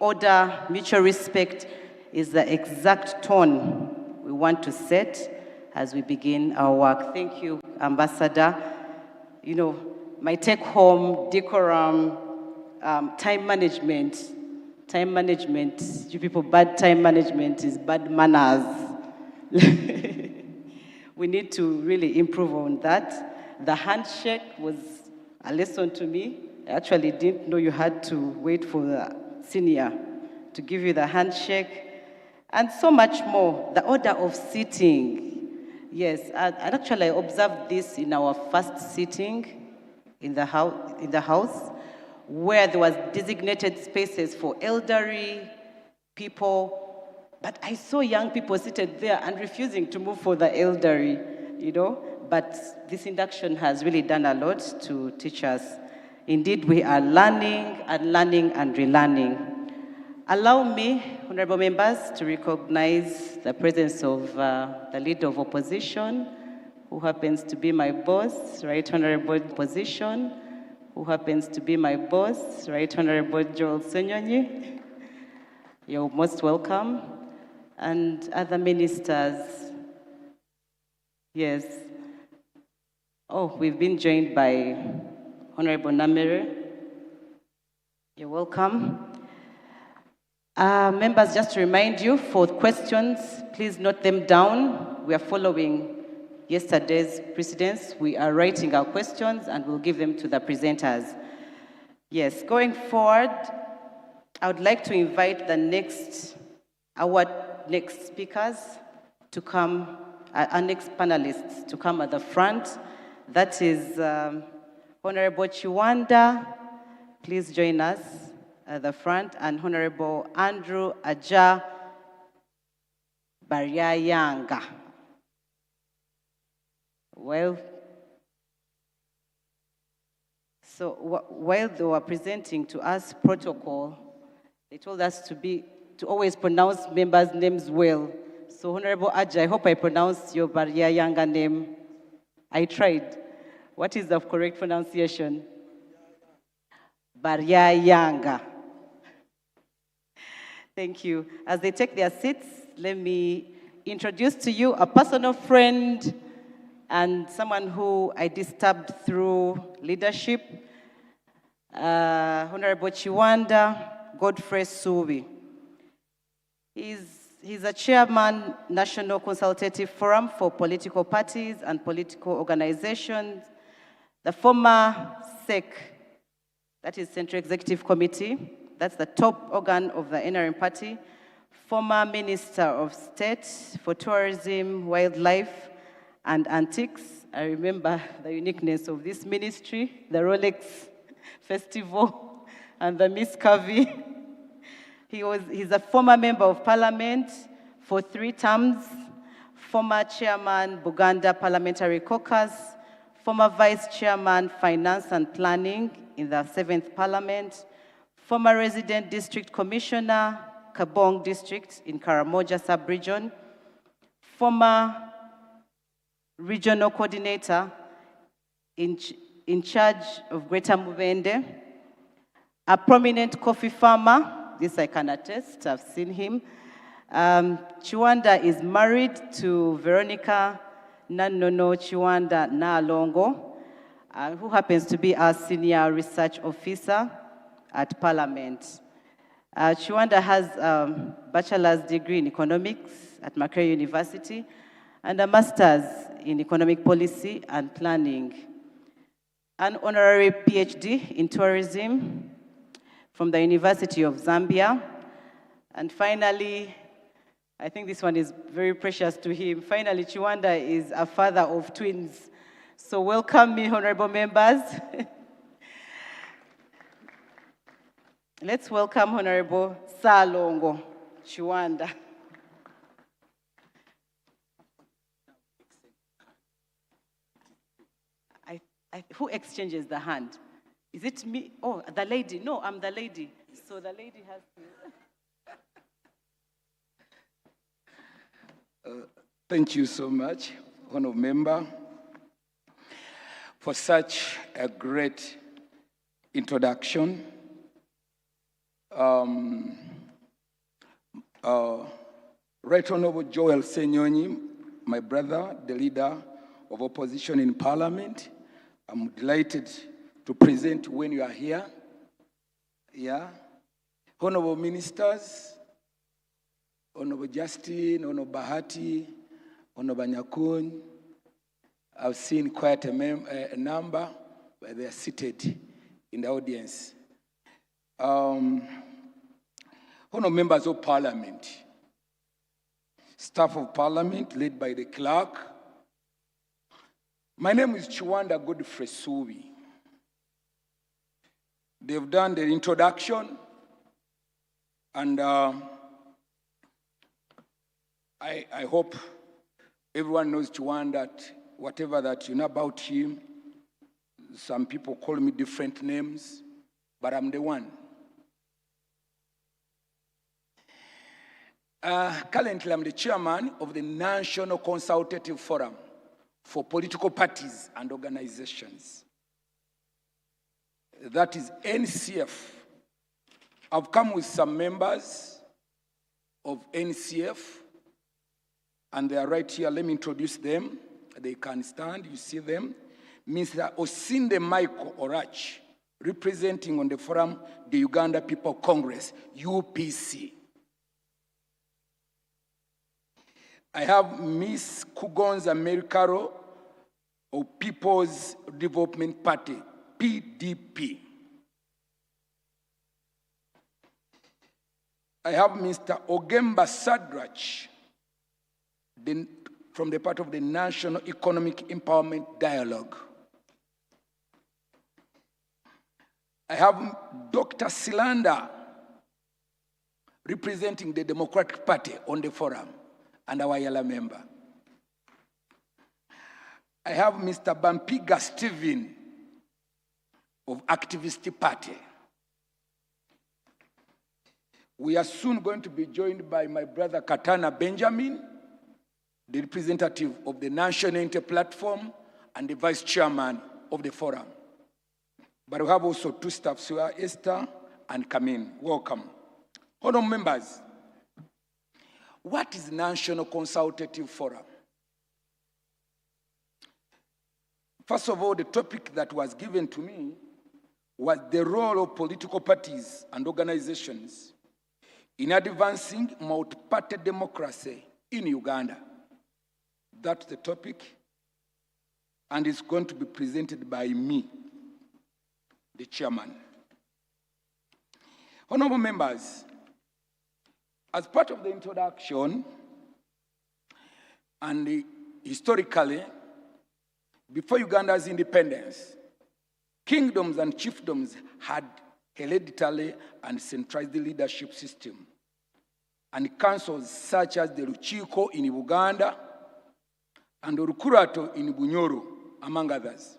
order, mutual respect is the exact tone we want to set as we begin our work. Thank you, Ambassador. You know, my take-home, decorum, time management, you people, bad time management is bad manners. We need to really improve on that. The handshake was a lesson to me. I actually didn't know you had to wait for the senior to give you the handshake, and so much more. The order of sitting. Yes, and actually I observed this in our first sitting in the house, where there was designated spaces for elderly people, but I saw young people seated there and refusing to move for the elderly, you know. But this induction has really done a lot to teach us. Indeed, we are learning and relearning. Allow me, honorable members, to recognize the presence of the Leader of Opposition, who happens to be my boss, Right Honorable Opposition, who happens to be my boss, Right Honorable Joel Munyonyo. You're most welcome. And other ministers. Yes. Oh, we've been joined by Honorable Namere. You're welcome. Members, just to remind you, for questions, please note them down. We are following yesterday's precedents. We are writing our questions and we'll give them to the presenters. Yes, going forward, I would like to invite our next speakers to come, our next panelists to come at the front. That is Honorable Chiwanda. Please join us at the front, and Honorable Andrew Aja Baryayanga. Well, so while they were presenting to us protocol, they told us to always pronounce members' names well. So Honorable Aja, I hope I pronounced your Baryayanga name. I tried. What is the correct pronunciation? Baryayanga. Thank you. As they take their seats, let me introduce to you a personal friend and someone who I disturbed through leadership, Honorable Chiwanda Godfrey Subi. He's a chairman, National Consultative Forum for Political Parties and Political Organizations, the former SEC, that is Central Executive Committee, that's the top organ of the NRM party, former Minister of State for Tourism, Wildlife, and Antiques. I remember the uniqueness of this ministry, the Rolex Festival, and the Miss Curvy. He's a former member of parliament for 3 terms, former chairman, Buganda Parliamentary Caucus, former vice chairman, finance and planning in the 7th parliament, former resident district commissioner, Kabong district in Karamoja sub-region, former regional coordinator in charge of Greater Mubende, a prominent coffee farmer. This I can attest, I've seen him. Chiwanda is married to Veronica Nanono Chiwanda Naalongo, who happens to be our senior research officer at Parliament. Chiwanda has a bachelor's degree in economics at Makerere University and a master's in economic policy and planning. An honorary PhD in tourism from the University of Zambia. And finally, I think this one is very precious to him. Finally, Chiwanda is a father of twins. So welcome me, honorable members. Let's welcome Honorable Salongo Chiwanda. Who exchanges the hand? Is it me? Oh, the lady. No, I'm the lady. So the lady has to. Thank you so much, honorable member, for such a great introduction. Right Honorable Joel Senyonyi, my brother, the leader of opposition in Parliament, I'm delighted to present when you are here. Yeah. Honorable Ministers, Honorable Justin, Honorable Bahati, Honorable Nyakun, I've seen quite a number, but they are seated in the audience. Honorable members of Parliament, staff of Parliament led by the clerk. My name is Chiwanda Godfrey Subi. They've done the introduction, and I hope everyone knows Chiwanda, that whatever that you know about him, some people call me different names, but I'm the one. Currently, I'm the chairman of the National Consultative Forum for Political Parties and Organizations. That is NCF. I've come with some members of NCF, and they are right here. Let me introduce them. They can stand, you see them. Mr. Osinde Michael Orach, representing on the forum the Uganda People Congress, UPC. I have Miss Kugonza Merikaro of People's Development Party, PDP. I have Mr. Ogemba Sadrach from the part of the National Economic Empowerment Dialogue. I have Dr. Silanda representing the Democratic Party on the forum and our Yala member. I have Mr. Bampiga Stephen of Activist Party. We are soon going to be joined by my brother Katana Benjamin, the representative of the National Unity Platform and the vice chairman of the forum. But we have also two staffs who are Esther and Kamin. Welcome. Honorable members, what is National Consultative Forum? First of all, the topic that was given to me was the role of political parties and organizations in advancing multi-party democracy in Uganda. That's the topic, and it's going to be presented by me, the chairman. Honorable members, as part of the introduction, and historically, before Uganda's independence, kingdoms and chiefdoms had hereditary and centralized leadership system, and councils such as the Luchiko in Uganda and the Rukurato in Bunyoro, among others.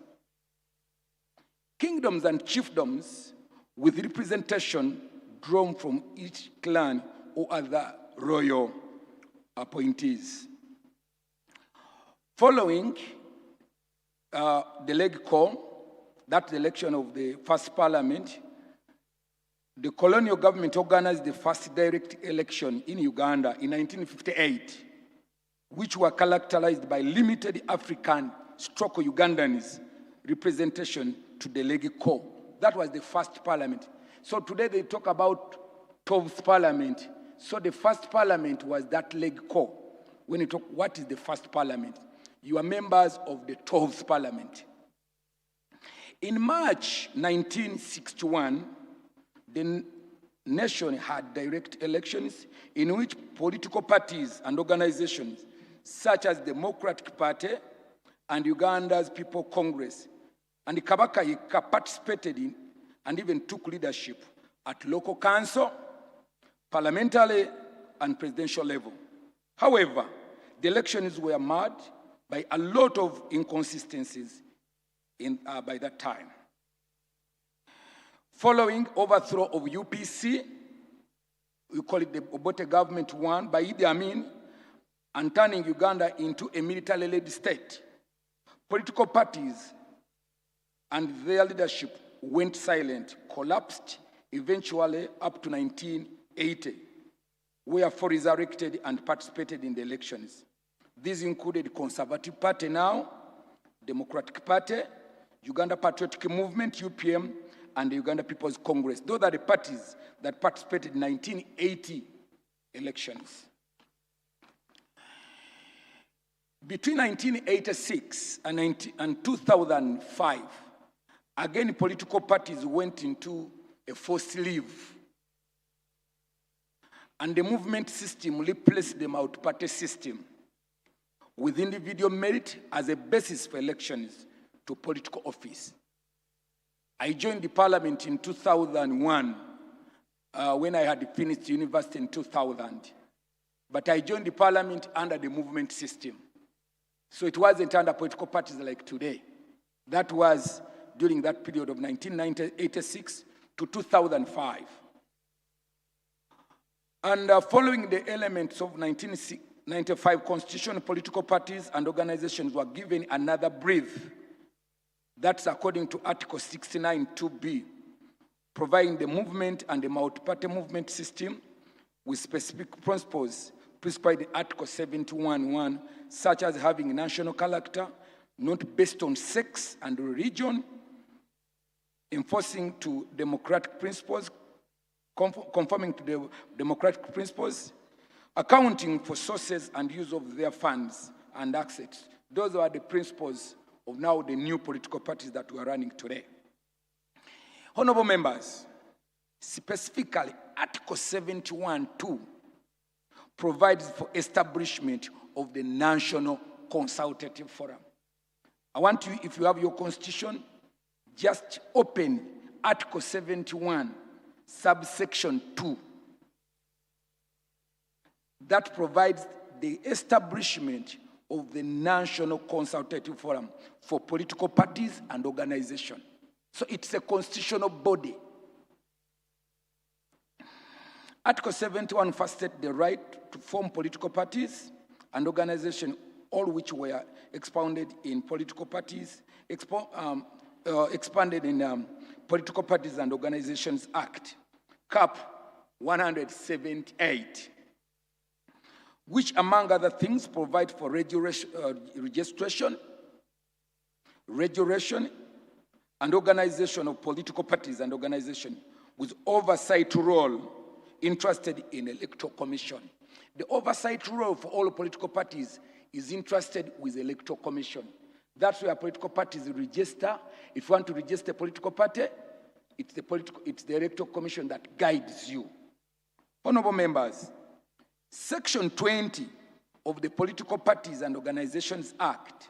Kingdoms and chiefdoms with representation drawn from each clan or other royal appointees. Following the Leg Corps, that the election of the first parliament, the colonial government organized the first direct election in Uganda in 1958, which were characterized by limited African stroke Ugandans representation to the Leg Corps. That was the first parliament. So today they talk about 12th parliament. So the first parliament was that Leg Corps. When you talk, what is the first parliament? You are members of the 12th parliament. In March 1961, the nation had direct elections in which political parties and organizations such as the Democratic Party and Uganda's People Congress and Kabaka Yeka participated in and even took leadership at local council, parliamentary, and presidential level. However, the elections were marred by a lot of inconsistencies by that time. Following overthrow of UPC, we call it the Obote government one, by Idi Amin, and turning Uganda into a military-led state, political parties and their leadership went silent, collapsed eventually up to 1980. were fully resurrected and participated in the elections. These included Conservative Party now, Democratic Party, Uganda Patriotic Movement, UPM, and the Uganda People's Congress. Those are the parties that participated in 1980 elections. Between 1986 and 2005, again, political parties went into a forced leave, and the movement system replaced the multi-party system with individual merit as a basis for elections to political office. I joined the parliament in 2001 when I had finished university in 2000. But I joined the parliament under the movement system. So it wasn't under political parties like today. That was during that period of 1986 to 2005. And following the elements of 1995 Constitution, political parties and organizations were given another breath. That's according to Article 69(2)(b), providing the movement and the multi-party movement system with specific principles prescribed in Article 71(1), such as having national character, not based on sex and religion, enforcing to democratic principles, conforming to the democratic principles, accounting for sources and use of their funds and assets. Those are the principles of now the new political parties that we are running today. Honorable members, specifically Article 71(2) provides for establishment of the National Consultative Forum. I want you, if you have your constitution, just open Article 71, subsection 2. That provides the establishment of the National Consultative Forum for political parties and organizations. So it's a constitutional body. Article 71 first states the right to form political parties and organizations, all which were expounded in political parties, expanded in Political Parties and Organizations Act, Cap 178, which, among other things, provide for registration, and organization of political parties and organizations with oversight role interested in electoral commission. The oversight role for all political parties is interested with electoral commission. That's where political parties register. If you want to register a political party, it's the electoral commission that guides you. Honorable members, Section 20 of the Political Parties and Organizations Act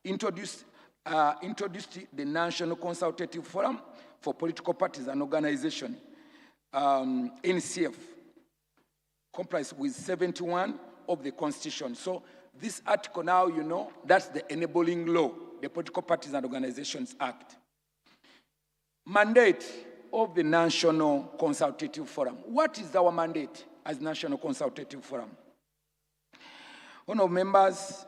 introduced the National Consultative Forum for Political Parties and Organizations, NCF, complies with 71 of the Constitution. So this article now, you know, that's the enabling law, the Political Parties and Organizations Act. Mandate of the National Consultative Forum. What is our mandate as National Consultative Forum? Honorable members,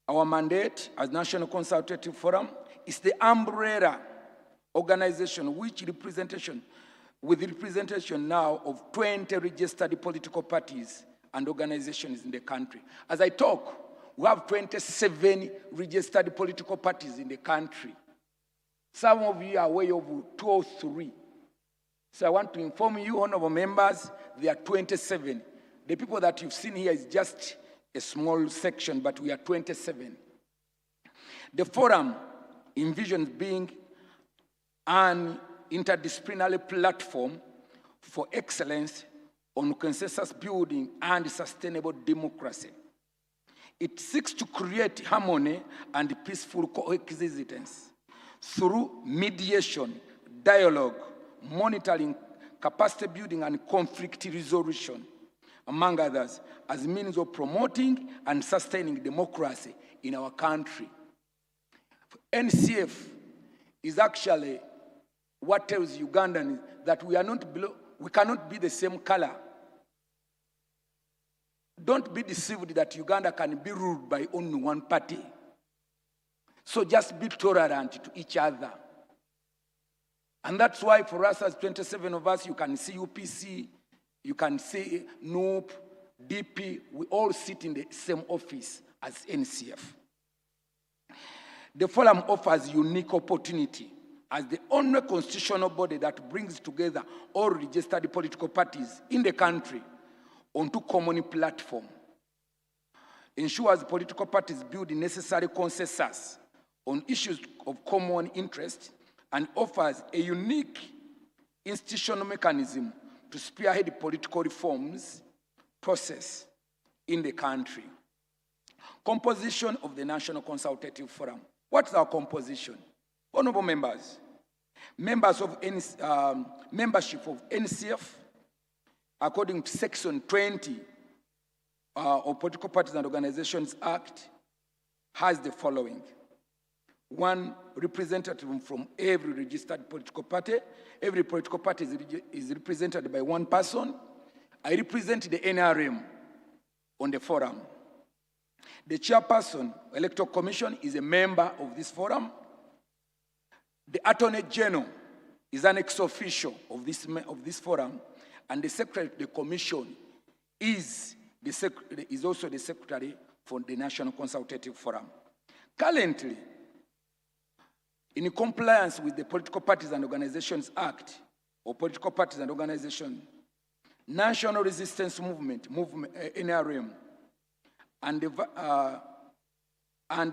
our mandate as National Consultative Forum is the umbrella organization with representation now of 20 registered political parties and organizations in the country. As I talk, we have 27 registered political parties in the country. Some of you are way over 2 or 3. So I want to inform you, honorable members, there are 27. The people that you've seen here is just a small section, but we are 27. The forum envisions being an interdisciplinary platform for excellence on consensus building and sustainable democracy. It seeks to create harmony and peaceful coexistence through mediation, dialogue, monitoring, capacity building, and conflict resolution, among others, as means of promoting and sustaining democracy in our country. NCF is actually what tells Ugandans that we cannot be the same color. Don't be deceived that Uganda can be ruled by only one party. So just be tolerant to each other. And that's why for us as 27 of us, you can see UPC, You can see NUP, DP, we all sit in the same office as NCF. The forum offers unique opportunity as the only constitutional body that brings together all registered political parties in the country onto common platform, ensures political parties build necessary consensus on issues of common interest, and offers a unique institutional mechanism to spearhead political reforms process in the country. Composition of the National Consultative Forum. What's our composition? Honorable members, membership of NCF, according to Section 20 of Political Parties and Organizations Act, has the following. One representative from every registered political party. Every political party is represented by one person. I represent the NRM on the forum. The chairperson, Electoral Commission, is a member of this forum. The Attorney General is an ex-official of this forum, and the Secretary of the Commission is also the Secretary for the National Consultative Forum. Currently, in compliance with the Political Parties and Organizations Act, or Political Parties and Organizations, National Resistance Movement, NRM, and the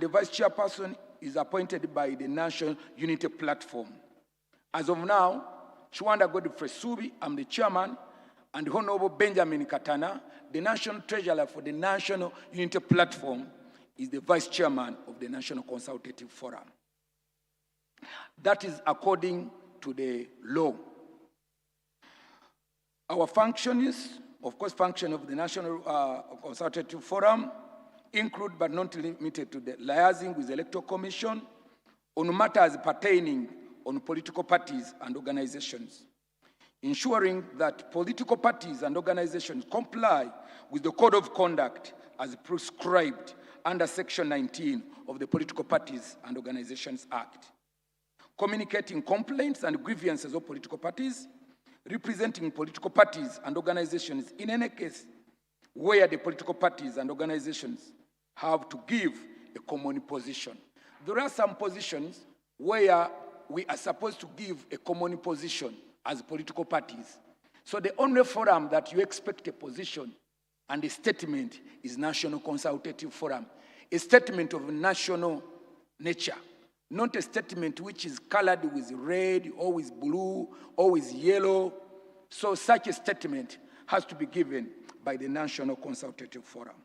Vice Chairperson is appointed by the National Unity Platform. As of now, Chwanda Godfrey Subi, I'm the chairman, and Honorable Benjamin Katana, the National Treasurer for the National Unity Platform, is the Vice Chairman of the National Consultative Forum. That is according to the law. Our functions, of course, function of the National Consultative Forum include, but not limited to, the liaising with the Electoral Commission on matters pertaining on political parties and organizations, ensuring that political parties and organizations comply with the Code of Conduct as prescribed under Section 19 of the Political Parties and Organizations Act, communicating complaints and grievances of political parties, representing political parties and organizations in any case where the political parties and organizations have to give a common position. There are some positions where we are supposed to give a common position as political parties. So the only forum that you expect a position and a statement is National Consultative Forum, a statement of national nature, not a statement which is colored with red, or with blue, or with yellow. So such a statement has to be given by the National Consultative Forum.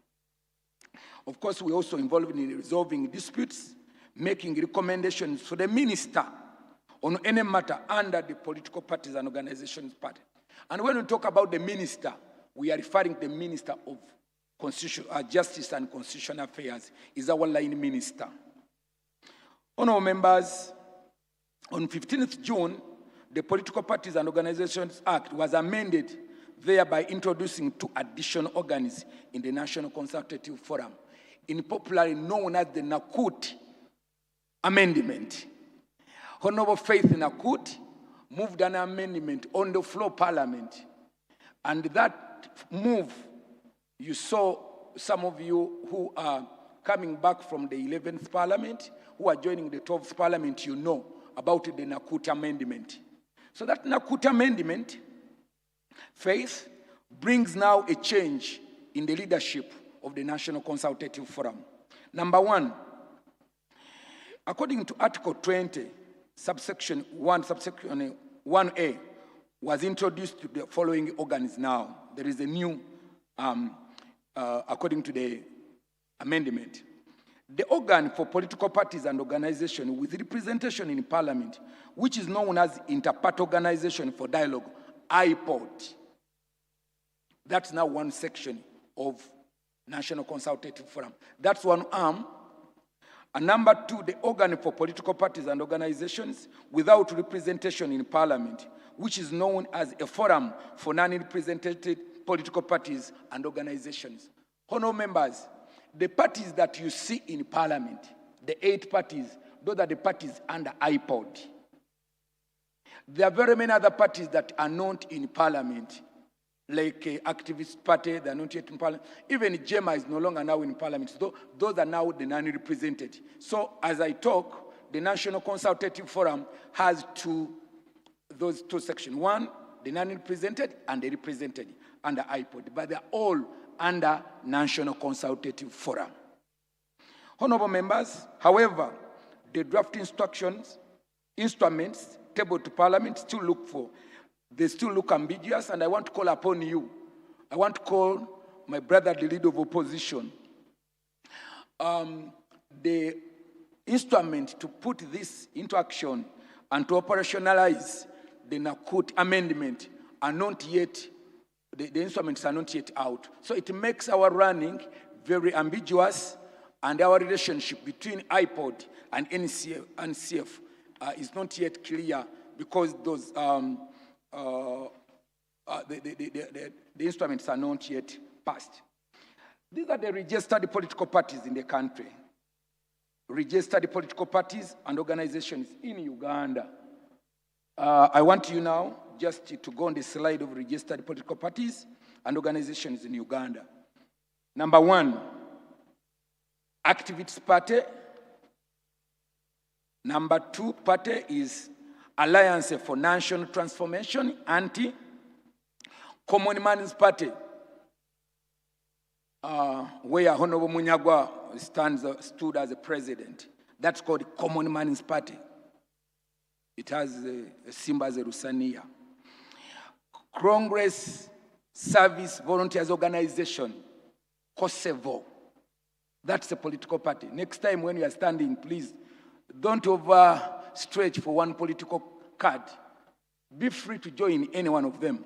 Of course, we're also involved in resolving disputes, making recommendations to the minister on any matter under the Political Parties and Organizations Part. And when we talk about the minister, we are referring to the Minister of Justice and Constitutional Affairs, is our line minister. Honorable members, on 15th June, the Political Parties and Organizations Act was amended, thereby introducing 2 additional organs in the National Consultative Forum, popularly known as the Nakut Amendment. Honorable Faith Nakut moved an amendment on the floor of Parliament, and that move, you saw some of you who are coming back from the 11th Parliament, who are joining the 12th Parliament, you know about the Nakut Amendment. So that Nakut Amendment, Faith, brings now a change in the leadership of the National Consultative Forum. Number 1, according to Article 20, subsection 1A, was introduced to the following organs now. There is a new, according to the amendment. The organ for political parties and organizations with representation in Parliament, which is known as Interparty Organization for Dialogue, IPOD. That's now one section of National Consultative Forum. That's one arm. And number 2, the organ for political parties and organizations without representation in Parliament, which is known as a forum for non-represented political parties and organizations. Honorable members, the parties that you see in Parliament, the 8 parties, those are the parties under IPOD. There are very many other parties that are not in Parliament. like Activist Party, they're not yet in parliament. Even JEMA is no longer now in parliament. So those are now the non-represented. So as I talk, the National Consultative Forum has those two sections. One, the non-represented and the represented under IPOD, but they're all under National Consultative Forum. Honorable members, however, the draft instruments tabled to Parliament they still look ambiguous, and I want to call upon you. I want to call my brother, the leader of opposition. The instrument to put this into action and to operationalize the Nakut amendment are not yet, the instruments are not yet out. So it makes our running very ambiguous, and our relationship between IPOD and NCF is not yet clear because those the instruments are not yet passed. These are the registered political parties in the country. Registered political parties and organizations in Uganda. I want you now just to go on the slide of registered political parties and organizations in Uganda. Number one, Activist Party. Number two party is Alliance for National Transformation, Common Man's Party, where Honorable Munyonyo stood as a president. That's called Common Man's Party. It has a symbol as a Rusania. Congress Service Volunteers Organization, Kosovo. That's a political party. Next time when you are standing, please don't overstretch for one political card. Be free to join any one of them.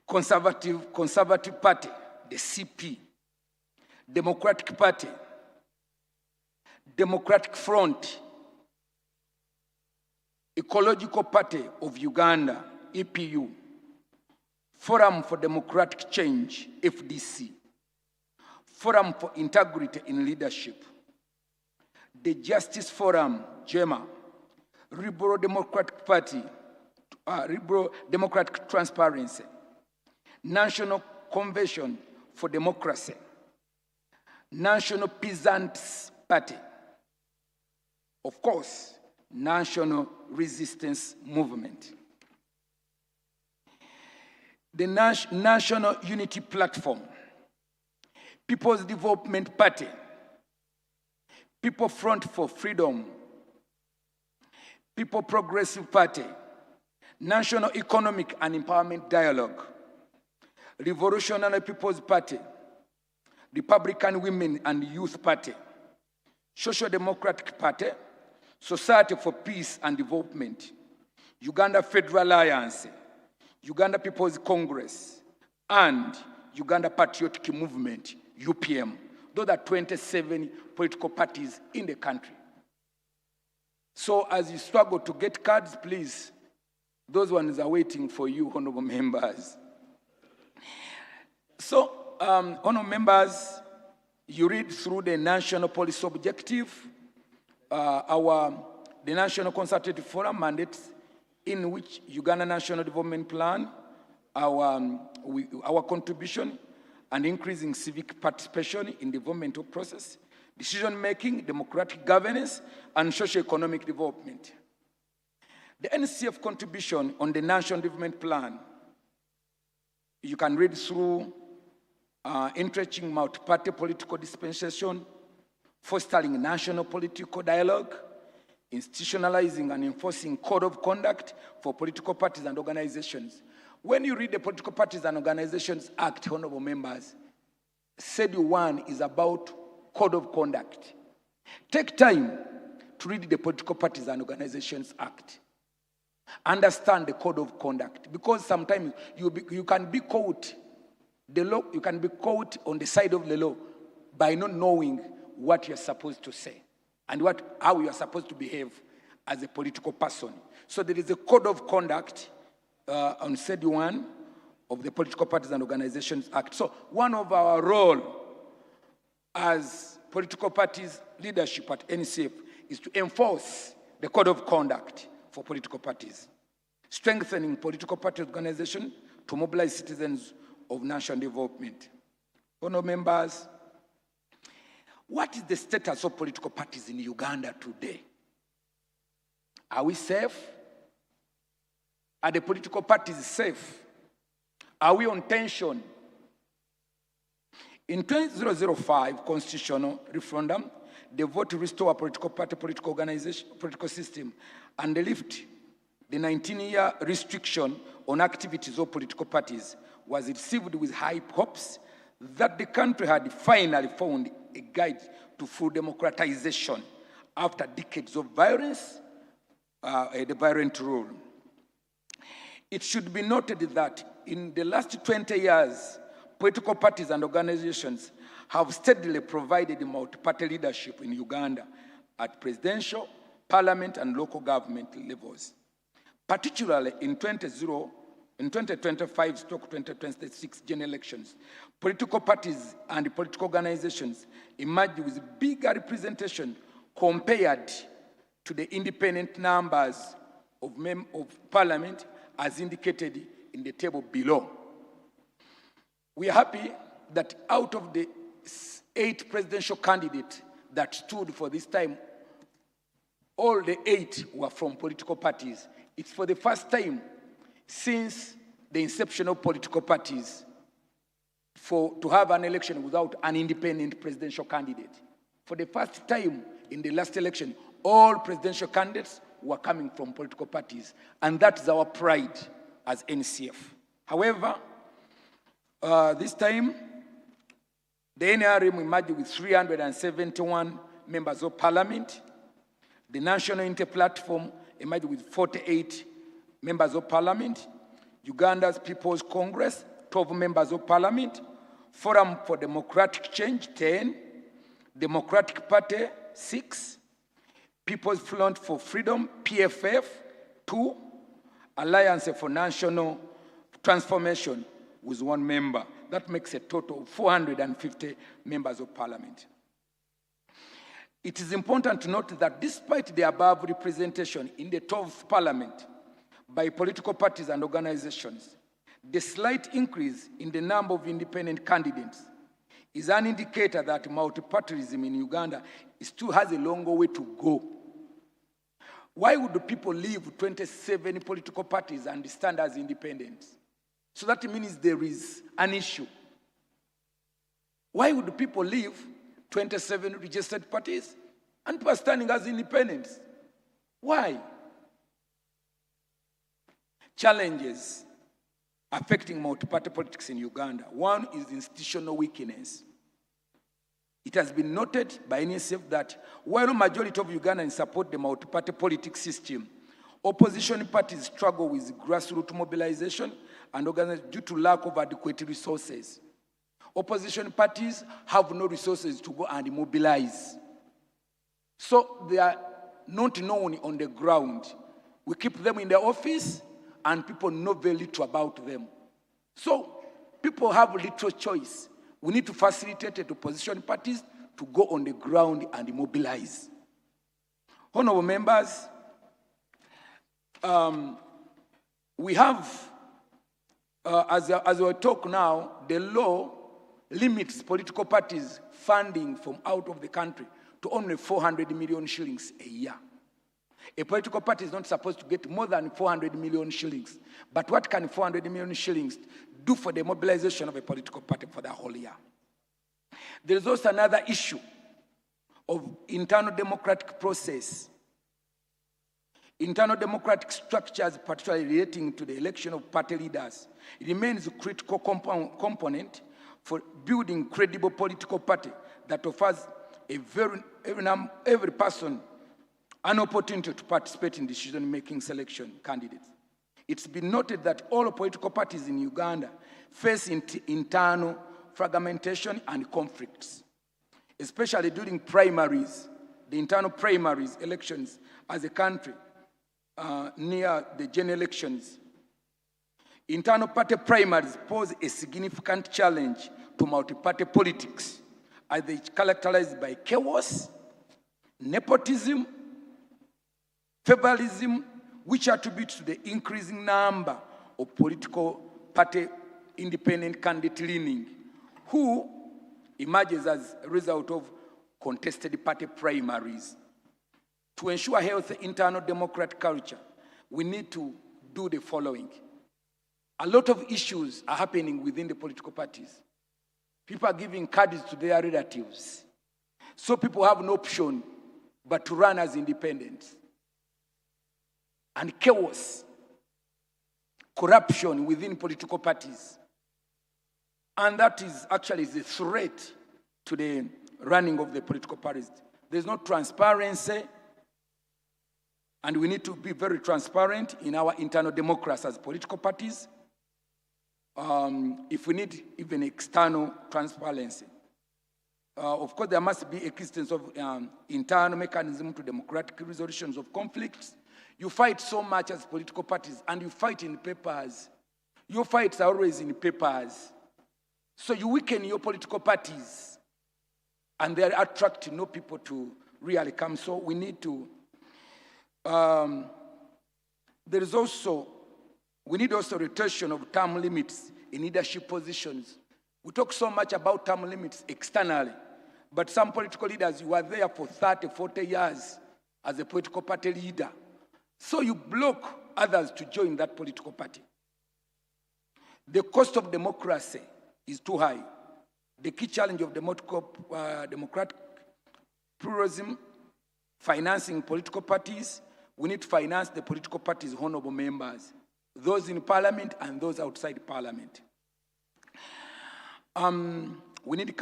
Conservative Party, the CP. Democratic Party, Democratic Front. Ecological Party of Uganda, EPU. Forum for Democratic Change, FDC. Forum for Integrity in Leadership. The Justice Forum, JEMA. Liberal Democratic Party, Liberal Democratic Transparency. National Convention for Democracy. National Peasants Party. Of course, National Resistance Movement. The National Unity Platform. People's Development Party. People Front for Freedom. People Progressive Party. National Economic and Empowerment Dialogue. Revolutionary People's Party. Republican Women and Youth Party. Social Democratic Party. Society for Peace and Development. Uganda Federal Alliance. Uganda People's Congress. And Uganda Patriotic Movement, UPM. Those are 27 political parties in the country. So as you struggle to get cards, please, those ones are waiting for you, honorable members. So, honorable members, you read through the national policy objective, the National Consultative Forum mandates in which Uganda National Development Plan, our contribution and increasing civic participation in the developmental process, decision-making, democratic governance, and socio-economic development. The NCF contribution on the National Development Plan, you can read through entrenching multi-party political dispensation, fostering national political dialogue, institutionalizing and enforcing code of conduct for political parties and organizations. When you read the Political Parties and Organizations Act, honorable members, Schedule 1 is about code of conduct. Take time to read the Political Parties and Organizations Act. Understand the code of conduct, because sometimes you can be caught, you can be caught on the side of the law by not knowing what you're supposed to say and how you're supposed to behave as a political person. So there is a code of conduct on Schedule 1 of the Political Parties and Organizations Act. So one of our role as political parties leadership at NCF is to enforce the code of conduct for political parties, strengthening political party organization to mobilize citizens of national development. Honourable members, what is the status of political parties in Uganda today? Are we safe? Are the political parties safe? Are we on tension? In 2005 constitutional referendum, the vote to restore a political party, political organization, political system, and lift the 19-year restriction on activities of political parties was received with high hopes that the country had finally found a guide to full democratization after decades of violence, the violent rule. It should be noted that in the last 20 years, political parties and organizations have steadily provided multi-party leadership in Uganda at presidential, parliament, and local government levels. Particularly in 2025-2026 general elections, political parties and political organizations emerged with bigger representation compared to the independent numbers of parliament as indicated in the table below. We are happy that out of the 8 presidential candidates that stood for this time, all the 8 were from political parties. It's for the first time since the inception of political parties to have an election without an independent presidential candidate. For the first time in the last election, all presidential candidates were coming from political parties, and that's our pride as NCF. However, this time, the NRM emerged with 371 members of parliament. The National Inter-Platform emerged with 48 members of parliament. Uganda's People's Congress, 12 members of parliament. Forum for Democratic Change, 10. Democratic Party, 6. People's Front for Freedom, PFF, 2. Alliance for National Transformation with 1 member. That makes a total of 450 members of parliament. It is important to note that despite the above representation in the 12th parliament by political parties and organizations, the slight increase in the number of independent candidates is an indicator that multipartyism in Uganda still has a long way to go. Why would people leave 27 political parties and stand as independents? So that means there is an issue. Why would people leave 27 registered parties and people are standing as independents? Why? Challenges affecting multi-party politics in Uganda. One is institutional weakness. It has been noted by NSF that while a majority of Ugandans support the multi-party politics system, opposition parties struggle with grassroots mobilization and organization due to lack of adequate resources. Opposition parties have no resources to go and mobilize. So they are not known on the ground. We keep them in the office and people know very little about them. So people have little choice. We need to facilitate the opposition parties to go on the ground and mobilize. Honorable members, we have, as we talk now, the law limits political parties funding from out of the country to only 400 million shillings a year. A political party is not supposed to get more than 400 million shillings. But what can 400 million shillings do for the mobilization of a political party for the whole year? There is also another issue of internal democratic process. Internal democratic structures, particularly relating to the election of party leaders, remains a critical component for building credible political party that offers every person an opportunity to participate in decision-making selection candidates. It's been noted that all political parties in Uganda face internal fragmentation and conflicts, especially during primaries, the internal primaries elections as a country near the general elections. Internal party primaries pose a significant challenge to multi-party politics, as they are characterized by chaos, nepotism, favoritism, which attributes to the increasing number of political party independent candidate leaning, who emerges as a result of contested party primaries. To ensure healthy internal democratic culture, we need to do the following. A lot of issues are happening within the political parties. People are giving cards to their relatives. So people have no option but to run as independents. And chaos, corruption within political parties. And that is actually the threat to the running of the political parties. There's no transparency, and we need to be very transparent in our internal democracy as political parties. If we need even external transparency. Of course, there must be existence of internal mechanism to democratic resolutions of conflicts. You fight so much as political parties, and you fight in papers. Your fights are always in papers. So you weaken your political parties, and they attract no people to really come. So we need to, we need also retention of term limits in leadership positions. We talk so much about term limits externally, but some political leaders, you are there for 30, 40 years as a political party leader. So you block others to join that political party. The cost of democracy is too high. The key challenge of democratic pluralism, financing political parties, we need to finance the political parties' honorable members, those in parliament and those outside parliament. We need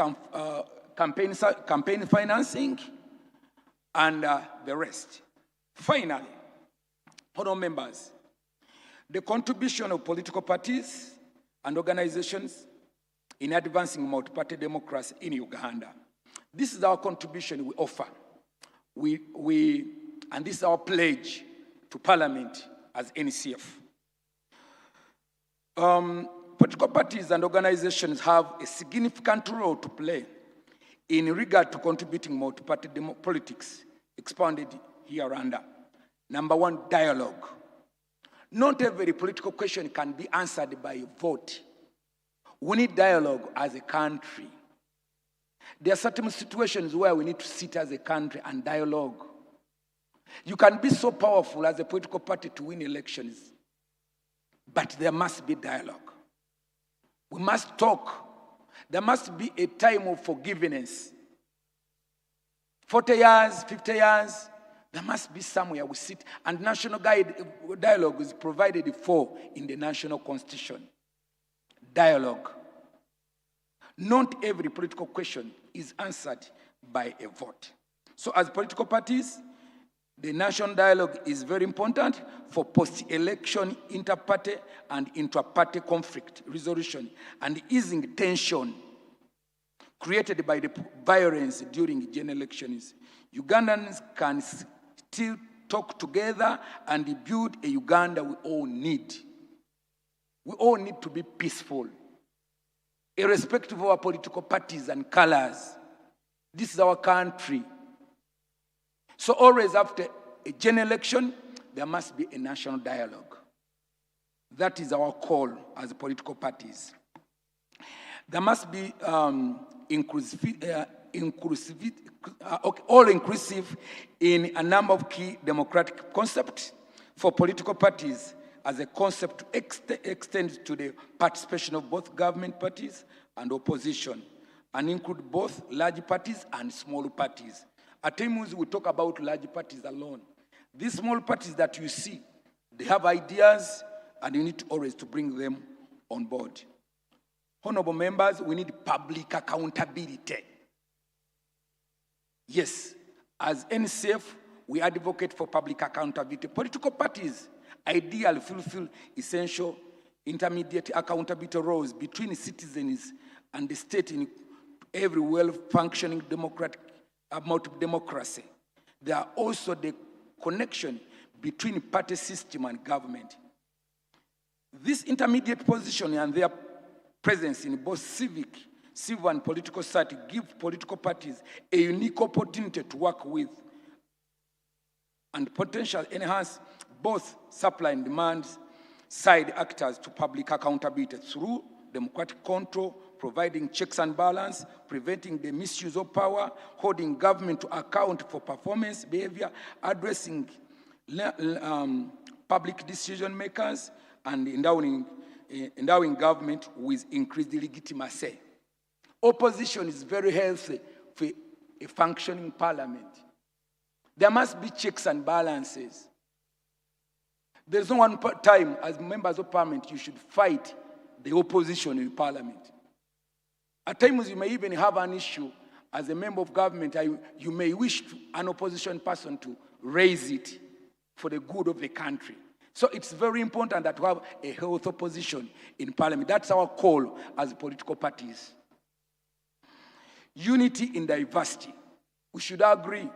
campaign financing and the rest. Finally, honorable members, the contribution of political parties and organizations in advancing multi-party democracy in Uganda. This is our contribution we offer. And this is our pledge to Parliament as NCF. Political parties and organizations have a significant role to play in regard to contributing multi-party politics, expounded here under. Number one, dialogue. Not every political question can be answered by a vote. We need dialogue as a country. There are certain situations where we need to sit as a country and dialogue. You can be so powerful as a political party to win elections, but there must be dialogue. We must talk. There must be a time of forgiveness. 40 years, 50 years, there must be somewhere we sit, and national dialogue is provided for in the national constitution. Dialogue. Not every political question is answered by a vote. So as political parties, the national dialogue is very important for post-election inter-party and intra-party conflict resolution and easing tension created by the violence during general elections. Ugandans can still talk together and build a Uganda we all need. We all need to be peaceful, irrespective of our political parties and colors. This is our country. So always after a general election, there must be a national dialogue. That is our call as political parties. There must be all-inclusive in a number of key democratic concepts for political parties as a concept to extend to the participation of both government parties and opposition, and include both large parties and small parties. At times we talk about large parties alone. These small parties that you see, they have ideas, and you need always to bring them on board. Honorable members, we need public accountability. Yes, as NCF, we advocate for public accountability. Political parties ideally fulfill essential intermediate accountability roles between citizens and the state in every well-functioning democratic multi-democracy. There are also the connection between party system and government. This intermediate position and their presence in both civil and political society give political parties a unique opportunity to work with and potentially enhance both supply and demand side actors to public accountability through democratic control, providing checks and balance, preventing the misuse of power, holding government to account for performance behavior, addressing public decision makers, and endowing government with increased legitimacy. Opposition is very healthy for a functioning parliament. There must be checks and balances. There's no one time as members of parliament you should fight the opposition in parliament. At times you may even have an issue as a member of government, you may wish an opposition person to raise it for the good of the country. So it's very important that we have a healthy opposition in parliament. That's our call as political parties. Unity in diversity. We should agree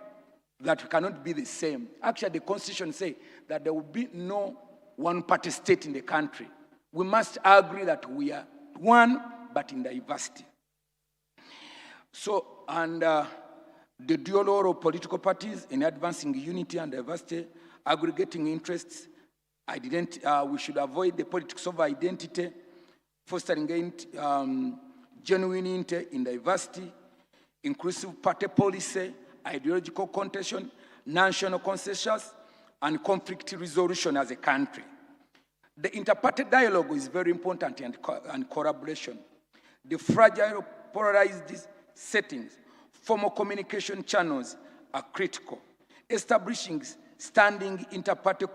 that we cannot be the same. Actually, the Constitution says that there will be no one-party state in the country. We must agree that we are one, but in diversity. So, and the dual role of political parties in advancing unity and diversity, aggregating interests, we should avoid the politics of identity, fostering genuine unity in diversity, inclusive party policy, ideological contention, national consensus, and conflict resolution as a country. The inter-party dialogue is very important and collaboration. The fragile, polarized settings, formal communication channels are critical. Establishing standing inter-party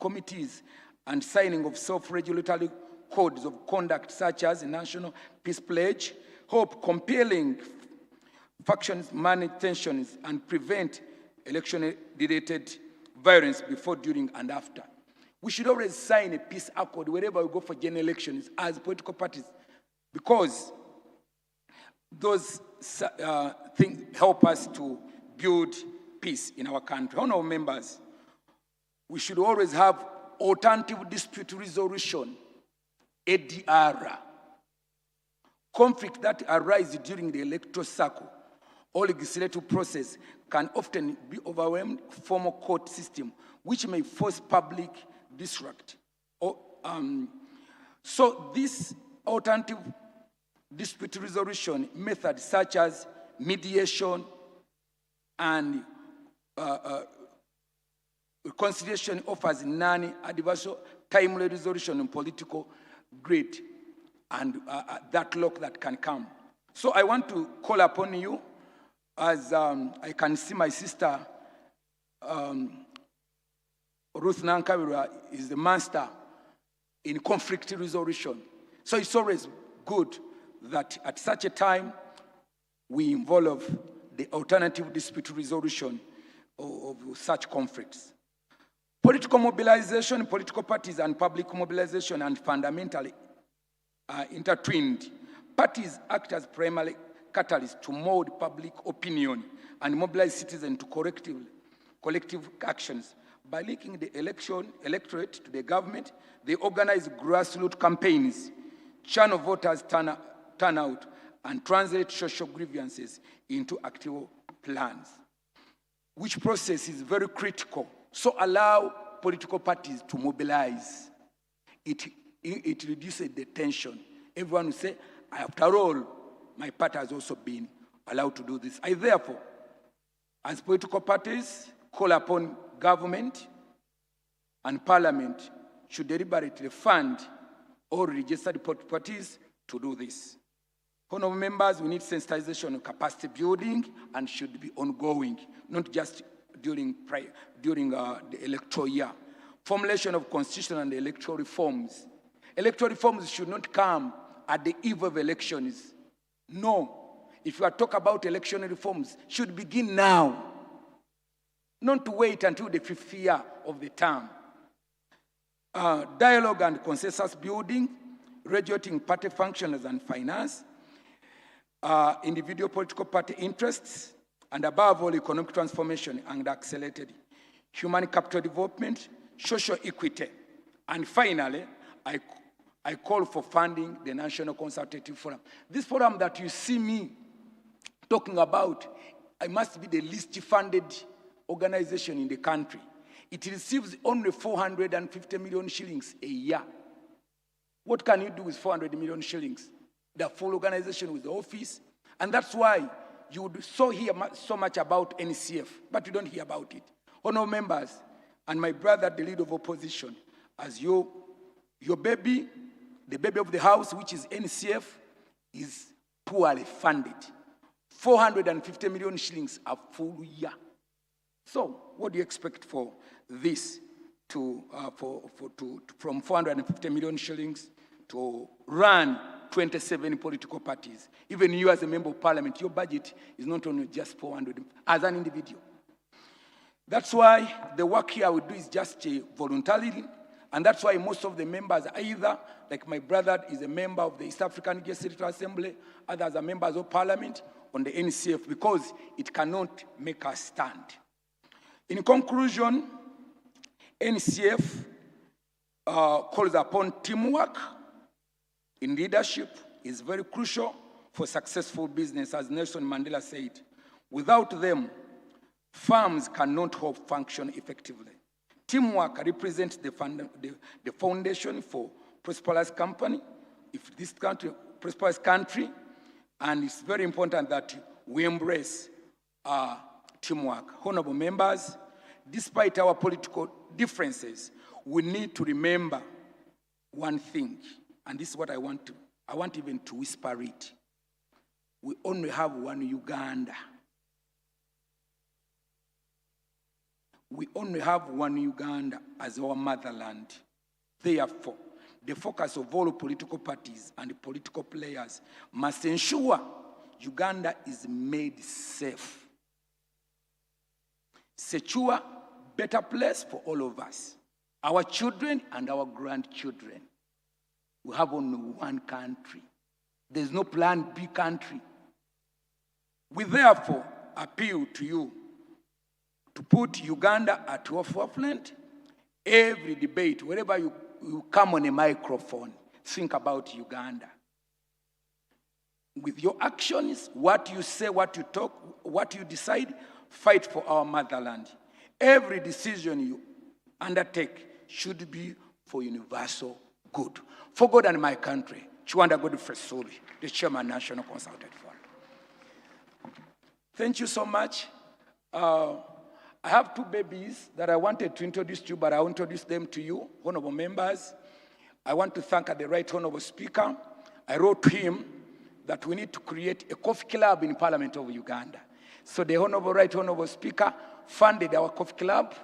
committees and signing of self-regulatory codes of conduct such as the National Peace Pledge help compelling factions manage tensions and prevent election-related violence before, during, and after. We should always sign a peace accord wherever we go for general elections as political parties, because those things help us to build peace in our country. Honorable members, we should always have alternative dispute resolution, ADR. Conflict that arises during the electoral cycle or legislative process can often be overwhelmed formal court system, which may force public disrupt. So this alternative dispute resolution methods such as mediation and reconciliation offers non-adversarial timely resolution in political grid and that lock that can come. So I want to call upon you, as I can see my sister Ruth Nankabirwa is the master in conflict resolution. So it's always good that at such a time we involve the alternative dispute resolution of such conflicts. Political mobilization, political parties and public mobilization are fundamentally intertwined. Parties act as primary catalysts to mold public opinion and mobilize citizens to collective actions. By linking the electorate to the government, they organize grassroots campaigns, channel voters turnout, and translate social grievances into active plans, which process is very critical. So allow political parties to mobilize. It reduces the tension. Everyone will say, after all, my party has also been allowed to do this. I therefore, as political parties, call upon government and parliament should deliberately fund all registered political parties to do this. Honorable members, we need sensitization and capacity building and should be ongoing, not just during the electoral year. Formulation of constitutional and electoral reforms. Electoral reforms should not come at the eve of elections. No. If you are talking about election reforms, should begin now. Not to wait until the 5th year of the term. Dialogue and consensus building, regulating party functions and finance, individual political party interests, and above all, economic transformation and accelerated human capital development, social equity. And finally, I call for funding the National Consultative Forum. This forum that you see me talking about, it must be the least funded organization in the country. It receives only 450 million shillings a year. What can you do with 400 million shillings? The full organization with the office. And that's why you would hear so much about NCF, but you don't hear about it. Honorable members, and my brother, the leader of opposition, as your baby, the baby of the house, which is NCF, is poorly funded. 450 million shillings a full year. So, what do you expect for this from 450 million shillings to run 27 political parties? Even you as a member of parliament, your budget is not only just 400 as an individual. That's why the work here we do is just voluntarily, and that's why most of the members are either, like my brother is a member of the East African Legislative Assembly, others are members of parliament on the NCF, because it cannot make us stand. In conclusion, NCF calls upon teamwork in leadership is very crucial for successful business, as Nelson Mandela said. Without them, firms cannot function effectively. Teamwork represents the foundation for prosperous company, if this country, prosperous country, and it's very important that we embrace teamwork. Honorable members, despite our political differences, we need to remember one thing, and this is what I want even to whisper it. We only have one Uganda. We only have one Uganda as our motherland. Therefore, the focus of all political parties and political players must ensure Uganda is made safe, secure, better place for all of us, our children and our grandchildren. We have only one country. There's no plan B country. We therefore appeal to you to put Uganda at your forefront. Every debate, wherever you come on a microphone, think about Uganda. With your actions, what you say, what you talk, what you decide, fight for our motherland. Every decision you undertake should be for universal good. For God and my country, Chiwanda Godfrey Suli, the Chairman, National Consultative Forum. Thank you so much. I have two babies that I wanted to introduce to you, but I'll introduce them to you, honorable members. I want to thank the Right Honorable Speaker. I wrote to him that we need to create a coffee club in Parliament of Uganda. So the Right Honorable Speaker funded our coffee club.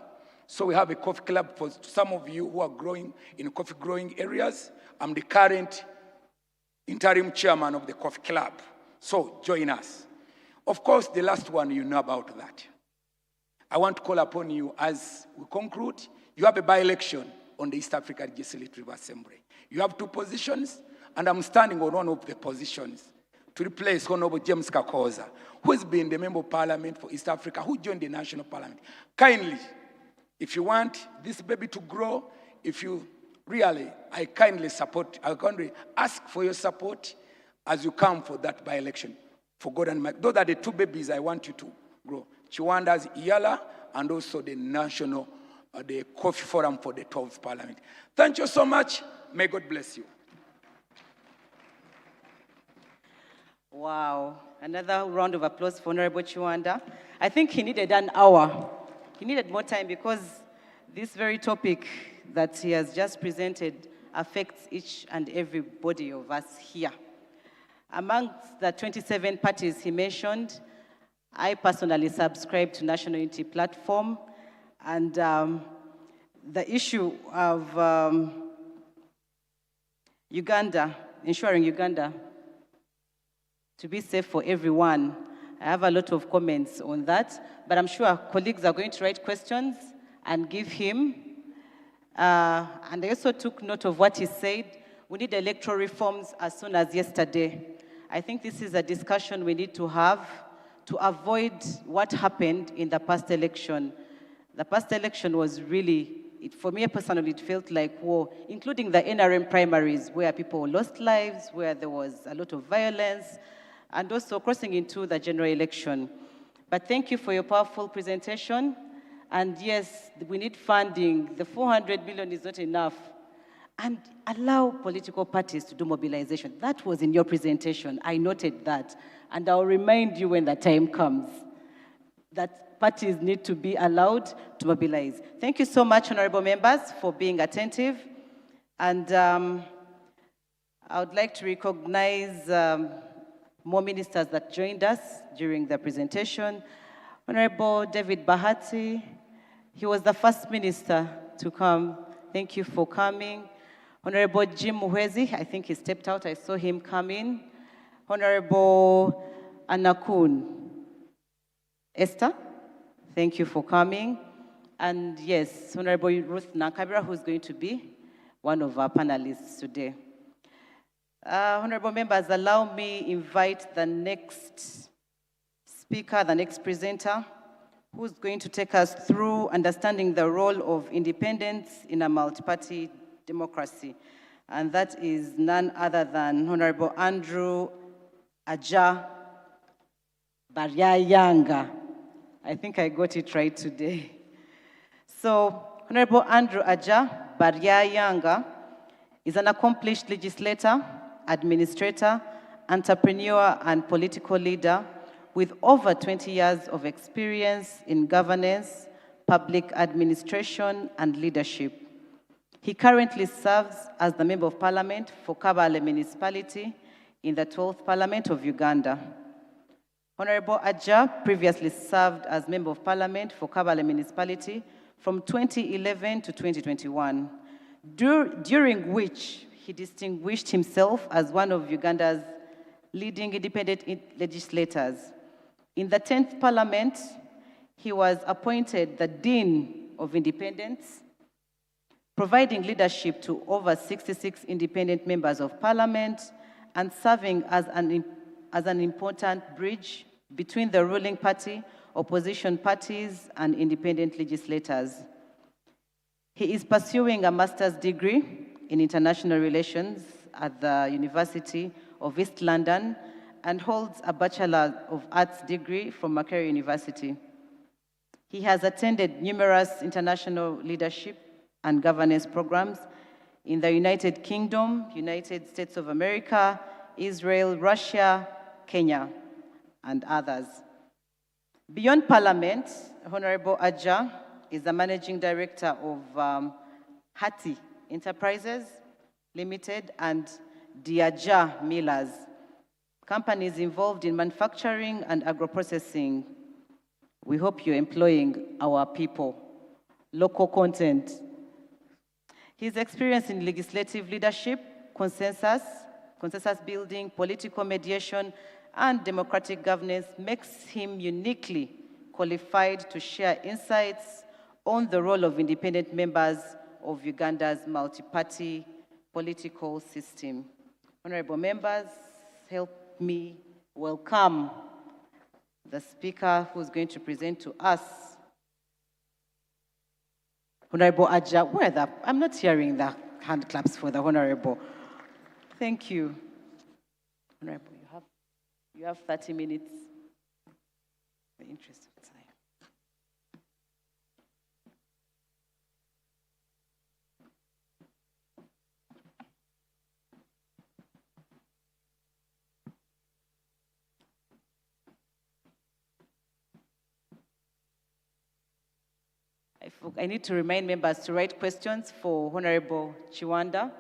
So we have a coffee club for some of you who are growing in coffee growing areas. I'm the current interim chairman of the coffee club. So join us. Of course, the last one, you know about that. I want to call upon you as we conclude. You have a by-election on the East African Legislative Assembly. You have two positions, and I'm standing on one of the positions to replace Honorable James Kakoza, who has been the Member of Parliament for East Africa, who joined the National Parliament. Kindly, if you want this baby to grow, I kindly ask for your support as you come for that by-election. For God and my, those are the two babies I want you to grow. Chiwanda's Iyala, and also the National, the Coffee Forum for the 12th Parliament. Thank you so much. May God bless you. Wow. Another round of applause for Honorable Chiwanda. I think he needed an hour. He needed more time because this very topic that he has just presented affects each and every body of us here. Amongst the 27 parties he mentioned, I personally subscribe to National Unity Platform, and the issue of Uganda, ensuring Uganda to be safe for everyone. I have a lot of comments on that, but I'm sure our colleagues are going to write questions and give him. And I also took note of what he said. We need electoral reforms as soon as yesterday. I think this is a discussion we need to have to avoid what happened in the past election. The past election was really, for me personally, it felt like war, including the NRM primaries, where people lost lives, where there was a lot of violence, and also crossing into the general election. But thank you for your powerful presentation. And yes, we need funding. The 400 million is not enough. and allow political parties to do mobilization. That was in your presentation. I noted that. And I'll remind you when the time comes that parties need to be allowed to mobilize. Thank you so much, honorable members, for being attentive. And I would like to recognize more ministers that joined us during the presentation. Honorable David Bahati, he was the first minister to come. Thank you for coming. Honorable Jim Muhwezi, I think he stepped out. I saw him come in. Honorable Anakun Esther, thank you for coming. And yes, Honorable Ruth Nakabira, who's going to be one of our panelists today. Honorable members, allow me invite the next speaker, the next presenter, who's going to take us through understanding the role of independence in a multi-party democracy. And that is none other than Honorable Andrew Aja Baryayanga. I think I got it right today. So, Honorable Andrew Aja Baryayanga is an accomplished legislator, administrator, entrepreneur, and political leader with over 20 years of experience in governance, public administration, and leadership. He currently serves as the Member of Parliament for Kabale Municipality in the 12th Parliament of Uganda. Honorable Aja previously served as Member of Parliament for Kabale Municipality from 2011 to 2021, during which he distinguished himself as one of Uganda's leading independent legislators. In the 10th Parliament, he was appointed the Dean of Independence, providing leadership to over 66 independent members of Parliament and serving as an important bridge between the ruling party, opposition parties, and independent legislators. He is pursuing a master's degree in international relations at the University of East London and holds a Bachelor of Arts degree from Makerere University. He has attended numerous international leadership and governance programs in the United Kingdom, United States of America, Israel, Russia, Kenya, and others. Beyond Parliament, Honorable Aja is the Managing Director of Hati Enterprises Limited and Diaja Millers, companies involved in manufacturing and agro-processing. We hope you're employing our people, local content. His experience in legislative leadership, consensus building, political mediation, and democratic governance makes him uniquely qualified to share insights on the role of independent members of Uganda's multi-party political system. Honorable members, help me welcome the speaker who's going to present to us. Honorable Aja, I'm not hearing the hand claps for the Honorable. Thank you. Honorable, you have 30 minutes. In the interest of time. I need to remind members to write questions for Honorable Chiwanda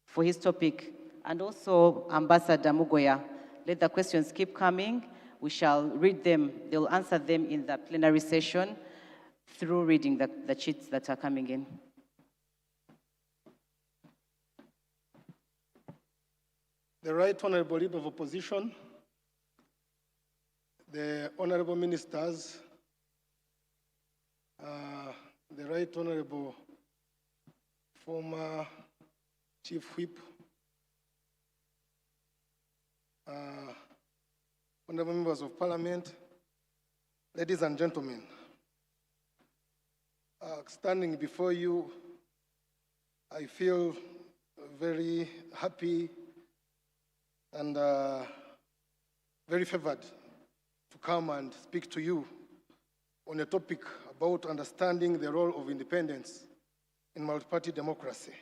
for his topic, and also Ambassador Mugoya. Let the questions keep coming. We shall read them. They'll answer them in the plenary session through reading the sheets that are coming in. The Right Honorable Leader of Opposition, the Honorable Ministers, the Right Honorable former Chief Whip, Honorable Members of Parliament, ladies and gentlemen, standing before you, I feel very happy and very favored to come and speak to you on a topic about understanding the role of independence in multi-party democracy.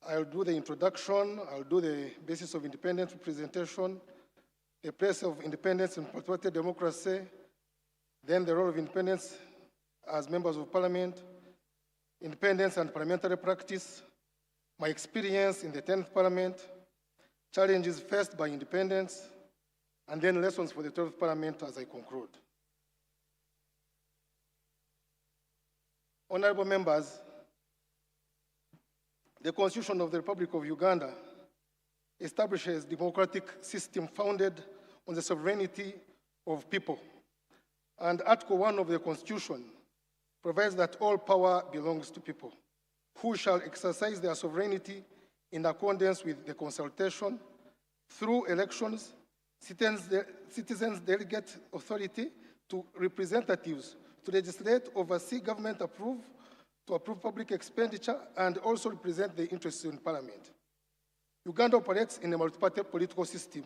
I'll do the introduction, I'll do the basis of independent representation, the place of independence in parliamentary democracy, then the role of independence as members of parliament, independence and parliamentary practice, my experience in the 10th parliament, challenges faced by independence, and then lessons for the 12th parliament as I conclude. Honorable members, the Constitution of the Republic of Uganda establishes a democratic system founded on the sovereignty of people. And Article 1 of the Constitution provides that all power belongs to people, who shall exercise their sovereignty in accordance with the consultation through elections, citizens delegate authority to representatives to legislate, oversee government to approve public expenditure, and also represent the interests in parliament. Uganda operates in a multi-party political system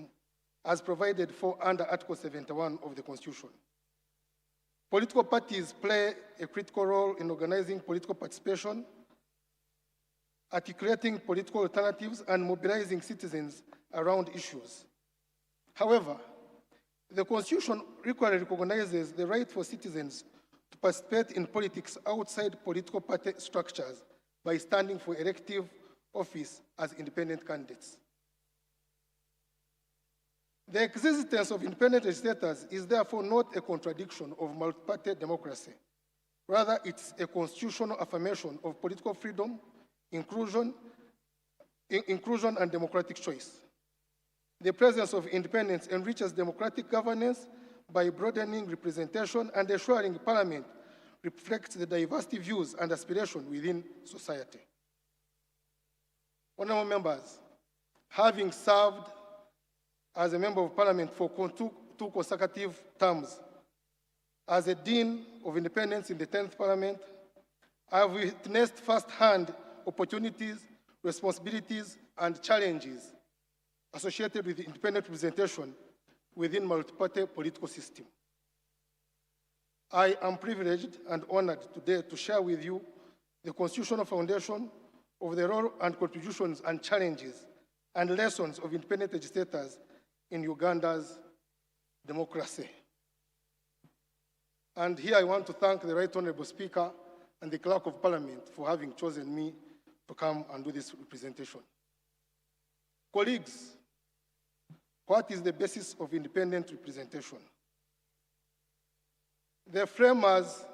as provided for under Article 71 of the Constitution. Political parties play a critical role in organizing political participation, articulating political alternatives, and mobilizing citizens around issues. However, the Constitution equally recognizes the right for citizens to participate in politics outside political party structures by standing for elective office as independent candidates. The existence of independent legislators is therefore not a contradiction of multi-party democracy. Rather, it's a constitutional affirmation of political freedom, inclusion and democratic choice. The presence of independence enriches democratic governance by broadening representation and ensuring Parliament reflects the diversity views and aspirations within society. Honourable members, having served as a member of Parliament for two consecutive terms, as a Dean of Independence in the 10th Parliament, I have witnessed firsthand opportunities, responsibilities, and challenges associated with independent representation within multi-party political system. I am privileged and honored today to share with you the constitutional foundation of the role and contributions and challenges and lessons of independent legislators in Uganda's democracy. And here I want to thank the Right Honorable Speaker and the Clerk of Parliament for having chosen me to come and do this representation. Colleagues, what is the basis of independent representation? The framers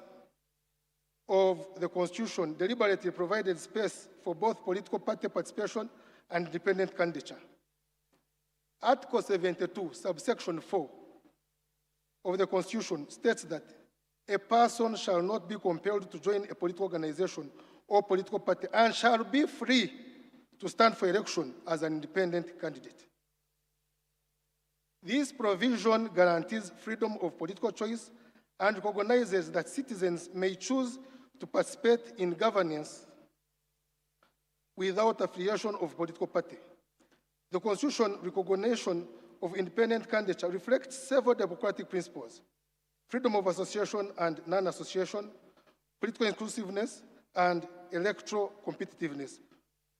of the Constitution deliberately provided space for both political party participation and independent candidature. Article 72, subsection 4 of the Constitution states that a person shall not be compelled to join a political organization or political party and shall be free to stand for election as an independent candidate. This provision guarantees freedom of political choice and recognizes that citizens may choose to participate in governance without affiliation of political party. The Constitution recognition of independent candidature reflects several democratic principles: freedom of association and non-association, political inclusiveness, and electoral competitiveness,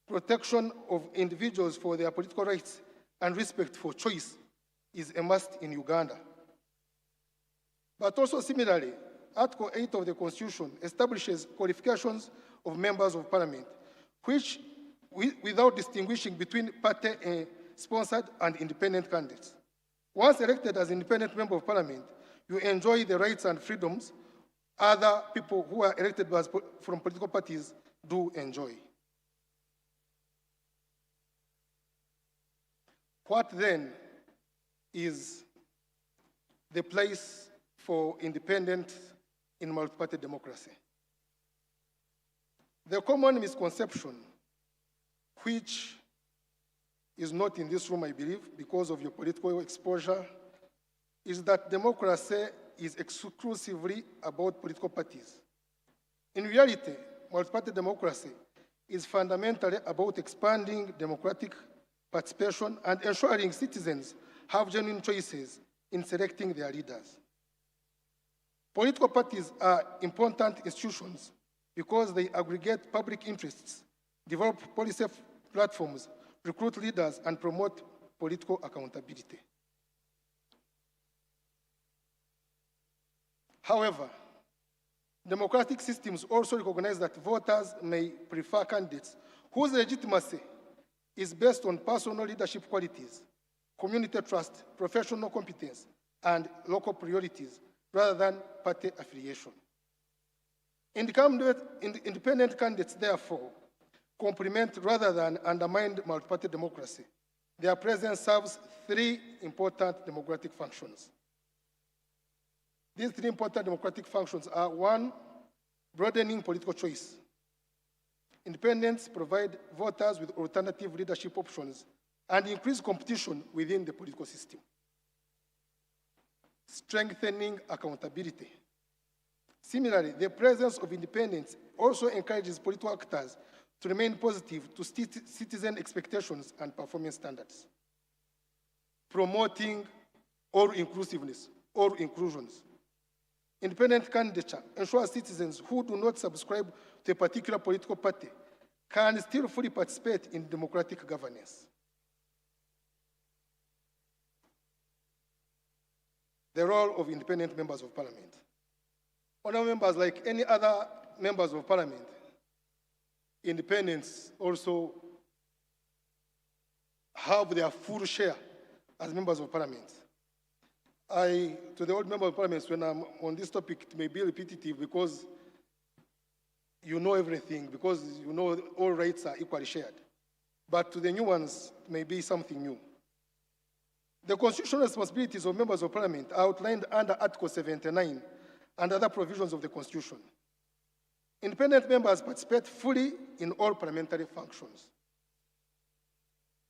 protection of individuals for their political rights, and respect for choice is a must in Uganda. But also similarly, Article 8 of the Constitution establishes qualifications of members of Parliament, which, without distinguishing between party-sponsored and independent candidates. Once elected as independent member of Parliament, you enjoy the rights and freedoms other people who are elected from political parties do enjoy. What then is the place for independence in multi-party democracy? The common misconception, which is not in this room, I believe, because of your political exposure, is that democracy is exclusively about political parties. In reality, multi-party democracy is fundamentally about expanding democratic participation and ensuring citizens have genuine choices in selecting their leaders. Political parties are important institutions because they aggregate public interests, develop policy platforms, recruit leaders, and promote political accountability. However, democratic systems also recognize that voters may prefer candidates whose legitimacy is based on personal leadership qualities, community trust, professional competence, and local priorities, rather than party affiliation. Independent candidates, therefore, complement rather than undermine multi-party democracy. Their presence serves three important democratic functions. These three important democratic functions are: one, broadening political choice. Independents provide voters with alternative leadership options and increase competition within the political system. Strengthening accountability. Similarly, the presence of independents also encourages political actors to remain positive to citizen expectations and performance standards. Promoting all inclusiveness, all inclusions. Independent candidature ensures citizens who do not subscribe to a particular political party can still fully participate in democratic governance. The role of independent members of parliament. Honourable members, like any other members of parliament, independents also have their full share as members of parliament. To the old member of parliament, when I'm on this topic, it may be repetitive because you know everything, because you know all rights are equally shared. But to the new ones, it may be something new. The constitutional responsibilities of members of parliament are outlined under Article 79 and other provisions of the Constitution. Independent members participate fully in all parliamentary functions.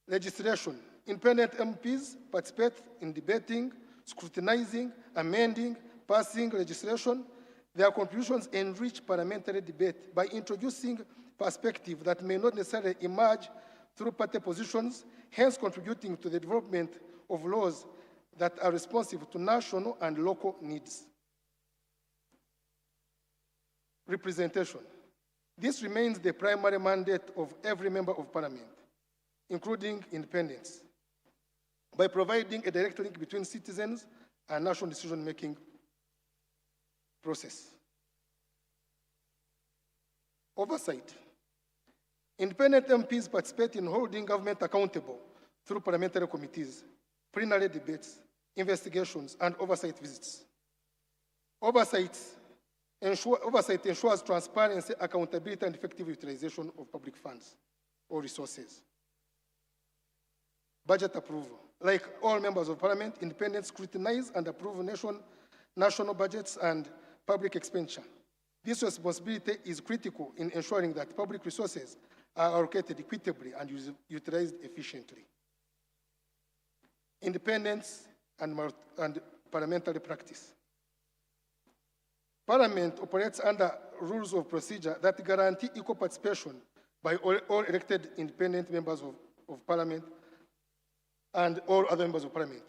Legislation. Independent MPs participate in debating, scrutinizing, amending, passing legislation. Their contributions enrich parliamentary debate by introducing perspectives that may not necessarily emerge through party positions, hence contributing to the development of laws that are responsive to national and local needs. Representation. This remains the primary mandate of every member of parliament, including independents, by providing a direct link between citizens and national decision-making process. Oversight. Independent MPs participate in holding government accountable through parliamentary committees, plenary debates, investigations, and oversight visits. Oversight ensures transparency, accountability, and effective utilization of public funds or resources. Budget approval. Like all members of parliament, independents scrutinize and approve national budgets and public expenditure. This responsibility is critical in ensuring that public resources are allocated equitably and utilized efficiently. Independence and parliamentary practice. Parliament operates under rules of procedure that guarantee equal participation by all elected independent members of parliament and all other members of parliament.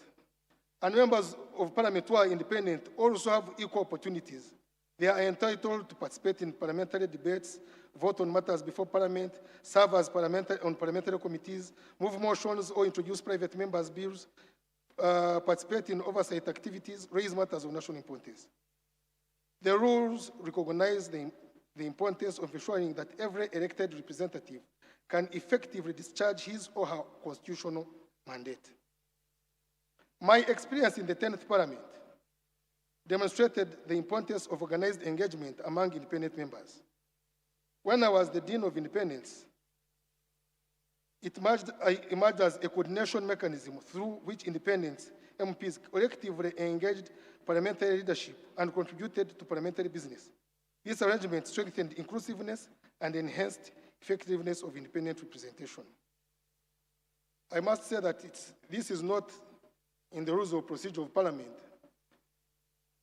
And members of parliament who are independent also have equal opportunities. They are entitled to participate in parliamentary debates, vote on matters before parliament, serve as on parliamentary committees, move motions or introduce private members' bills, participate in oversight activities, raise matters of national importance. The rules recognize the importance of ensuring that every elected representative can effectively discharge his or her constitutional mandate. My experience in the 10th Parliament demonstrated the importance of organized engagement among independent members. When I was the Dean of Independence, I emerged as a coordination mechanism through which independents, MPs, collectively engaged parliamentary leadership and contributed to parliamentary business. This arrangement strengthened inclusiveness and enhanced effectiveness of independent representation. I must say that this is not in the rules of procedure of parliament.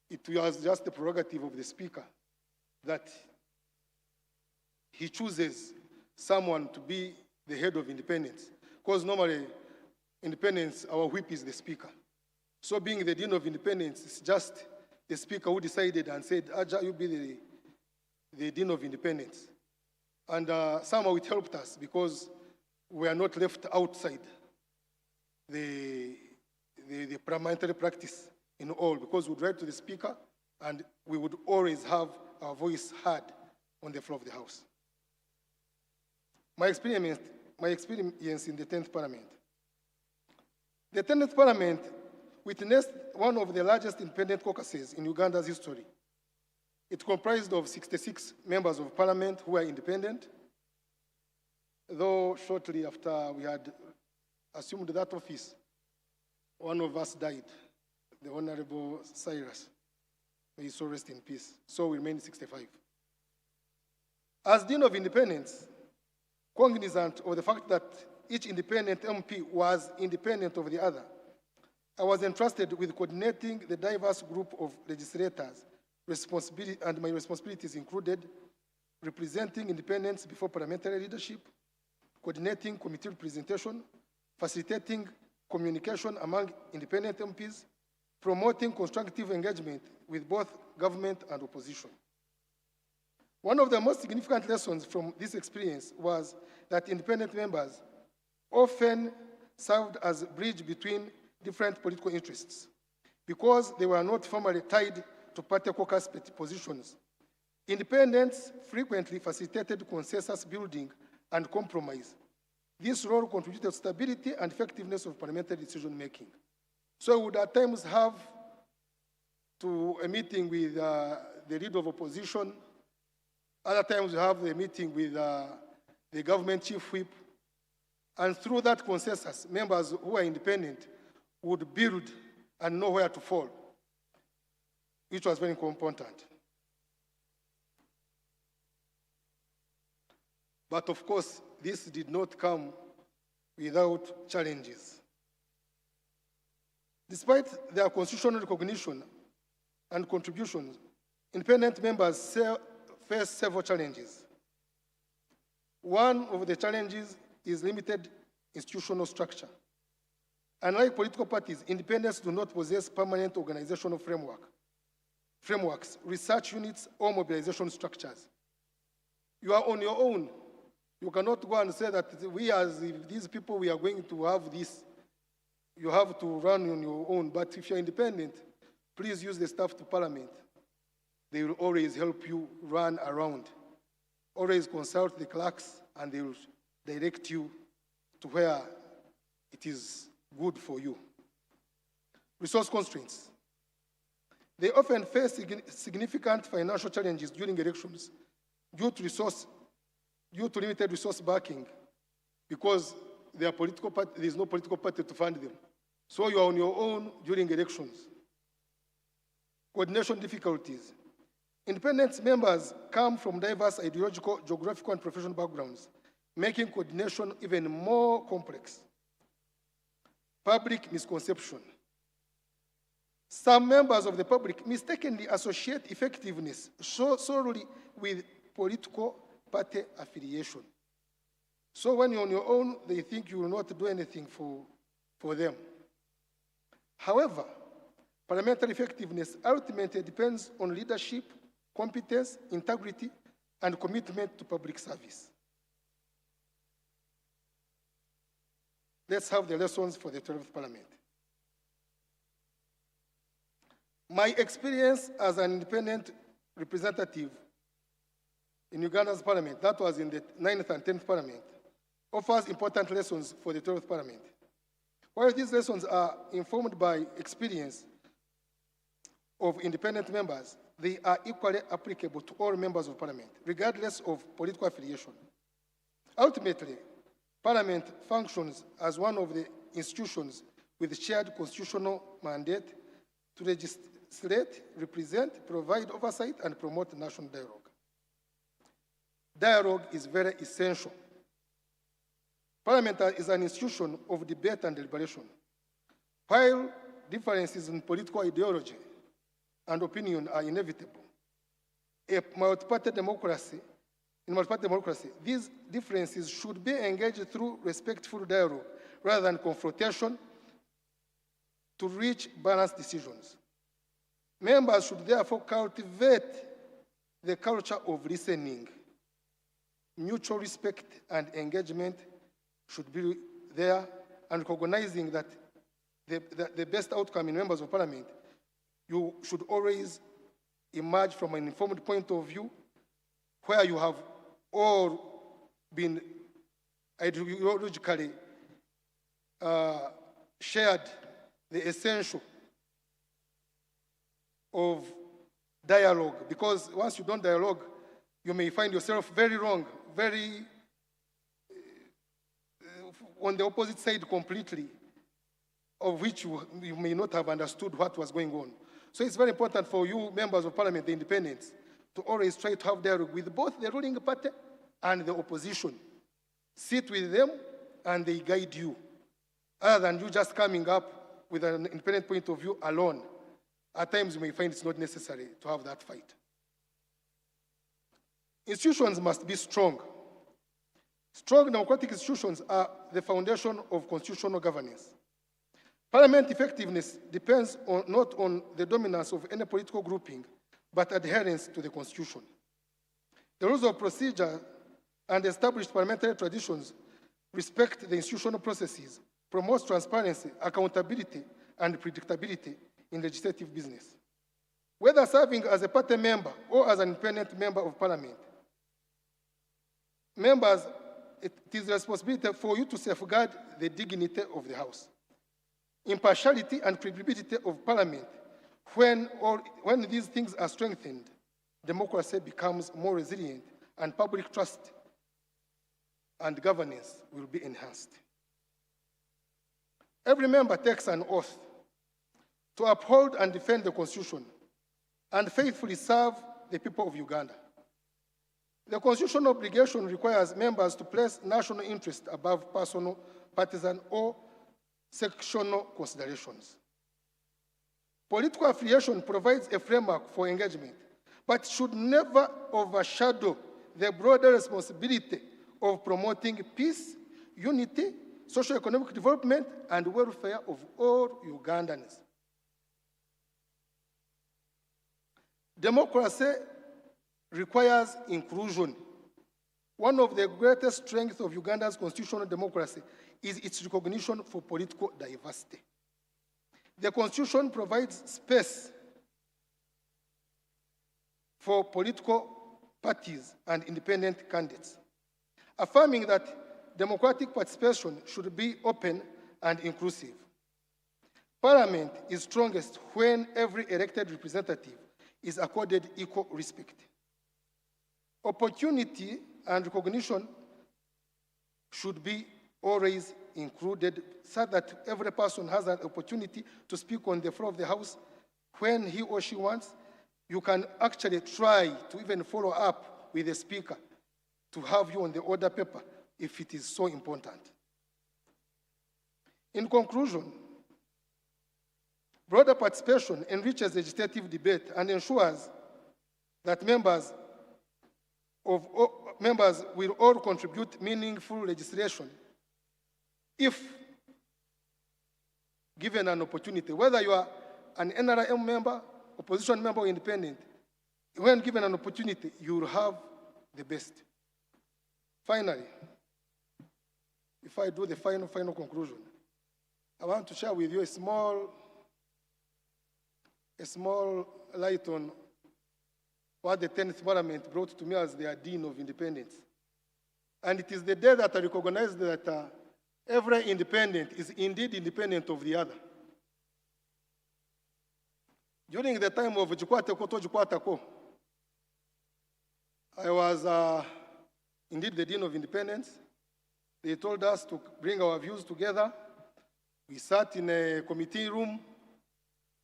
It was just the prerogative of the Speaker that he chooses someone to be the head of independence, because normally independence, our whip is the Speaker. So being the Dean of Independence, it's just the Speaker who decided and said, Aja, you be the Dean of Independence. And somehow it helped us because were not left outside the parliamentary practice in all, because we would write to the Speaker and we would always have our voice heard on the floor of the House. My experience in the 10th Parliament. The 10th Parliament witnessed one of the largest independent caucuses in Uganda's history. It comprised of 66 members of parliament who were independent, though shortly after we had assumed that office, one of us died, the Honorable Cyrus. May his soul rest in peace. So we remained 65. As Dean of Independence, cognizant of the fact that each independent MP was independent of the other, I was entrusted with coordinating the diverse group of legislators, and my responsibilities included representing independents before parliamentary leadership, coordinating committee representation, facilitating communication among independent MPs, promoting constructive engagement with both government and opposition. One of the most significant lessons from this experience was that independent members often served as a bridge between different political interests because they were not formally tied to party caucus positions. Independents frequently facilitated consensus building and compromise. This role contributed to stability and effectiveness of parliamentary decision making. So we would at times have a meeting with the leader of opposition. Other times we have a meeting with the government chief whip. And through that consensus, members who are independent would build and know where to fall, which was very important. But of course, this did not come without challenges. Despite their constitutional recognition and contributions, independent members face several challenges. One of the challenges is limited institutional structure. Unlike political parties, independents do not possess permanent organizational frameworks, research units, or mobilization structures. You are on your own. You cannot go and say that we as these people, we are going to have this. You have to run on your own. But if you're independent, please use the staff to parliament. They will always help you run around. Always consult the clerks and they will direct you to where it is good for you. Resource constraints. They often face significant financial challenges during elections due to limited resource backing because there is no political party to fund them. So you are on your own during elections. Coordination difficulties. Independent members come from diverse ideological, geographical, and professional backgrounds, making coordination even more complex. Public misconception. Some members of the public mistakenly associate effectiveness solely with political party affiliation. So when you're on your own, they think you will not do anything for them. However, parliamentary effectiveness ultimately depends on leadership, competence, integrity, and commitment to public service. Let's have the lessons for the 12th Parliament. My experience as an independent representative in Uganda's parliament, that was in the 9th and 10th Parliament, offers important lessons for the 12th Parliament. While these lessons are informed by experience of independent members, they are equally applicable to all members of Parliament, regardless of political affiliation. Ultimately, Parliament functions as one of the institutions with shared constitutional mandate to legislate, represent, provide oversight, and promote national dialogue. Dialogue is very essential. Parliament is an institution of debate and deliberation. While differences in political ideology and opinion are inevitable, in multi-party democracy, these differences should be engaged through respectful dialogue rather than confrontation to reach balanced decisions. Members should therefore cultivate the culture of listening. Mutual respect and engagement should be there, and recognizing that the best outcome in members of parliament, you should always emerge from an informed point of view where you have all been ideologically shared the essential of dialogue, because once you don't dialogue, you may find yourself very wrong, very on the opposite side completely, of which you may not have understood what was going on. So it's very important for you, members of parliament, the independents, to always try to have dialogue with both the ruling party and the opposition. Sit with them and they guide you, other than you just coming up with an independent point of view alone. At times you may find it's not necessary to have that fight. Institutions must be strong. Strong democratic institutions are the foundation of constitutional governance. Parliament effectiveness depends not on the dominance of any political grouping, but adherence to the Constitution. The rules of procedure and established parliamentary traditions respect the institutional processes, promote transparency, accountability, and predictability in legislative business. Whether serving as a party member or as an independent member of parliament, members, it is a responsibility for you to safeguard the dignity of the House, impartiality and credibility of parliament. When these things are strengthened, democracy becomes more resilient and public trust and governance will be enhanced. Every member takes an oath to uphold and defend the Constitution and faithfully serve the people of Uganda. The constitutional obligation requires members to place national interest above personal, partisan, or sectional considerations. Political affiliation provides a framework for engagement, but should never overshadow the broader responsibility of promoting peace, unity, socio-economic development, and welfare of all Ugandans. Democracy requires inclusion. One of the greatest strengths of Uganda's constitutional democracy is its recognition for political diversity. The Constitution provides space for political parties and independent candidates, affirming that democratic participation should be open and inclusive. Parliament is strongest when every elected representative is accorded equal respect. Opportunity and recognition should be always included so that every person has an opportunity to speak on the floor of the House when he or she wants. You can actually try to even follow up with the Speaker to have you on the order paper if it is so important. In conclusion, broader participation enriches legislative debate and ensures that members will all contribute meaningful legislation if given an opportunity. Whether you are an NRM member, opposition member, or independent, when given an opportunity, you will have the best. Finally, if I do the final conclusion, I want to share with you a small light on what the 10th Parliament brought to me as their Dean of Independence. And it is the day that I recognized that every independent is indeed independent of the other. During the time of Jikwateko to Jikwateko, I was indeed the Dean of Independence. They told us to bring our views together. We sat in a committee room.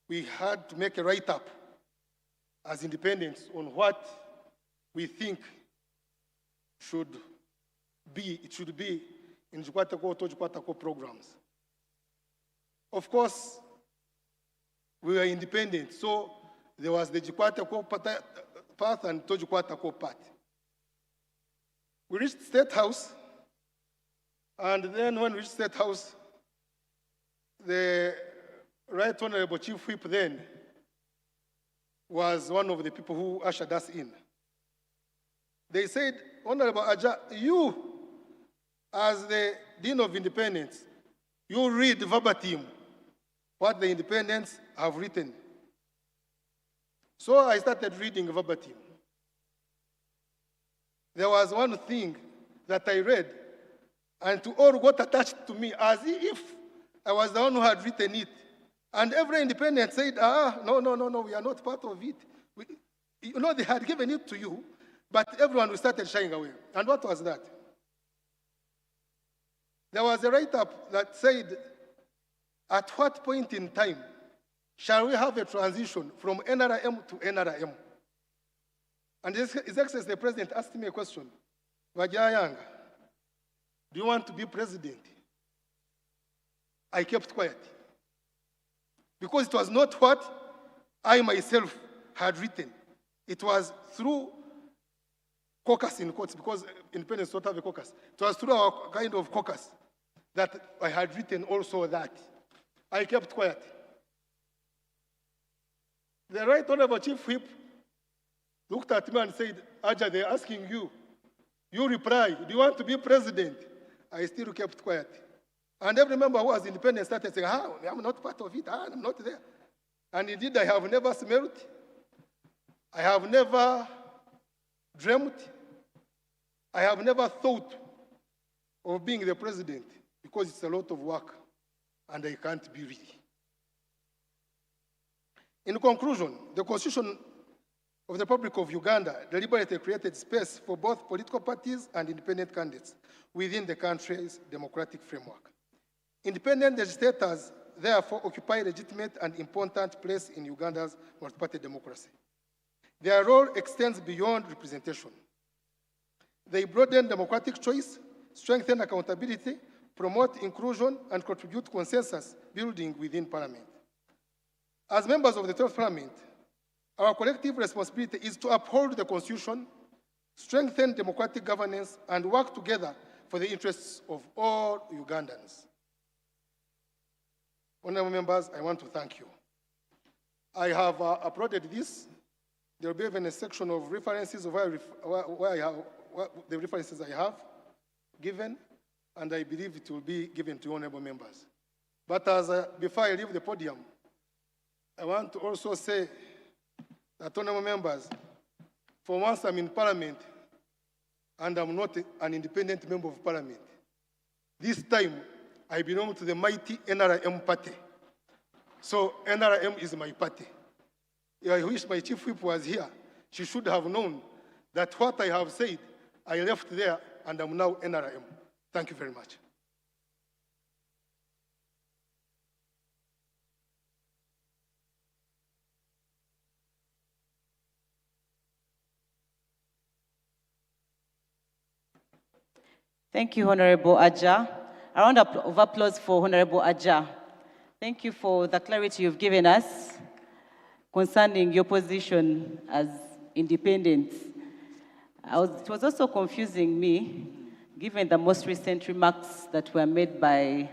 We had to make a write-up as independents on what we think it should be in Jikwateko to Jikwateko programs. Of course, we were independent, so there was the Jikwateko path and to Jikwateko path. We reached State House, and then when we reached State House, the Right Honorable Chief Whip then was one of the people who ushered us in. They said, Honorable Aja, you as the Dean of Independence, you read verbatim what the independents have written. So I started reading verbatim. There was one thing that I read, and to all got attached to me as if I was the one who had written it. And every independent said, no, we are not part of it. They had given it to you, but everyone started shying away. And what was that? There was a write-up that said, at what point in time shall we have a transition from NRM to NRM? And His Excellency the President asked me a question, Vajayanga, do you want to be president? I kept quiet. Because it was not what I myself had written. It was through caucus in quotes, because independents don't have a caucus. It was through our kind of caucus that I had written also that. I kept quiet. The Right Honorable Chief Whip looked at me and said, Aja, they're asking you. You reply, do you want to be president? I still kept quiet. And every member who was independent started saying, I'm not part of it, I'm not there. And indeed, I have never smelled, I have never dreamt, I have never thought of being the president because it's a lot of work and I can't be really. In conclusion, the Constitution of the Republic of Uganda deliberately created space for both political parties and independent candidates within the country's democratic framework. Independent legislators therefore occupy a legitimate and important place in Uganda's multi-party democracy. Their role extends beyond representation. They broaden democratic choice, strengthen accountability, promote inclusion, and contribute consensus building within Parliament. As members of the 12th Parliament, our collective responsibility is to uphold the Constitution, strengthen democratic governance, and work together for the interests of all Ugandans. Honorable members, I want to thank you. I have uploaded this. There will be even a section of references of the references I have given, and I believe it will be given to honorable members. But before I leave the podium, I want to also say that, honorable members, for once I'm in Parliament and I'm not an independent member of Parliament. This time, I belong to the mighty NRM party. So NRM is my party. I wish my chief whip was here. She should have known that what I have said, I left there and I'm now NRM. Thank you very much. Thank you, Honorable Aja. A round of applause for Honorable Aja. Thank you for the clarity you've given us concerning your position as independent. It was also confusing me, given the most recent remarks that were made by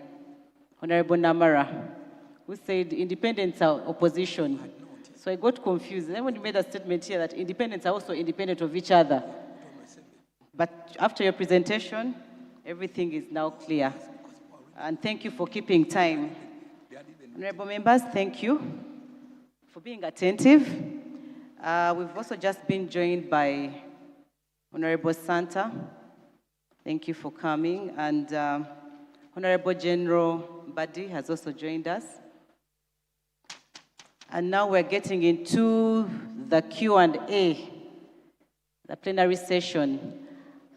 Honorable Namara, who said independents are opposition. So I got confused. And then when you made a statement here that independents are also independent of each other. But after your presentation, everything is now clear. And thank you for keeping time. Honorable members, thank you for being attentive. We've also just been joined by Honorable Santa. Thank you for coming. And Honorable General Buddy has also joined us. And now we're getting into the Q&A, the plenary session.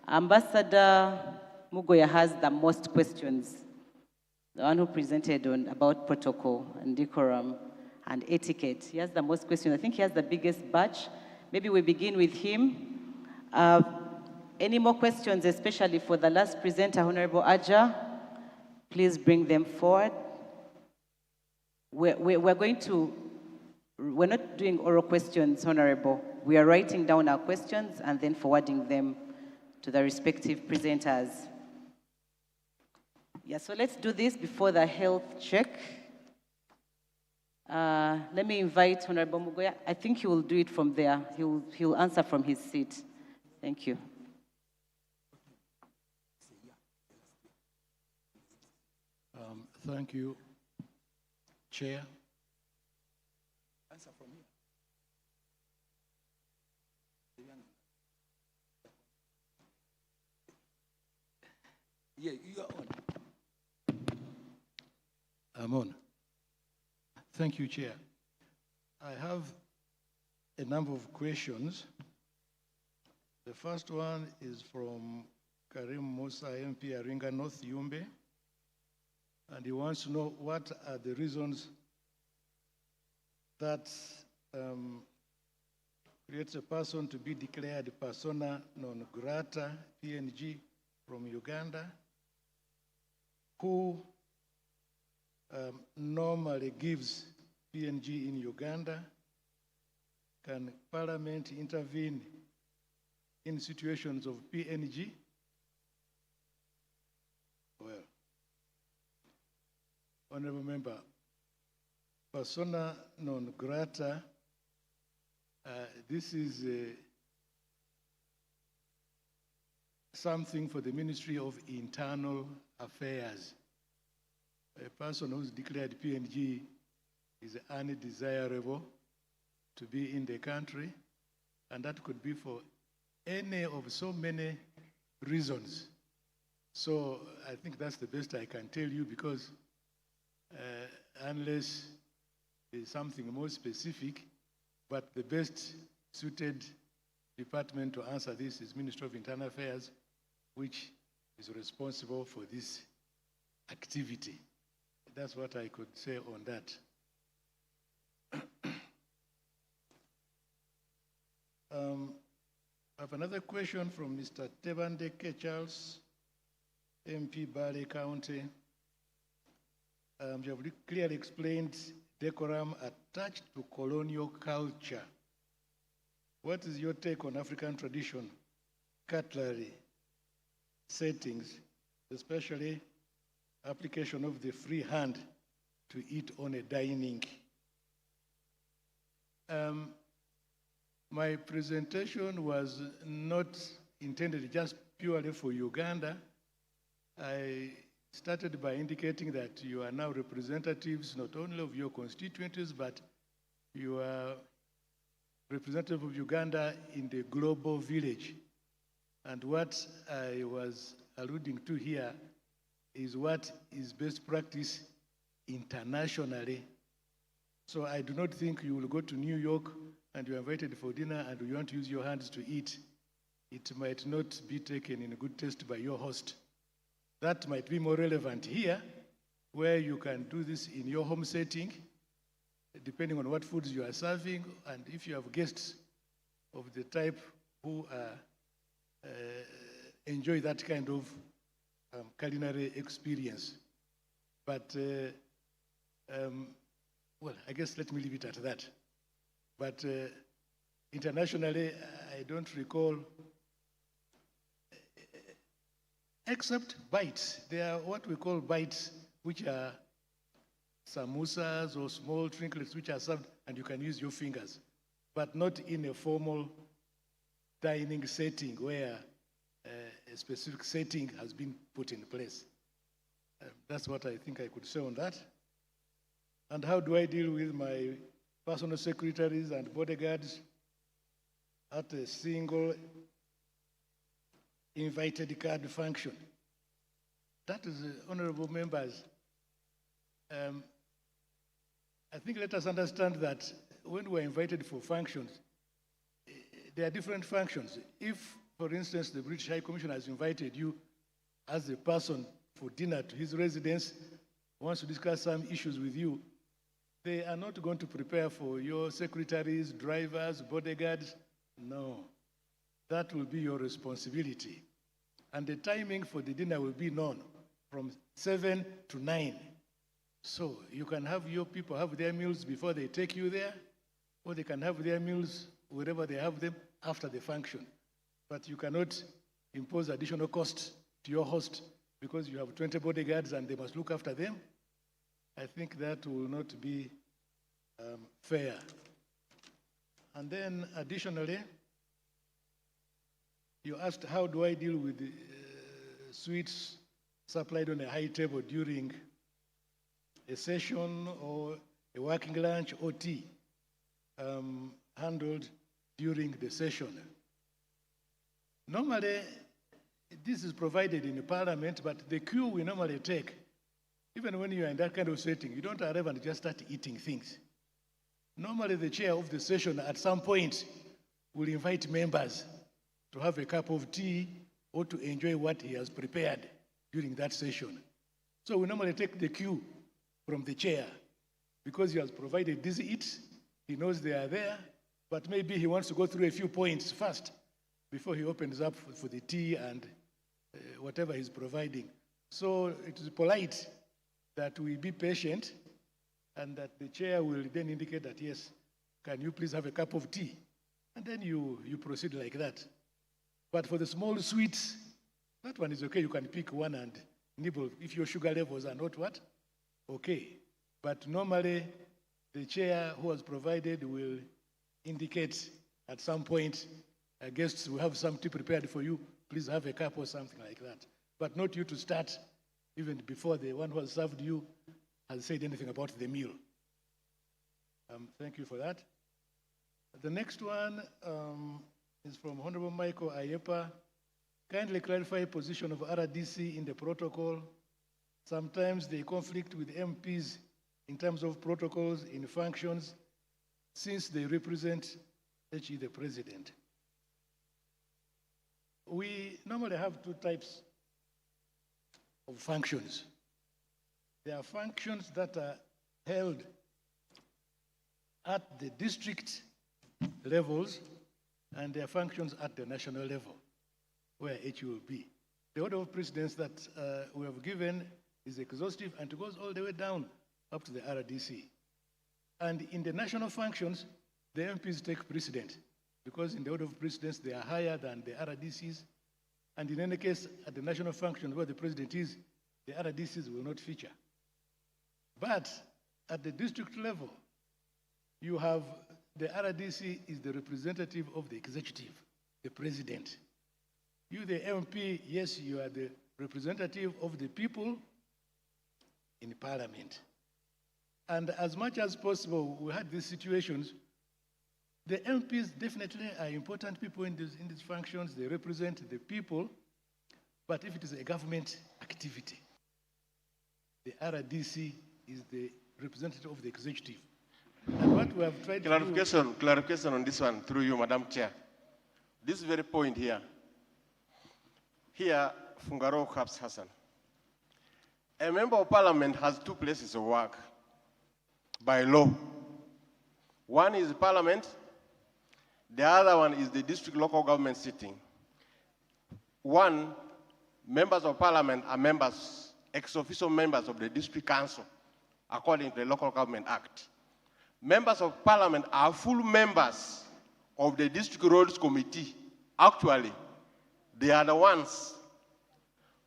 Ambassador Mugoya has the most questions, the one who presented about protocol and decorum and etiquette. He has the most questions. I think he has the biggest batch. Maybe we begin with him. Any more questions, especially for the last presenter, Honorable Aja? Please bring them forward. We're not doing oral questions, Honorable. We are writing down our questions and then forwarding them to the respective presenters. Yeah, so let's do this before the health check. Let me invite Honorable Mugoya. I think he will do it from there. He will answer from his seat. Thank you. Thank you, Chair. Answer from here. Yeah, you are on. I'm on. Thank you, Chair. I have a number of questions. The first one is from Karim Musa, MP Aringa North Yumbe, and he wants to know what are the reasons that creates a person to be declared persona non grata, PNG, from Uganda, who normally gives PNG in Uganda. Can Parliament intervene in situations of PNG? Well, Honorable Member, persona non grata, this is something for the Ministry of Internal Affairs. A person who's declared PNG is undesirable to be in the country, and that could be for any of so many reasons. So I think that's the best I can tell you, because unless there's something more specific, but the best suited department to answer this is Ministry of Internal Affairs, which is responsible for this activity. That's what I could say on that. I have another question from Mr. Tebandeke Charles, MP Bale County. You have clearly explained decorum attached to colonial culture. What is your take on African tradition, cutlery, settings, especially application of the free hand to eat on a dining? My presentation was not intended just purely for Uganda. I started by indicating that you are now representatives not only of your constituencies, but you are representative of Uganda in the global village. And what I was alluding to here is what is best practice internationally. So I do not think you will go to New York and you're invited for dinner and you want to use your hands to eat. It might not be taken in good taste by your host. That might be more relevant here, where you can do this in your home setting, depending on what foods you are serving, and if you have guests of the type who enjoy that kind of culinary experience. But, well, I guess let me leave it at that. But internationally, I don't recall, except bites. There are what we call bites, which are samosas or small trinkets which are served and you can use your fingers, but not in a formal dining setting where a specific setting has been put in place. That's what I think I could say on that. And how do I deal with my personal secretaries and bodyguards at a single invited card function? That is, honorable members, I think let us understand that when we're invited for functions, there are different functions. If, for instance, the British High Commissioner has invited you as a person for dinner to his residence, wants to discuss some issues with you, they are not going to prepare for your secretaries, drivers, bodyguards. No, that will be your responsibility. And the timing for the dinner will be known from 7 to 9. So you can have your people have their meals before they take you there, or they can have their meals wherever they have them after the function. But you cannot impose additional cost to your host because you have 20 bodyguards and they must look after them. I think that will not be fair. And then additionally, you asked how do I deal with the sweets supplied on a high table during a session or a working lunch or tea handled during the session. Normally, this is provided in the parliament, but the cue we normally take, even when you are in that kind of setting, you don't arrive and just start eating things. Normally, the chair of the session at some point will invite members to have a cup of tea or to enjoy what he has prepared during that session. So we normally take the cue from the chair because he has provided these eats, he knows they are there, but maybe he wants to go through a few points first before he opens up for the tea and whatever he's providing. So it is polite that we be patient and that the chair will then indicate that, yes, can you please have a cup of tea? And then you proceed like that. But for the small sweets, that one is okay. You can pick one and nibble if your sugar levels are not what? Okay. But normally, the chair who has provided will indicate at some point, guests will have some tea prepared for you. Please have a cup or something like that. But not you to start even before the one who has served you has said anything about the meal. Thank you for that. The next one is from Honorable Michael Ayepa. Kindly clarify position of RDC in the protocol. Sometimes they conflict with MPs in terms of protocols in functions since they represent HE the President. We normally have two types of functions. There are functions that are held at the district levels, and there are functions at the national level, where HE will be. The order of precedence that we have given is exhaustive and it goes all the way down up to the RDC. And in the national functions, the MPs take precedent because in the order of precedence, they are higher than the RDCs. And in any case, at the national functions where the president is, the RDCs will not feature. But at the district level, you have the RDC is the representative of the executive, the president. You, the MP, yes, you are the representative of the people in parliament. And as much as possible, we had these situations. The MPs definitely are important people in these functions. They represent the people. But if it is a government activity, the RDC is the representative of the executive. And what we have tried to do... Clarification on this one through you, Madam Chair. This very point here. Here, Fungaro Khabs Hassan. A member of parliament has two places of work by law. One is parliament, the other one is the district local government sitting. One, members of parliament are members, ex-officio members of the district council, according to the Local Government Act. Members of parliament are full members of the district roads committee. Actually, they are the ones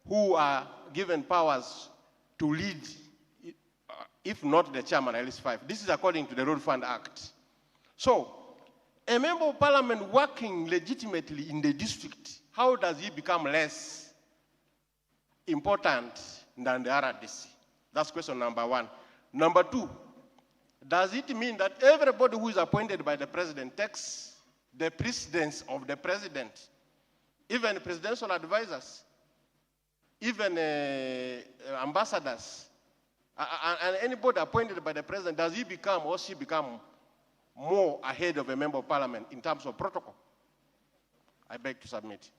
who are given powers to lead, if not the chairman, at least 5. This is according to the Road Fund Act. So, a member of parliament working legitimately in the district, how does he become less important than the RDC? That's question number one. Number two, does it mean that everybody who is appointed by the president takes the precedence of the president, even presidential advisors, even ambassadors, and anybody appointed by the president, does he become or she become more ahead of a member of parliament in terms of protocol? I beg to submit.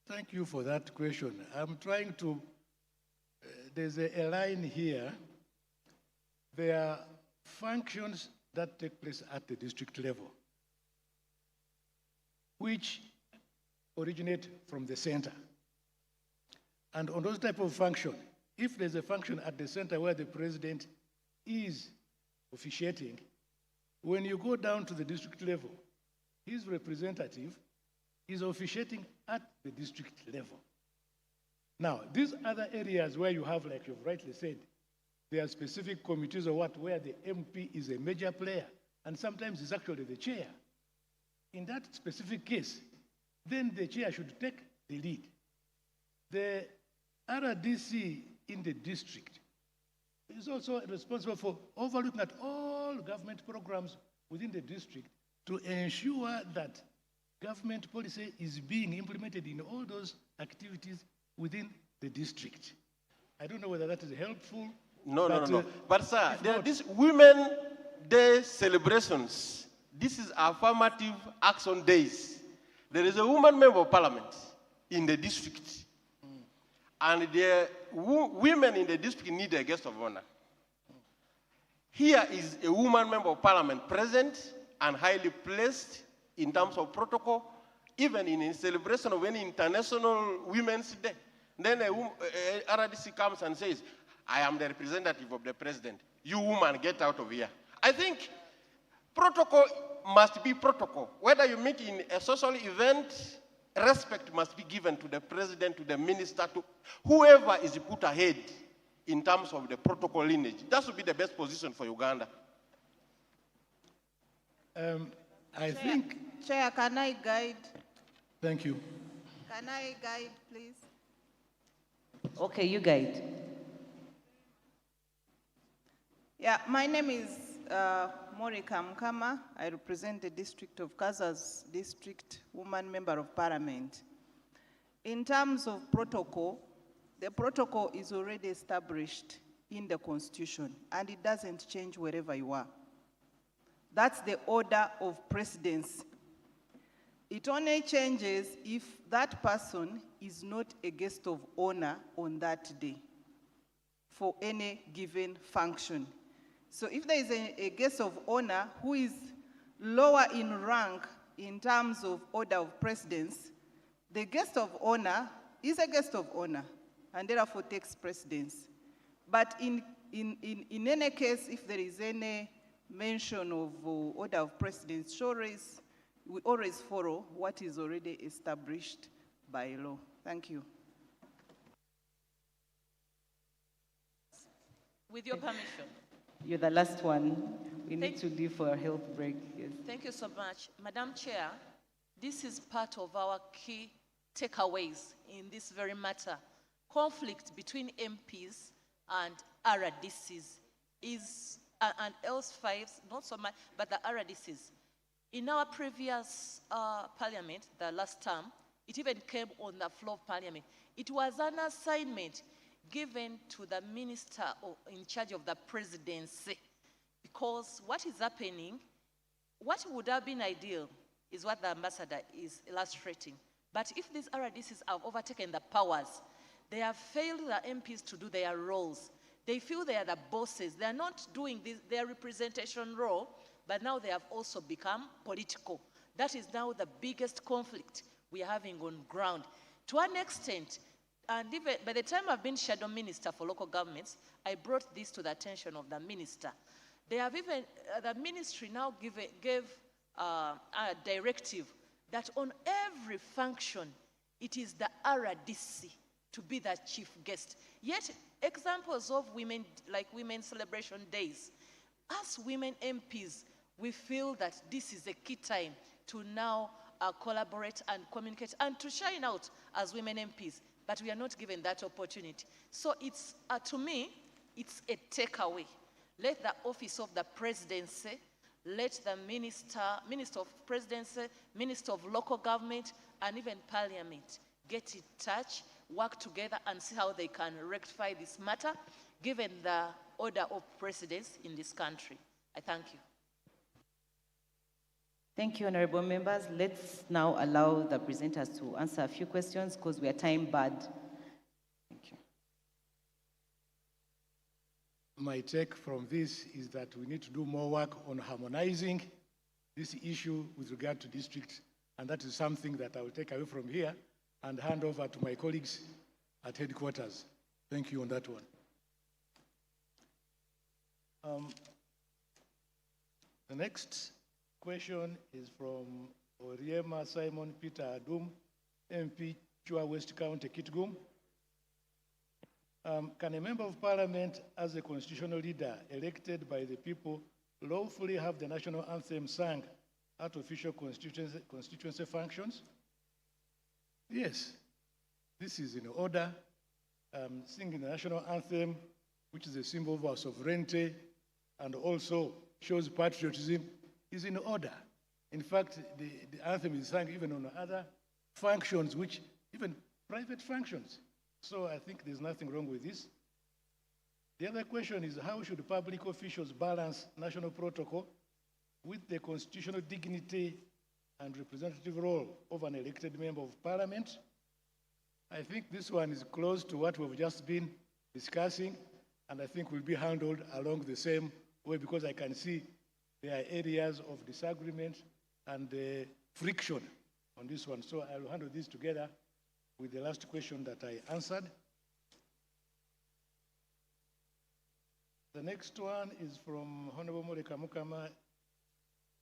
Thank you for that question. I'm trying to, there's a line here. There are functions that take place at the district level, which originate from the center. And on those type of function, if there's a function at the center where the president is officiating, when you go down to the district level, his representative is officiating at the district level. Now, these other areas where you have, like you've rightly said, there are specific committees or what, where the MP is a major player, and sometimes it's actually the chair. In that specific case, then the chair should take the lead. The RDC in the district is also responsible for overlooking at all government programs within the district to ensure that government policy is being implemented in all those activities within the district. I don't know whether that is helpful. No. But sir, if there are not- these Women Day celebrations. This is affirmative action days. There is a woman member of parliament in the district. And the women in the district need a guest of honor. Here is a woman member of parliament present and highly placed in terms of protocol, even in a celebration of any International Women's Day. Then a RDC comes and says, I am the representative of the president. You woman, get out of here. I think protocol must be protocol. Whether you meet in a social event, respect must be given to the president, to the minister, to whoever is put ahead in terms of the protocol lineage. That would be the best position for Uganda. I think, Chair, can I guide? thank you. Can I guide, please? Okay, you guide. Yeah, my name is Morika Mkama. I represent the district of Kaza's district, woman member of parliament. In terms of protocol, the protocol is already established in the constitution and it doesn't change wherever you are. That's the order of precedence. It only changes if that person is not a guest of honor on that day for any given function. So if there is a guest of honor who is lower in rank in terms of order of precedence, the guest of honor is a guest of honor and therefore takes precedence. But in any case, if there is any mention of order of precedence, we always follow what is already established by law. Thank you. With your permission. You're the last one. We need to leave for a health break. Yes. Thank you so much. Madam Chair, this is part of our key takeaways in this very matter. Conflict between MPs and RDCs is, and else-5s, not so much, but the RDCs. In our previous parliament, the last term, it even came on the floor of parliament. It was an assignment given to the minister in charge of the presidency. Because what is happening, what would have been ideal is what the ambassador is illustrating. But if these RDCs have overtaken the powers, they have failed the MPs to do their roles. They feel they are the bosses. They are not doing their representation role, but now they have also become political. That is now the biggest conflict we are having on ground. To an extent, and even by the time I've been shadow minister for local governments, I brought this to the attention of the minister. They have even, the ministry now gave a directive that on every function, it is the RDC to be the chief guest. Yet, examples of women, like women's celebration days, as women MPs, we feel that this is a key time to now collaborate and communicate and to shine out as women MPs. But we are not given that opportunity. So it's, to me, it's a takeaway. Let the office of the presidency, let the minister of presidency, minister of local government, and even parliament get in touch, work together, and see how they can rectify this matter, given the order of precedence in this country. I thank you. Thank you, honorable members. Let's now allow the presenters to answer a few questions because we are time barred. Thank you. My take from this is that we need to do more work on harmonizing this issue with regard to districts, and that is something that I will take away from here and hand over to my colleagues at headquarters. Thank you on that one. The next question is from Oriema Simon Peter Adum, MP, Chua West County, Kitgum. Can a member of parliament, as a constitutional leader elected by the people, lawfully have the national anthem sung at official constituency functions? Yes, this is in order singing the national anthem, which is a symbol of our sovereignty and also shows patriotism, is in order. In fact, the anthem is sung even on other functions, which even private functions. So I think there's nothing wrong with this. The other question is, how should public officials balance national protocol with the constitutional dignity and representative role of an elected member of parliament? I think this one is close to what we've just been discussing, and I think will be handled along the same way, because I can see there are areas of disagreement and friction on this one. So I'll handle this together with the last question that I answered. The next one is from Honorable Munyonyo Mukama,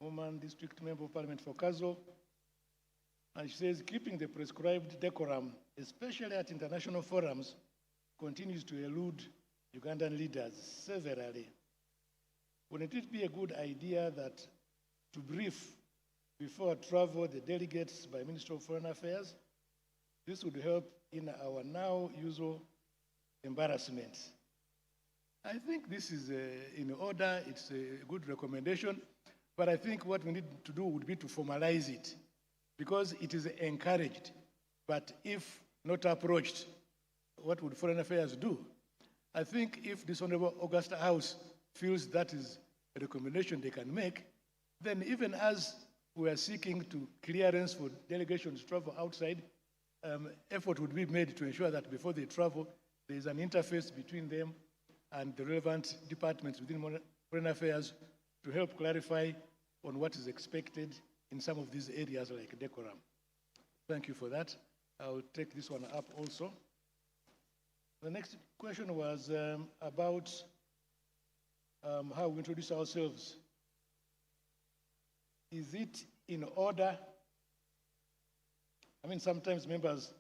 Woman District Member of Parliament for Kazo. And she says, keeping the prescribed decorum, especially at international forums, continues to elude Ugandan leaders severally. Wouldn't it be a good idea that to brief before travel the delegates by Minister of Foreign Affairs? This would help in our now usual embarrassments. I think this is in order, it's a good recommendation, but I think what we need to do would be to formalize it, because it is encouraged. But if not approached, what would Foreign Affairs do? I think if this Honorable Augusta House feels that is a recommendation they can make, then even as we are seeking to clearance for delegations to travel outside, effort would be made to ensure that before they travel, there is an interface between them and the relevant departments within Foreign Affairs to help clarify on what is expected in some of these areas like decorum. Thank you for that. I'll take this one up also. The next question was about how we introduce ourselves. Is it in order? I mean, sometimes members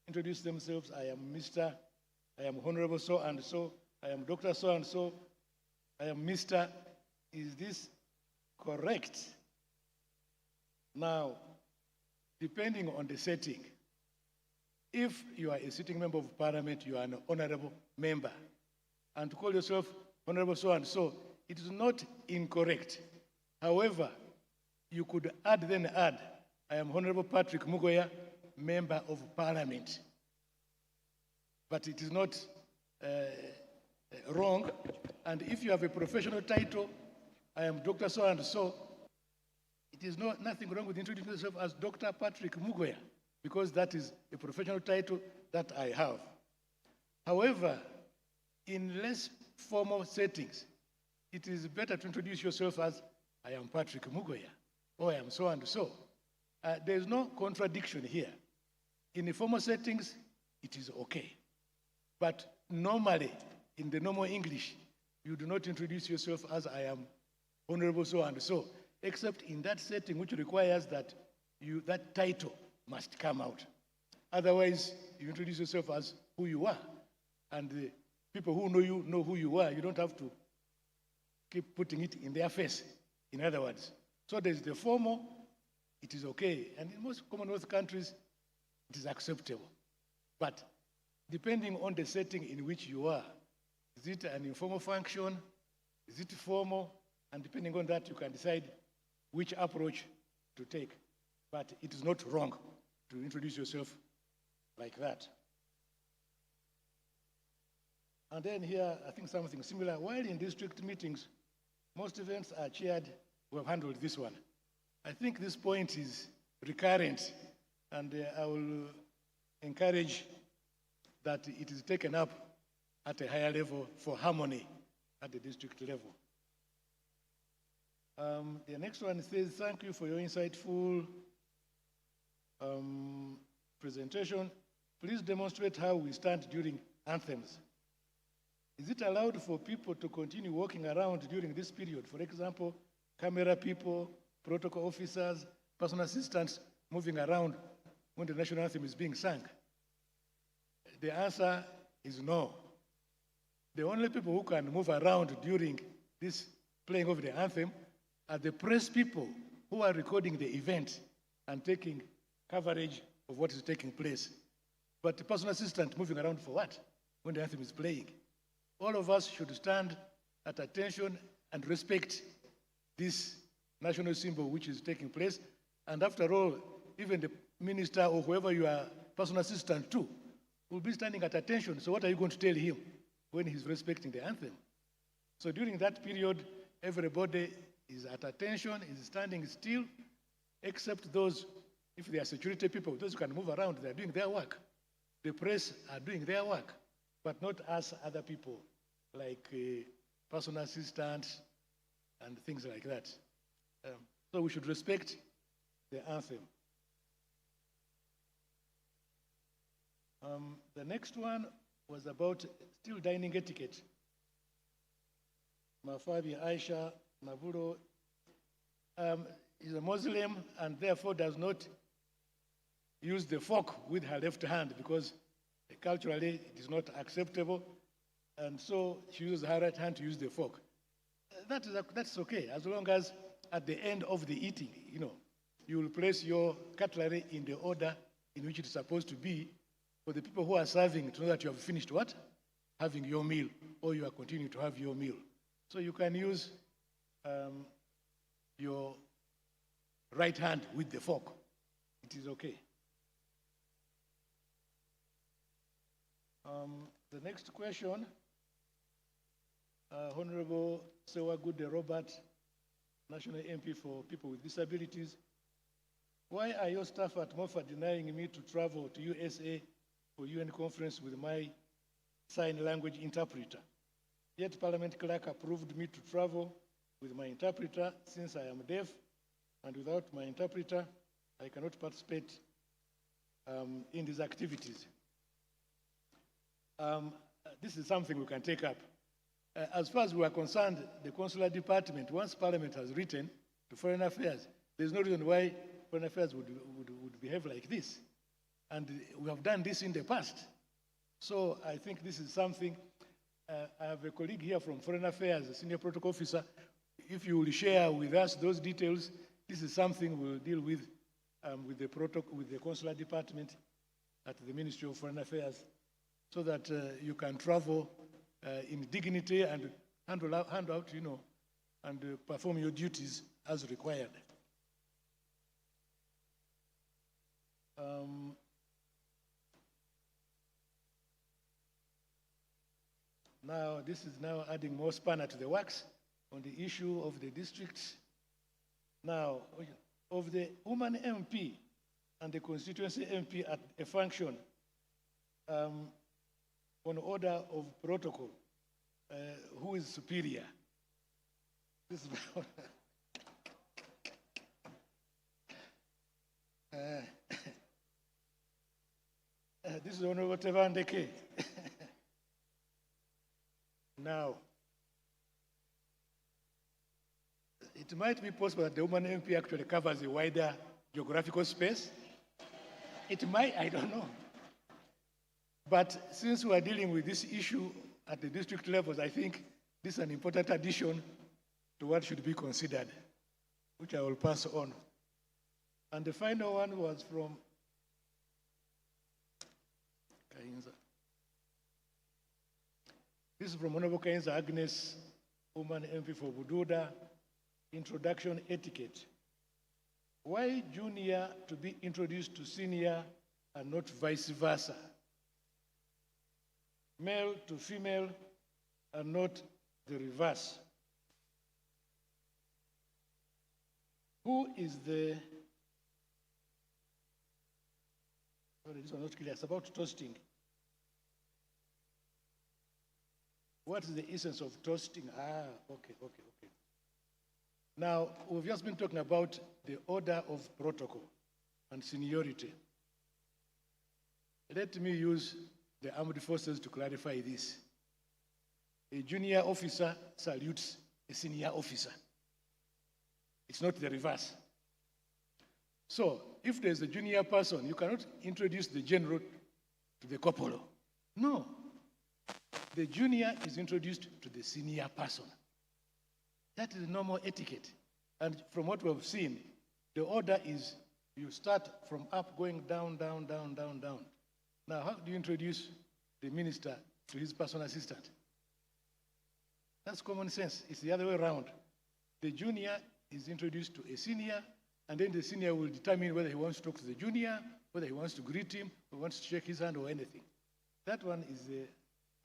introduce themselves. I am Mr., I am Honorable so-and-so, I am Dr. so-and-so, I am Mr. Is this correct? Now, depending on the setting, if you are a sitting member of parliament, you are an honorable member, and to call yourself Honorable so-and-so, it is not incorrect. However, you could add, I am Honorable Patrick Mugoya, Member of Parliament. But it is not wrong. And if you have a professional title, I am Dr. So-and-so, it is nothing wrong with introducing yourself as Dr. Patrick Mugoya, because that is a professional title that I have. However, in less formal settings, it is better to introduce yourself as I am Patrick Mugoya, or I am so-and-so. There is no contradiction here. In the formal settings, it is okay. But normally, in the normal English, you do not introduce yourself as I am Honorable so-and-so, except in that setting which requires that that title must come out. Otherwise, you introduce yourself as who you are. And the people who know you know who you are. You don't have to keep putting it in their face, in other words. So there's the formal, it is okay. And in most Commonwealth countries, it is acceptable. But depending on the setting in which you are, is it an informal function? Is it formal? And depending on that, you can decide which approach to take. But it is not wrong to introduce yourself like that. And then here, I think something similar. While in district meetings, most events are chaired. We have handled this one. I think this point is recurrent, and I will encourage that it is taken up at a higher level for harmony at the district level. The next one says, thank you for your insightful presentation. Please demonstrate how we stand during anthems. Is it allowed for people to continue walking around during this period? For example, camera people, protocol officers, personal assistants moving around when the national anthem is being sung? The answer is no. The only people who can move around during this playing of the anthem are the press people who are recording the event and taking coverage of what is taking place. But the personal assistant moving around for what? when the anthem is playing. All of us should stand at attention and respect this national symbol which is taking place. And after all, even the minister or whoever you are personal assistant to will be standing at attention. So what are you going to tell him when he's respecting the anthem? So during that period, everybody is at attention, is standing still, except those, if they are security people, those who can move around, they are doing their work. The press are doing their work, but not us other people, like personal assistants and things like that. So we should respect the anthem. The next one was about still dining etiquette. Mafabi Aisha Naburo is a Muslim and therefore does not use the fork with her left hand because culturally it is not acceptable. And so she uses her right hand to use the fork. That's okay, as long as at the end of the eating, you will place your cutlery in the order in which it is supposed to be for the people who are serving to know that you have finished what? Having your meal, or you are continuing to have your meal. So you can use your right hand with the fork. It is okay. The next question, Honorable Sewagude Robert, National MP for People with Disabilities. Why are your staff at MOFA denying me to travel to USA for UN conference with my sign language interpreter? Yet Parliament clerk approved me to travel with my interpreter since I am deaf, and without my interpreter, I cannot participate in these activities. This is something we can take up. As far as we are concerned, the consular department, once Parliament has written to Foreign Affairs, there's no reason why Foreign Affairs would behave like this. And we have done this in the past. So I think this is something, I have a colleague here from Foreign Affairs, a senior protocol officer. If you will share with us those details, this is something we'll deal with the consular department at the Ministry of Foreign Affairs, so that you can travel in dignity and hand out, and perform your duties as required. Now, this is now adding more spanner to the works on the issue of the districts. Now, of the woman MP and the constituency MP at a function, on order of protocol, who is superior? This is this is Honorable Tevandeke. Now, it might be possible that the woman MP actually covers a wider geographical space. It might, I don't know. But since we are dealing with this issue at the district levels, I think this is an important addition to what should be considered, which I will pass on. And the final one was from Kainza. This is from Honorable Kainza Agnes, woman MP for Bududa, introduction etiquette. Why junior to be introduced to senior and not vice versa? Male to female and not the reverse. Who is the, sorry, this was not clear, it's about toasting. What is the essence of toasting? Okay. Now, we've just been talking about the order of protocol and seniority. Let me use the armed forces to clarify this. A junior officer salutes a senior officer. It's not the reverse. So, if there's a junior person, you cannot introduce the general to the corporal. No. The junior is introduced to the senior person. That is normal etiquette. And from what we've seen, the order is you start from up, going down, down, down, down, down. Now, how do you introduce the minister to his personal assistant. That's common sense. It's the other way around. The junior is introduced to a senior, and then the senior will determine whether he wants to talk to the junior, whether he wants to greet him, or wants to shake his hand or anything. That one is,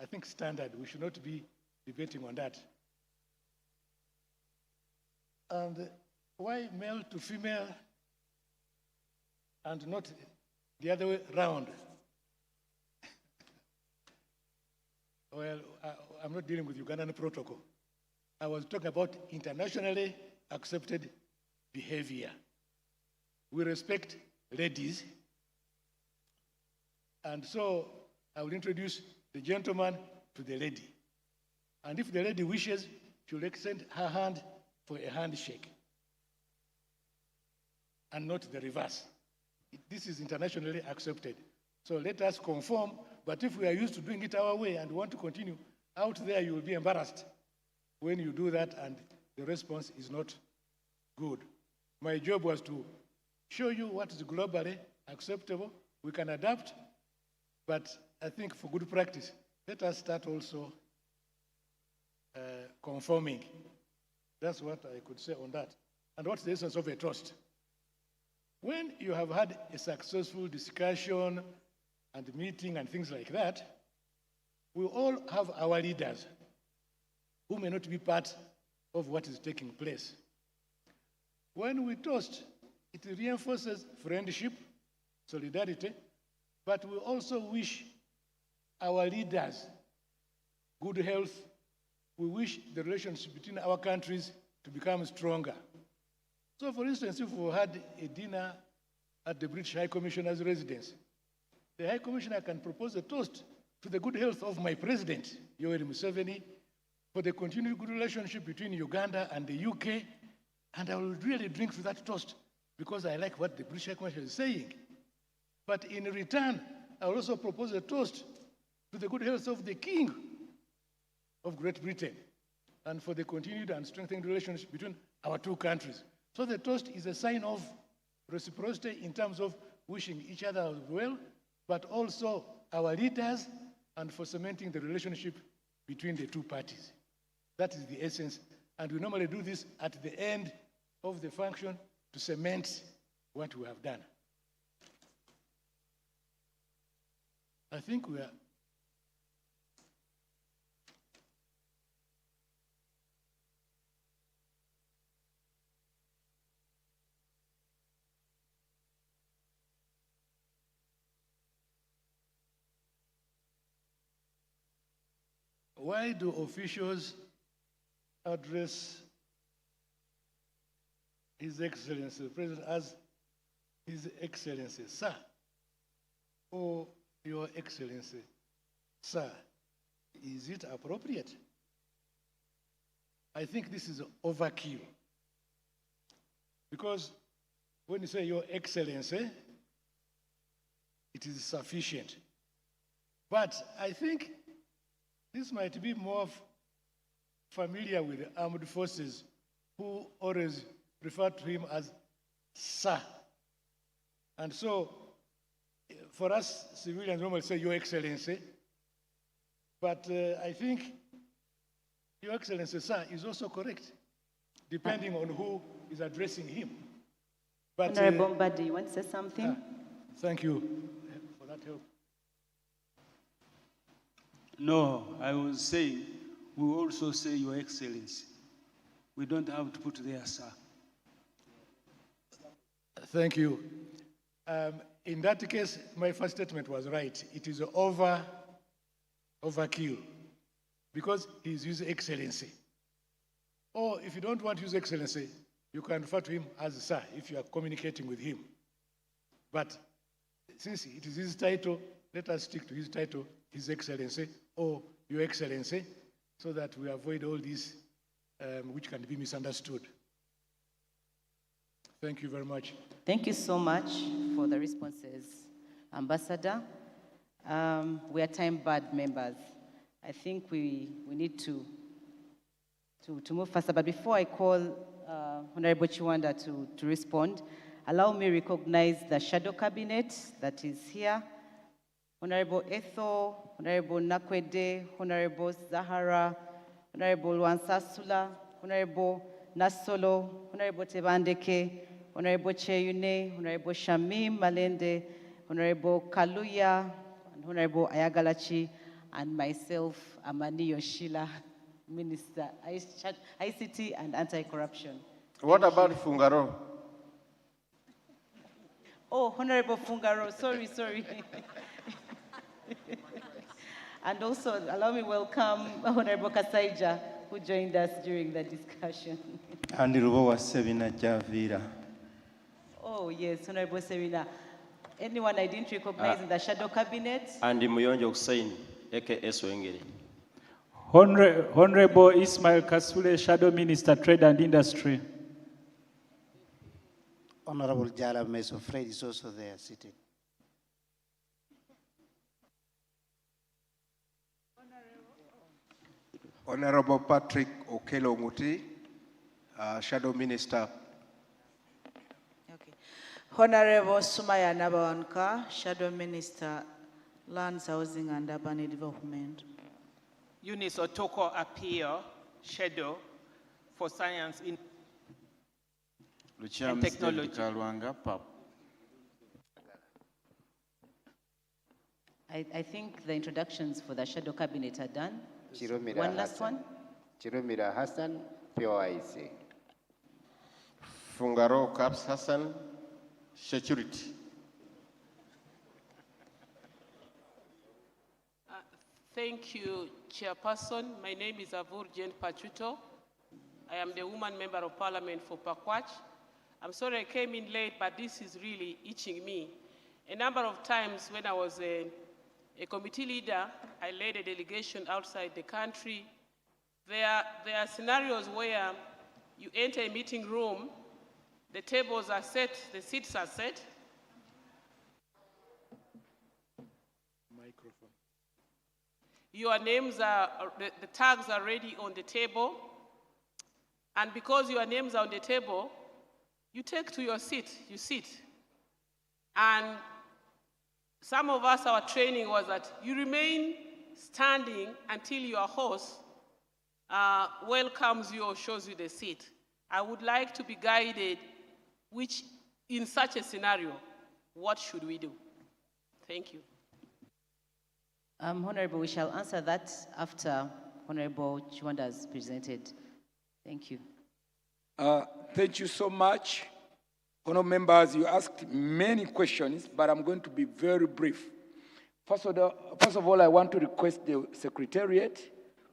I think, standard. We should not be debating on that. And why male to female and not the other way around? Well, I'm not dealing with Ugandan protocol. I was talking about internationally accepted behavior. We respect ladies, and so I will introduce the gentleman to the lady. And if the lady wishes, she will extend her hand for a handshake, and not the reverse. This is internationally accepted. So let us conform, but if we are used to doing it our way and want to continue, out there you will be embarrassed when you do that and the response is not good. My job was to show you what is globally acceptable. We can adapt, but I think for good practice, let us start also conforming. That's what I could say on that. And what's the essence of a toast? When you have had a successful discussion and meeting and things like that, we all have our leaders who may not be part of what is taking place. When we toast, it reinforces friendship, solidarity, but we also wish our leaders good health. We wish the relations between our countries to become stronger. So, for instance, if we had a dinner at the British High Commissioner's residence, the High Commissioner can propose a toast to the good health of my president, Yoweri Museveni, for the continued good relationship between Uganda and the UK, and I will really drink to that toast because I like what the British High Commissioner is saying. But in return, I will also propose a toast to the good health of the King of Great Britain and for the continued and strengthened relations between our two countries. So the toast is a sign of reciprocity in terms of wishing each other well, but also our leaders and for cementing the relationship between the two parties. That is the essence. And we normally do this at the end of the function to cement what we have done. I think we are. Why do officials address His Excellency, the President, as His Excellency, Sir, or Your Excellency, Sir? Is it appropriate? I think this is overkill. Because when you say Your Excellency, it is sufficient. But I think this might be more familiar with the armed forces who always refer to him as Sir. And so, for us civilians, normally say Your Excellency. But I think Your Excellency, Sir, is also correct, depending on who is addressing him. But, Honorable Mbadi, you want to say something? Thank you for that help. No, I was saying, we also say Your Excellency. We don't have to put there, Sir. Thank you. In that case, my first statement was right. It is overkill, because he is His Excellency. Or if you don't want His Excellency, you can refer to him as Sir if you are communicating with him. But since it is his title, let us stick to his title, His Excellency, or Your Excellency, so that we avoid all this which can be misunderstood. Thank you very much. Thank you so much for the responses, Ambassador. We are time-barred members. I think we need to move faster. But before I call Honorable Chiwanda to respond, allow me to recognize the shadow cabinet that is here. Honorable Ethel, Honorable Nakwede, Honorable Zahara, Honorable Wansasula, Honorable Nasolo, Honorable Tebandeke, Honorable Cheyune, Honorable Shamim Malende, Honorable Kaluya, and Honorable Ayagalachi, and myself, Amani Yoshila, Minister ICT and Anti-Corruption. What about Fungaro? Oh, Honorable Fungaro, sorry. And also, allow me welcome Honorable Kasaija, who joined us during the discussion. And Rubo Sevina Javira. Oh, yes, Honorable Sevina. Anyone I didn't recognize in the shadow cabinet? And Munyonyo Hussein, aka Swengere. Honorable Ismail Kasule, Shadow Minister, Trade and Industry. Honorable Jala Meso Fred is also there seated. Honorable Patrick Okelo Muti, Shadow Minister. Okay. Honorable Sumaya Nabawanka, Shadow Minister, Lands, Housing and Urban Development. Eunice Otoko Apio, Shadow for Science and Technology. I think the introductions for the shadow cabinet are done. Chiromira One last one. Chiromira Hassan, POIC. Fungaro Caps Hassan, Security. Thank you, Chairperson. My name is Avur Jen Pachuto. I am the woman member of parliament for Pakwach. I'm sorry I came in late, but this is really itching me. A number of times when I was a committee leader, I led a delegation outside the country. There are scenarios where you enter a meeting room, the tables are set, the seats are set. Microphone. Your names are, the tags are ready on the table. And because your names are on the table, you take to your seat, you sit. And some of us, our training was that you remain standing until your host welcomes you or shows you the seat. I would like to be guided, which in such a scenario, what should we do? Thank you. Honorable, we shall answer that after Honorable Chiwanda has presented. Thank you. Thank you so much. Honorable members, you asked many questions, but I'm going to be very brief. First of all, I want to request the Secretariat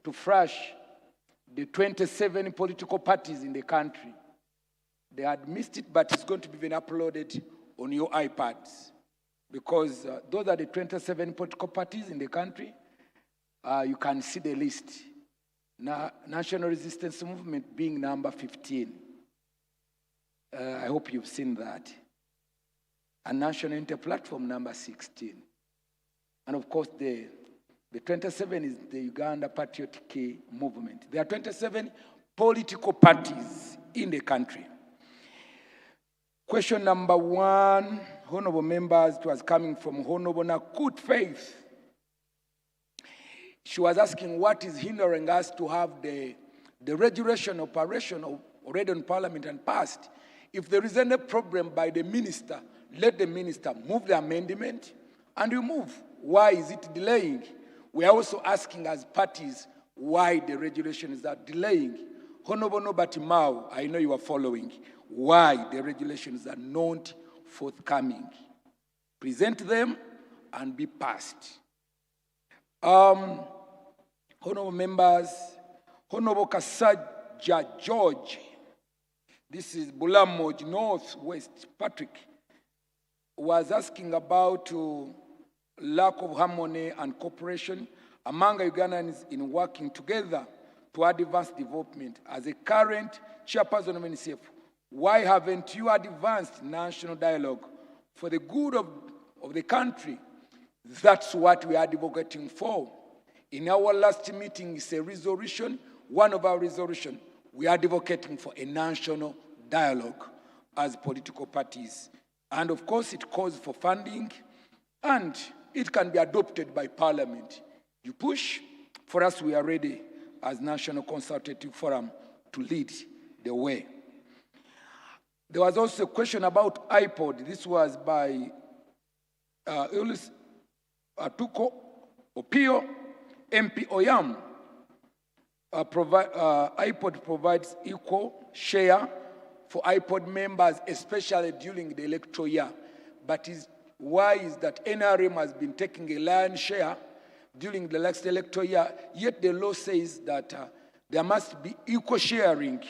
to flash the 27 political parties in the country. They had missed it, but it's going to be then uploaded on your iPads, because those are the 27 political parties in the country. You can see the list. Now, National Resistance Movement being number 15. I hope you've seen that. And National Inter-Platform number 16. And of course, the 27 is the Uganda Patriotic Movement. There are 27 political parties in the country. Question number one, honorable members, it was coming from Honorable Nakut Faith. She was asking what is hindering us to have the regulation operation already in Parliament and passed. If there is any problem by the minister, let the minister move the amendment and you move. Why is it delaying? We are also asking as parties why the regulations are delaying. Honorable Nobati Mao, I know you are following, why the regulations are not forthcoming. Present them and be passed. Honorable members, Honorable Kasaja George, this is Bulamoj Northwest, Patrick, was asking about lack of harmony and cooperation among Ugandans in working together to advance development. As a current chairperson of NCF, why haven't you advanced national dialogue for the good of the country? That's what we are advocating for. In our last meeting, it's a resolution, one of our resolutions, we are advocating for a national dialogue as political parties. And of course, it calls for funding and it can be adopted by Parliament. You push, for us we are ready as National Consultative Forum to lead the way. There was also a question about iPod. This was by Ulis Atuko Opio, MP Oyam. iPod provides equal share for iPod members, especially during the electoral year. But why is that NRM has been taking a lion's share during the last electoral year, yet the law says that there must be equal sharing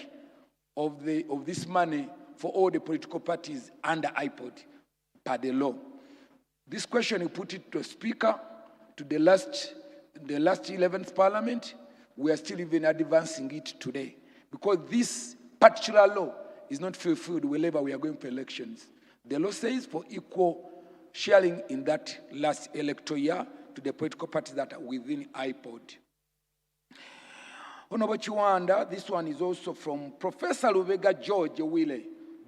of this money for all the political parties under iPod per the law. This question, you put it to a speaker, to the last 11th Parliament. We are still even advancing it today because this particular law is not fulfilled whenever we are going for elections. The law says for equal sharing in that last electoral year to the political parties that are within iPod. Honorable Chiwanda, this one is also from Professor Lubega George Wile,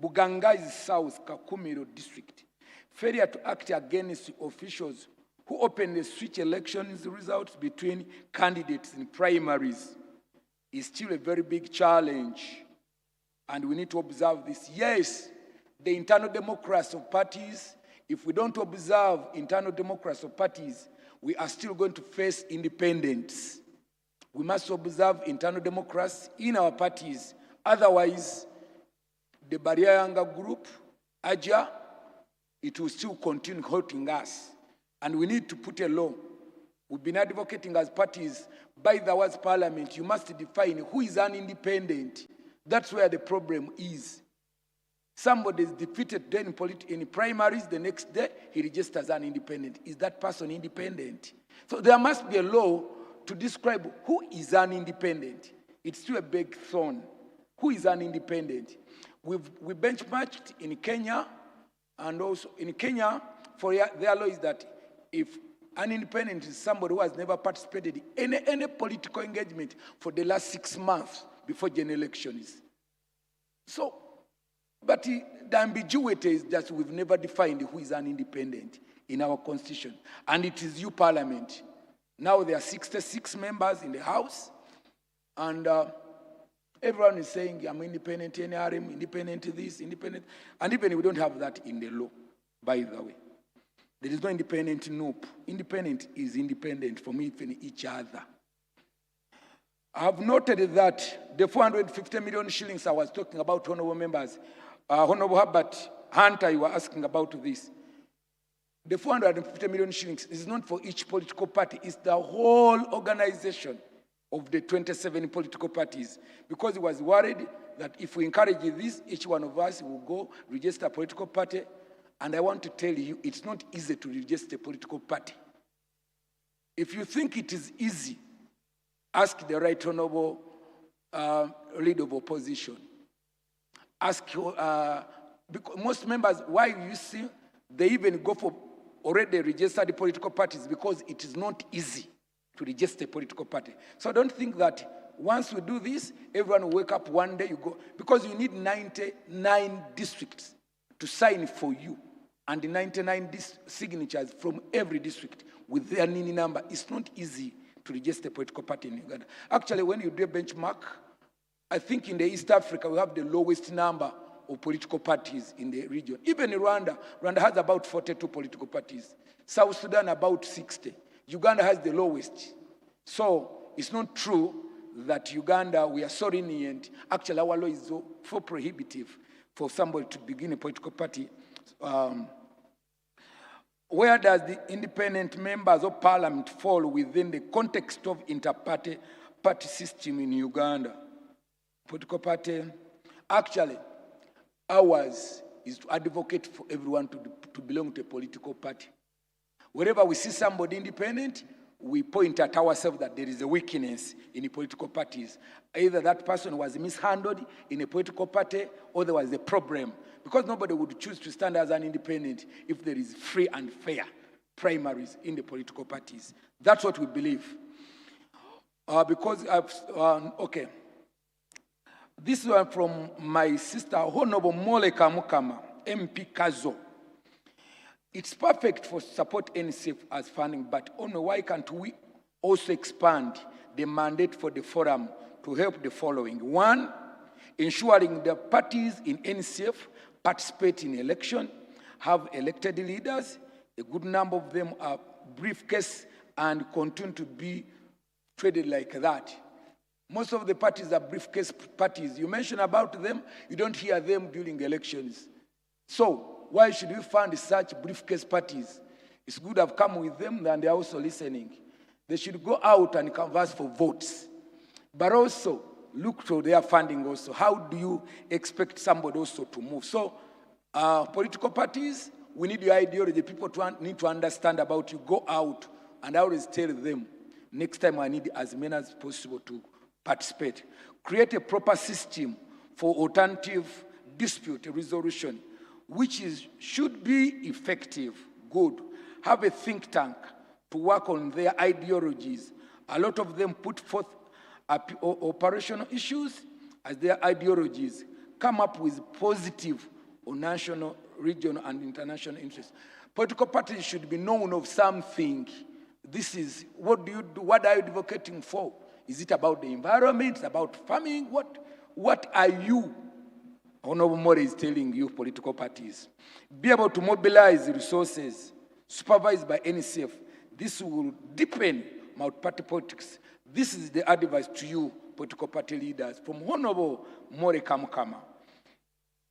Bugangazi South, Kakumiro District. Failure to act against officials who openly switch elections results between candidates in primaries is still a very big challenge. And we need to observe this. Yes, the internal democracy of parties, if we don't observe internal democracy of parties, we are still going to face independence. We must observe internal democracy in our parties. Otherwise, the Bariayanga group, AJA, it will still continue hurting us. And we need to put a law. We've been advocating as parties, by the words Parliament, you must define who is an independent. That's where the problem is. Somebody is defeated then in primaries, the next day he registers as an independent. Is that person independent? So there must be a law to describe who is an independent. It's still a big thorn. Who is an independent? We benchmarked in Kenya, and also in Kenya, for their law is that if an independent is somebody who has never participated in any political engagement for the last 6 months before general elections. So, but the ambiguity is that we've never defined who is an independent in our constitution. And it is you, Parliament. Now there are 66 members in the House, and everyone is saying, I'm independent, NRM, independent this, independent. And even we don't have that in the law, by the way. There is no independent nope. Independent is independent from even each other. I have noted that the 450 million shillings I was talking about, honorable members, Honorable Herbert Hunter, you were asking about this. The 450 million shillings is not for each political party, it's the whole organization of the 27 political parties. Because he was worried that if we encourage this, each one of us will go register a political party. And I want to tell you, it's not easy to register a political party. If you think it is easy, ask the right honorable leader of opposition. Ask because most members, why you see they even go for already registered political parties, because it is not easy to register a political party. So I don't think that once we do this, everyone will wake up one day, you go, because you need 99 districts to sign for you. And the 99 signatures from every district with their NINI number. It's not easy to register a political party in Uganda. Actually, when you do a benchmark, I think in the East Africa, we have the lowest number of political parties in the region. Even in Rwanda has about 42 political parties. South Sudan, about 60. Uganda has the lowest. So it's not true that Uganda, we are so lenient. Actually, our law is so prohibitive for somebody to begin a political party. Where does the independent members of Parliament fall within the context of inter-party system in Uganda? Political party, actually, ours is to advocate for everyone to belong to a political party. Wherever we see somebody independent, we point at ourselves that there is a weakness in the political parties. Either that person was mishandled in a political party, or there was a problem. Because nobody would choose to stand as an independent if there is free and fair primaries in the political parties. That's what we believe. Okay. This one from my sister, Honorable Moleka Mukama, MP Kazo. It's perfect for support NCF as funding, but only why can't we also expand the mandate for the forum to help the following? One, ensuring the parties in NCF participate in election, have elected leaders, a good number of them are briefcase and continue to be treated like that. Most of the parties are briefcase parties. You mention about them, you don't hear them during elections. So why should we fund such briefcase parties? It's good to have come with them and they're also listening. They should go out and canvass for votes, but also look to their funding also. How do you expect somebody also to move? So political parties, we need your ideology. People need to understand about you. Go out, and I always tell them, next time I need as many as possible to participate. Create a proper system for alternative dispute resolution, which should be effective, good. Have a think tank to work on their ideologies. A lot of them put forth operational issues as their ideologies. Come up with positive or national, regional, and international interests. Political parties should be known of something. This is, what do you do? What are you advocating for? Is it about the environment, about farming? What are you? Honorable More is telling you, political parties. Be able to mobilize resources supervised by NCF. This will deepen multi-party politics. This is the advice to you, political party leaders, from Honorable More Kamukama.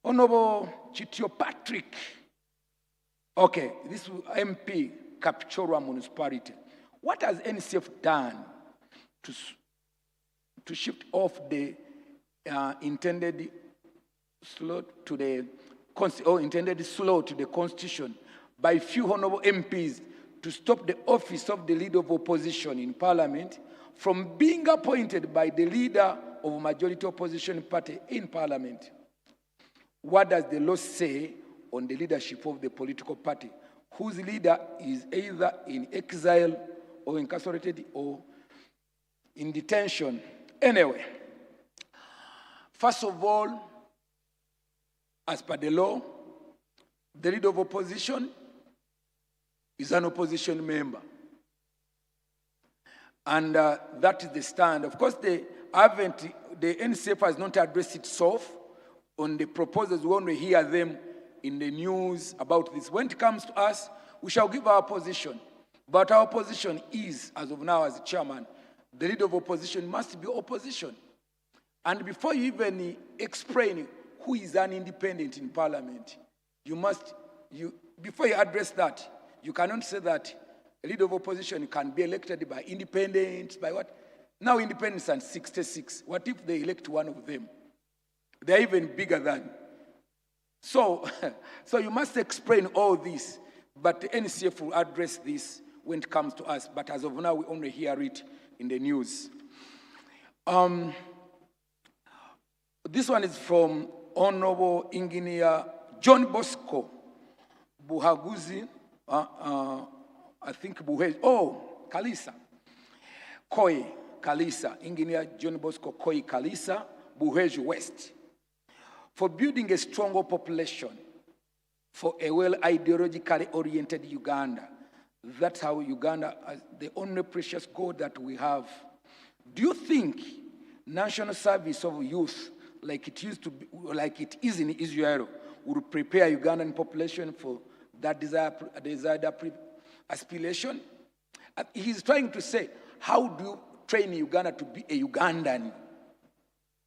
Honorable Chitio Patrick. Okay, this is MP, Kapchorwa Municipality. What has NCF done to shift off the intended slow to the Constitution by few honorable MPs to stop the office of the leader of opposition in Parliament from being appointed by the leader of a majority opposition party in Parliament? What does the law say on the leadership of the political party whose leader is either in exile or incarcerated or in detention? Anyway, first of all, as per the law, the leader of opposition is an opposition member. And that is the stand. Of course, the NCF has not addressed itself on the proposals. We want to hear them in the news about this. When it comes to us, we shall give our position. But our position is, as of now, as chairman, the leader of opposition must be opposition. And before you even explain who is an independent in Parliament, before you address that, you cannot say that a leader of opposition can be elected by independents, by what? Now independents are 66. What if they elect one of them? They're even bigger than. So you must explain all this, but the NCF will address this when it comes to us. But as of now, we only hear it in the news. This one is from Honorable Engineer John Bosco Buhaguzi, I think Buheji, Kalisa, Koi Kalisa, Engineer John Bosco Koi Kalisa, Buheji West, for building a stronger population for a well-ideologically oriented Uganda. That's how Uganda, as the only precious gold that we have. Do you think national service of youth, like it is in Israel, would prepare Ugandan population for that desired aspiration? He's trying to say, how do you train Uganda to be a Ugandan?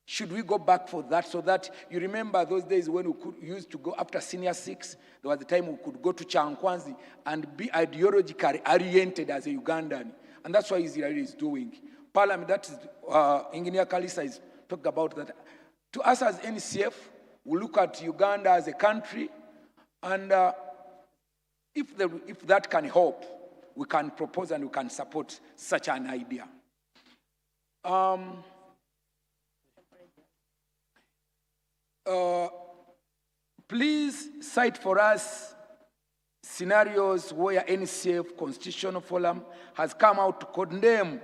Should we go back for that so that, you remember those days when we used to go after senior 6, there was a time we could go to Chankwanzi and be ideologically oriented as a Ugandan. And that's what Israel is doing. Parliament, that is, Engineer Kalisa is talking about that. To us as NCF, we look at Uganda as a country, and if that can help, we can propose and we can support such an idea. Please cite for us scenarios where NCF Constitutional Forum has come out to condemn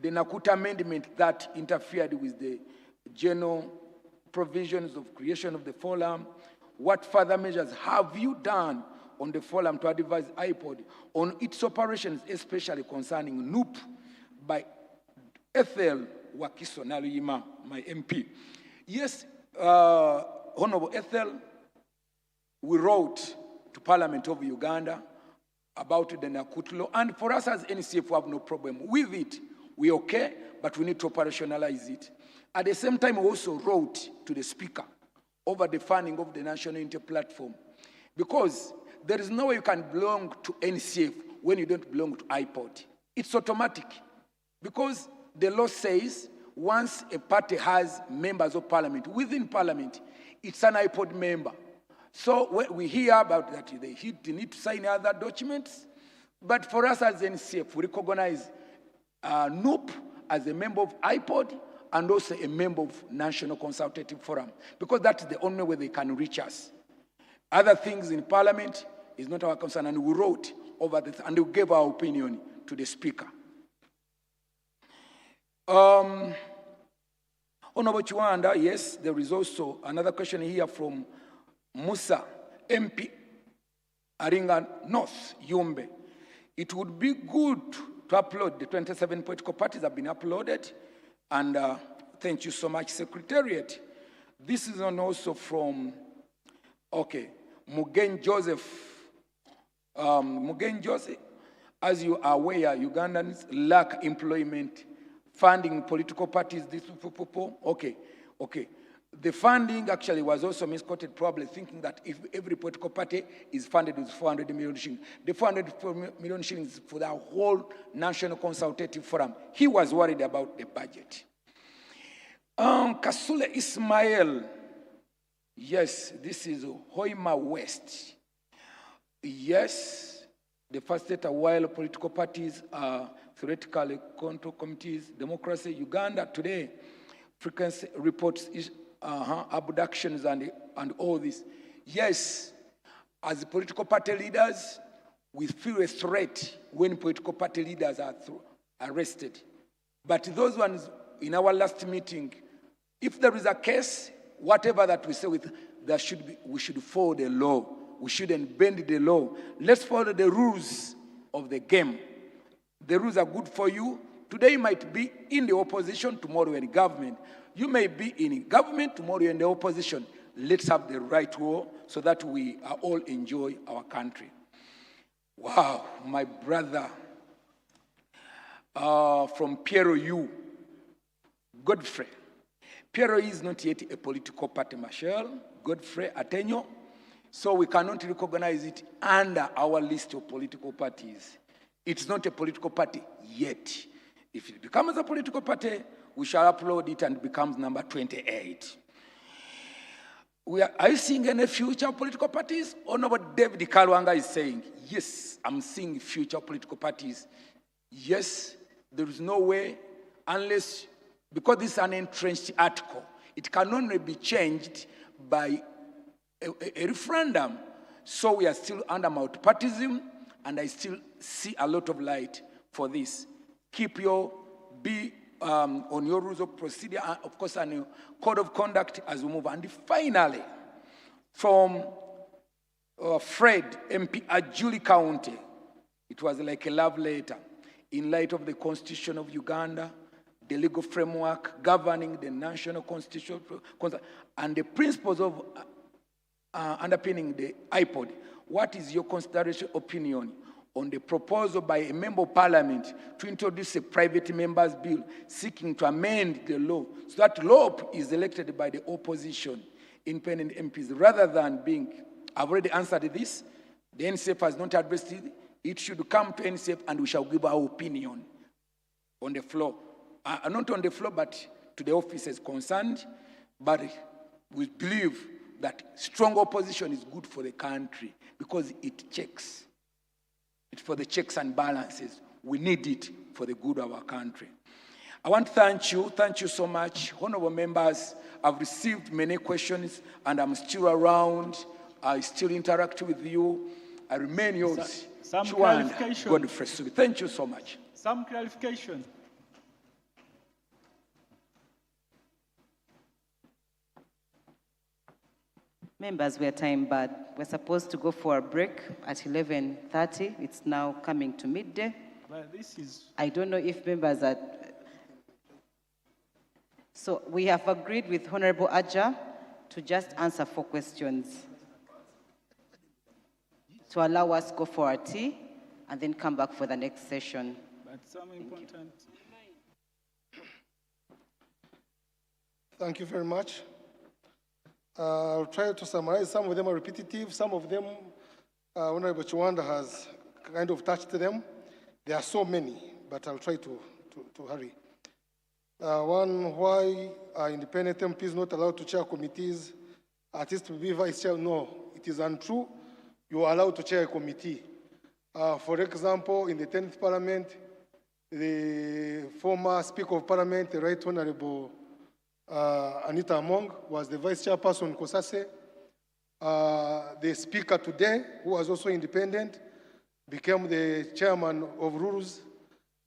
the Nakuta Amendment that interfered with the general provisions of creation of the forum. What further measures have you done on the forum to advise IPOD on its operations, especially concerning NUP, by Ethel Wakiso Naluyima, my MP. Yes, Honorable Ethel, we wrote to Parliament of Uganda about the Nakut law, and for us as NCF, we have no problem with it. We're okay, but we need to operationalize it. At the same time, we also wrote to the Speaker over the funding of the National Unity Platform, because there is no way you can belong to NCF when you don't belong to IPOD. It's automatic, because the law says once a party has members of parliament, within parliament, it's an IPOD member. So we hear about that, they need to sign other documents, but for us as NCF, we recognize NUP as a member of IPOD and also a member of National Consultative Forum, because that's the only way they can reach us. Other things in Parliament is not our concern, and we wrote over this, and we gave our opinion to the Speaker. Honorable Chiwanda, yes, there is also another question here from Musa, MP, Aringa North, Yumbe. It would be good to upload, the 27 political parties have been uploaded, and thank you so much, Secretariat. This is also from, okay, Mugen Joseph. Mugen Joseph, as you are aware, Ugandans lack employment, funding political parties, this, okay. The funding actually was also misquoted, probably thinking that if every political party is funded with 400 million shillings, the 400 million shillings for the whole National Consultative Forum. He was worried about the budget. Kasule Ismail, yes, this is Hoima West. Yes, the first state while political parties are theoretically control committees, democracy, Uganda today, frequency reports is abductions and all this. Yes, as political party leaders, we feel a threat when political party leaders are arrested. But those ones, in our last meeting, if there is a case, whatever that we say, we should follow the law. We shouldn't bend the law. Let's follow the rules of the game. The rules are good for you. Today you might be in the opposition, tomorrow you're in government. You may be in government, tomorrow you're in the opposition. Let's have the right war so that we all enjoy our country. Wow, my brother from Piero U, Godfrey. Piero is not yet a political party, Michelle, Godfrey Atenyo, so we cannot recognize it under our list of political parties. It's not a political party yet. If it becomes a political party, we shall upload it and it becomes number 28. Are you seeing any future political parties? Or no, what David Kalwanga is saying? Yes, I'm seeing future political parties. Yes, there is no way, unless, because this is an entrenched article, it can only be changed by a referendum. So we are still under multipartism, and I still see a lot of light for this. Be on your rules of procedure, of course, and your code of conduct as we move. And finally, from Fred, MP at Julie County, it was like a love letter. In light of the Constitution of Uganda, the legal framework governing the national constitution, and the principles of underpinning the IPOD, what is your consideration opinion on the proposal by a member of parliament to introduce a private member's bill seeking to amend the law so that LOP is elected by the opposition, independent MPs, rather than being, I've already answered this, the NCF has not addressed it, it should come to NCF and we shall give our opinion on the floor. Not on the floor, but to the officers concerned, but we believe that strong opposition is good for the country because it checks. It's for the checks and balances. We need it for the good of our country. I want to thank you so much. Honorable members, I've received many questions and I'm still around. I still interact with you. I remain yours. Some clarification. Godfrey. Thank you so much. Some clarification. Members, we are time bad. We're supposed to go for a break at 11:30. It's now coming to midday. But this is... I don't know if members are... So we have agreed with Honorable Aja to just answer 4 questions, to allow us to go for our tea and then come back for the next session. But some important... Thank you very much. I'll try to summarize. Some of them are repetitive. Some of them, Honorable Chiwanda has kind of touched them. There are so many, but I'll try to hurry. One, why are independent MPs not allowed to chair committees, at least to be vice chair? No, it is untrue. You are allowed to chair a committee. For example, in the 10th Parliament, the former Speaker of Parliament, the Right Honorable Anita Among, was the vice chairperson, Kosase. The Speaker today, who was also independent, became the chairman of Rules.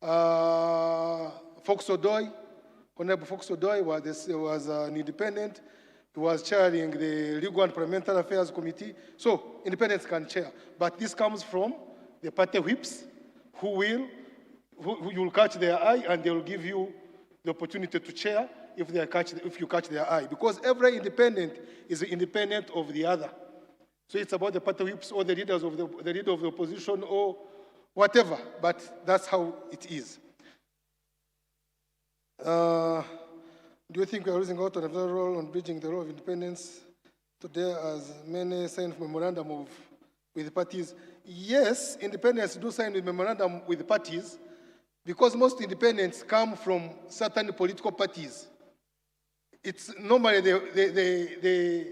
Fox Odoi, Honorable Fox Odoi was an independent. He was chairing the Legal and Parliamentary Affairs Committee. So independents can chair. But this comes from the party whips who you'll catch their eye and they will give you the opportunity to chair if you catch their eye. Because every independent is independent of the other. So it's about the party whips or the leaders of the leader of the opposition or whatever, but that's how it is. Do you think we are losing out on a vital role on bridging the role of independence today as many sign memorandum with parties? Yes, independents do sign with memorandum with parties because most independents come from certain political parties. It's normally the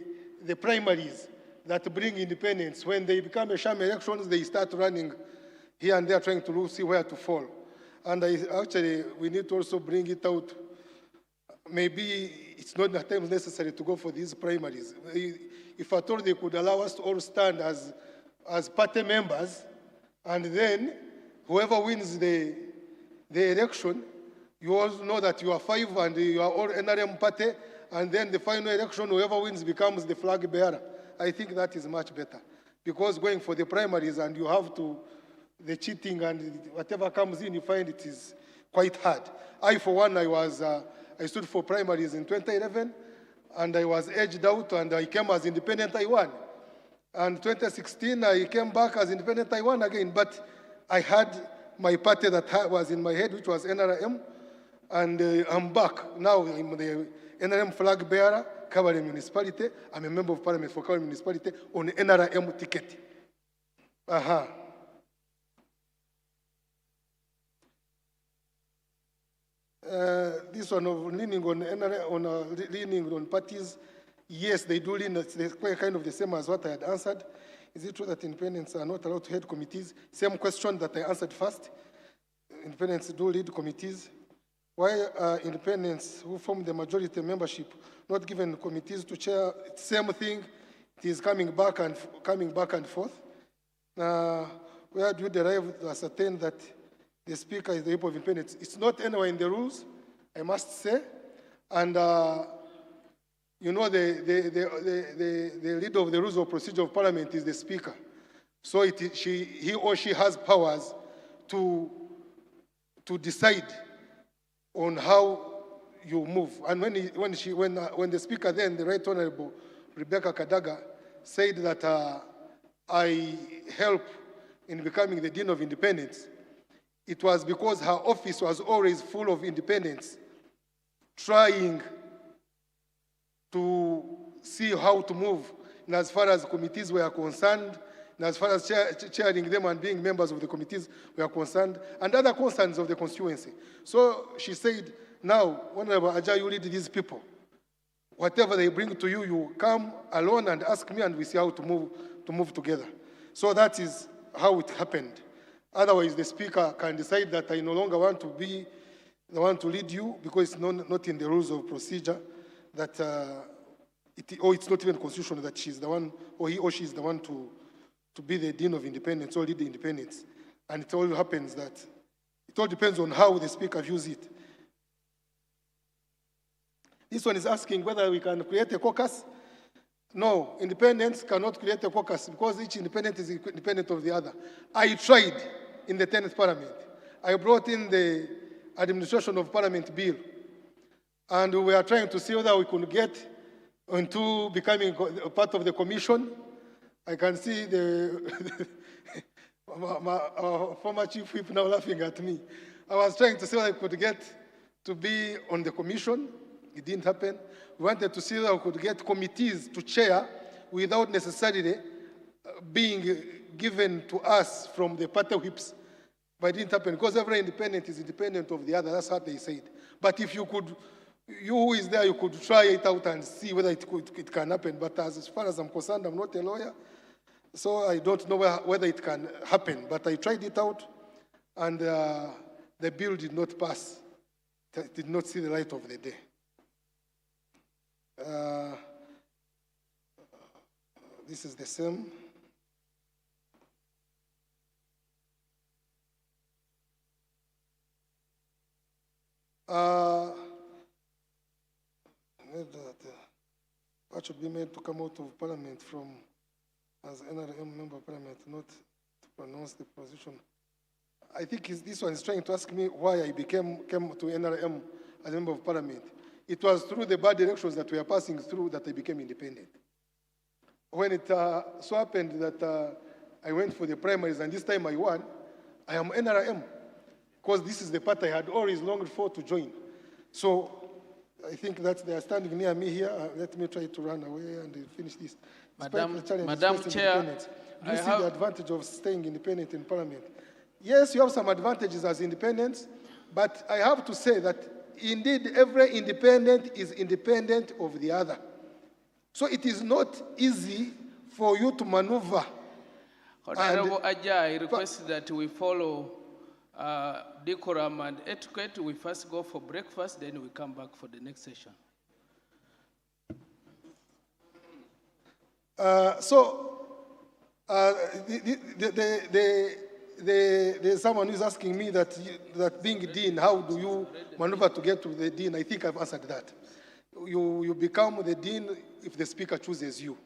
primaries that bring independence. When they become a sham elections, they start running here and there trying to see where to fall. And actually, we need to also bring it out. Maybe it's not at times necessary to go for these primaries. If at all they could allow us to all stand as party members, and then whoever wins the election, you all know that you are 5 and you are all NRM party, and then the final election, whoever wins becomes the flag bearer. I think that is much better. Because going for the primaries and you have the cheating and whatever comes in, you find it is quite hard. I, for one, I stood for primaries in 2011, and I was edged out, and I came as independent, I won. And 2016, I came back as independent, I won again. But I had my party that was in my head, which was NRM, and I'm back. Now I'm the NRM flag bearer, Kabale municipality. I'm a member of parliament for Kabale municipality on NRM ticket. This one of leaning on parties, yes, they do lean. They're quite kind of the same as what I had answered. Is it true that independents are not allowed to head committees? Same question that I answered first. Independents do lead committees. Why are independents who form the majority membership not given committees to chair? Same thing. It is coming back and forth. Where do you derive to ascertain that the Speaker is the heap of independence? It's not anywhere in the rules, I must say. And you know, the leader of the rules of procedure of Parliament is the Speaker. So he or she has powers to decide on how you move. And when the Speaker then, the Right Honorable Rebecca Kadaga, said that I help in becoming the Dean of Independence, it was because her office was always full of independents trying to see how to move and as far as committees were concerned, and as far as chairing them and being members of the committees were concerned, and other concerns of the constituency. So she said, now, Honorable Aja, you lead these people. Whatever they bring to you, you come alone and ask me, and we see how to move together. So that is how it happened. Otherwise, the Speaker can decide that I no longer want to be the one to lead you because it's not in the rules of procedure that, it's not even constitutional that she's the one, or he or she is the one to be the Dean of Independence or lead the independence. And it all happens that, it all depends on how the Speaker views it. This one is asking whether we can create a caucus. No, independents cannot create a caucus because each independent is independent of the other. I tried in the 10th Parliament. I brought in the Administration of Parliament bill, and we were trying to see whether we could get into becoming a part of the commission. I can see our former chief whip now laughing at me. I was trying to see whether I could get to be on the commission. It didn't happen. We wanted to see whether we could get committees to chair without necessarily being given to us from the party whips. But it didn't happen because every independent is independent of the other. That's what they said. But if you could, you who is there, you could try it out and see whether it can happen. But as far as I'm concerned, I'm not a lawyer, so I don't know whether it can happen. But I tried it out, and the bill did not pass. It did not see the light of the day. This is the same. What should be made to come out of Parliament from as NRM member of Parliament, not to pronounce the position. I think this one is trying to ask me why I came to NRM as a member of Parliament. It was through the bad elections that we are passing through that I became independent. When it so happened that I went for the primaries and this time I won, I am NRM because this is the party I had always longed for to join. So I think that they are standing near me here. Let me try to run away and finish this. Madam Chair, do you see have the advantage of staying independent in Parliament? Yes, you have some advantages as independents, but I have to say that indeed every independent is independent of the other. So it is not easy for you to maneuver. Honorable Ajay, I request that we follow decorum and etiquette. We first go for breakfast, then we come back for the next session. There's someone who's asking me that being dean, how do you maneuver to get to the dean? I think I've answered that. You become the dean if the speaker chooses you.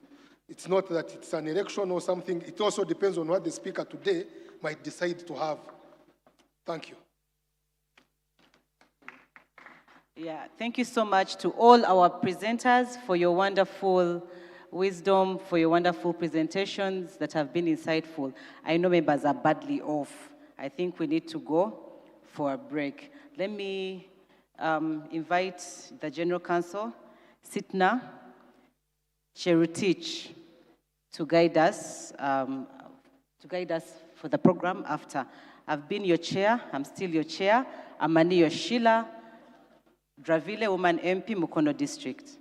It's not that it's an election or something. It also depends on what the speaker today might decide to have. Thank you. Yeah, thank you so much to all our presenters for your wonderful wisdom, for your wonderful presentations that have been insightful. I know members are badly off. I think we need to go for a break. Let me invite the General Counsel, Sitna Cherutich, to guide us for the program after. I've been your chair, I'm still your chair. Amani Yoshila, Dravile Woman MP, Mukono District.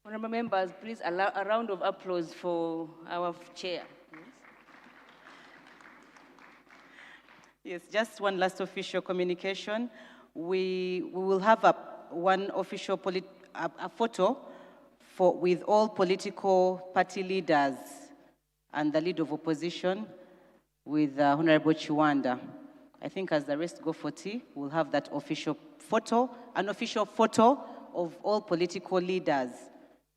Honorable members, please allow a round of applause for our chair. Yes, just one last official communication. We will have one official photo with all political party leaders and the leader of opposition with Honorable Chiwanda. I think as the rest go for tea, we'll have that official photo, an official photo of all political leaders,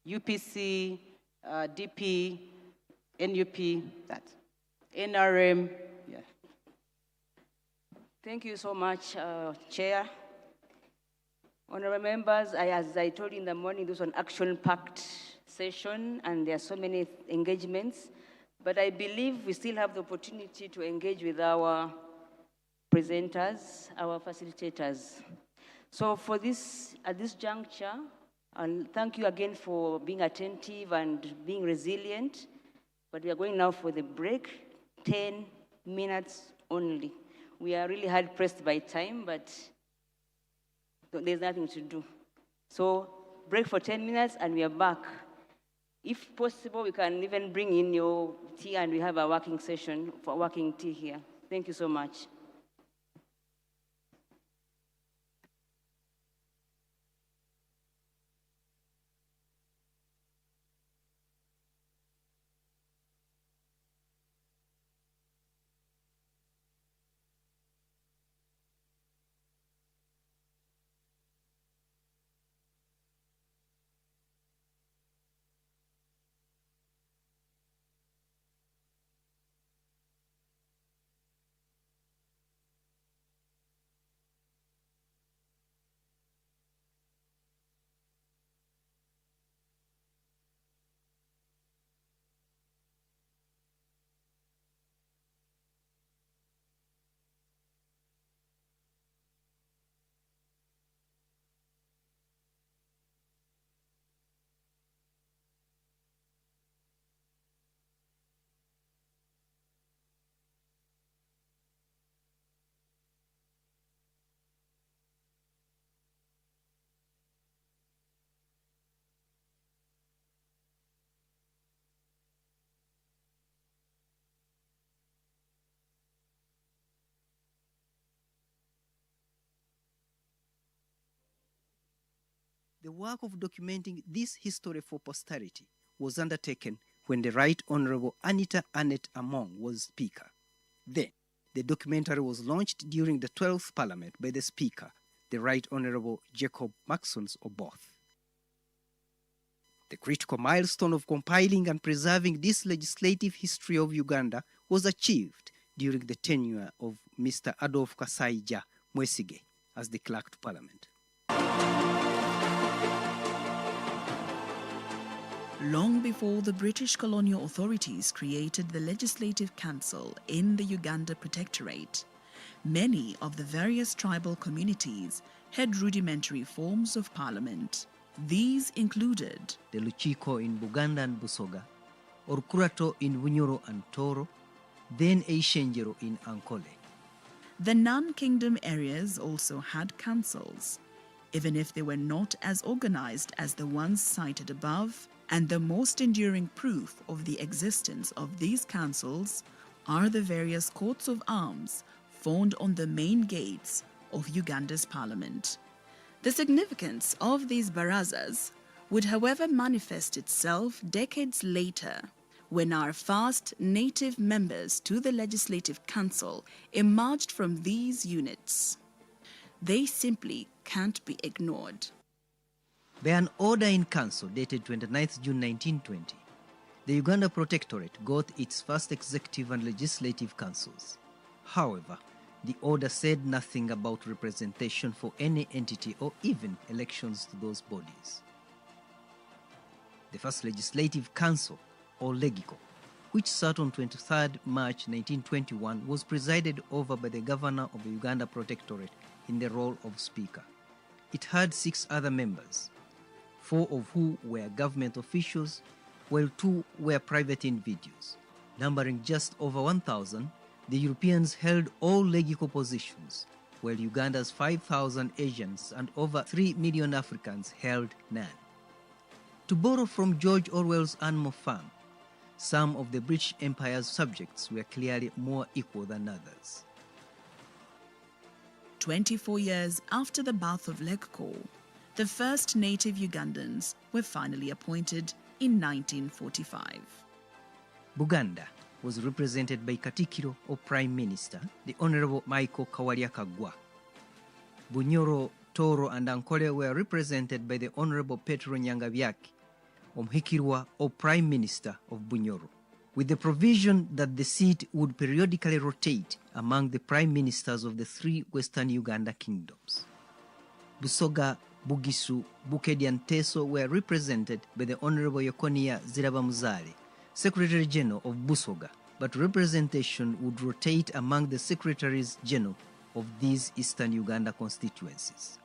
UPC, DP, NUP, that, NRM, yeah. Thank you so much, Chair. Honorable members, as I told you in the morning, this was an action-packed session, and there are so many engagements. But I believe we still have the opportunity to engage with our presenters, our facilitators. So for this, at this juncture, I'll thank you again for being attentive and being resilient. But we are going now for the break, 10 minutes only. We are really hard pressed by time, but there's nothing to do. So break for 10 minutes and we are back. If possible, we can even bring in your tea and we have a working session for working tea here. Thank you so much. The work of documenting this history for posterity was undertaken when the Right Honorable Anita Annette Among was Speaker. Then, the documentary was launched during the 12th Parliament by the Speaker, the Right Honorable Jacob Maxons Oboth. The critical milestone of compiling and preserving this legislative history of Uganda was achieved during the tenure of Mr. Adolf Kasaija Mwesige as the Clerk to Parliament. Long before the British colonial authorities created the Legislative Council in the Uganda Protectorate, many of the various tribal communities had rudimentary forms of parliament. These included the Luchiko in Buganda and Busoga, Orkurato in Bunyoro and Toro, then Eishenjero in Ankole. The non-kingdom areas also had councils, even if they were not as organized as the ones cited above, and the most enduring proof of the existence of these councils are the various courts of arms found on the main gates of Uganda's parliament. The significance of these barazas would, however, manifest itself decades later when our first native members to the Legislative Council emerged from these units. They simply can't be ignored. By an order in council dated 29th June 1920, the Uganda Protectorate got its first executive and legislative councils. However, the order said nothing about representation for any entity or even elections to those bodies. The first Legislative Council, or Legico, which sat on 23rd March 1921, was presided over by the Governor of the Uganda Protectorate in the role of Speaker. It had 6 other members, 4 of who were government officials, while 2 were private individuals. Numbering just over 1,000, the Europeans held all Legico positions, while Uganda's 5,000 Asians and over 3 million Africans held none. To borrow from George Orwell's Animal Farm, some of the British Empire's subjects were clearly more equal than others. 24 years after the birth of Legco, the first native Ugandans were finally appointed in 1945. Buganda was represented by Katikiro or Prime Minister, the Honorable Michael Kawalia Kagwa. Bunyoro, Toro and Ankole were represented by the Honorable Petro Nyangabyaki, Omhikirwa or Prime Minister of Bunyoro, with the provision that the seat would periodically rotate among the Prime Ministers of the 3 Western Uganda kingdoms. Busoga, Bugisu, Bukedi and Teso were represented by the Honorable Yokonia Zirabamuzale, Secretary General of Busoga, but representation would rotate among the Secretaries General of these Eastern Uganda constituencies.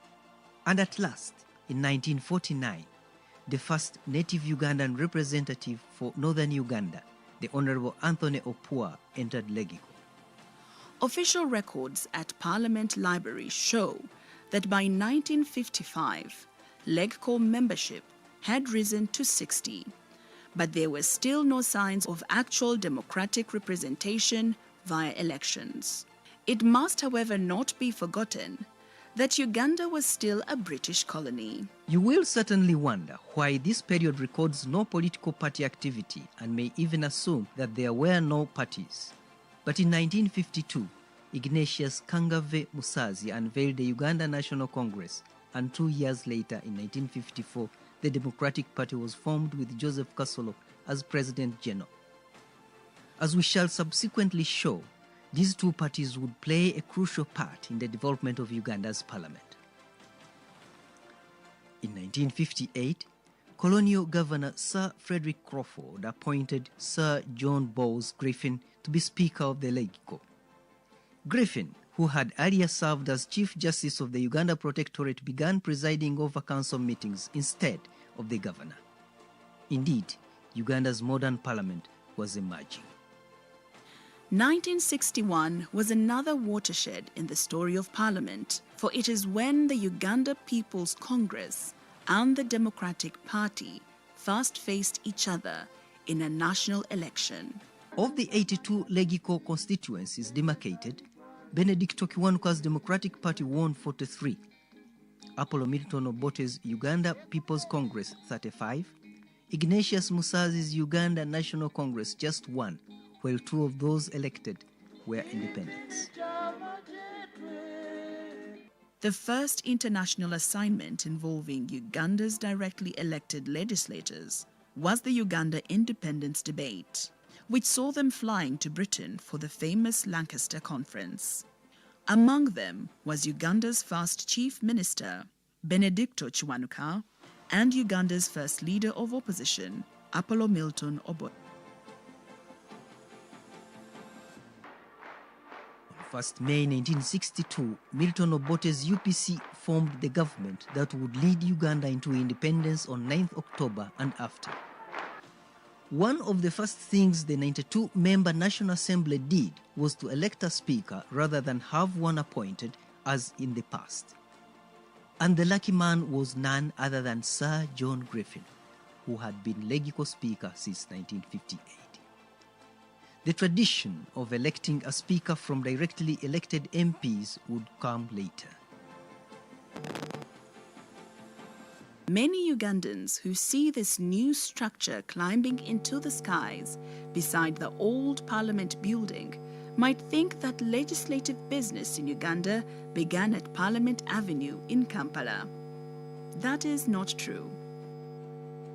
And at last, in 1949, the first native Ugandan representative for Northern Uganda, the Honorable Anthony Opua, entered Legico. Official records at Parliament Library show that by 1955, Legco membership had risen to 60, but there were still no signs of actual democratic representation via elections. It must, however, not be forgotten that Uganda was still a British colony. You will certainly wonder why this period records no political party activity and may even assume that there were no parties. But in 1952, Ignatius Kangave Musazi unveiled the Uganda National Congress, and 2 years later, in 1954, the Democratic Party was formed with Joseph Kasolo as President General. As we shall subsequently show, these 2 parties would play a crucial part in the development of Uganda's parliament. In 1958, colonial governor Sir Frederick Crawford appointed Sir John Bowles Griffin to be Speaker of the Legico. Griffin, who had earlier served as Chief Justice of the Uganda Protectorate, began presiding over council meetings instead of the governor. Indeed, Uganda's modern parliament was emerging. 1961 was another watershed in the story of Parliament, for it is when the Uganda People's Congress and the Democratic Party first faced each other in a national election. Of the 82 Legico constituencies demarcated, Benedicto Kiwanuka's Democratic Party won 43, Apollo Milton Obote's Uganda People's Congress 35, Ignatius Musazi's Uganda National Congress just 1, while 2 of those elected were independents. The first international assignment involving Uganda's directly elected legislators was the Uganda Independence Debate, which saw them flying to Britain for the famous Lancaster Conference. Among them was Uganda's first Chief Minister, Benedicto Kiwanuka, and Uganda's first leader of opposition, Apollo Milton Obote. On 1st May 1962, Milton Obote's UPC formed the government that would lead Uganda into independence on 9th October and after. One of the first things the 92-member National Assembly did was to elect a speaker rather than have one appointed as in the past. And the lucky man was none other than Sir John Griffin, who had been Legico Speaker since 1958. The tradition of electing a speaker from directly elected MPs would come later. Many Ugandans who see this new structure climbing into the skies beside the old Parliament building might think that legislative business in Uganda began at Parliament Avenue in Kampala. That is not true.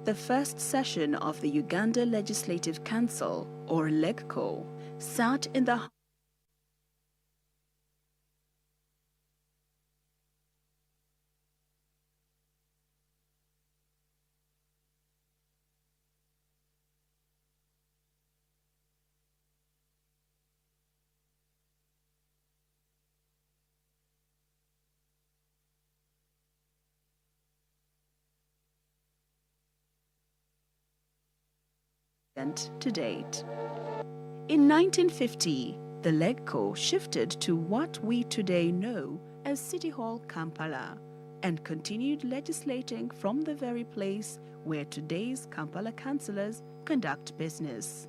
The first session of the Uganda Legislative Council, or LEGCO, sat in the to date. In 1950, the LEGCO shifted to what we today know as City Hall, Kampala, and continued legislating from the very place where today's Kampala councillors conduct business.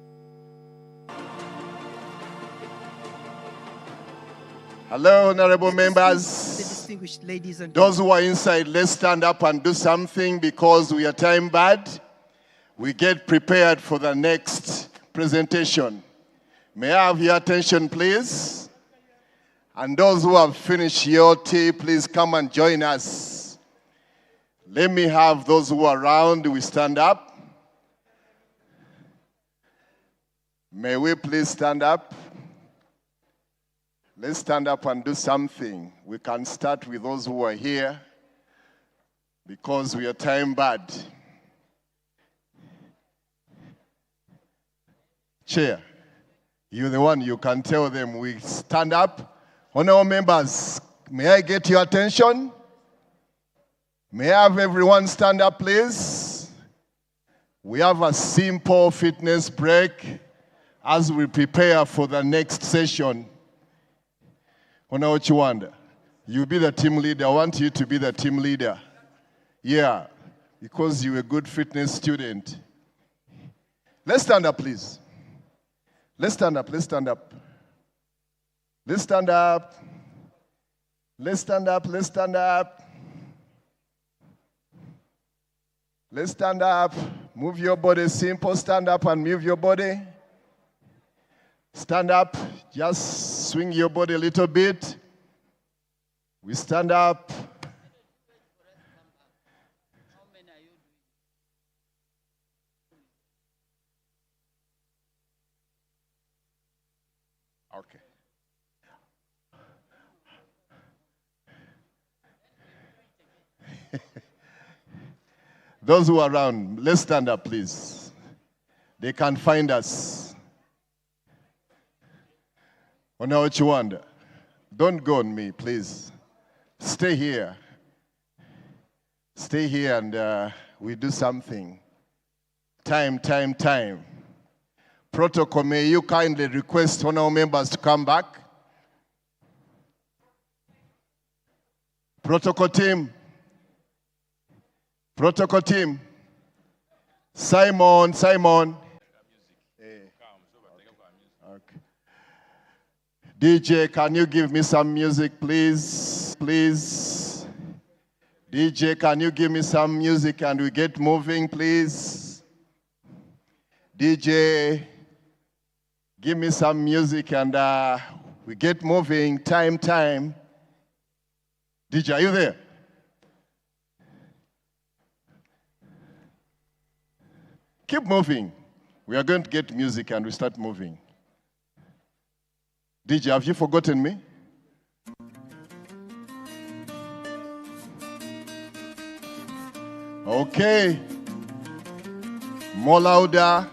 Hello, honorable members. The distinguished ladies and those who are inside, let's stand up and do something because we are time bad. We get prepared for the next presentation. May I have your attention, please? And those who have finished your tea, please come and join us. Let me have those who are around, we stand up. May we please stand up? Let's stand up and do something. We can start with those who are here because we are time bad. Chair, you're the one, you can tell them we stand up. Honorable members, may I get your attention? May I have everyone stand up, please? We have a simple fitness break as we prepare for the next session. Honorable Chiwanda, you be the team leader. I want you to be the team leader. Yeah, because you're a good fitness student. Let's stand up, please. Let's stand up, let's stand up. Let's stand up. Let's stand up, let's stand up. Let's stand up. Move your body, simple. Stand up and move your body. Stand up, just swing your body a little bit. We stand up. Okay. Those who are around, let's stand up, please. They can find us. Honorable Chiwanda, don't go on me, please. Stay here. Stay here and we do something. Time. Protocol, may you kindly request honorable members to come back. Protocol team. Protocol team. Simon. Hey. Okay. DJ, can you give me some music, please? Please. DJ, can you give me some music and we get moving, please? DJ, give me some music and we get moving. Time. DJ, are you there? Keep moving. We are going to get music and we start moving. DJ, have you forgotten me? Okay. More louder.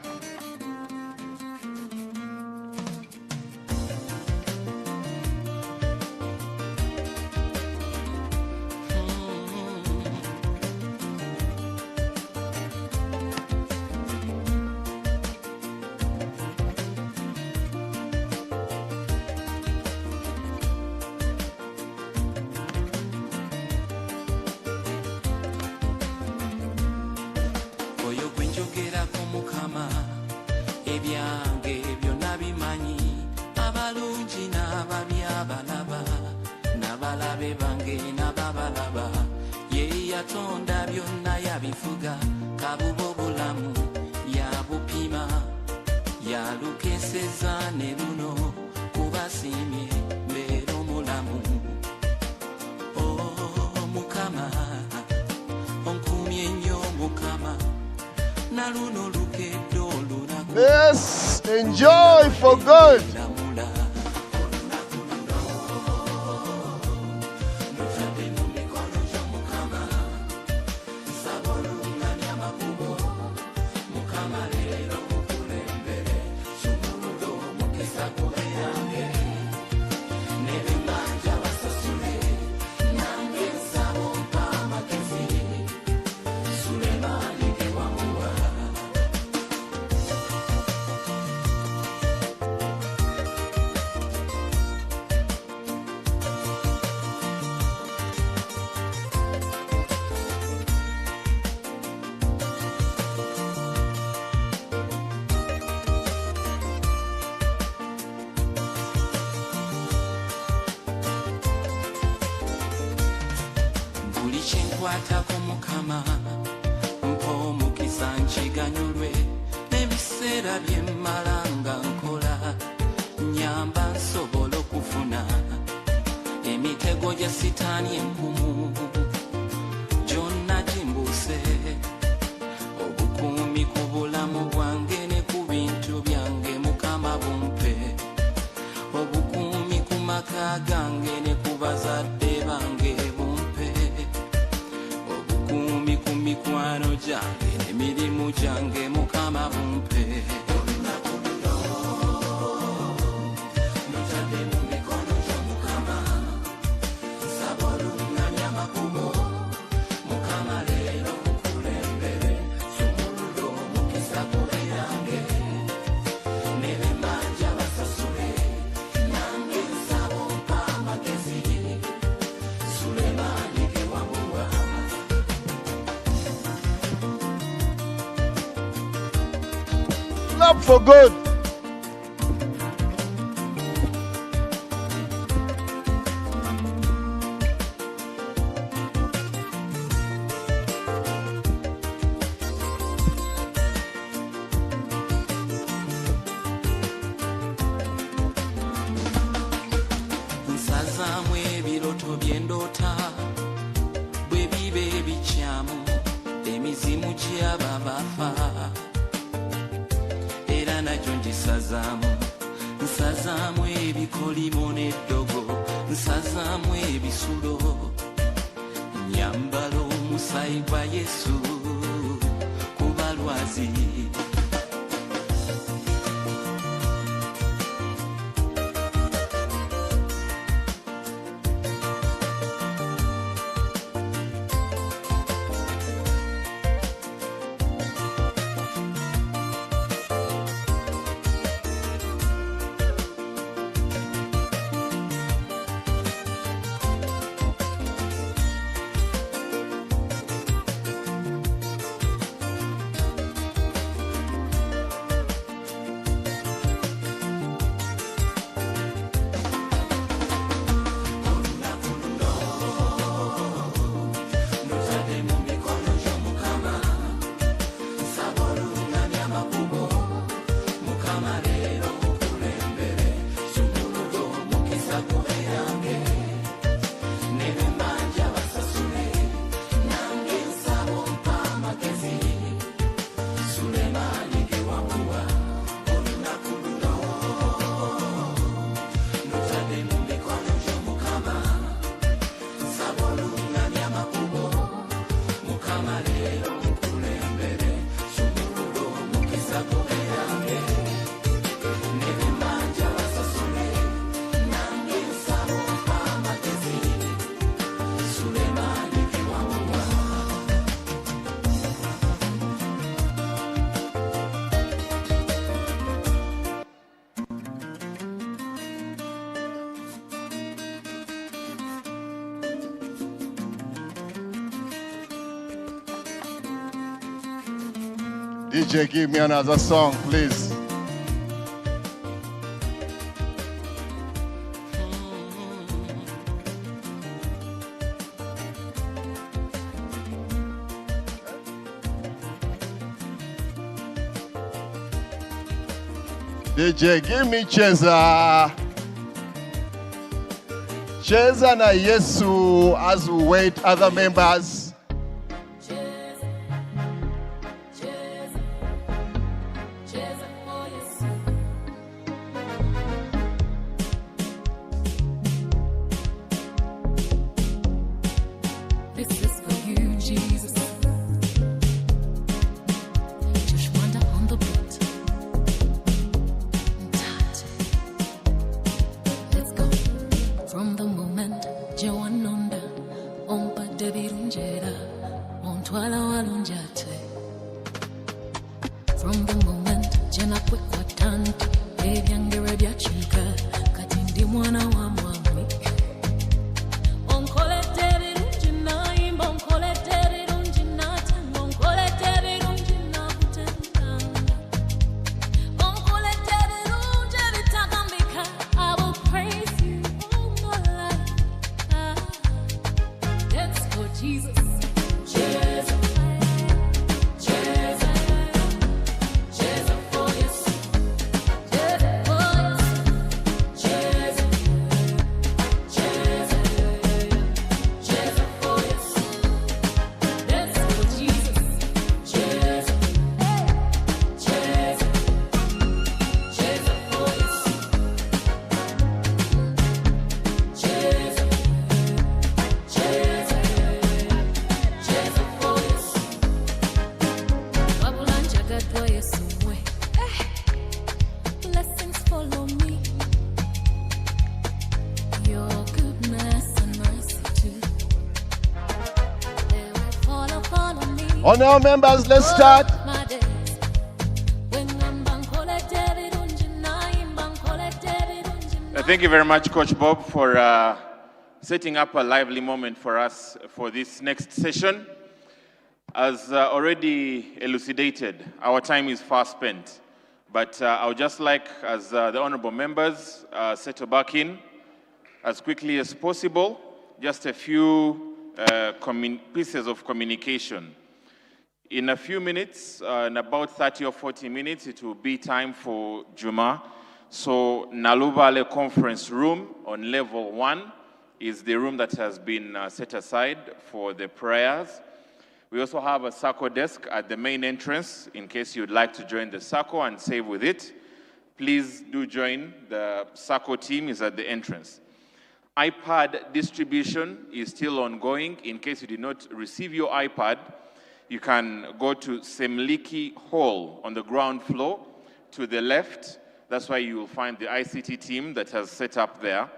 Yes, enjoy for good. Clap for good. Nsazamwe ebiroto byendota bwe bibe ebikyamu emizimu gy'aba bafa era nakyo nsazaamu ebikolimo n'eddogo nsazaamu ebisulo nyambala omusaayi gwa Yesu ku balwazi. DJ, give me another song, please. DJ, give me Cheza. Cheza na Yesu as we wait other members. Honourable members, let's start. Thank you very much, Coach Bob, for setting up a lively moment for us for this next session. As already elucidated, our time is fast spent. But I would just like, as the honourable members settle back in as quickly as possible, just a few pieces of communication. In a few minutes, in about 30 or 40 minutes, it will be time for Juma. So Nalubale conference room on level 1 is the room that has been set aside for the prayers. We also have a circle desk at the main entrance in case you'd like to join the circle and save with it. Please do join. The circle team is at the entrance. iPad distribution is still ongoing. In case you did not receive your iPad, you can go to Semliki Hall on the ground floor to the left. That's why you will find the ICT team that has set up there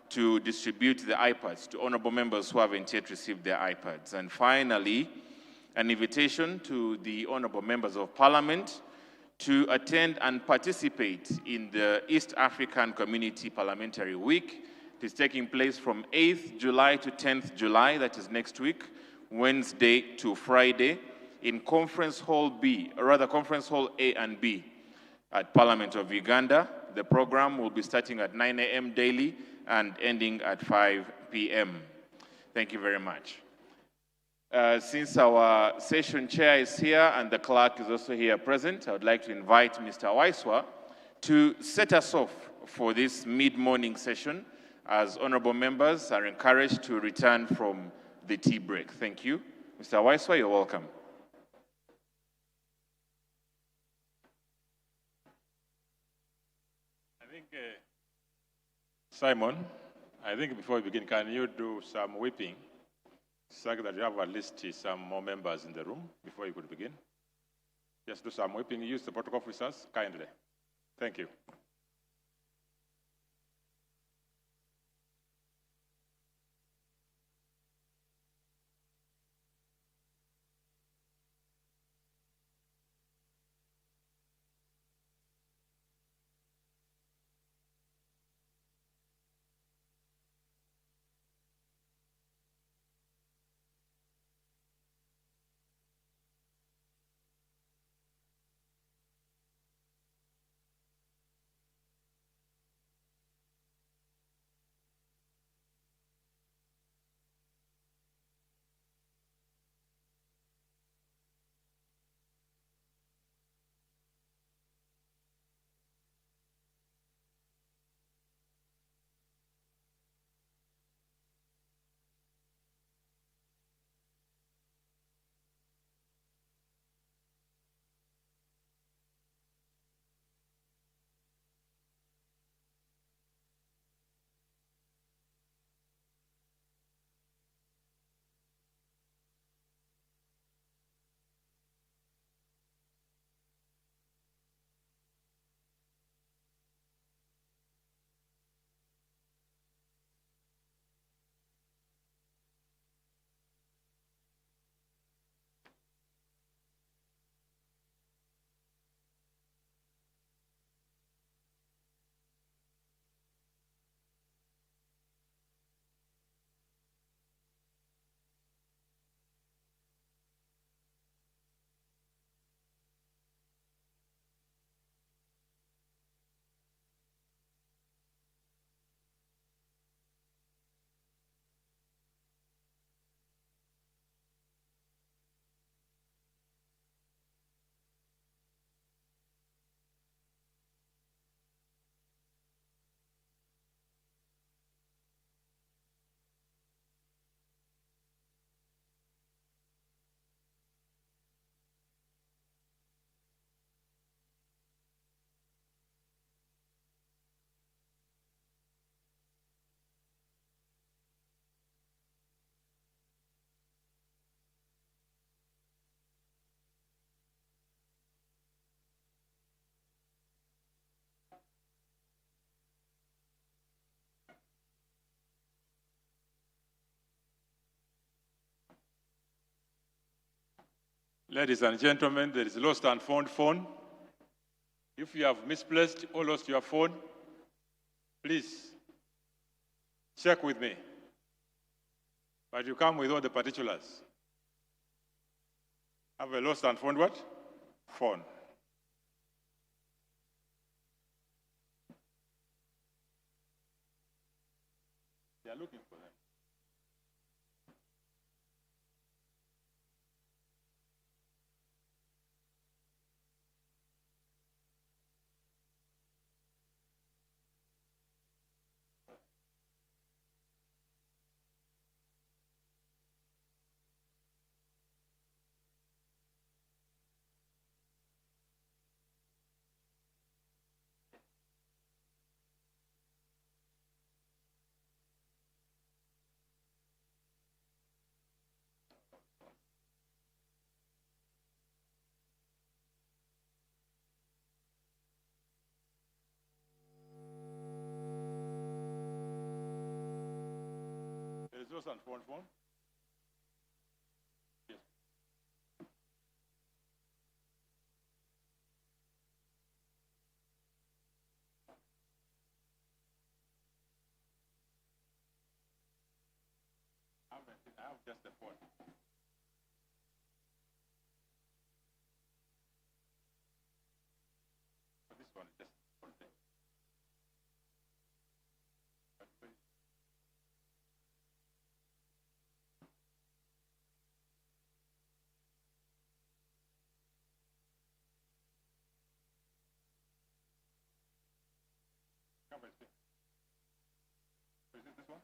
to distribute the iPads to honorable members who haven't yet received their iPads. And finally, an invitation to the honorable members of parliament to attend and participate in the East African Community Parliamentary Week. It is taking place from 8th July to 10th July, that is next week, Wednesday to Friday, in Conference Hall B, or rather Conference Hall A and B at Parliament of Uganda. The program will be starting at 9 a.m. daily and ending at 5 p.m. Thank you very much. Since our session chair is here and the clerk is also here present, I would like to invite Mr. Waiswa to set us off for this mid-morning session, as honorable members are encouraged to return from the tea break. Thank you. Mr. Waiswa, you're welcome. I think, Simon, I think before we begin, can you do some whipping so that you have at least some more members in the room before you could begin? Just do some whipping. Use the protocol officers kindly. Thank you. Ladies and gentlemen, there is lost and found phone. If you have misplaced or lost your phone, please check with me. But you come with all the particulars. Have a lost and found what? Phone. They are looking for them. There is lost and found phone. Yes. I have just the phone. But this one is just one thing. Is it this one?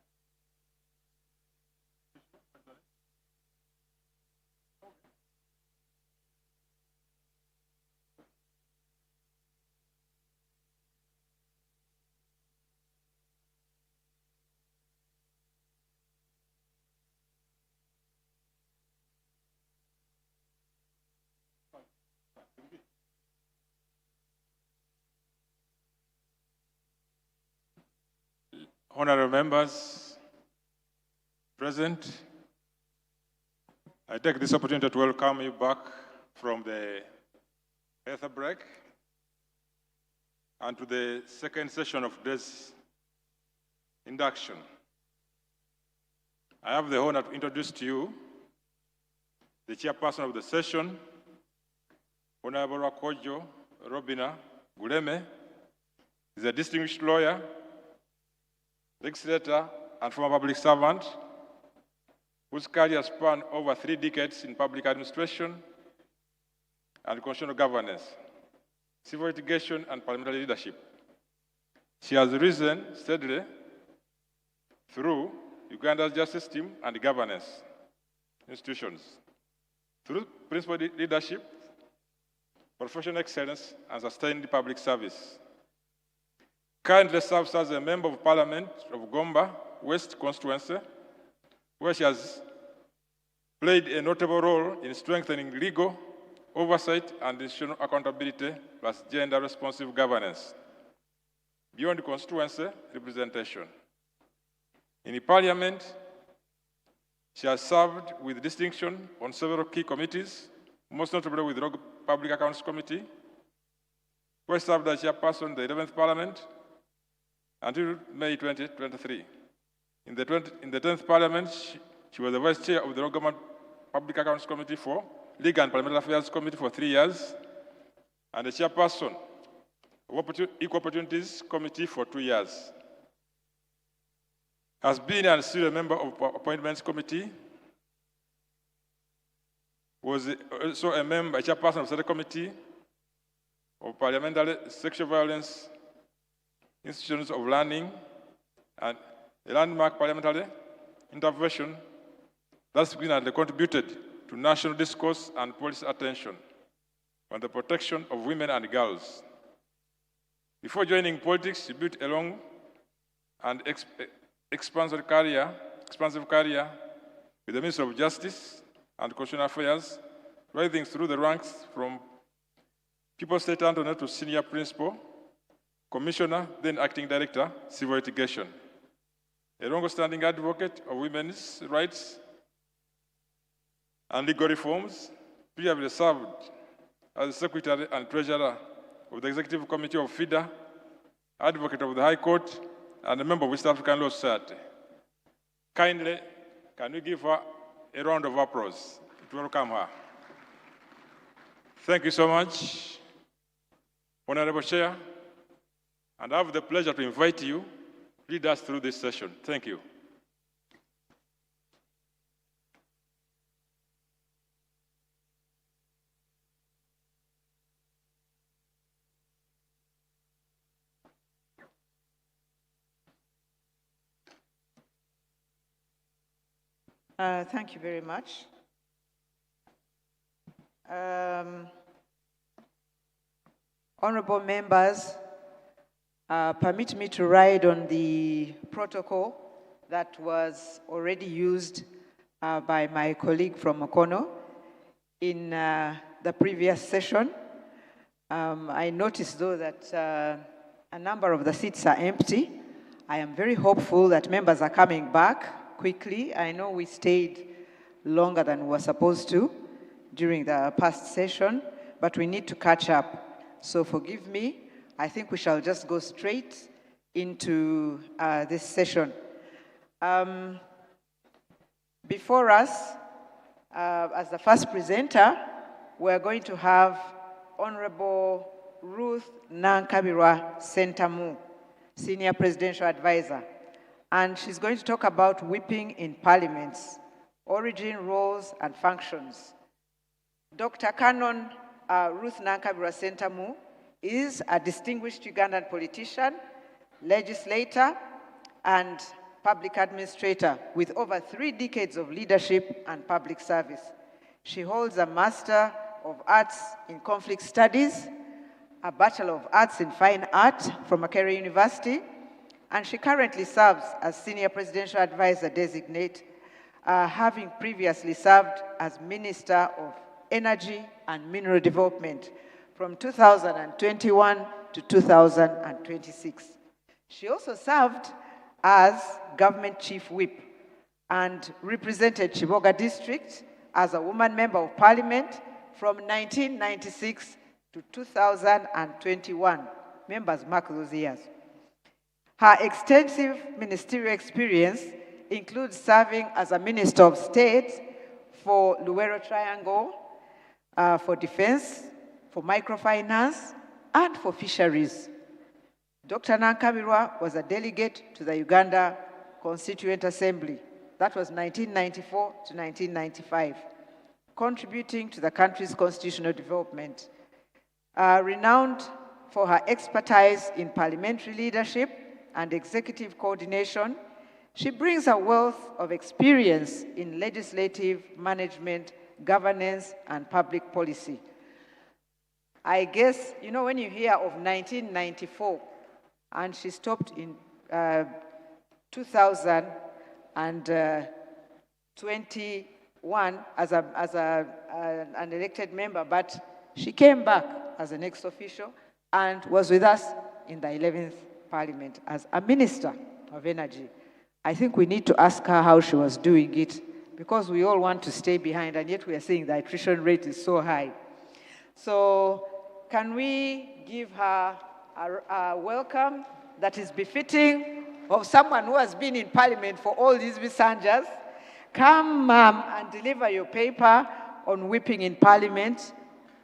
Honorable members present, I take this opportunity to welcome you back from the Earth break and to the second session of this induction. I have the honor to introduce to you the chairperson of the session, Honorable Rakojo Robina Guleme. He's a distinguished lawyer, legislator, and former public servant whose career spanned over 3 decades in public administration and constitutional governance, civil litigation, and parliamentary leadership. She has risen steadily through Uganda's justice system and governance institutions, through principled leadership, professional excellence, and sustained public service. Currently serves as a member of Parliament of Gomba West constituency, where she has played a notable role in strengthening legal oversight and institutional accountability, plus gender-responsive governance, beyond constituency representation. In Parliament, she has served with distinction on several key committees, most notably with the Public Accounts Committee, where she served as chairperson in the 11th Parliament until May 2023. In the 10th Parliament, she was the Vice Chair of the Government Public Accounts Committee for Legal and Parliamentary Affairs Committee for 3 years, and the Chairperson of Equal Opportunities Committee for 2 years. Has been and still a member of Appointments Committee, was also a member, a chairperson of the Committee of Parliamentary Sexual Violence Institutions of Learning, and a landmark parliamentary intervention that's significantly contributed to national discourse and policy attention on the protection of women and girls. Before joining politics, she built a long and expansive career with the Ministry of Justice and Constitutional Affairs, rising through the ranks from People's State Attorney to Senior Principal, Commissioner, then Acting Director, Civil Litigation. A long-standing advocate of women's rights and legal reforms, previously served as Secretary and Treasurer of the Executive Committee of FIDA, Advocate of the High Court, and a member of East African Law Society. Kindly, can we give her a round of applause to welcome her? Thank you so much, Honorable Chair, and I have the pleasure to invite you to lead us through this session. Thank you. Thank you very much. Honorable members, permit me to ride on the protocol that was already used by my colleague from Okono in the previous session. I noticed, though, that a number of the seats are empty. I am very hopeful that members are coming back quickly. I know we stayed longer than we were supposed to during the past session, but we need to catch up. So forgive me. I think we shall just go straight into this session. Before us, as the first presenter, we're going to have Honorable Ruth Nankabirwa Sentamu, Senior Presidential Advisor. And she's going to talk about whipping in parliaments, origin, roles, and functions. Dr. Canon Ruth Nankabirwa Sentamu is a distinguished Ugandan politician, legislator, and public administrator with over 3 decades of leadership and public service. She holds a Master of Arts in Conflict Studies, a Bachelor of Arts in Fine Art from Makerere University, and she currently serves as Senior Presidential Advisor Designate, having previously served as Minister of Energy and Mineral Development from 2021 to 2026. She also served as Government Chief Whip and represented Chiboga District as a woman Member of Parliament from 1996 to 2021. Members mark those years. Her extensive ministerial experience includes serving as a Minister of State for Luwero Triangle, for Defense, for Microfinance, and for Fisheries. Dr. Nankabirwa was a delegate to the Uganda Constituent Assembly. That was 1994 to 1995, contributing to the country's constitutional development. Renowned for her expertise in parliamentary leadership and executive coordination, she brings a wealth of experience in legislative management, governance, and public policy. I guess, you know, when you hear of 1994, and she stopped in 2021 as an elected member, but she came back as an ex-official and was with us in the 11th Parliament as a Minister of Energy. I think we need to ask her how she was doing it, because we all want to stay behind, and yet we are seeing the attrition rate is so high. So can we give her a welcome that is befitting of someone who has been in Parliament for all these Bisanjas? Come, ma'am, and deliver your paper on whipping in Parliament,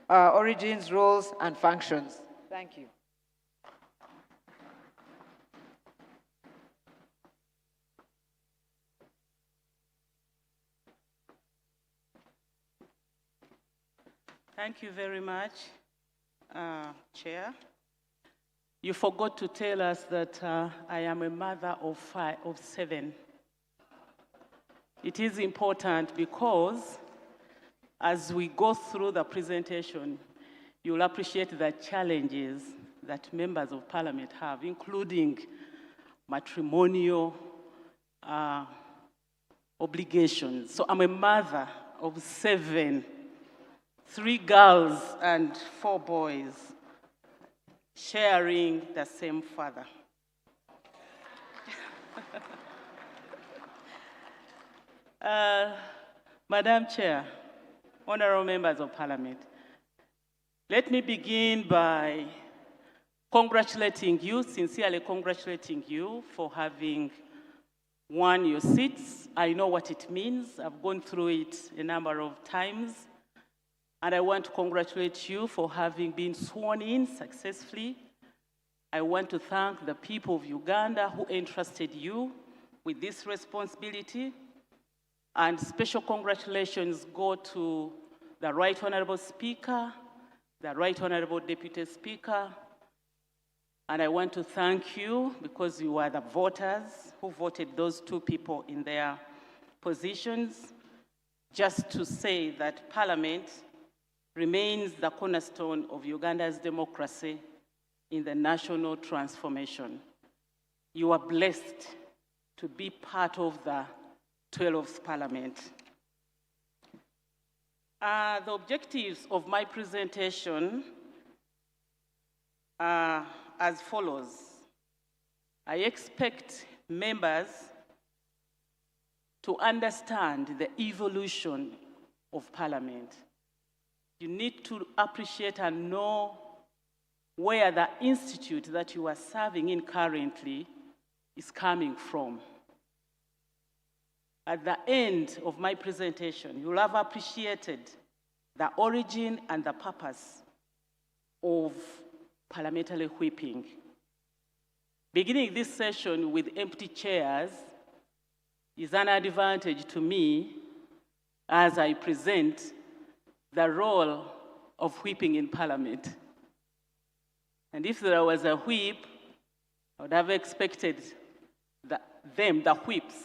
origins, roles, and functions. Thank you. Thank you very much, Chair. You forgot to tell us that I am a mother of 7. It is important because as we go through the presentation, you'll appreciate the challenges that members of Parliament have, including matrimonial obligations. So I'm a mother of 7, 3 girls and 4 boys, sharing the same father. Madam Chair, honorable members of parliament, let me begin by congratulating you, sincerely congratulating you for having won your seats. I know what it means. I've gone through it a number of times. And I want to congratulate you for having been sworn in successfully. I want to thank the people of Uganda who entrusted you with this responsibility. And special congratulations go to the Right Honorable Speaker, the Right Honorable Deputy Speaker. And I want to thank you because you are the voters who voted those two people in their positions. Just to say that Parliament remains the cornerstone of Uganda's democracy in the national transformation. You are blessed to be part of the 12th Parliament. The objectives of my presentation are as follows. I expect members to understand the evolution of Parliament. You need to appreciate and know where the institute that you are serving in currently is coming from. At the end of my presentation, you'll have appreciated the origin and the purpose of parliamentary whipping. Beginning this session with empty chairs is an advantage to me as I present the role of whipping in Parliament. And if there was a whip, I would have expected the whips,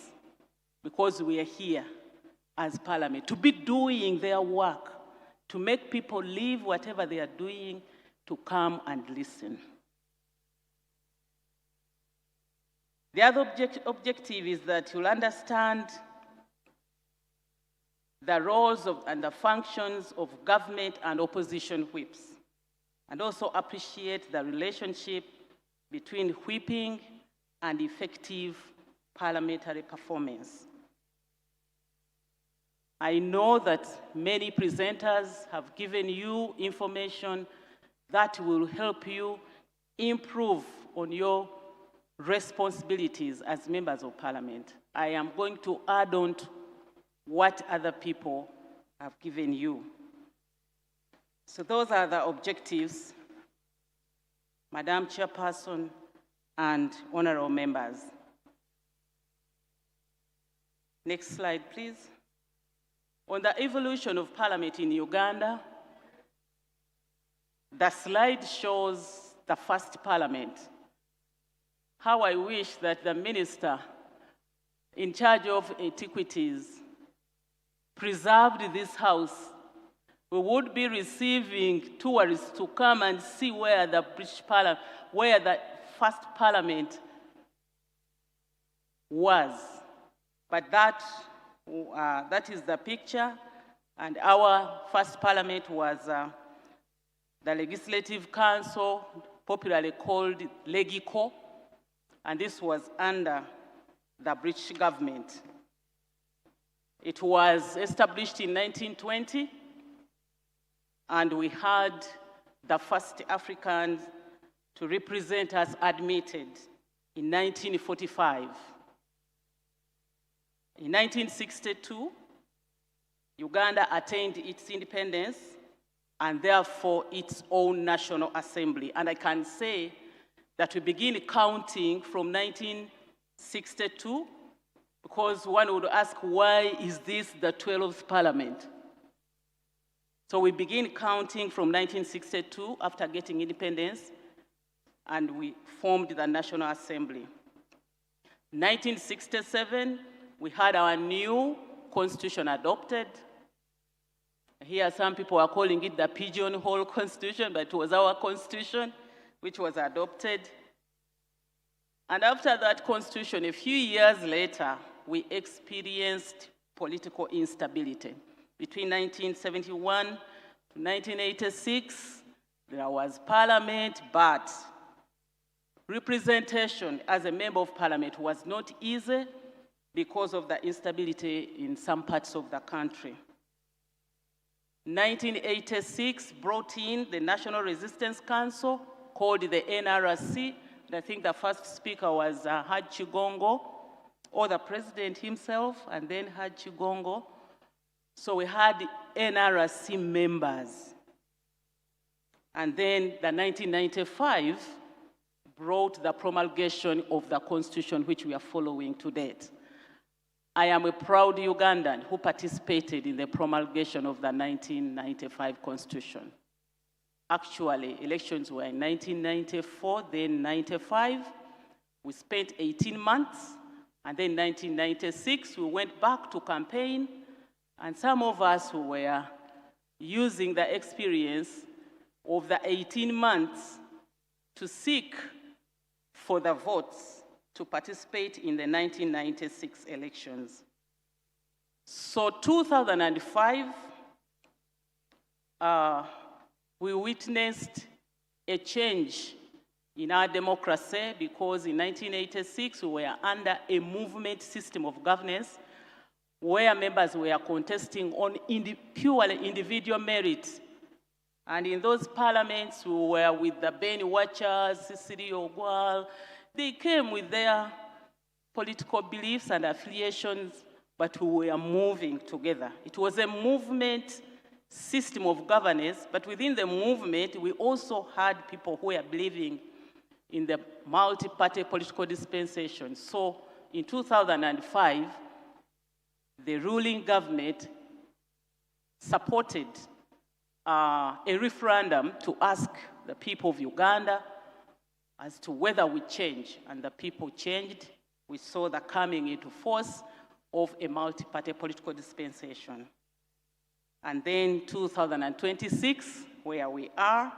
because we are here as Parliament, to be doing their work, to make people leave whatever they are doing, to come and listen. The other objective is that you'll understand the roles and the functions of government and opposition whips, and also appreciate the relationship between whipping and effective parliamentary performance. I know that many presenters have given you information that will help you improve on your responsibilities as members of Parliament. I am going to add on to what other people have given you. So those are the objectives, Madam Chairperson and honorable members. Next slide, please. On the evolution of Parliament in Uganda, the slide shows the first Parliament. How I wish that the minister in charge of antiquities preserved this house. We would be receiving tourists to come and see where the British Parliament, where the first Parliament was. But that is the picture, and our first Parliament was the Legislative Council, popularly called Legico, and this was under the British government. It was established in 1920, and we had the first Africans to represent us admitted in 1945. In 1962, Uganda attained its independence and therefore its own National Assembly. And I can say that we begin counting from 1962, because one would ask, why is this the 12th Parliament? So we begin counting from 1962 after getting independence, and we formed the National Assembly. 1967, we had our new constitution adopted. Here some people are calling it the pigeonhole constitution, but it was our constitution which was adopted. And after that constitution, a few years later, we experienced political instability. Between 1971 to 1986, there was parliament, but representation as a member of parliament was not easy because of the instability in some parts of the country. 1986 brought in the National Resistance Council, called the NRC. And I think the first speaker was Haj Chigongo, or the president himself, and then Haj Chigongo. So we had NRC members. And then the 1995 brought the promulgation of the Constitution, which we are following to date. I am a proud Ugandan who participated in the promulgation of the 1995 Constitution. Actually, elections were in 1994, then 95. We spent 18 months, and then 1996, we went back to campaign, and some of us who were using the experience of the 18 months to seek for the votes to participate in the 1996 elections. So 2005, we witnessed a change in our democracy, because in 1986 we were under a movement system of governance where members were contesting on purely individual merit. And in those parliaments, we were with the Beni Watchers, Sisiri Ogwal. They came with their political beliefs and affiliations, but we were moving together. It was a movement system of governance, but within the movement, we also had people who were believing in the multi-party political dispensation. So in 2005, the ruling government supported a referendum to ask the people of Uganda as to whether we change, and the people changed. We saw the coming into force of a multi-party political dispensation. And then 2026, where we are,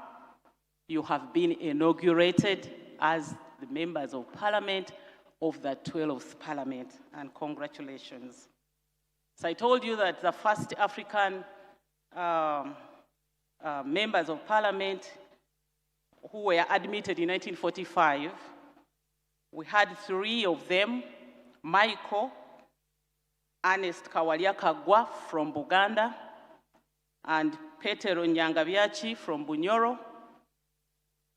you have been inaugurated as the members of parliament of the 12th parliament, and congratulations. So I told you that the first African members of parliament who were admitted in 1945, we had 3 of them: Michael Ernest Kawalya-Kaggwa from Buganda, and Petero Nyangabyachi from Bunyoro,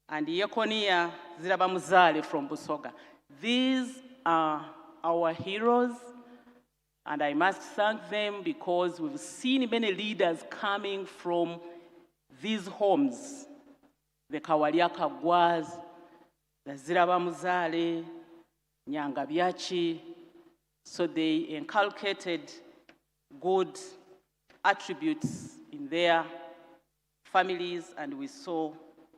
and Yekonia Zirabamuzale from Busoga. These are our heroes, and I must thank them because we've seen many leaders coming from these homes, the Kawalya-Kaggwas, the Zirabamuzale, Nyangabyachi. So they inculcated good attributes in their families, and we saw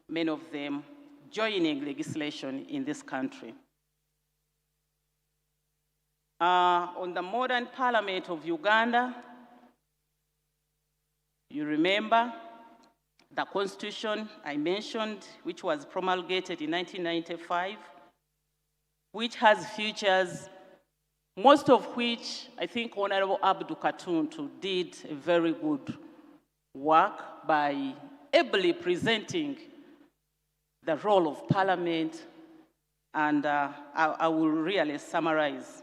many of them joining legislation in this country. On the modern parliament of Uganda, you remember the constitution I mentioned, which was promulgated in 1995, which has features, most of which I think Honorable Abdul Katuntu did a very good work by ably presenting the role of parliament, and I will really summarize.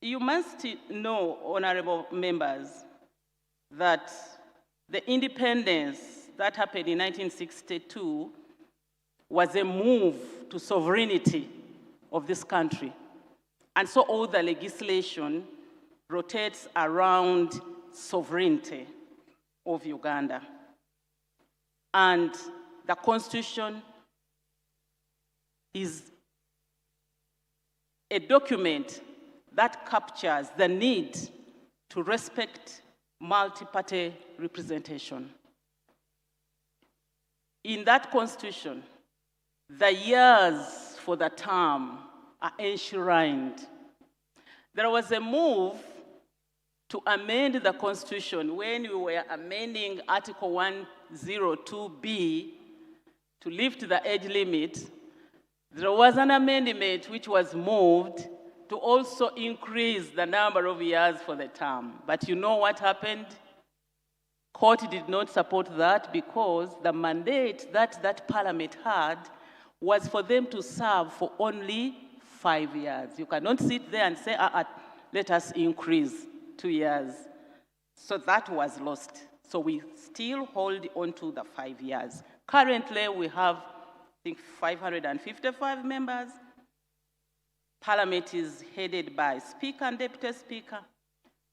You must know, honorable members, that the independence that happened in 1962 was a move to sovereignty of this country. And so all the legislation rotates around sovereignty of Uganda. And the Constitution is a document that captures the need to respect multi-party representation. In that Constitution, the years for the term are enshrined. There was a move to amend the Constitution when we were amending Article 102B to lift the age limit. There was an amendment which was moved to also increase the number of years for the term. But you know what happened? Court did not support that because the mandate that that parliament had was for them to serve for only 5 years. You cannot sit there and say, let us increase 2 years. So that was lost. So we still hold on to the 5 years. Currently, we have, I think, 555 members. Parliament is headed by Speaker and Deputy Speaker.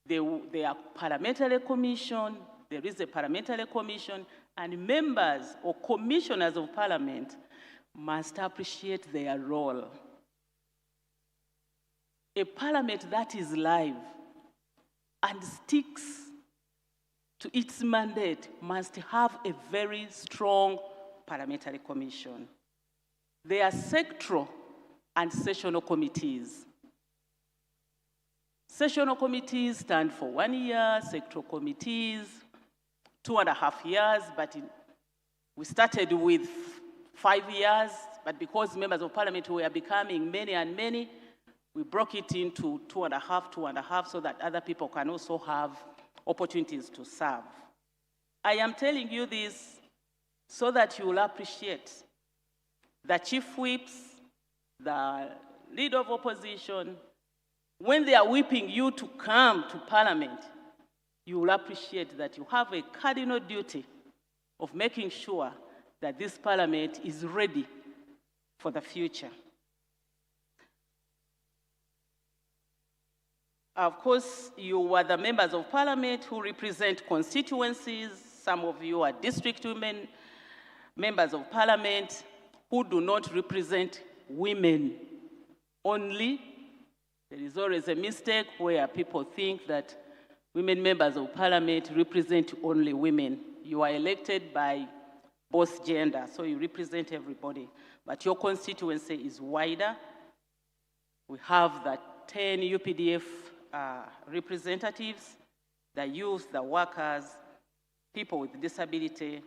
They are parliamentary commission. There is a parliamentary commission, and members or commissioners of Parliament must appreciate their role. A Parliament that is live and sticks to its mandate must have a very strong parliamentary commission. They are sectoral and sessional committees. Sessional committees stand for 1 year, sectoral committees, 2.5 years, but we started with 5 years, but because members of Parliament were becoming many and many, we broke it into 2.5, so that other people can also have opportunities to serve. I am telling you this so that you will appreciate the chief whips, the leader of opposition, when they are whipping you to come to Parliament, you will appreciate that you have a cardinal duty of making sure that this Parliament is ready for the future. Of course, you are the members of Parliament who represent constituencies. Some of you are district women, members of Parliament who do not represent women only. There is always a mistake where people think that women members of Parliament represent only women. You are elected by both genders, so you represent everybody. But your constituency is wider. We have the 10 UPDF representatives, the youth, the workers, people with disability,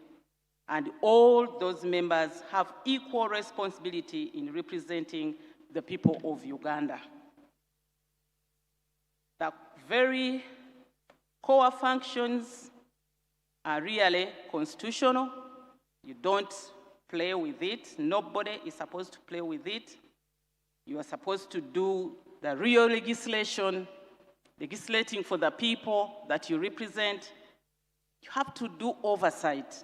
and all those members have equal responsibility in representing the people of Uganda. The very core functions are really constitutional. You don't play with it. Nobody is supposed to play with it. You are supposed to do the real legislation, legislating for the people that you represent. You have to do oversight.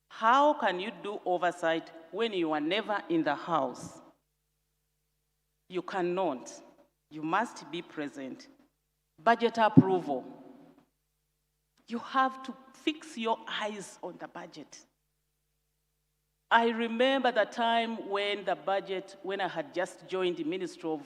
How can you do oversight when you are never in the House? You cannot. You must be present. Budget approval. You have to fix your eyes on the budget. I remember the time when the budget, when I had just joined the Ministry of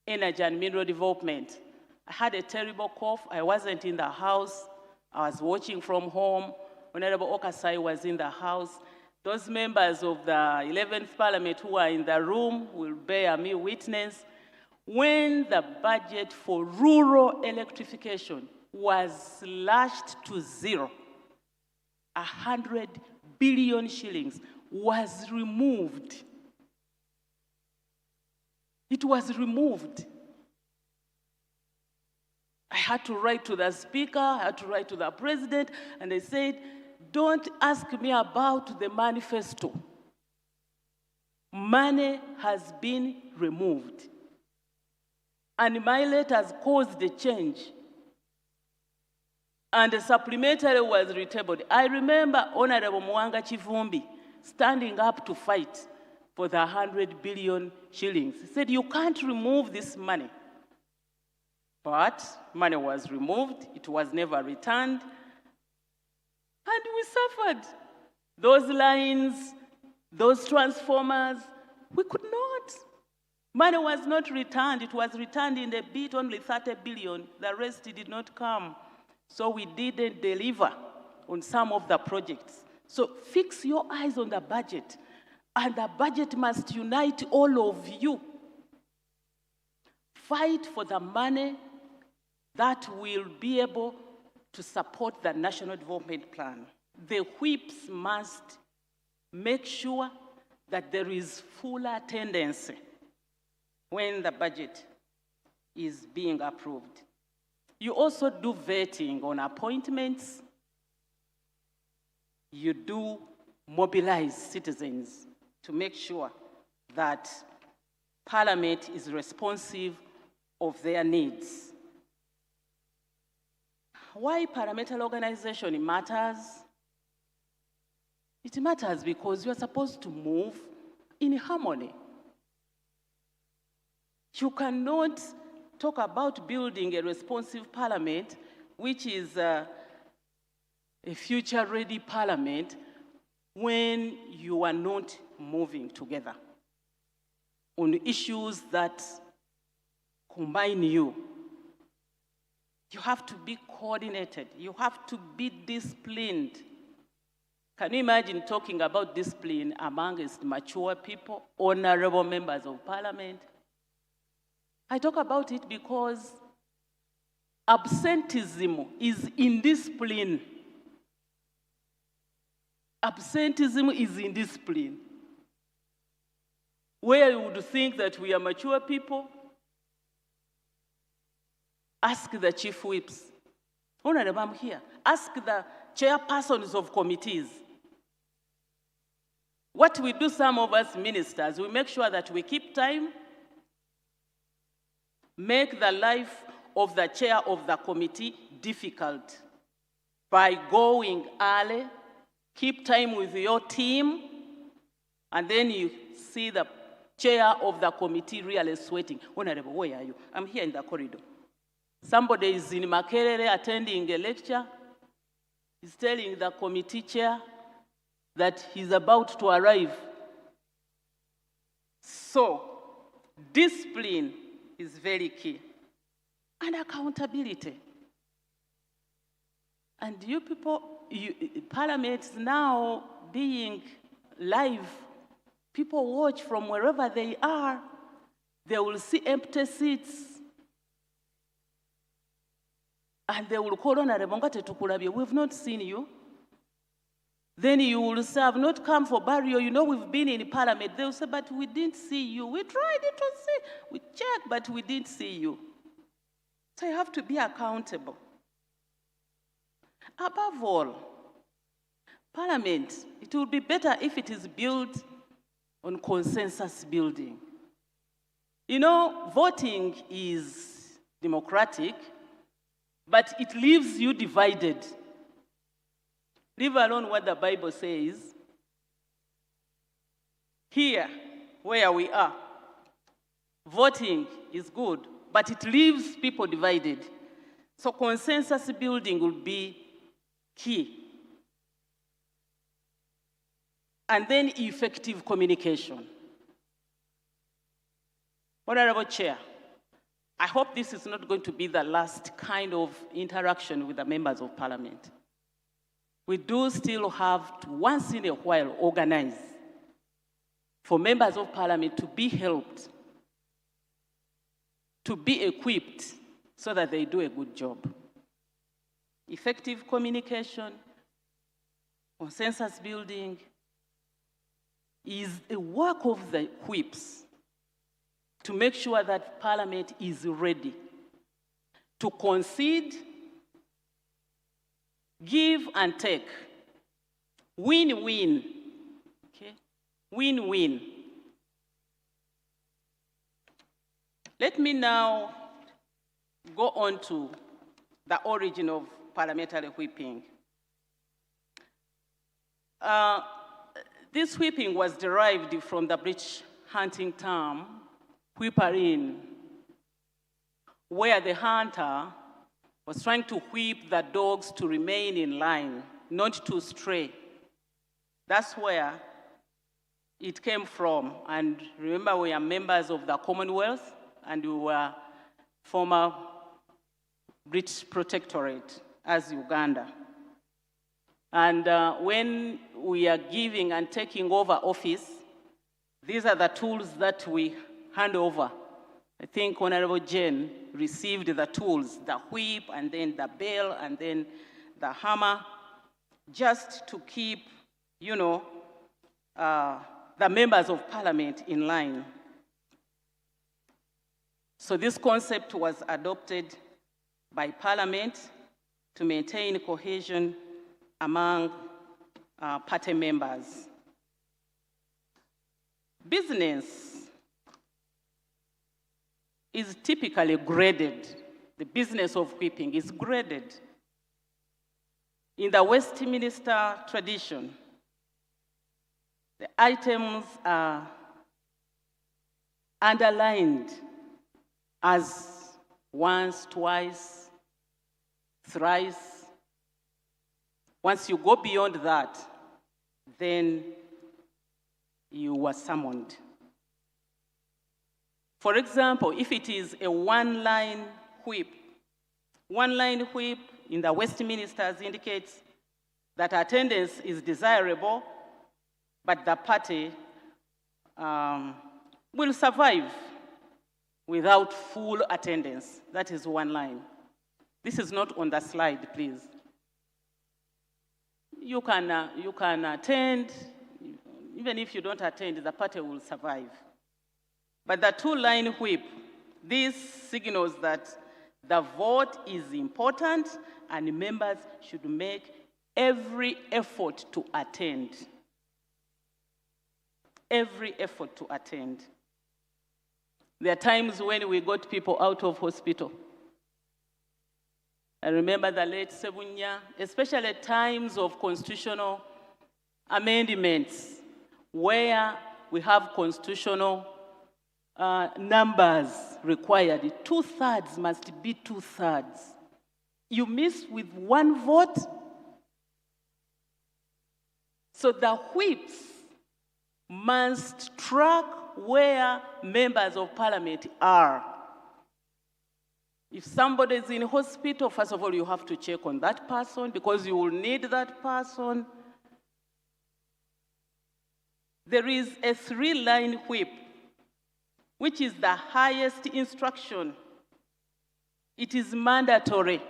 Energy and Mineral Development. I had a terrible cough. I wasn't in the House. I was watching from home. Honorable Okasai was in the House. Those members of the 11th Parliament who are in the room will bear me witness. When the budget for rural electrification was slashed to zero, 100 billion shillings was removed. It was removed. I had to write to the Speaker, I had to write to the President, and they said, don't ask me about the manifesto. Money has been removed. And my letters caused a change. And the supplementary was retabled. I remember Honorable Mwanga Chivumbi standing up to fight for the 100 billion shillings. He said, you can't remove this money. But money was removed, it was never returned, and we suffered. Those lines, those transformers, we could not. Money was not returned. It was returned in a bit, only 30 billion. The rest did not come. So we didn't deliver on some of the projects. So fix your eyes on the budget, and the budget must unite all of you. Fight for the money that will be able to support the National Development Plan. The whips must make sure that there is full attendance when the budget is being approved. You also do vetting on appointments. You do mobilize citizens to make sure that Parliament is responsive of their needs. Why parliamentary organization matters? It matters because you are supposed to move in harmony. You cannot talk about building a responsive parliament, which is a future-ready parliament, when you are not moving together on issues that combine you. You have to be coordinated. You have to be disciplined. Can you imagine talking about discipline amongst mature people, honorable members of parliament? I talk about it because absenteeism is indiscipline. Absenteeism is indiscipline. Where you would think that we are mature people, ask the chief whips. Honorable, I'm here. Ask the chairpersons of committees. What we do, some of us ministers, we make sure that we keep time, make the life of the chair of the committee difficult by going early, keep time with your team, and then you see the chair of the committee really sweating. Honorable, where are you? I'm here in the corridor. Somebody is in Makerere attending a lecture. He's telling the committee chair that he's about to arrive. So, discipline is very key. And accountability. And you people, parliaments now being live, people watch from wherever they are, they will see empty seats. And they will call on Arebongate, we've not seen you. Then you will say, I've not come for burial. You know, we've been in parliament. They will say, but we didn't see you. We tried to see. We checked, but we didn't see you. So you have to be accountable. Above all, parliament, it will be better if it is built on consensus building. You know, voting is democratic, but it leaves you divided. Leave alone what the Bible says. Here, where we are, voting is good, but it leaves people divided. So consensus building will be key. And then effective communication. Honorable Chair, I hope this is not going to be the last kind of interaction with the members of parliament. We do still have to once in a while organize for members of parliament to be helped, to be equipped so that they do a good job. Effective communication, consensus building is a work of the whips to make sure that parliament is ready to concede, give and take. Win-win. Okay? Win-win. Let me now go on to the origin of parliamentary whipping. This whipping was derived from the British hunting term, whipper-in, where the hunter was trying to whip the dogs to remain in line, not to stray. That's where it came from. And remember, we are members of the Commonwealth, and we were former British protectorate as Uganda. And when we are giving and taking over office, these are the tools that we hand over. I think Honorable Jane received the tools, the whip, and then the bell, and then the hammer, just to keep, you know, the members of parliament in line. So this concept was adopted by parliament to maintain cohesion among party members. Business is typically graded. The business of whipping is graded In the Westminster tradition, the items are underlined as once, twice, thrice. Once you go beyond that, then you were summoned. For example, if it is a one-line whip in the Westminster indicates that attendance is desirable, but the party will survive without full attendance. That is one line. This is not on the slide, please. You can attend, even if you don't attend, the party will survive. But the two-line whip, this signals that the vote is important and members should make every effort to attend. Every effort to attend. There are times when we got people out of hospital. I remember the late Sebunya, especially at times of constitutional amendments where we have constitutional numbers required. 2/3 must be 2/3. You miss with one vote. So the whips must track where members of parliament are. If somebody is in hospital, first of all, you have to check on that person because you will need that person. There is a 3-line whip, which is the highest instruction. It is mandatory.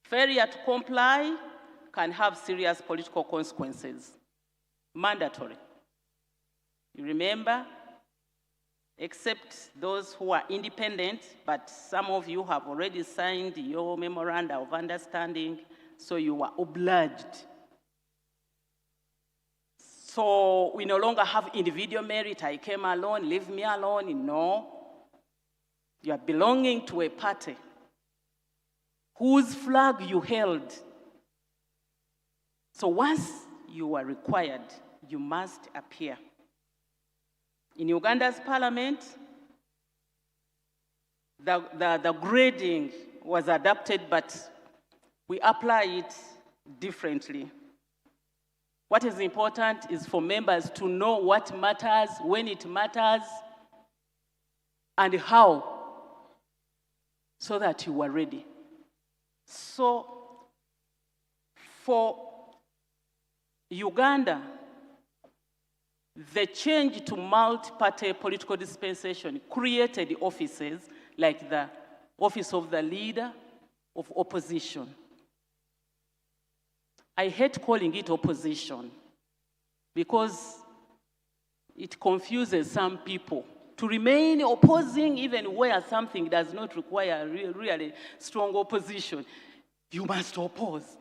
Failure to comply can have serious political consequences. Mandatory. You remember? Except those who are independent, but some of you have already signed your memoranda of understanding, so you are obliged. So we no longer have individual merit, I came alone, leave me alone. No. You are belonging to a party whose flag you held. So once you are required, you must appear. In Uganda's parliament, the grading was adapted, but we apply it differently. What is important is for members to know what matters, when it matters, and how, so that you are ready. So, for Uganda, the change to multi-party political dispensation created offices like the Office of the Leader of Opposition. I hate calling it opposition because it confuses some people. To remain opposing even where something does not require really strong opposition, you must oppose.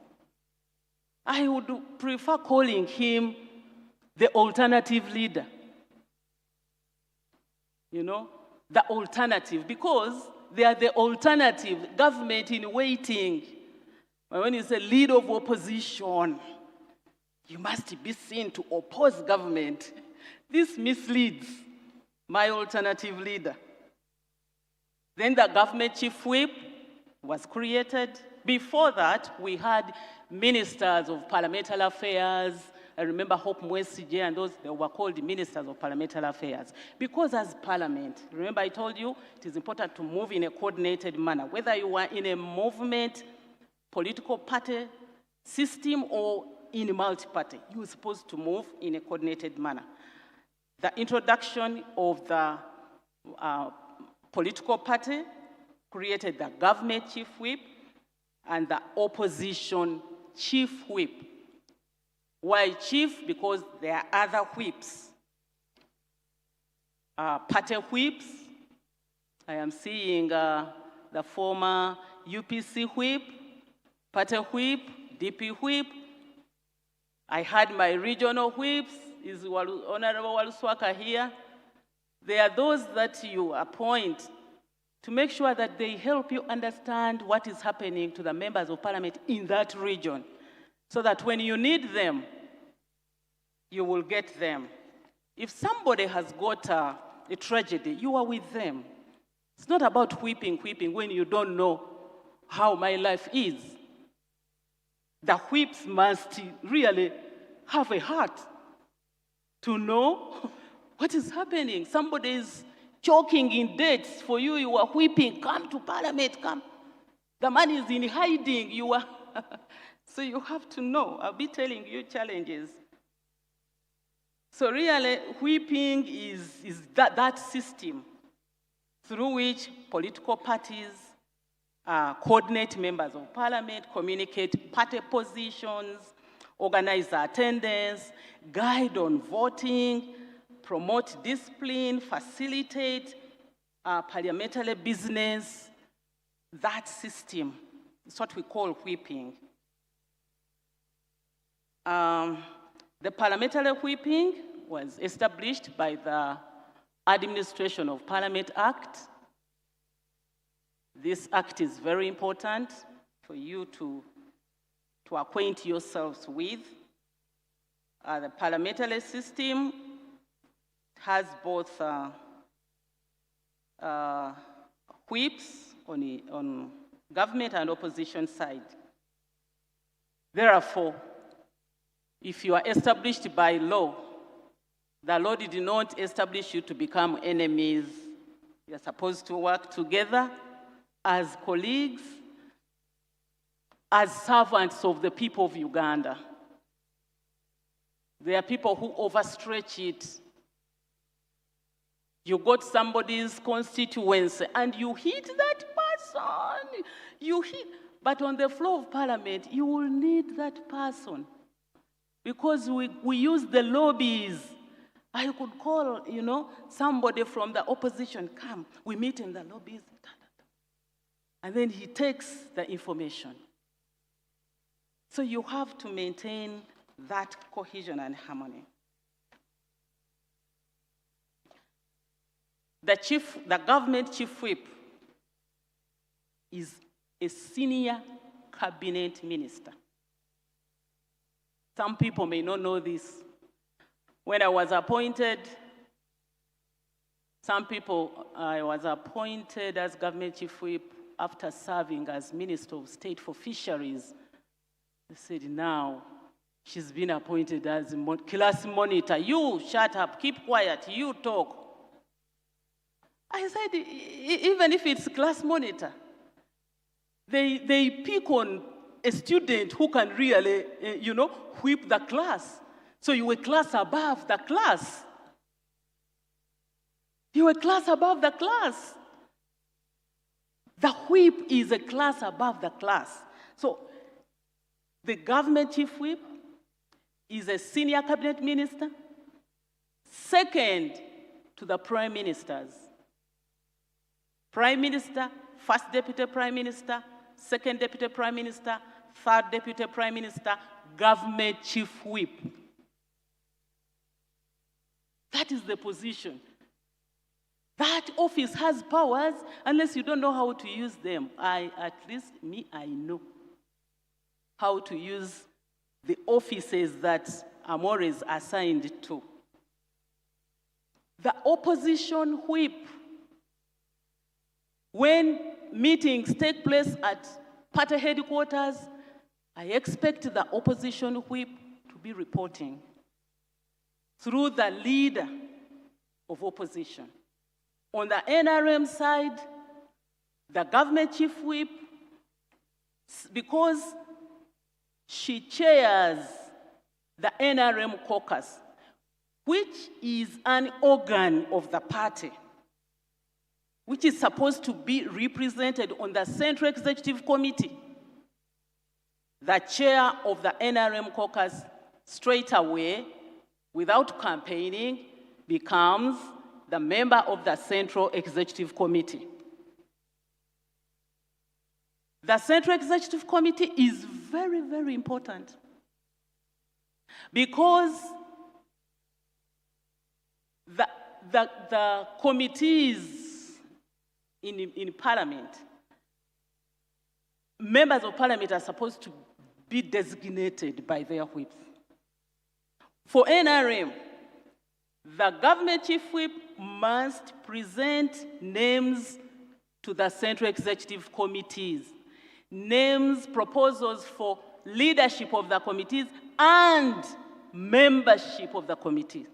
I would prefer calling him the alternative leader. You know, the alternative, because they are the alternative government in waiting. But when you say leader of opposition, you must be seen to oppose government. This misleads my alternative leader. Then the government chief whip was created. Before that, we had ministers of parliamentary affairs. I remember Hope Mwesije and those, they were called ministers of parliamentary affairs. Because as parliament, remember I told you, it is important to move in a coordinated manner. Whether you are in a movement, political party system, or in multi-party, you are supposed to move in a coordinated manner. The introduction of the political party created the government chief whip and the opposition chief whip. Why chief? Because there are other whips. Party whips. I am seeing the former UPC whip, party whip, DP whip. I had my regional whips. Is Honorable Waluswaka here? They are those that you appoint to make sure that they help you understand what is happening to the members of parliament in that region, so that when you need them, you will get them. If somebody has got a tragedy, you are with them. It's not about weeping when you don't know how my life is. The whips must really have a heart to know what is happening. Somebody is choking in debts for you, you are weeping, come to parliament, come. The man is in hiding, you are. So you have to know, I'll be telling you challenges. So really, weeping is that system through which political parties coordinate members of parliament, communicate party positions, organize attendance, guide on voting, promote discipline, facilitate parliamentary business. That system is what we call whipping. The parliamentary whipping was established by the Administration of Parliament Act. This act is very important for you to acquaint yourselves with. The parliamentary system has both whips on government and opposition side. Therefore, if you are established by law, the law did not establish you to become enemies. You're supposed to work together as colleagues, as servants of the people of Uganda. There are people who overstretch it. You got somebody's constituency and you hit that person. But on the floor of parliament, you will need that person. Because we use the lobbies. I could call, somebody from the opposition, come, we meet in the lobbies. And then he takes the information. So you have to maintain that cohesion and harmony. The government chief whip is a senior cabinet minister. Some people may not know this. When I was appointed, I was appointed as government chief whip after serving as Minister of State for Fisheries. They said, now she's been appointed as class monitor. You shut up, keep quiet, you talk. I said, even if it's class monitor, they pick on a student who can really, whip the class. So you were class above the class. You were class above the class. The whip is a class above the class. So the government chief whip is a senior cabinet minister, second to the prime ministers. Prime minister, first deputy prime minister, second deputy prime minister, third deputy prime minister, government chief whip. That is the position. That office has powers unless you don't know how to use them. I know how to use the offices that I'm always assigned to. The opposition whip, when meetings take place at party headquarters, I expect the opposition whip to be reporting through the leader of opposition. On the NRM side, the government chief whip, because she chairs the NRM caucus, which is an organ of the party, which is supposed to be represented on the Central Executive Committee. The chair of the NRM caucus straight away, without campaigning, becomes the member of the Central Executive Committee. The Central Executive Committee is very, very important because the committees in Parliament, members of Parliament are supposed to be designated by their whips. For NRM, the government chief whip must present names to the Central Executive Committees, names, proposals for leadership of the committees and membership of the committee.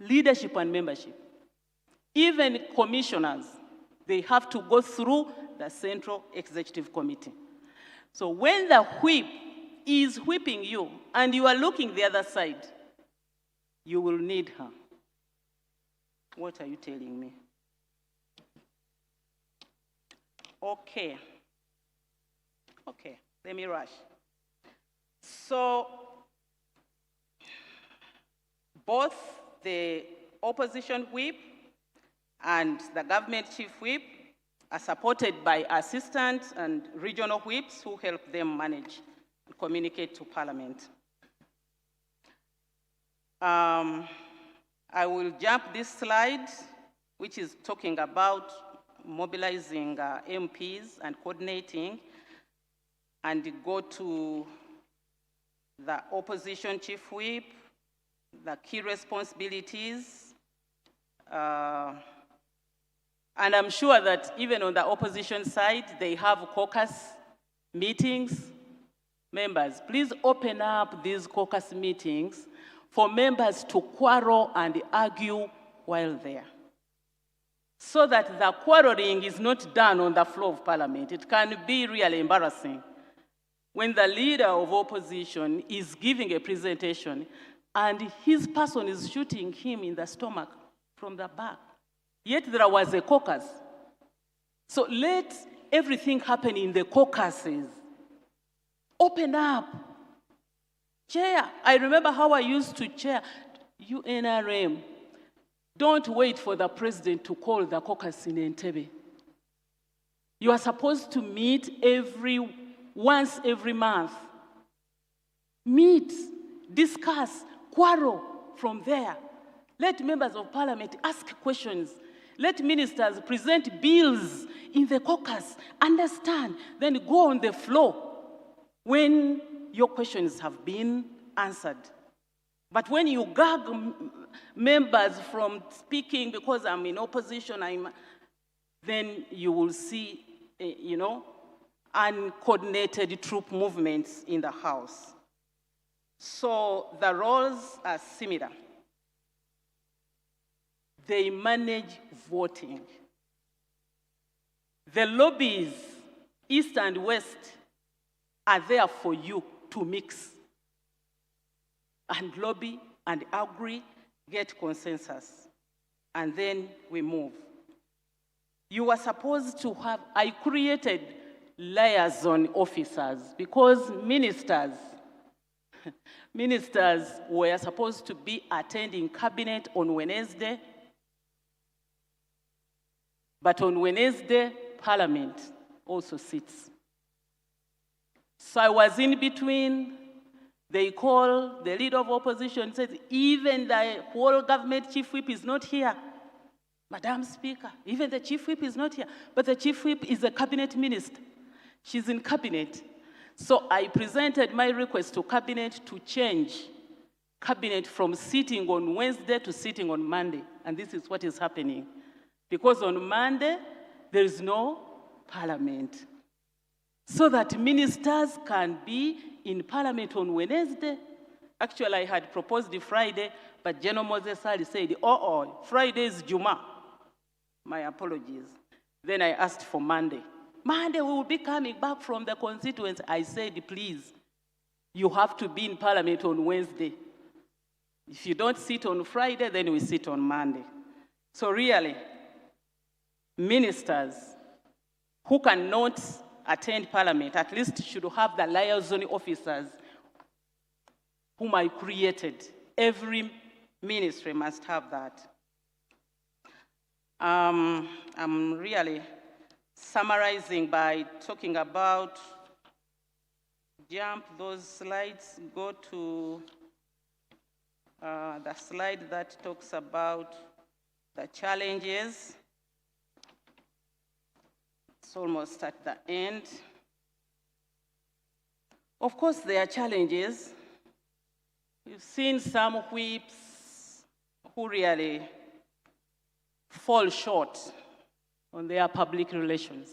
Leadership and membership. Even commissioners, they have to go through the Central Executive Committee. So when the whip is whipping you and you are looking the other side, you will need her. What are you telling me? Okay. Okay, let me rush. So both the opposition whip and the government chief whip are supported by assistant and regional whips who help them manage and communicate to Parliament. I will jump this slide, which is talking about mobilizing MPs and coordinating, and go to the opposition chief whip, the key responsibilities, and I'm sure that even on the opposition side, they have caucus meetings. Members, please open up these caucus meetings for members to quarrel and argue while there, so that the quarreling is not done on the floor of Parliament. It can be really embarrassing when the leader of opposition is giving a presentation and his person is shooting him in the stomach from the back. Yet there was a caucus. So let everything happen in the caucuses. Open up. Chair, I remember how I used to chair UNRM. Don't wait for the president to call the caucus in Entebbe. You are supposed to meet once every month. Meet, discuss, quarrel from there. Let members of Parliament ask questions. Let ministers present bills in the caucus, understand, then go on the floor when your questions have been answered. But when you gag members from speaking because I'm in opposition, then you will see, uncoordinated troop movements in the House. So the roles are similar. They manage voting. The lobbies, East and West, are there for you to mix and lobby and agree, get consensus, and then we move. You are supposed to have, I created liaison officers because ministers were supposed to be attending cabinet on Wednesday, but on Wednesday, Parliament also sits. So I was in between. They call the leader of opposition, says, even the whole government chief whip is not here. Madam Speaker, even the chief whip is not here. But the chief whip is a cabinet minister. She's in cabinet. So I presented my request to cabinet to change cabinet from sitting on Wednesday to sitting on Monday. And this is what is happening. Because on Monday, there is no Parliament. So that ministers can be in Parliament on Wednesday. Actually, I had proposed Friday, but General Moses Ali said, Friday is Juma. My apologies. Then I asked for Monday. Monday, we will be coming back from the constituency. I said, please, you have to be in Parliament on Wednesday. If you don't sit on Friday, then we sit on Monday. So really, ministers who cannot attend Parliament at least should have the liaison officers whom I created. Every ministry must have that. I'm really summarizing by talking about, jump those slides, go to the slide that talks about the challenges. It's almost at the end. Of course, there are challenges. We've seen some whips who really fall short on their public relations.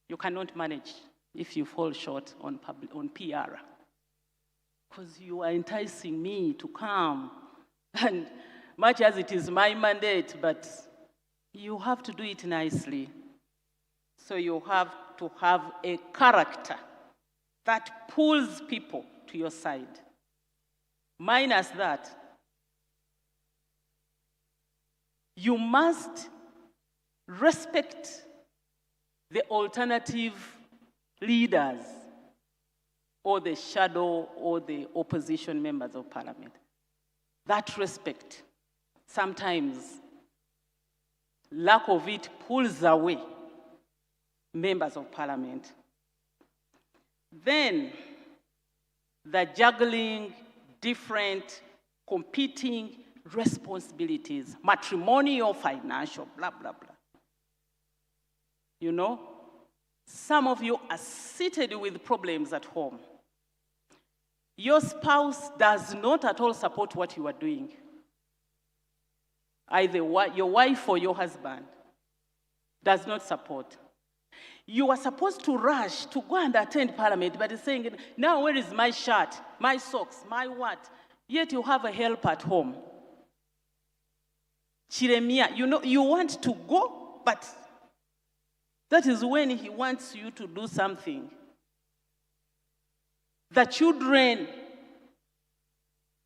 You cannot manage if you fall short on PR. Because you are enticing me to come. And much as it is my mandate, but you have to do it nicely. So you have to have a character that pulls people to your side. Minus that, you must respect the alternative leaders or the shadow or the opposition members of parliament. That respect, sometimes lack of it pulls away members of parliament. Then, the juggling different competing responsibilities, matrimonial, financial, blah, blah, blah. You know, some of you are seated with problems at home. Your spouse does not at all support what you are doing. Either your wife or your husband does not support. You are supposed to rush to go and attend parliament, but it's saying, now where is my shirt, my socks, my what? Yet you have a help at home. Chiremia, you know, you want to go, but that is when he wants you to do something. The children,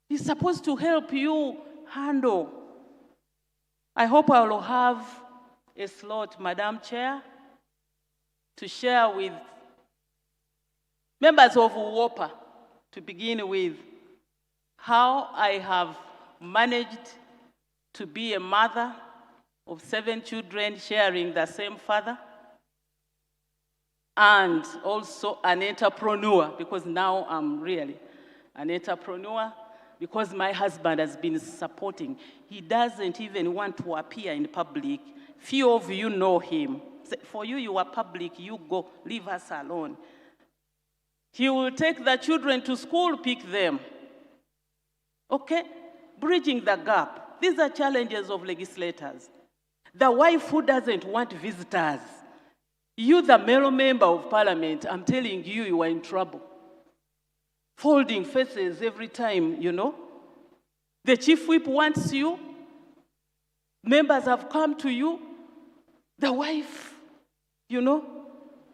he's supposed to help you handle. I hope I will have a slot, Madam Chair, to share with members of WOPA, to begin with, how I have managed to be a mother of 7 children sharing the same father, and also an entrepreneur, because now I'm really an entrepreneur, because my husband has been supporting. He doesn't even want to appear in public. Few of you know him. For you, you are public, you go, leave us alone. He will take the children to school, pick them. Okay? Bridging the gap. These are challenges of legislators. The wife who doesn't want visitors. You, the male member of parliament, I'm telling you, you are in trouble. Folding faces every time, you know. The chief whip wants you. Members have come to you. The wife, you know,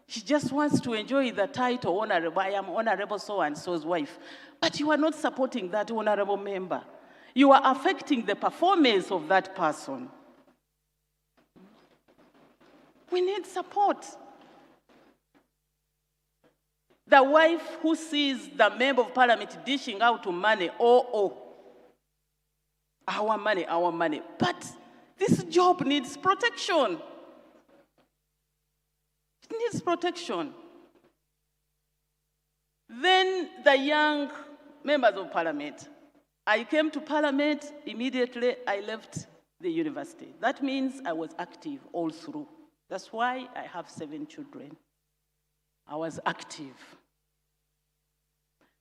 she just wants to enjoy the title, honorable. I am honorable so-and-so's wife. But you are not supporting that honorable member. You are affecting the performance of that person. We need support. The wife who sees the member of parliament dishing out money, our money. But this job needs protection. It needs protection. Then the young members of parliament. I came to parliament, immediately I left the university. That means I was active all through. That's why I have 7 children. I was active.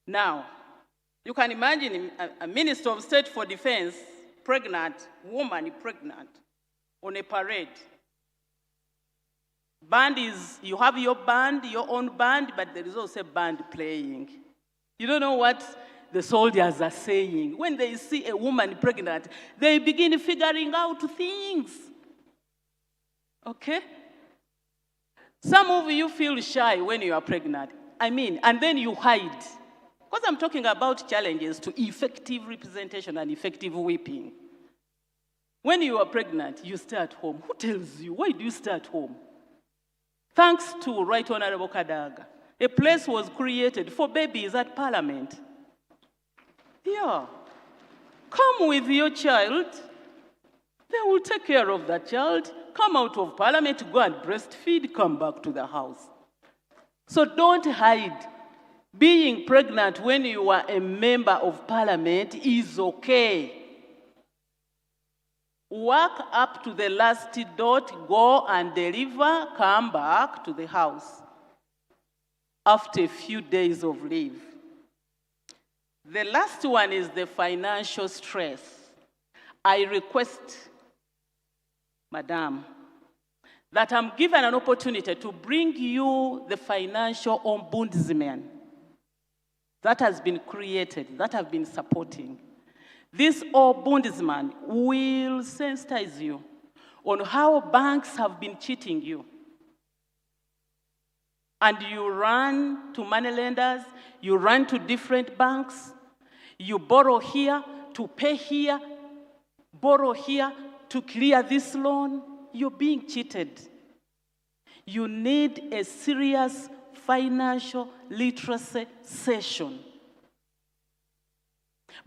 Now, you can imagine a Minister of State for Defense, woman pregnant, on a parade. Band is, you have your band, your own band, but there is also a band playing. You don't know what the soldiers are saying. When they see a woman pregnant, they begin figuring out things. Okay? Some of you feel shy when you are pregnant. And then you hide. Because I'm talking about challenges to effective representation and effective whipping. When you are pregnant, you stay at home. Who tells you? Why do you stay at home? Thanks to Right Honorable Kadaga, a place was created for babies at Parliament. Yeah. Come with your child. They will take care of that child. Come out of Parliament, go and breastfeed, come back to the house. So don't hide. Being pregnant when you are a member of Parliament is okay. work up to the last dot, go and deliver, come back to the house after a few days of leave. The last one is the financial stress. I request, Madam, that I'm given an opportunity to bring you the financial ombudsman that has been created, that have been supporting. This ombudsman will sensitize you on how banks have been cheating you. And you run to money lenders, you run to different banks, you borrow here to pay here, borrow here to clear this loan. You're being cheated. You need a serious financial literacy session.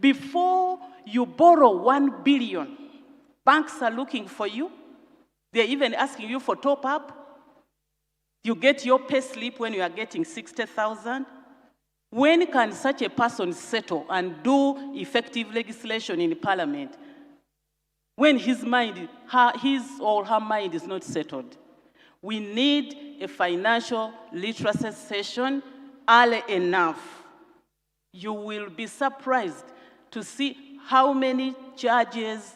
Before you borrow 1 billion, banks are looking for you. They're even asking you for top up. You get your pay slip when you are getting 60,000. When can such a person settle and do effective legislation in Parliament? When his or her mind is not settled. We need a financial literacy session early enough. You will be surprised to see how many charges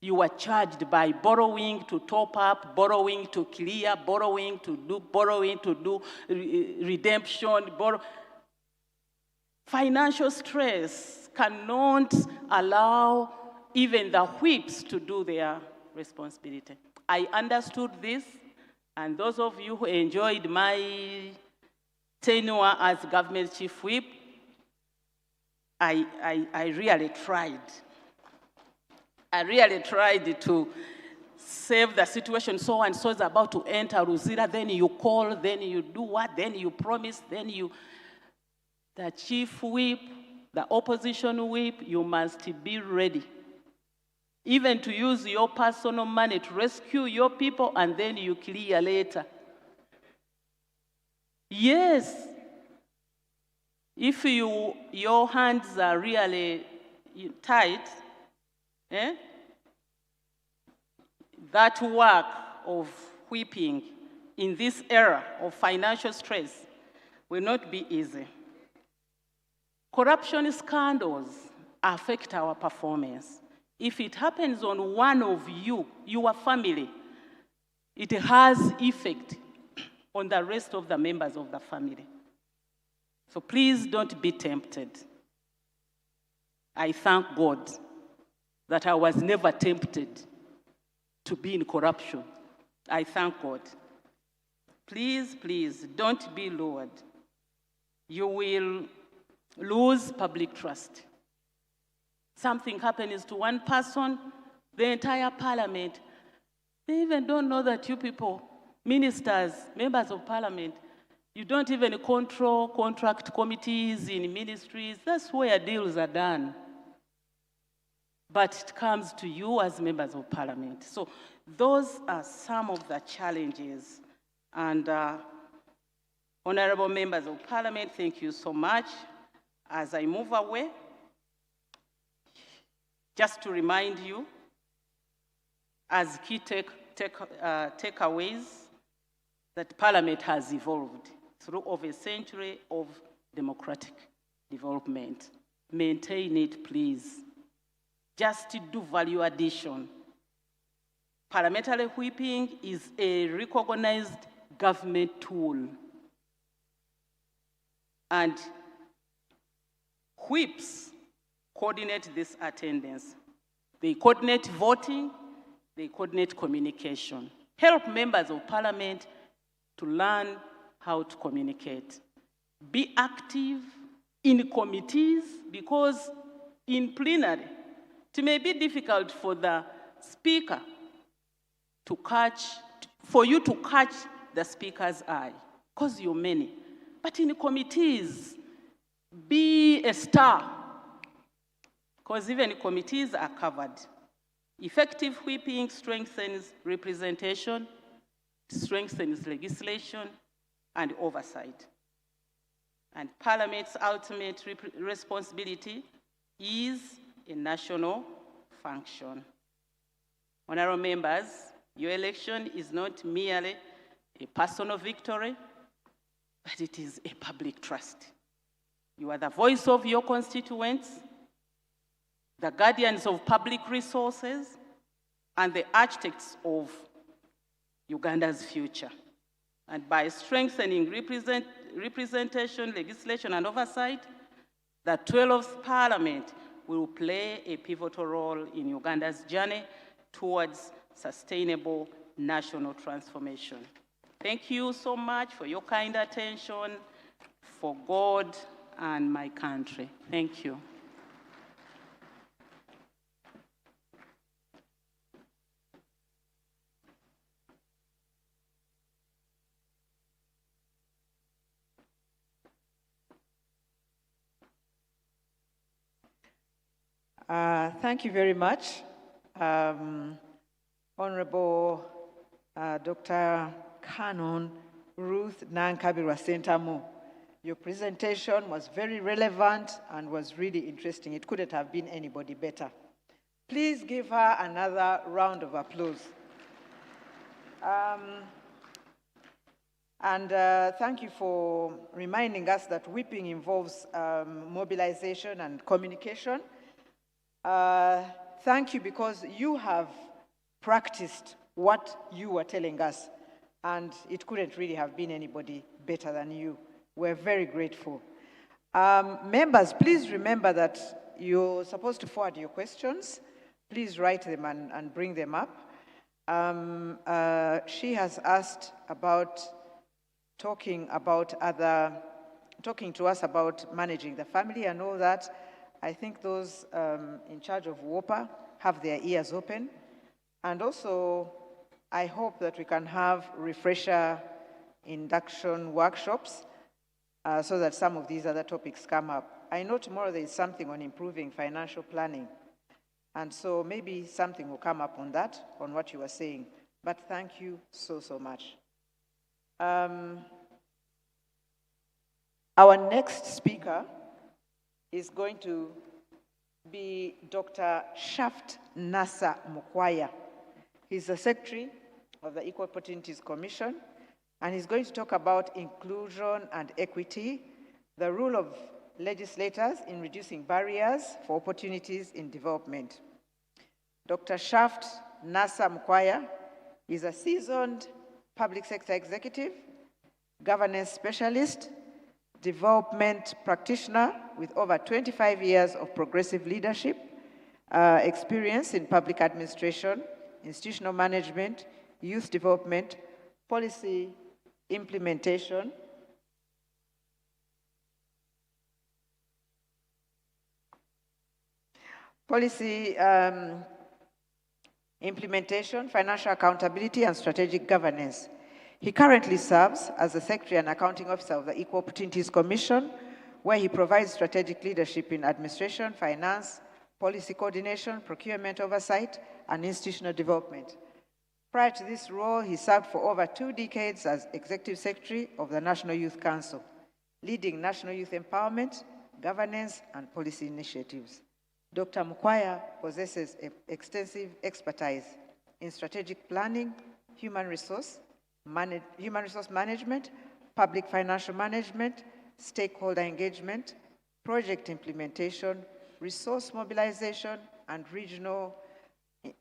you are charged by borrowing to top up, borrowing to clear, borrowing to do redemption. Financial stress cannot allow even the whips to do their responsibility. I understood this, and those of you who enjoyed my tenure as government chief whip, I really tried. I really tried to save the situation. So and so is about to enter Ruzira, then you call, then you do what, then you promise, then you... The chief whip, the opposition whip, you must be ready. Even to use your personal money to rescue your people, and then you clear later. Yes. If your hands are really tight, that work of whipping in this era of financial stress will not be easy. Corruption scandals affect our performance. If it happens on one of you, your family, it has effect on the rest of the members of the family. So please don't be tempted. I thank God that I was never tempted to be in corruption. I thank God. Please, please, don't be lured. You will lose public trust. Something happens to one person, the entire parliament, they even don't know that you people, ministers, members of parliament, you don't even control contract committees in ministries. That's where deals are done. But it comes to you as members of parliament. So those are some of the challenges. And honorable members of parliament, thank you so much. As I move away, just to remind you, as key takeaways, that Parliament has evolved through over a century of democratic development. Maintain it, please. Just to do value addition. Parliamentary whipping is a recognized government tool. And whips coordinate this attendance. They coordinate voting, they coordinate communication. Help members of parliament to learn how to communicate. Be active in committees, because in plenary, it may be difficult for the speaker to for you to catch the speaker's eye, because you're many. But in committees, be a star, because even committees are covered. Effective whipping strengthens representation, strengthens legislation and oversight. And Parliament's ultimate responsibility is a national function. Honorable members, your election is not merely a personal victory, but it is a public trust. You are the voice of your constituents, the guardians of public resources, and the architects of Uganda's future. And by strengthening representation, legislation, and oversight, the 12th Parliament will play a pivotal role in Uganda's journey towards sustainable national transformation. Thank you so much for your kind attention, for God and my country. Thank you. Thank you very much, Honorable Dr. Canon Ruth Nankabirwa Sentamu. Your presentation was very relevant and was really interesting. It couldn't have been anybody better. Please give her another round of applause. Thank you for reminding us that whipping involves mobilization and communication. Thank you because you have practiced what you were telling us, and it couldn't really have been anybody better than you. We're very grateful. Members, please remember that you're supposed to forward your questions. Please write them and bring them up. She has asked about talking to us about managing the family and all that. I think those in charge of WOPA have their ears open. And also, I hope that we can have refresher induction workshops so that some of these other topics come up. I know tomorrow there is something on improving financial planning. And so maybe something will come up on that, on what you were saying. But thank you so, so much. Our next speaker is going to be Dr. Shaft Nasa Mukwaya. He's the Secretary of the Equal Opportunities Commission, and he's going to talk about inclusion and equity, the role of legislators in reducing barriers for opportunities in development. Dr. Shaft Nasa Mukwaya is a seasoned public sector executive, governance specialist, development practitioner with over 25 years of progressive leadership experience in public administration, institutional management, youth development, policy implementation, financial accountability, and strategic governance. He currently serves as the Secretary and Accounting Officer of the Equal Opportunities Commission, where he provides strategic leadership in administration, finance, policy coordination, procurement oversight, and institutional development. Prior to this role, he served for over 2 decades as Executive Secretary of the National Youth Council, leading national youth empowerment, governance, and policy initiatives. Dr. Mukwaya possesses extensive expertise in strategic planning, human resource management, public financial management, stakeholder engagement, project implementation, resource mobilization, and regional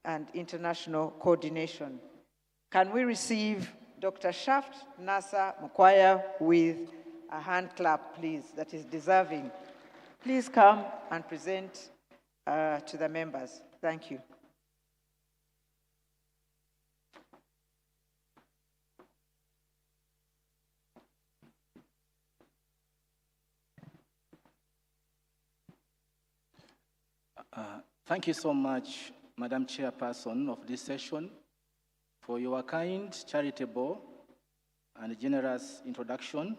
and international coordination. Can we receive Dr. Shaft Nasa Mukwaya with a hand clap, please? That is deserving. Please come and present to the members. Thank you. Thank you so much, Madam Chairperson of this session, for your kind, charitable, and generous introduction.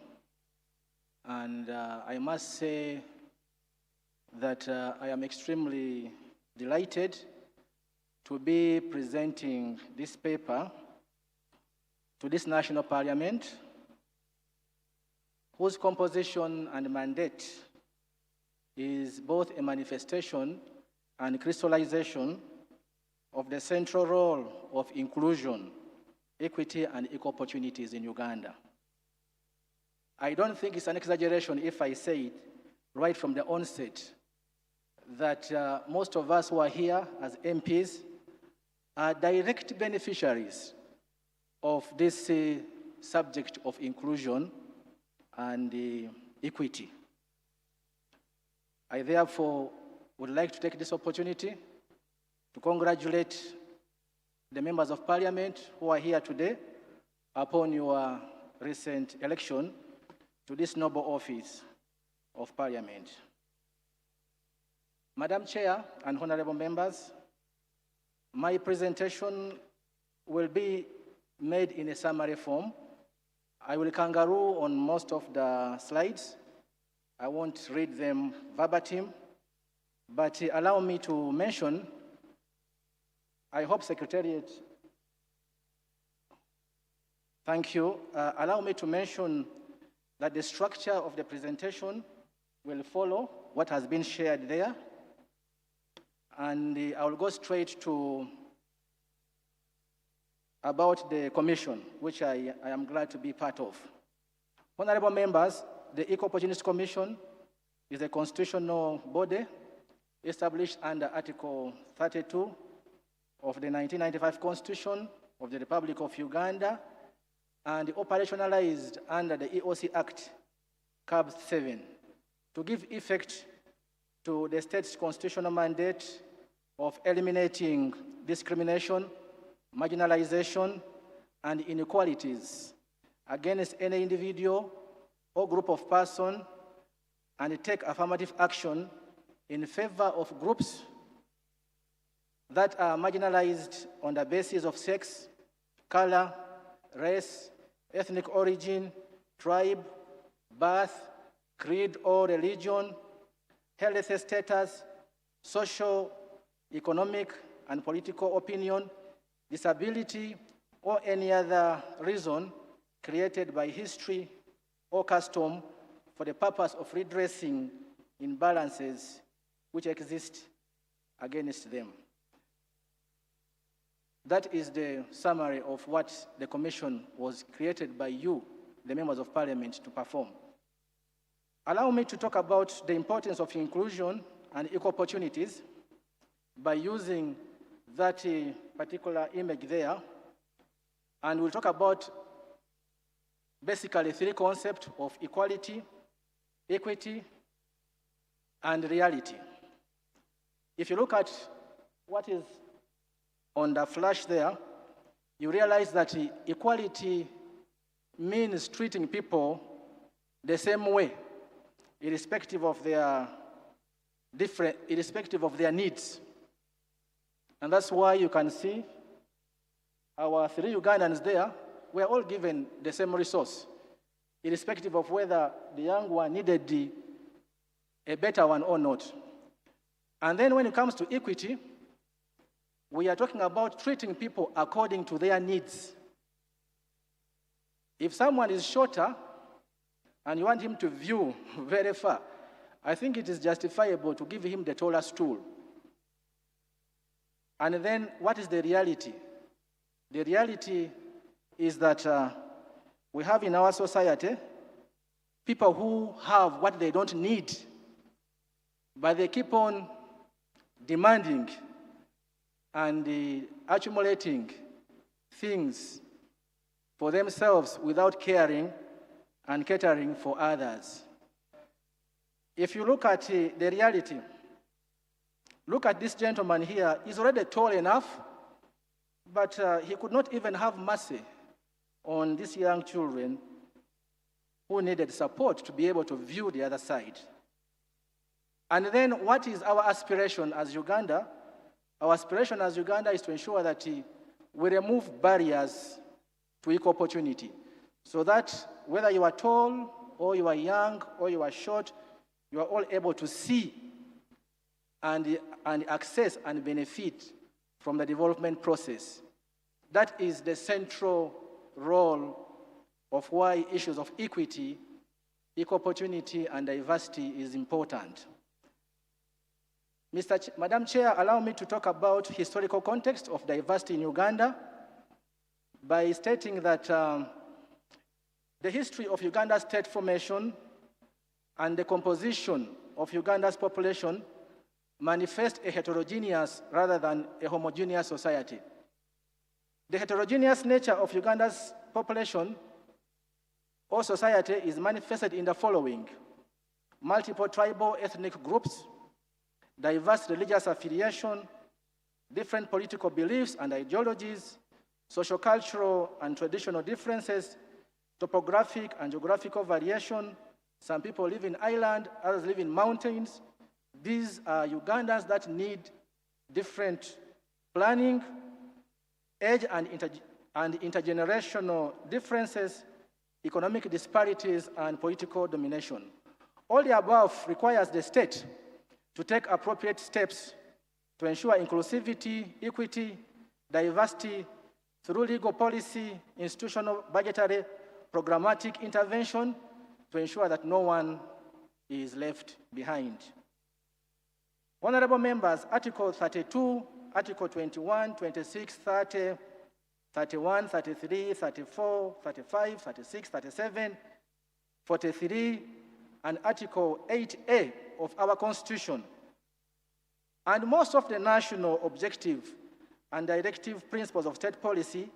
And I must say that I am extremely delighted to be presenting this paper to this national parliament, whose composition and mandate is both a manifestation and crystallization of the central role of inclusion, equity, and equal opportunities in Uganda. I don't think it's an exaggeration if I say it right from the onset that most of us who are here as MPs are direct beneficiaries of this subject of inclusion and equity. I therefore would like to take this opportunity to congratulate the members of parliament who are here today upon your recent election to this noble office of parliament. Madam Chair and honorable members, my presentation will be made in a summary form. I will kangaroo on most of the slides. I won't read them verbatim, but allow me to mention, I hope Secretariat, thank you. Allow me to mention that the structure of the presentation will follow what has been shared there. And I will go straight to about the commission, which I am glad to be part of. Honorable members, the Equal Opportunities Commission is a constitutional body established under Article 32 of the 1995 Constitution of the Republic of Uganda and operationalized under the EOC Act, CAB 7, to give effect to the state's constitutional mandate of eliminating discrimination, marginalization, and inequalities against any individual or group of persons, and take affirmative action in favor of groups that are marginalized on the basis of sex, color, race, ethnic origin, tribe, birth, creed or religion, health status, social, economic, and political opinion, disability, or any other reason created by history or custom for the purpose of redressing imbalances which exist against them. That is the summary of what the Commission was created by you, the members of Parliament, to perform. Allow me to talk about the importance of inclusion and equal opportunities by using that particular image there, and we'll talk about basically three concepts of equality, equity, and reality. If you look at what is on the flash there, you realize that equality means treating people the same way, irrespective of their needs. And that's why you can see our 3 Ugandans there were all given the same resource, irrespective of whether the young one needed a better one or not. And then when it comes to equity, we are talking about treating people according to their needs. If someone is shorter and you want him to view very far, I think it is justifiable to give him the taller stool. And then what is the reality? The reality is that we have in our society people who have what they don't need, but they keep on demanding and accumulating things for themselves without caring and catering for others. If you look at the reality, look at this gentleman here. He's already tall enough, but he could not even have mercy on these young children who needed support to be able to view the other side. And then what is our aspiration as Uganda? Our aspiration as Uganda is to ensure that we remove barriers to equal opportunity, so that whether you are tall or you are young or you are short, you are all able to see and access and benefit from the development process. That is the central role of why issues of equity, equal opportunity, and diversity is important. Madam Chair, allow me to talk about historical context of diversity in Uganda by stating that the history of Uganda's state formation and the composition of Uganda's population manifest a heterogeneous rather than a homogeneous society. The heterogeneous nature of Uganda's population or society is manifested in the following: multiple tribal ethnic groups, diverse religious affiliation, different political beliefs and ideologies, social, cultural, and traditional differences, topographic and geographical variation. Some people live in island, others live in mountains. These are Ugandans that need different planning, age and intergenerational differences, economic disparities, and political domination. All the above requires the state to take appropriate steps to ensure inclusivity, equity, diversity through legal policy, institutional, budgetary, programmatic intervention to ensure that no one is left behind. Honorable members, Article 32, Article 21, 26, 30, 31, 33, 34, 35, 36, 37, 43, and Article 8A of our Constitution, and most of the national objective and directive principles of state policy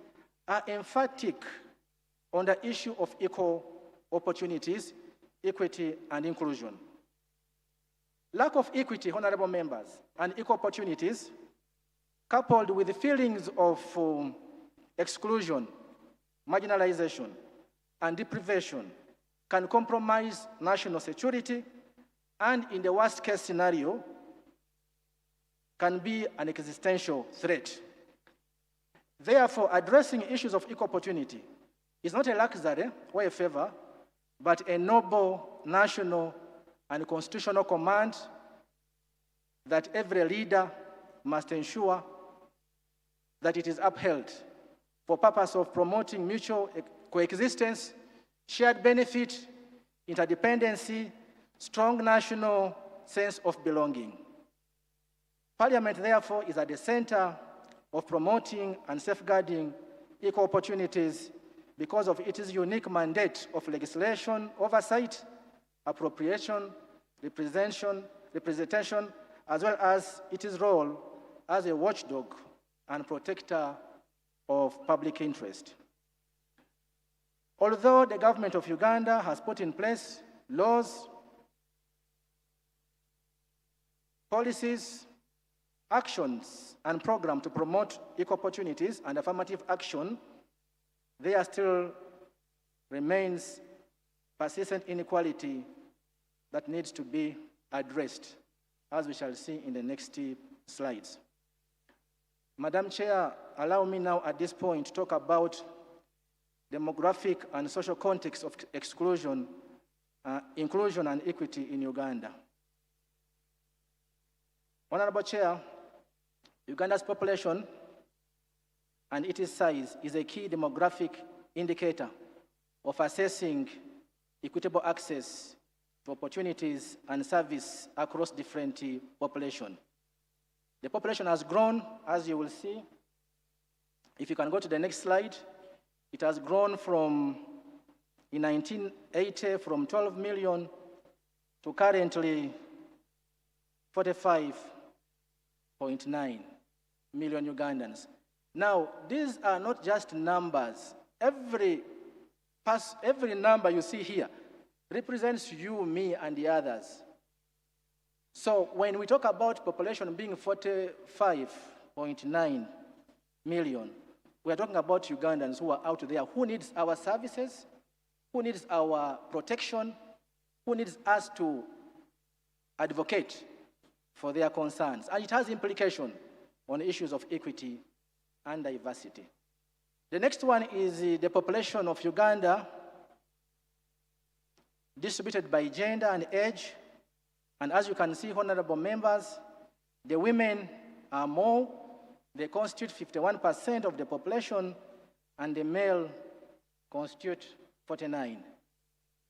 are emphatic on the issue of equal opportunities, equity, and inclusion. Lack of equity, honorable members, and equal opportunities, coupled with the feelings of exclusion, marginalization, and deprivation, can compromise national security, and in the worst case scenario, can be an existential threat. Therefore, addressing issues of equal opportunity is not a luxury or a favor, but a noble national and constitutional command that every leader must ensure that it is upheld for purpose of promoting mutual coexistence, shared benefit, interdependency, strong national sense of belonging. Parliament, therefore, is at the center of promoting and safeguarding equal opportunities because of its unique mandate of legislation, oversight, appropriation, representation, as well as its role as a watchdog and protector of public interest. Although the government of Uganda has put in place laws, policies, actions, and programs to promote equal opportunities and affirmative action, there still remains persistent inequality that needs to be addressed, as we shall see in the next slides. Madam Chair, allow me now at this point to talk about demographic and social context of exclusion, inclusion, and equity in Uganda. Honorable Chair, Uganda's population and its size is a key demographic indicator of assessing equitable access to opportunities and service across different populations. The population has grown, as you will see. If you can go to the next slide, it has grown from, in 1980, from 12 million to currently 45.9 million Ugandans. Now, these are not just numbers. Every number you see here represents you, me, and the others. So when we talk about population being 45.9 million, we are talking about Ugandans who are out there, who needs our services, who needs our protection, who needs us to advocate for their concerns. And it has implication on issues of equity and diversity. The next one is the population of Uganda distributed by gender and age. And as you can see, honorable members, the women are more. They constitute 51% of the population, and the male constitute 49%.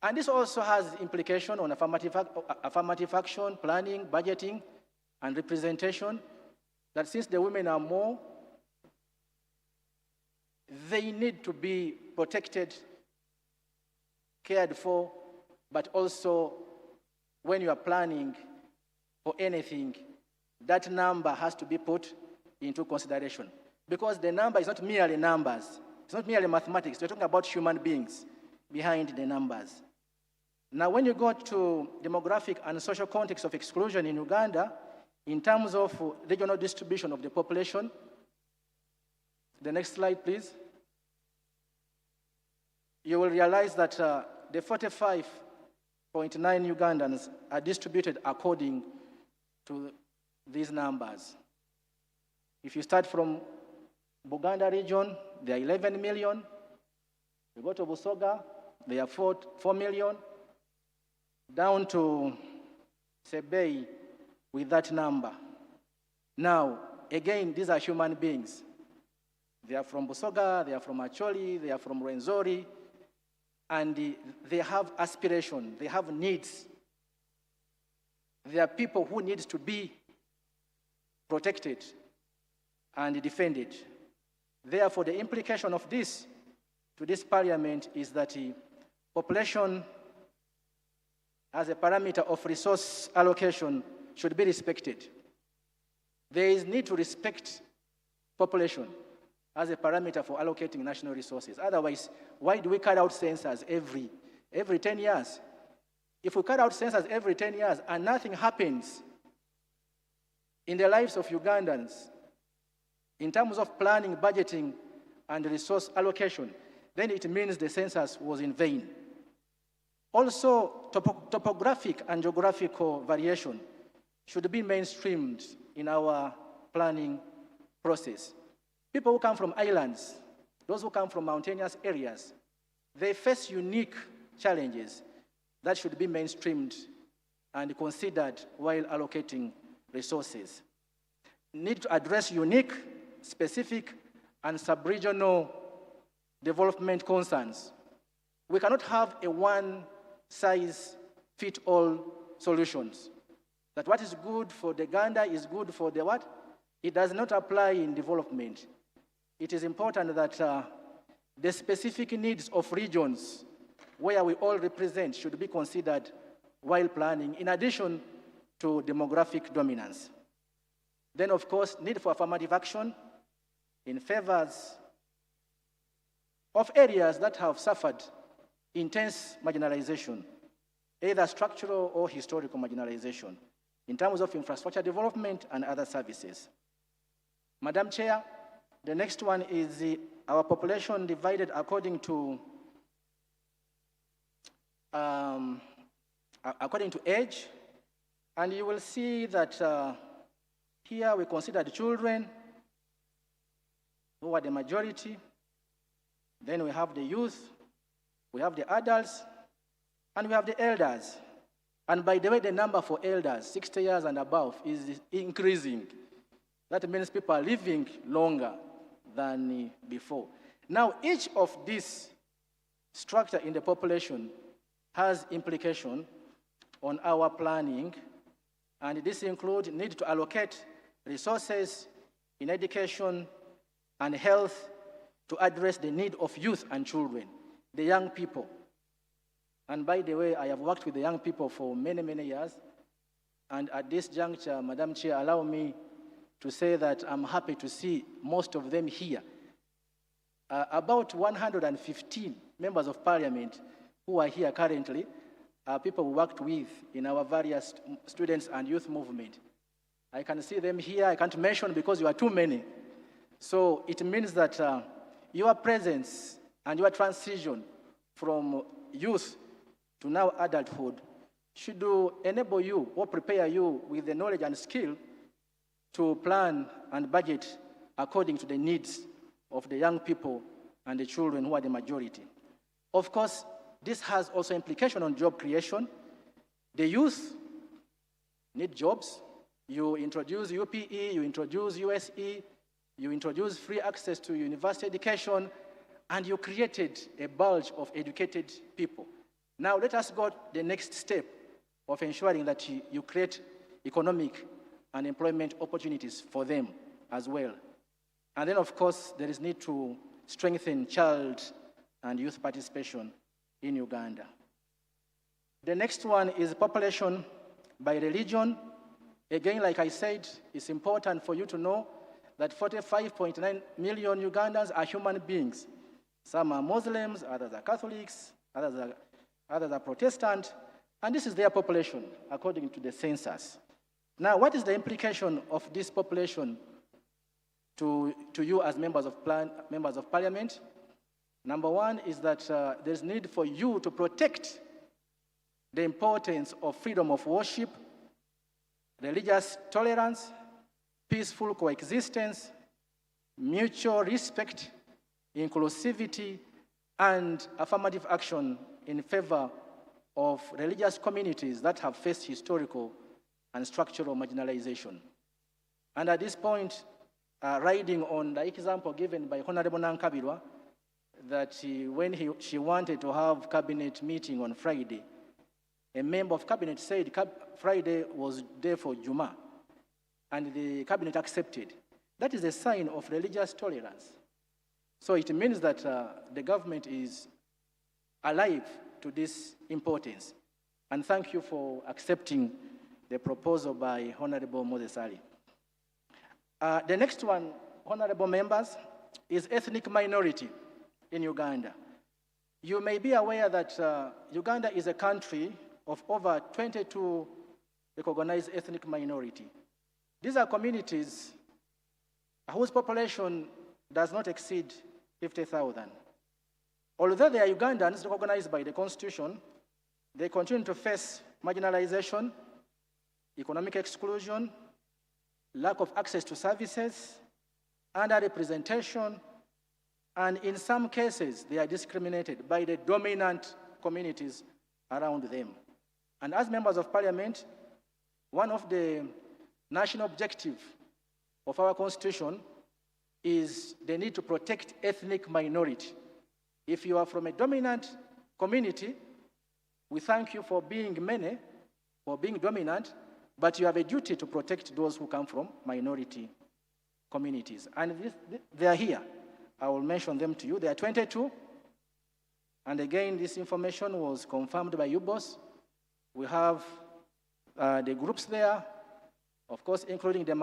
And this also has implication on affirmative action, planning, budgeting, and representation, that since the women are more, they need to be protected, cared for, but also when you are planning for anything, that number has to be put into consideration. Because the number is not merely numbers. It's not merely mathematics. We're talking about human beings behind the numbers. Now, when you go to demographic and social context of exclusion in Uganda, in terms of regional distribution of the population, the next slide, please. You will realize that the 45.9 Ugandans are distributed according to these numbers. If you start from Buganda region, there are 11 million. You go to Busoga, there are 4 million. Down to Sebei with that number. Now, again, these are human beings. They are from Busoga, they are from Acholi, they are from Rwenzori, and they have aspiration, they have needs. They are people who need to be protected and defended. Therefore, the implication of this to this parliament is that population as a parameter of resource allocation should be respected. There is need to respect population as a parameter for allocating national resources. Otherwise, why do we carry out census every 10 years? If we carry out census every 10 years and nothing happens in the lives of Ugandans in terms of planning, budgeting, and resource allocation, then it means the census was in vain. Also, topographic and geographical variation should be mainstreamed in our planning process. People who come from islands, those who come from mountainous areas, they face unique challenges that should be mainstreamed and considered while allocating resources. Need to address unique, specific, and sub-regional development concerns. We cannot have a one-size-fits-all solutions. That what is good for the Uganda is good for the what? It does not apply in development. It is important that the specific needs of regions where we all represent should be considered while planning, in addition to demographic dominance. Then, of course, need for affirmative action in favor of areas that have suffered intense marginalization, either structural or historical marginalization, in terms of infrastructure development and other services. Madam Chair, the next one is our population divided according to age, and you will see that here we consider the children, who are the majority. Then we have the youth, we have the adults, and we have the elders. And by the way, the number for elders, 60 years and above, is increasing. That means people are living longer than before. Now, each of these structures in the population has implication on our planning, and this includes need to allocate resources in education and health to address the need of youth and children, the young people. And by the way, I have worked with the young people for many, many years, and at this juncture, Madam Chair, allow me to say that I'm happy to see most of them here. About 115 members of parliament who are here currently are people we worked with in our various students and youth movement. I can see them here. I can't mention because you are too many. So it means that your presence and your transition from youth to now adulthood should enable you or prepare you with the knowledge and skill to plan and budget according to the needs of the young people and the children who are the majority. Of course, this has also implication on job creation. The youth need jobs. You introduce UPE, you introduce USE, you introduce free access to university education, and you created a bulge of educated people. Now let us go the next step of ensuring that you create economic and employment opportunities for them as well. And then, of course, there is need to strengthen child and youth participation in Uganda. The next one is population by religion. Again, like I said, it's important for you to know that 45.9 million Ugandans are human beings. Some are Muslims, others are Catholics, others are Protestant, and this is their population according to the census. Now, what is the implication of this population to you as members of parliament? Number one is that there's need for you to protect the importance of freedom of worship, religious tolerance, peaceful coexistence, mutual respect, inclusivity, and affirmative action in favor of religious communities that have faced historical and structural marginalization. And at this point, riding on the example given by Honorable Nankabirwa, that when she wanted to have cabinet meeting on Friday, a member of cabinet said Friday was day for Juma, and the cabinet accepted. That is a sign of religious tolerance. So it means that the government is alive to this importance. And thank you for accepting the proposal by Honorable Moses Ali. The next one, honorable members, is ethnic minority in Uganda. You may be aware that Uganda is a country of over 22 recognized ethnic minority. These are communities whose population does not exceed 50,000. Although they are Ugandans recognized by the Constitution, they continue to face marginalization, economic exclusion, lack of access to services, underrepresentation, and in some cases, they are discriminated by the dominant communities around them. And as members of parliament, one of the national objectives of our constitution is the need to protect ethnic minority. If you are from a dominant community, we thank you for being many, for being dominant, but you have a duty to protect those who come from minority communities. And they are here. I will mention them to you. There are 22. And again, this information was confirmed by UBOS. We have the groups there, of course, including the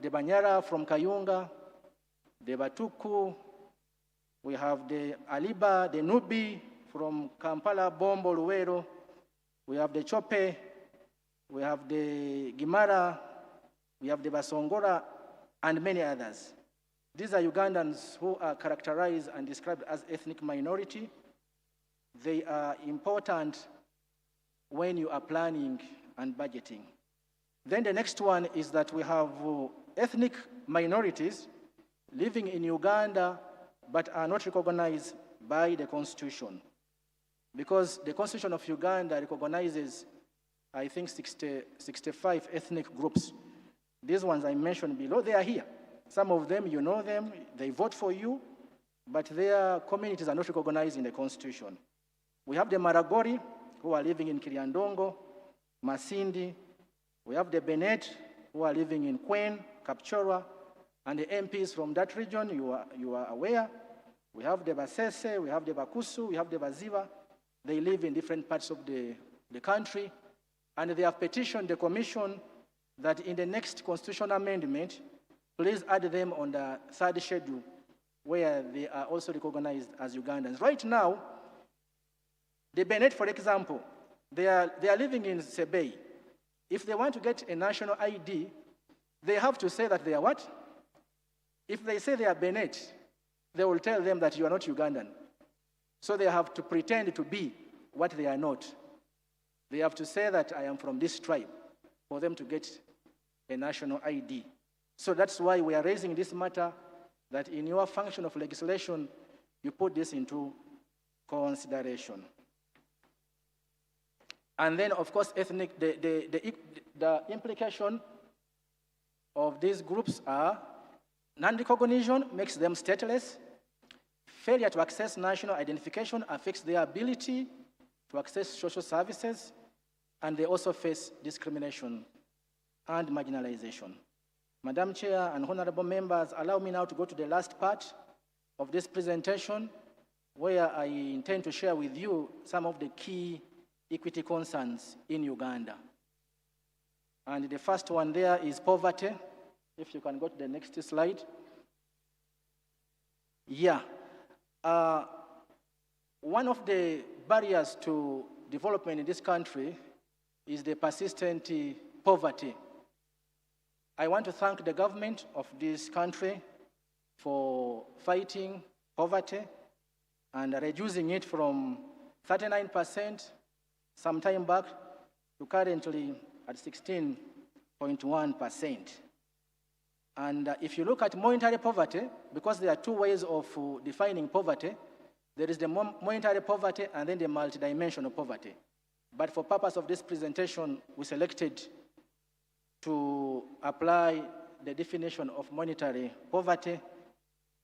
Banyara from Kayunga, the Batuku, we have the Aliba, the Nubi from Kampala, Bombo, Luwero, we have the Chope, we have the Gimara, we have the Basongora, and many others. These are Ugandans who are characterized and described as ethnic minority. They are important when you are planning and budgeting. Then the next one is that we have ethnic minorities living in Uganda but are not recognized by the Constitution. Because the Constitution of Uganda recognizes, I think, 65 ethnic groups. These ones I mentioned below, they are here. Some of them, you know them, they vote for you, but their communities are not recognized in the Constitution. We have the Maragori, who are living in Kiriandongo, Masindi. We have the Benet, who are living in Kwen, Kapchorwa, and the MPs from that region, you are aware. We have the Basese, we have the Bakusu, we have the Baziba. They live in different parts of the country, and they have petitioned the Commission that in the next constitutional amendment, please add them on the third schedule, where they are also recognized as Ugandans. Right now, the Benet, for example, they are living in Sebei. If they want to get a national ID, they have to say that they are what? If they say they are Benet, they will tell them that you are not Ugandan. So they have to pretend to be what they are not. They have to say that I am from this tribe for them to get a national ID. So that's why we are raising this matter, that in your function of legislation, you put this into consideration. And then, of course, ethnic, the implication of these groups are non-recognition makes them stateless. Failure to access national identification affects their ability to access social services, and they also face discrimination and marginalization. Madam Chair and honorable members, allow me now to go to the last part of this presentation, where I intend to share with you some of the key equity concerns in Uganda. And the first one there is poverty. If you can go to the next slide. Yeah. One of the barriers to development in this country is the persistent poverty. I want to thank the government of this country for fighting poverty and reducing it from 39% some time back to currently at 16.1%. And if you look at monetary poverty, because there are two ways of defining poverty, there is the monetary poverty and then the multidimensional poverty. But for purpose of this presentation, we selected to apply the definition of monetary poverty.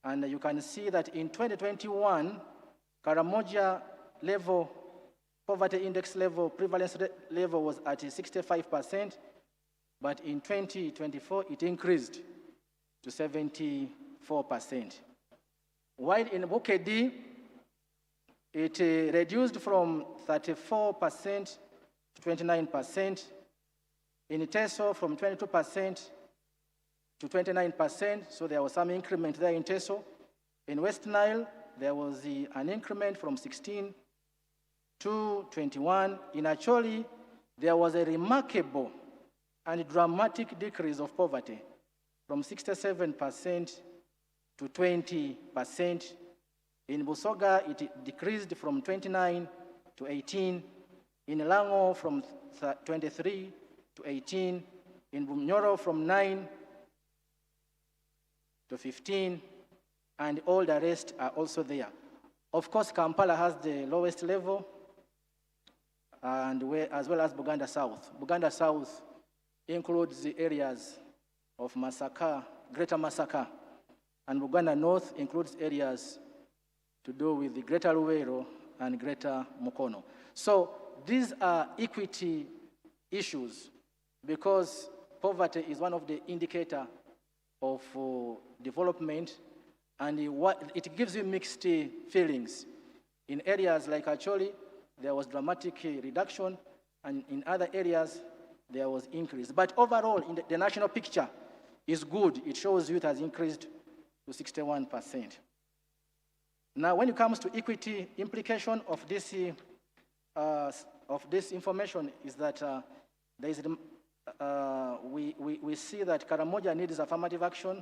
And you can see that in 2021, Karamoja level, poverty index level, prevalence level was at 65%, but in 2024, it increased to 74%. While in Bukedi, it reduced from 34% to 29%. In Teso, from 22% to 29%, so there was some increment there in Teso. In West Nile, there was an increment from 16 to 21. In Acholi, there was a remarkable and dramatic decrease of poverty from 67% to 20%. In Busoga, it decreased from 29 to 18. In Lango, from 23 to 18. In Munyonyo, from 9 to 15. And all the rest are also there. Of course, Kampala has the lowest level, and as well as Buganda South. Buganda South includes the areas of Masaka, Greater Masaka, and Buganda North includes areas to do with the Greater Luwero and Greater Mukono. So these are equity issues because poverty is one of the indicators of development, and it gives you mixed feelings. In areas like Acholi, there was dramatic reduction, and in other areas, there was increase. But overall, in the national picture is good. It shows you it has increased to 61%. Now, when it comes to equity, implication of this information is that there is we see that Karamoja needs affirmative action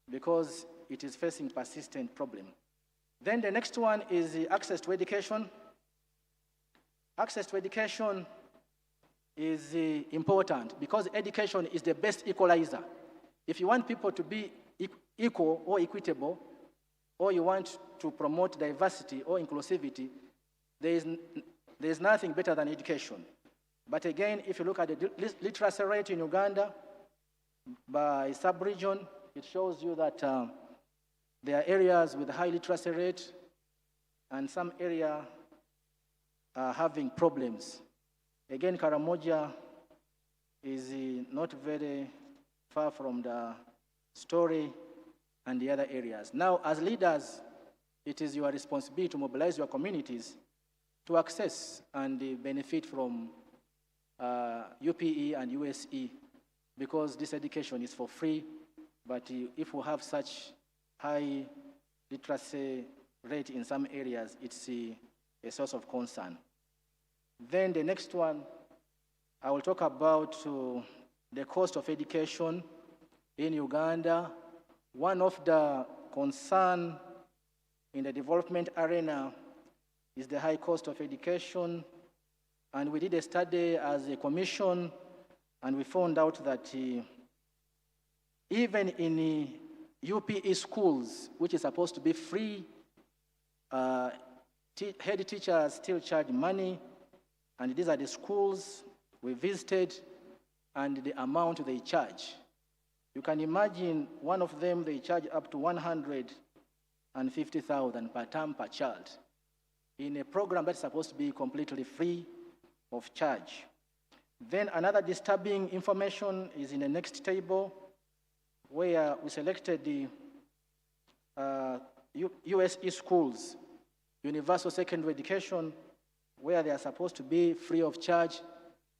because it is facing persistent problem. Then the next one is the access to education. Access to education is important because education is the best equalizer. If you want people to be equal or equitable, or you want to promote diversity or inclusivity, there is nothing better than education. But again, if you look at the literacy rate in Uganda by sub-region, it shows you that there are areas with high literacy rate and some areas are having problems. Again, Karamoja is not very far from the story and the other areas. Now, as leaders, it is your responsibility to mobilize your communities to access and benefit from UPE and USE because this education is for free, but if we have such high literacy rate in some areas, it's a source of concern. Then the next one, I will talk about the cost of education in Uganda. One of the concerns in the development arena is the high cost of education. And we did a study as a commission, and we found out that even in UPE schools, which is supposed to be free, head teachers still charge money, and these are the schools we visited and the amount they charge. You can imagine one of them, they charge up to 150,000 per term per child in a program that's supposed to be completely free of charge. Then another disturbing information is in the next table, where we selected the USE schools, universal secondary education, where they are supposed to be free of charge,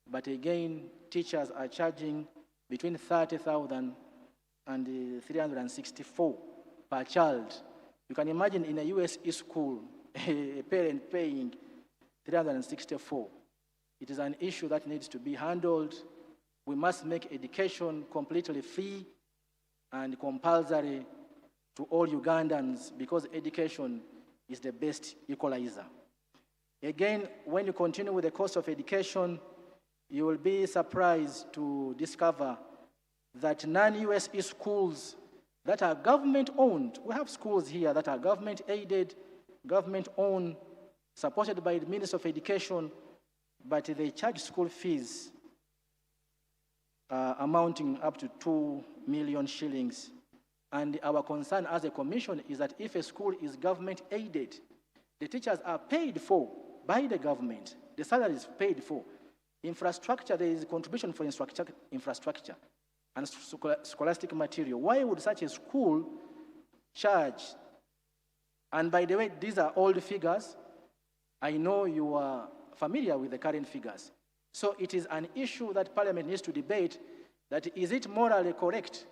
but again, teachers are charging between 30,000 and 364 per child. You can imagine in a USE school, a parent paying 364. It is an issue that needs to be handled. We must make education completely free and compulsory to all Ugandans, because education is the best equalizer. Again, when you continue with the cost of education, you will be surprised to discover that non-USE schools that are government-owned, we have schools here that are government-aided, government-owned, supported by the Ministry of Education, but they charge school fees amounting up to 2 million shillings. And our concern as a commission is that if a school is government-aided, the teachers are paid for by the government, the salary is paid for. Infrastructure, there is a contribution for infrastructure and scholastic material. Why would such a school charge? And by the way, these are old figures. I know you are familiar with the current figures. So it is an issue that Parliament needs to debate, that is it morally correct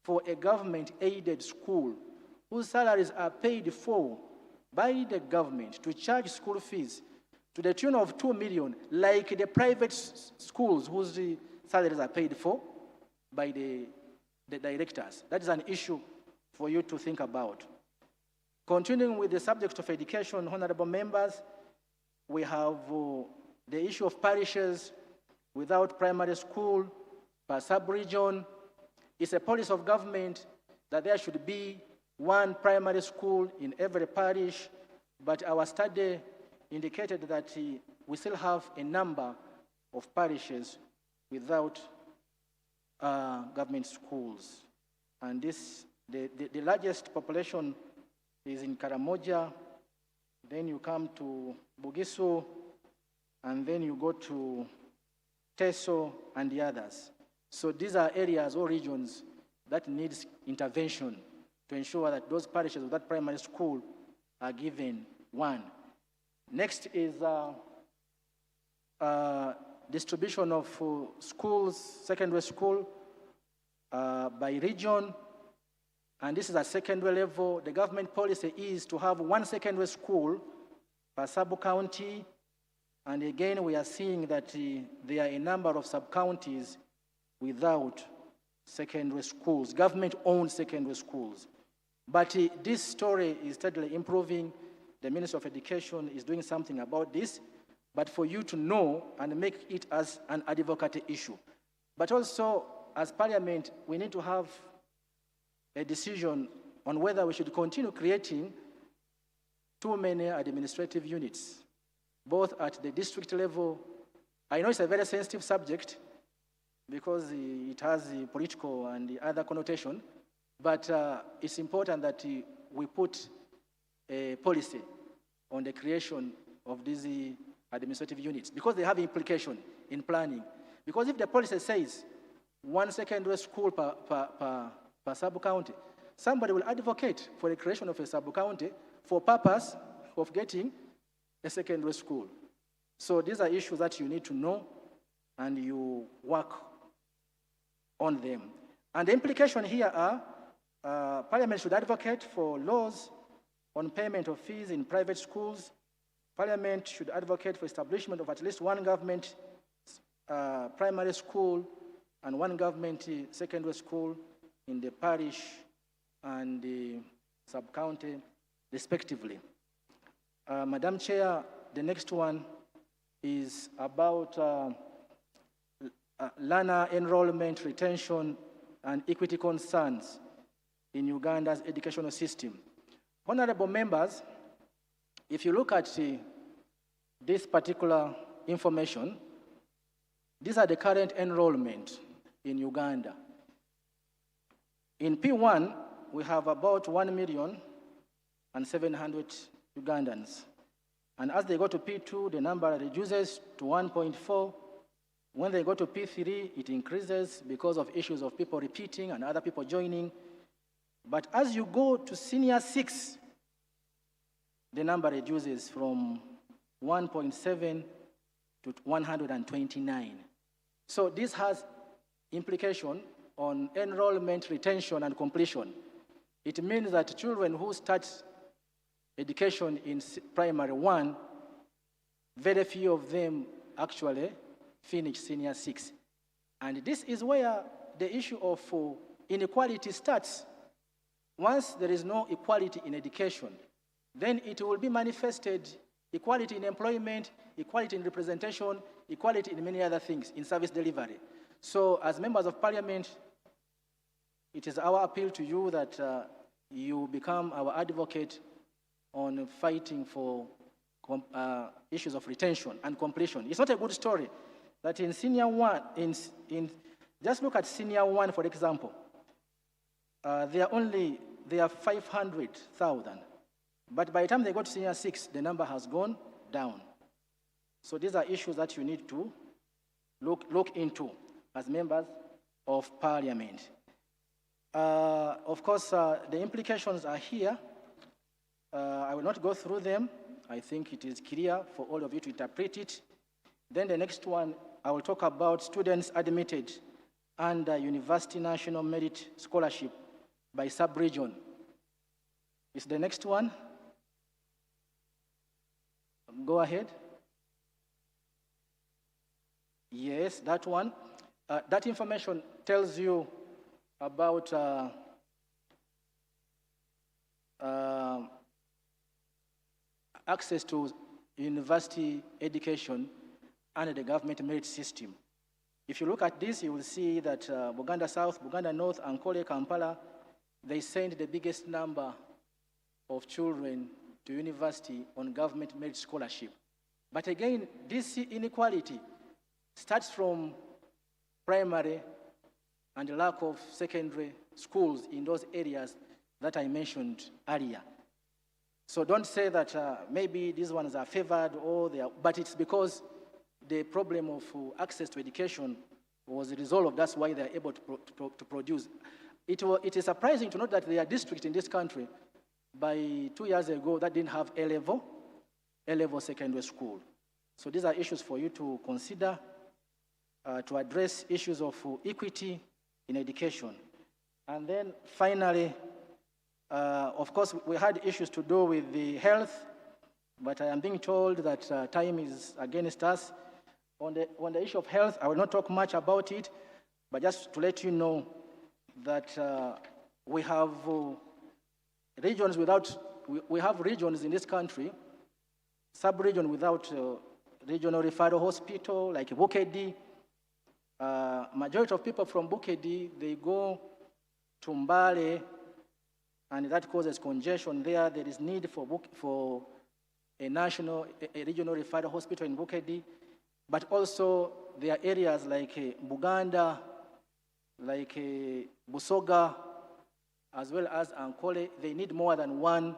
for a government-aided school whose salaries are paid for by the government to charge school fees to the tune of 2 million, like the private schools whose salaries are paid for by the directors? That is an issue for you to think about. Continuing with the subject of education, honorable members, we have the issue of parishes without primary school per sub-region. It's a policy of government that there should be one primary school in every parish, but our study indicated that we still have a number of parishes without government schools. And this, the largest population is in Karamoja, then you come to Bugisu, and then you go to Teso and the others. So these are areas or regions that needs intervention to ensure that those parishes with that primary school are given one. Next is distribution of schools, secondary school by region. And this is at secondary level. The government policy is to have one secondary school per sub-county. And again, we are seeing that there are a number of sub-counties without secondary schools, government-owned secondary schools. But this story is steadily improving. The Ministry of Education is doing something about this, but for you to know and make it as an advocate issue. But also, as Parliament, we need to have a decision on whether we should continue creating too many administrative units, both at the district level. I know it's a very sensitive subject because it has a political and the other connotation, but it's important that we put a policy on the creation of these administrative units, because they have implication in planning. Because if the policy says one secondary school per sub-county, somebody will advocate for the creation of a sub-county for purpose of getting a secondary school. So these are issues that you need to know and you work on them. And the implication here are Parliament should advocate for laws on payment of fees in private schools. Parliament should advocate for establishment of at least one government primary school and one government secondary school in the parish and the sub-county, respectively. Madam Chair, the next one is about learner enrollment, retention, and equity concerns in Uganda's educational system. Honorable members, if you look at this particular information, these are the current enrollment in Uganda. In P1, we have about 1,700,000 Ugandans. And as they go to P2, the number reduces to 1.4, When they go to P3, it increases because of issues of people repeating and other people joining. But as you go to senior 6, the number reduces from 1.7 to 129. So this has implication on enrollment, retention, and completion. It means that children who start education in primary 1, very few of them actually finish senior 6. And this is where the issue of inequality starts. Once there is no equality in education, then it will be manifested equality in employment, equality in representation, equality in many other things, in service delivery. So as members of parliament, it is our appeal to you that you become our advocate on fighting for issues of retention and completion. It's not a good story that in senior 1, just look at senior 1, for example, there are 500,000. But by the time they go to senior 6, the number has gone down. So these are issues that you need to look into as members of parliament. Of course, the implications are here. I will not go through them. I think it is clear for all of you to interpret it. Then the next one, I will talk about students admitted under University National Merit Scholarship by sub-region. Is the next one? Go ahead. Yes, that one. That information tells you about access to university education under the government merit system. If you look at this, you will see that Buganda South, Buganda North, Ankole, Kampala, they send the biggest number of children to university on government merit scholarship. But again, this inequality starts from primary and the lack of secondary schools in those areas that I mentioned earlier. So don't say that maybe these ones are favored or they are, but it's because the problem of access to education was resolved. That's why they're able to produce. It is surprising to note that there are districts in this country by 2 years ago that didn't have A-level secondary school. So these are issues for you to consider to address issues of equity in education. And then finally, of course, we had issues to do with the health, but I am being told that time is against us. On the issue of health, I will not talk much about it, but just to let you know that we have regions we have regions in this country, sub-region without regional referral hospital, like Bukedi. Majority of people from Bukedi, they go to Mbale, and that causes congestion there. There is need for a regional referral hospital in Bukedi, but also there are areas like Buganda, like Busoga, as well as Ankole. They need more than one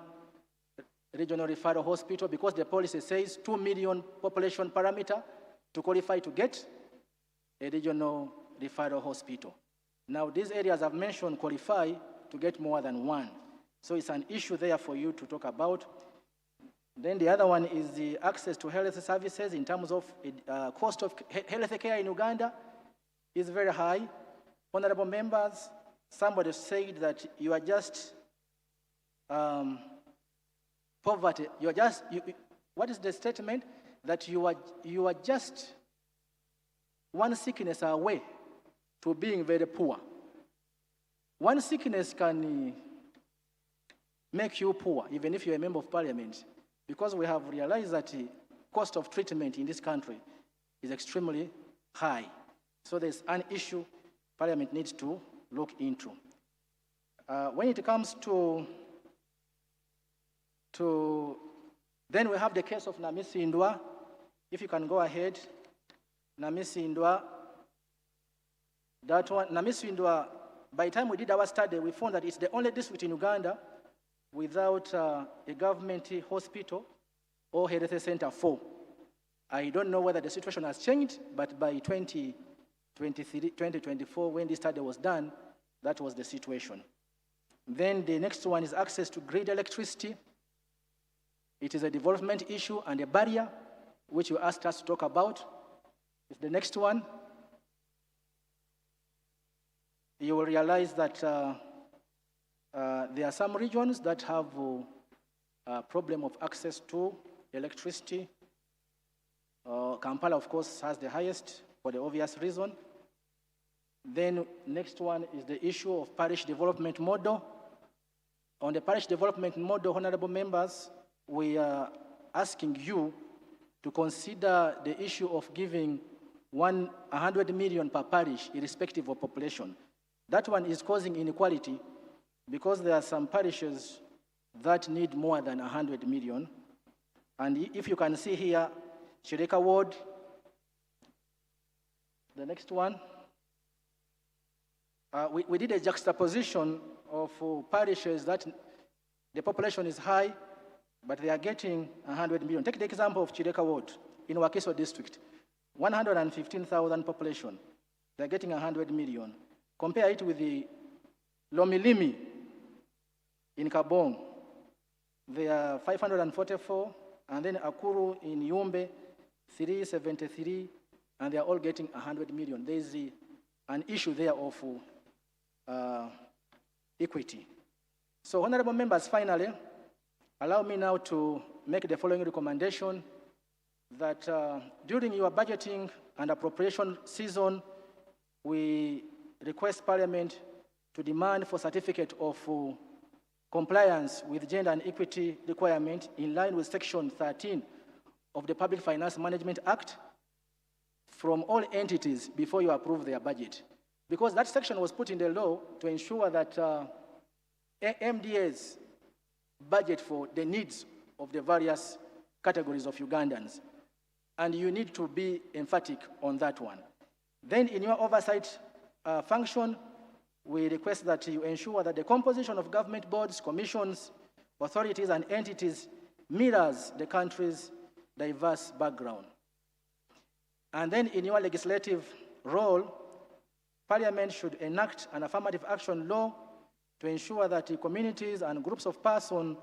regional referral hospital because the policy says 2 million population parameter to qualify to get a regional referral hospital. Now, these areas I've mentioned qualify to get more than one. So it's an issue there for you to talk about. Then the other one is the access to health services in terms of cost of health care in Uganda is very high. Honorable members, somebody said that you are just poverty. You are just, what is the statement? That you are just one sickness away to being very poor. One sickness can make you poor, even if you're a member of parliament, because we have realized that the cost of treatment in this country is extremely high. So there's an issue parliament needs to look into. When it comes to then we have the case of Namisi Indwa. If you can go ahead, Namisi Indwa. That one, Namisi Indwa, by the time we did our study, we found that it's the only district in Uganda without a government hospital or health center for I don't know whether the situation has changed, but by 2024, when this study was done, that was the situation. Then the next one is access to grid electricity. It is a development issue and a barrier, which you asked us to talk about. It's the next one. You will realize that there are some regions that have a problem of access to electricity. Kampala, of course, has the highest for the obvious reason. Then next one is the issue of parish development model. On the parish development model, honorable members, we are asking you to consider the issue of giving 100 million per parish, irrespective of population. That one is causing inequality because there are some parishes that need more than 100 million. And if you can see here, Shireka Ward, the next one. We did a juxtaposition of parishes that the population is high, but they are getting 100 million. Take the example of Chireka Ward in Wakiso district, 115,000 population. They're getting 100 million. Compare it with the Lomilimi in Kabong. They are 544, and then Akuru in Yumbe, 373, and they are all getting 100 million. There is an issue there of equity. So, honorable members, finally, allow me now to make the following recommendation that during your budgeting and appropriation season, we request Parliament to demand for certificate of compliance with gender and equity requirement in line with Section 13 of the Public Finance Management Act from all entities before you approve their budget. Because that section was put in the law to ensure that MDA's budget for the needs of the various categories of Ugandans. And you need to be emphatic on that one. Then in your oversight function, we request that you ensure that the composition of government boards, commissions, authorities, and entities mirrors the country's diverse background. And then in your legislative role, Parliament should enact an affirmative action law to ensure that the communities and groups of persons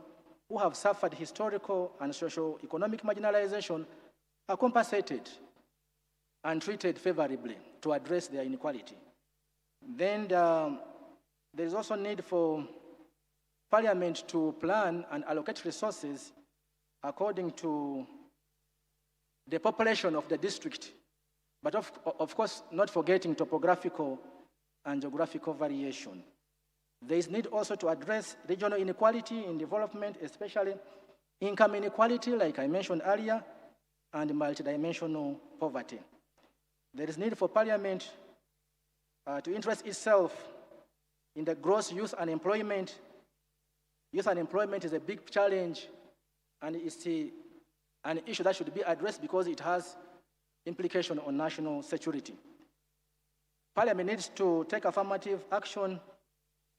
who have suffered historical and socio-economic marginalization are compensated and treated favorably to address their inequality. Then there is also need for Parliament to plan and allocate resources according to the population of the district, but of course not forgetting topographical and geographical variation. There is need also to address regional inequality in development, especially income inequality, like I mentioned earlier, and multidimensional poverty. There is need for Parliament to interest itself in the gross youth unemployment. Youth unemployment is a big challenge, and it's an issue that should be addressed because it has implication on national security. Parliament needs to take affirmative action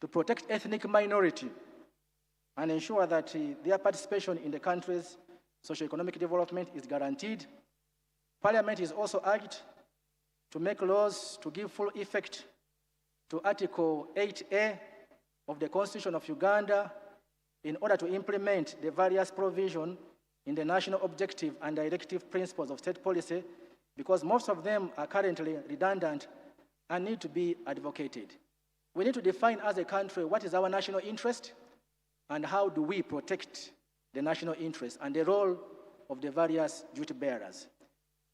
to protect ethnic minority and ensure that their participation in the country's socio-economic development is guaranteed. Parliament is also urged to make laws to give full effect to Article 8A of the Constitution of Uganda in order to implement the various provisions in the national objective and directive principles of state policy, because most of them are currently redundant and need to be advocated. We need to define as a country what is our national interest and how do we protect the national interest and the role of the various duty bearers.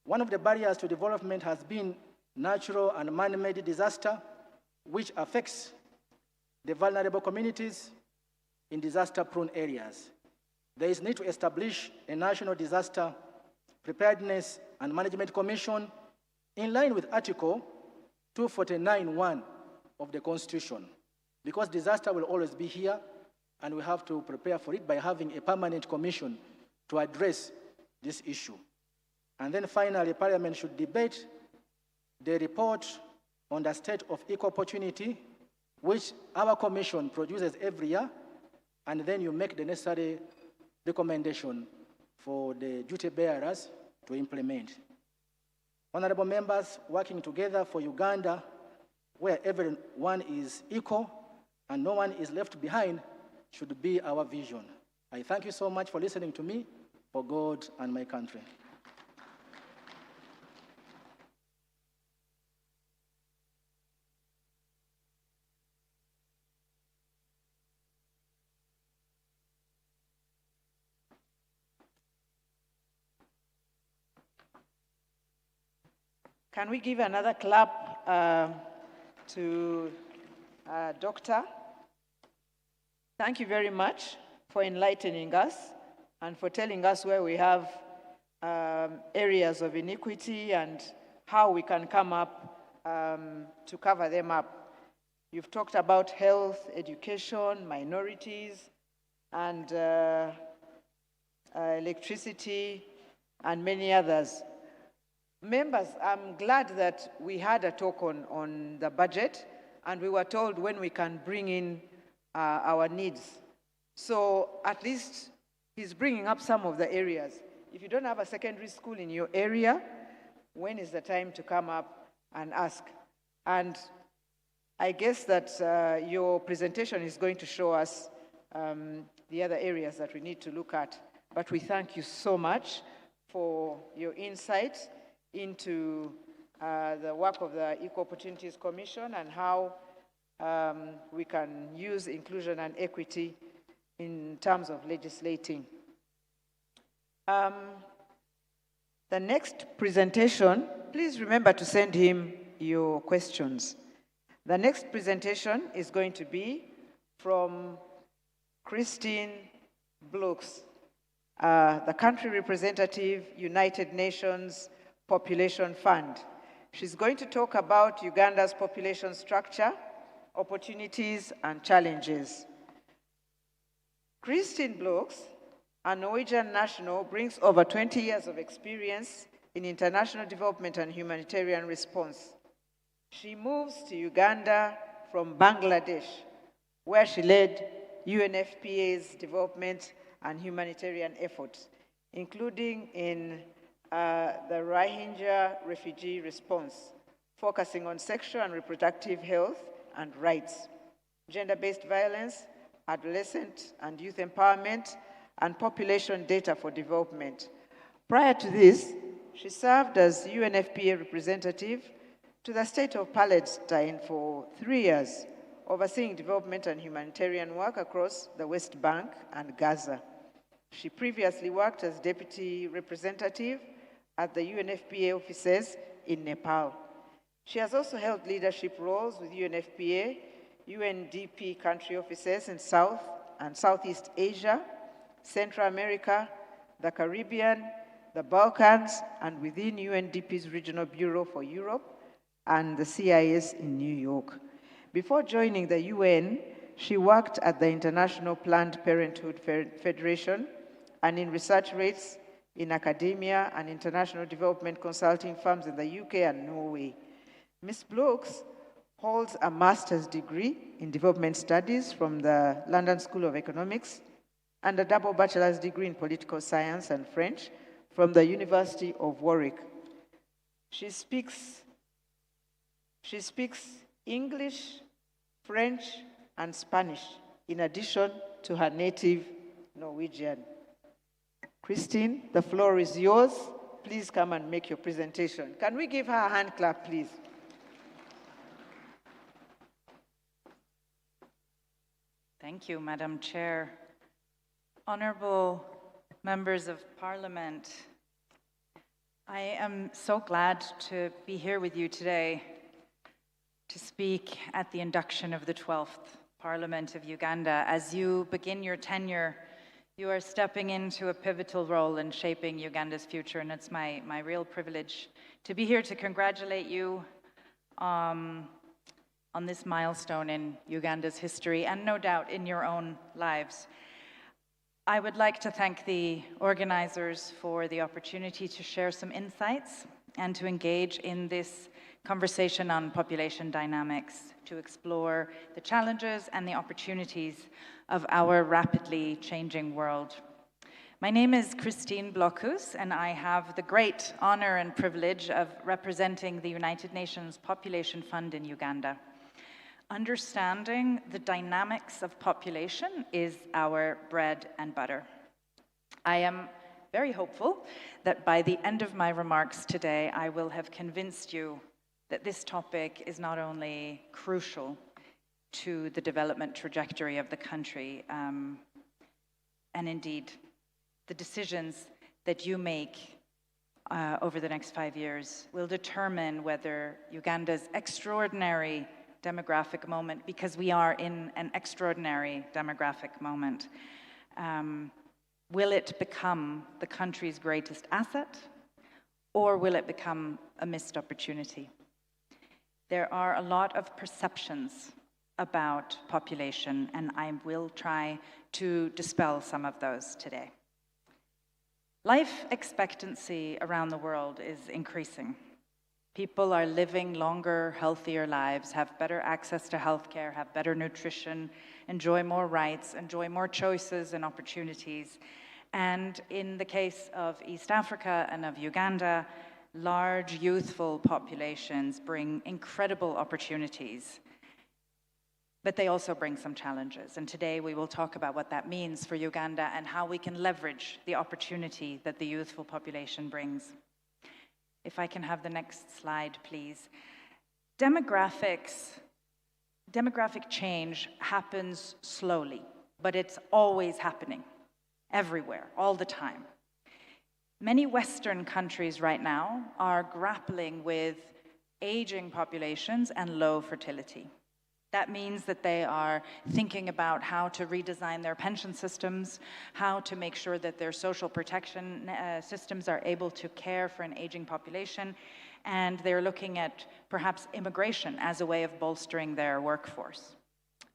One of the barriers to development has been natural and man-made disaster, which affects the vulnerable communities in disaster-prone areas. There is need to establish a national disaster preparedness and management commission in line with Article 249(1) of the Constitution, because disaster will always be here and we have to prepare for it by having a permanent commission to address this issue. And then finally, Parliament should debate the report on the state of equal opportunity, which our commission produces every year, and then you make the necessary recommendation for the duty bearers to implement. Honorable members, working together for Uganda, where everyone is equal and no one is left behind, should be our vision. I thank you so much for listening to me, for God and my country. Can we give another clap to Doctor? Thank you very much for enlightening us and for telling us where we have areas of inequity and how we can come up to cover them up. You've talked about health, education, minorities, and electricity, and many others. Members, I'm glad that we had a talk on the budget, and we were told when we can bring in our needs. So at least he's bringing up some of the areas. If you don't have a secondary school in your area, when is the time to come up and ask? And I guess that your presentation is going to show us the other areas that we need to look at. But we thank you so much for your insight into the work of the Equal Opportunities Commission and how we can use inclusion and equity in terms of legislating. The next presentation, please remember to send him your questions. The next presentation is going to be from Christine Brooks, the country representative, United Nations Population Fund. She's going to talk about Uganda's population structure, opportunities, and challenges. Christine Brooks, a Norwegian national, brings over 20 years of experience in international development and humanitarian response. She moves to Uganda from Bangladesh, where she led UNFPA's development and humanitarian efforts, including in the Rohingya refugee response, focusing on sexual and reproductive health and rights, gender-based violence, adolescent and youth empowerment, and population data for development. Prior to this, she served as UNFPA representative to the state of Palestine for 3 years, overseeing development and humanitarian work across the West Bank and Gaza. She previously worked as deputy representative at the UNFPA offices in Nepal. She has also held leadership roles with UNFPA, UNDP country offices in South and Southeast Asia, Central America, the Caribbean, the Balkans, and within UNDP's Regional Bureau for Europe and the CIS in New York. Before joining the UN, she worked at the International Planned Parenthood Federation and in research rates in academia and international development consulting firms in the UK and Norway. Ms. Brooks holds a master's degree in development studies from the London School of Economics and a double bachelor's degree in political science and French from the University of Warwick. She speaks English, French, and Spanish, in addition to her native Norwegian. Christine, the floor is yours. Please come and make your presentation. Can we give her a hand clap, please? Thank you, Madam Chair. Honorable members of Parliament, I am so glad to be here with you today to speak at the induction of the 12th Parliament of Uganda. As you begin your tenure, you are stepping into a pivotal role in shaping Uganda's future, and it's my real privilege to be here to congratulate you on this milestone in Uganda's history, and no doubt in your own lives. I would like to thank the organizers for the opportunity to share some insights and to engage in this conversation on population dynamics, to explore the challenges and the opportunities of our rapidly changing world. My name is Christine Blockhus, and I have the great honor and privilege of representing the United Nations Population Fund in Uganda. Understanding the dynamics of population is our bread and butter. I am very hopeful that by the end of my remarks today, I will have convinced you that this topic is not only crucial to the development trajectory of the country, and indeed, the decisions that you make over the next 5 years will determine whether Uganda's extraordinary demographic moment, because we are in an extraordinary demographic moment, will it become the country's greatest asset, or will it become a missed opportunity? There are a lot of perceptions about population, and I will try to dispel some of those today. Life expectancy around the world is increasing. People are living longer, healthier lives, have better access to healthcare, have better nutrition, enjoy more rights, enjoy more choices and opportunities. And in the case of East Africa and of Uganda, large youthful populations bring incredible opportunities, but they also bring some challenges. And today we will talk about what that means for Uganda and how we can leverage the opportunity that the youthful population brings. If I can have the next slide, please. Demographic change happens slowly, but it's always happening, everywhere, all the time. Many Western countries right now are grappling with aging populations and low fertility. That means that they are thinking about how to redesign their pension systems, how to make sure that their social protection systems are able to care for an aging population, and they're looking at perhaps immigration as a way of bolstering their workforce.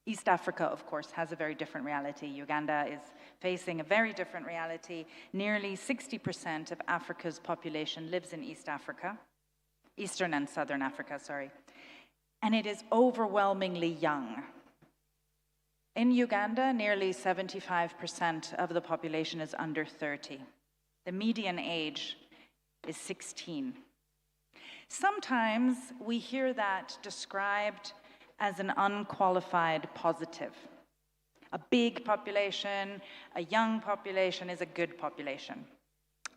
East Africa, of course, has a very different reality. Uganda is facing a very different reality. Nearly 60% of Africa's population lives in East Africa, Eastern and Southern Africa, sorry. And it is overwhelmingly young. In Uganda, nearly 75% of the population is under 30. The median age is 16. Sometimes we hear that described as an unqualified positive. A big population, a young population is a good population.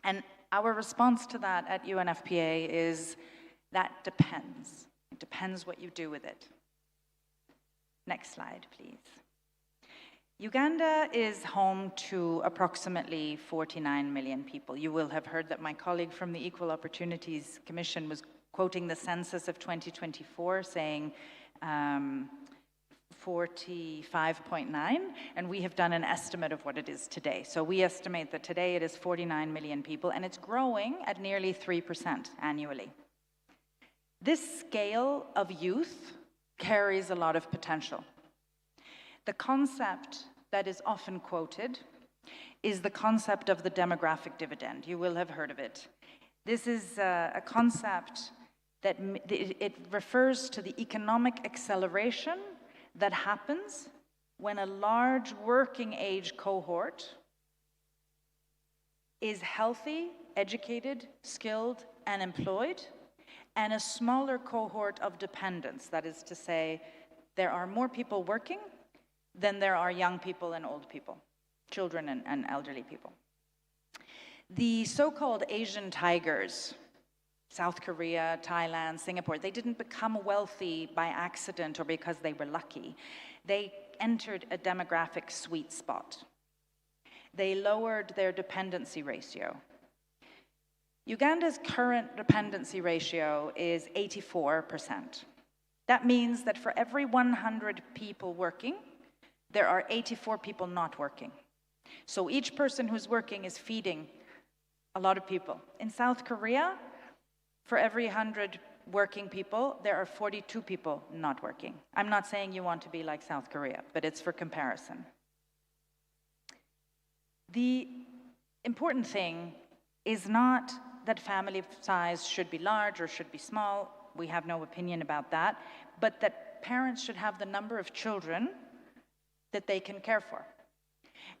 And our response to that at UNFPA is that depends. It depends what you do with it. Next slide, please. Uganda is home to approximately 49 million people. You will have heard that my colleague from the Equal Opportunities Commission was quoting the census of 2024, saying 45.9, and we have done an estimate of what it is today. So we estimate that today it is 49 million people, and it's growing at nearly 3% annually. This scale of youth carries a lot of potential. The concept that is often quoted is the concept of the demographic dividend. You will have heard of it. This is a concept that it refers to the economic acceleration that happens when a large working age cohort is healthy, educated, skilled, and employed, and a smaller cohort of dependents. That is to say, there are more people working than there are young people and old people, children and elderly people. The so-called Asian tigers, South Korea, Thailand, Singapore, they didn't become wealthy by accident or because they were lucky. They entered a demographic sweet spot. They lowered their dependency ratio. Uganda's current dependency ratio is 84%. That means that for every 100 people working, there are 84 people not working. So each person who's working is feeding a lot of people. In South Korea, for every 100 working people, there are 42 people not working. I'm not saying you want to be like South Korea, but it's for comparison. The important thing is not that family size should be large or should be small. We have no opinion about that, but that parents should have the number of children that they can care for.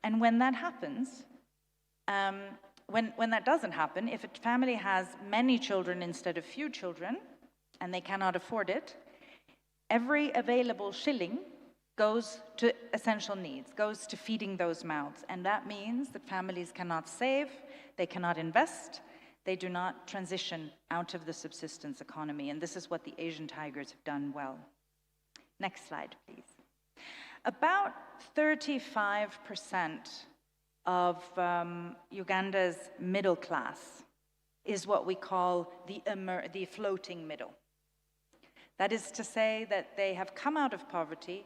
And when that happens, When that doesn't happen, if a family has many children instead of few children, and they cannot afford it, every available shilling goes to essential needs, goes to feeding those mouths. And that means that families cannot save, they cannot invest, they do not transition out of the subsistence economy. And this is what the Asian tigers have done well. Next slide, please. About 35% of Uganda's middle class is what we call the floating middle. That is to say that they have come out of poverty,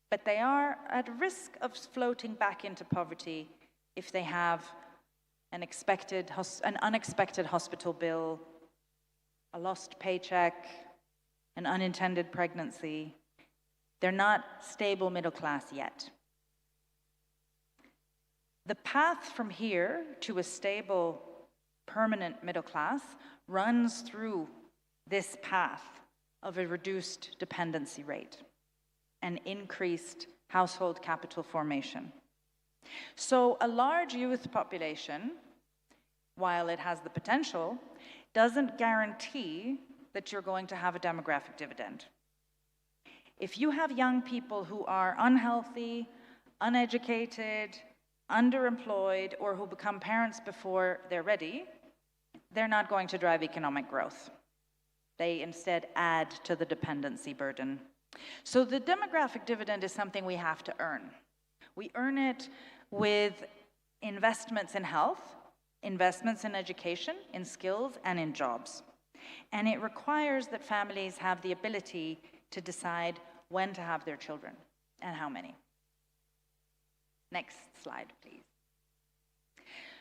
but they are at risk of floating back into poverty if they have an unexpected hospital bill, a lost paycheck, an unintended pregnancy. They're not stable middle class yet. The path from here to a stable, permanent middle class runs through this path of a reduced dependency rate and increased household capital formation. So a large youth population, while it has the potential, doesn't guarantee that you're going to have a demographic dividend. If you have young people who are unhealthy, uneducated, underemployed, or who become parents before they're ready, they're not going to drive economic growth. They instead add to the dependency burden. So the demographic dividend is something we have to earn. We earn it with investments in health, investments in education, in skills, and in jobs. And it requires that families have the ability to decide when to have their children and how many. Next slide, please.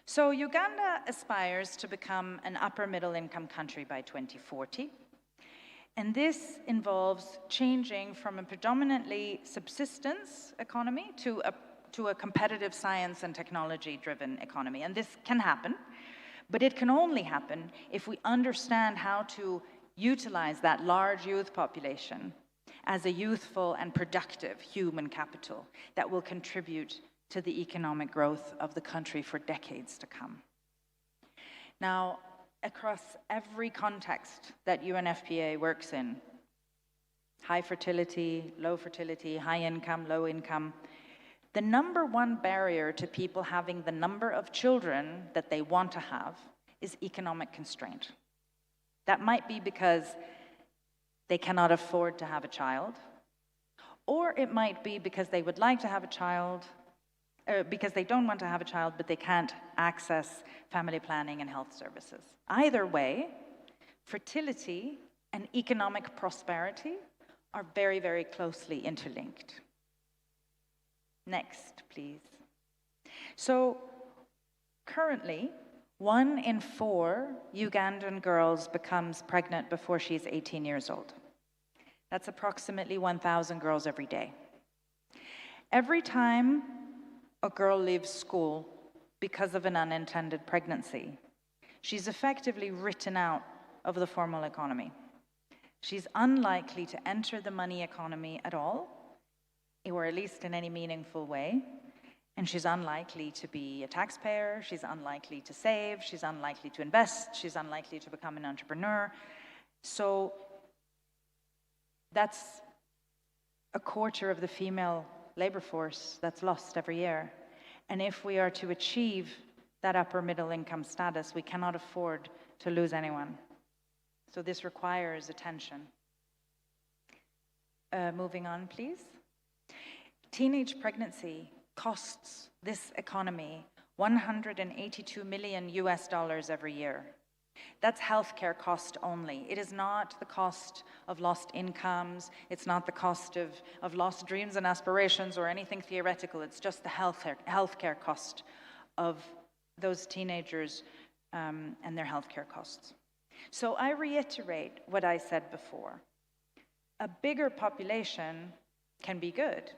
So Uganda aspires to become an upper middle income country by 2040. And this involves changing from a predominantly subsistence economy to a competitive science and technology-driven economy. And this can happen, but it can only happen if we understand how to utilize that large youth population as a youthful and productive human capital that will contribute to the economic growth of the country for decades to come. Now, across every context that UNFPA works in, high fertility, low fertility, high income, low income, the number one barrier to people having the number of children that they want to have is economic constraint. That might be because they cannot afford to have a child, or it might be because they would like to have a child, because they don't want to have a child, but they can't access family planning and health services. Either way, fertility and economic prosperity are very, very closely interlinked. Next, please. So, currently, 1 in 4 Ugandan girls becomes pregnant before she's 18 years old. That's approximately 1,000 girls every day. Every time a girl leaves school because of an unintended pregnancy, she's effectively written out of the formal economy. She's unlikely to enter the money economy at all, or at least in any meaningful way, and she's unlikely to be a taxpayer, she's unlikely to save, she's unlikely to invest, she's unlikely to become an entrepreneur. So that's a quarter of the female labor force that's lost every year. And if we are to achieve that upper middle income status, we cannot afford to lose anyone. So this requires attention. Moving on, please. Teenage pregnancy costs this economy $182 million every year. That's healthcare cost only. It is not the cost of lost incomes. It's not the cost of lost dreams and aspirations or anything theoretical. It's just the healthcare cost of those teenagers and their healthcare costs. So I reiterate what I said before. A bigger population can be good,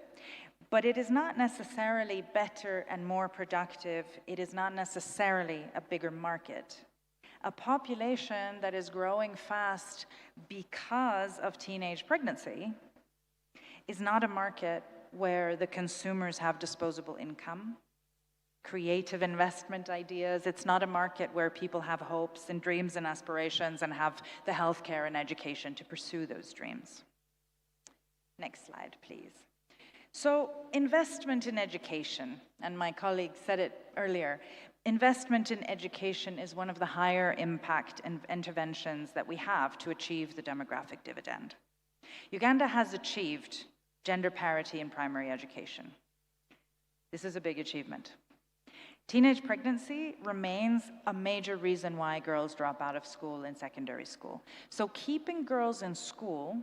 but it is not necessarily better and more productive. It is not necessarily a bigger market. A population that is growing fast because of teenage pregnancy is not a market where the consumers have disposable income, creative investment ideas. It's not a market where people have hopes and dreams and aspirations and have the healthcare and education to pursue those dreams. Next slide, please. So investment in education, and my colleague said it earlier, investment in education is one of the higher impact interventions that we have to achieve the demographic dividend. Uganda has achieved gender parity in primary education. This is a big achievement. Teenage pregnancy remains a major reason why girls drop out of school in secondary school. So keeping girls in school,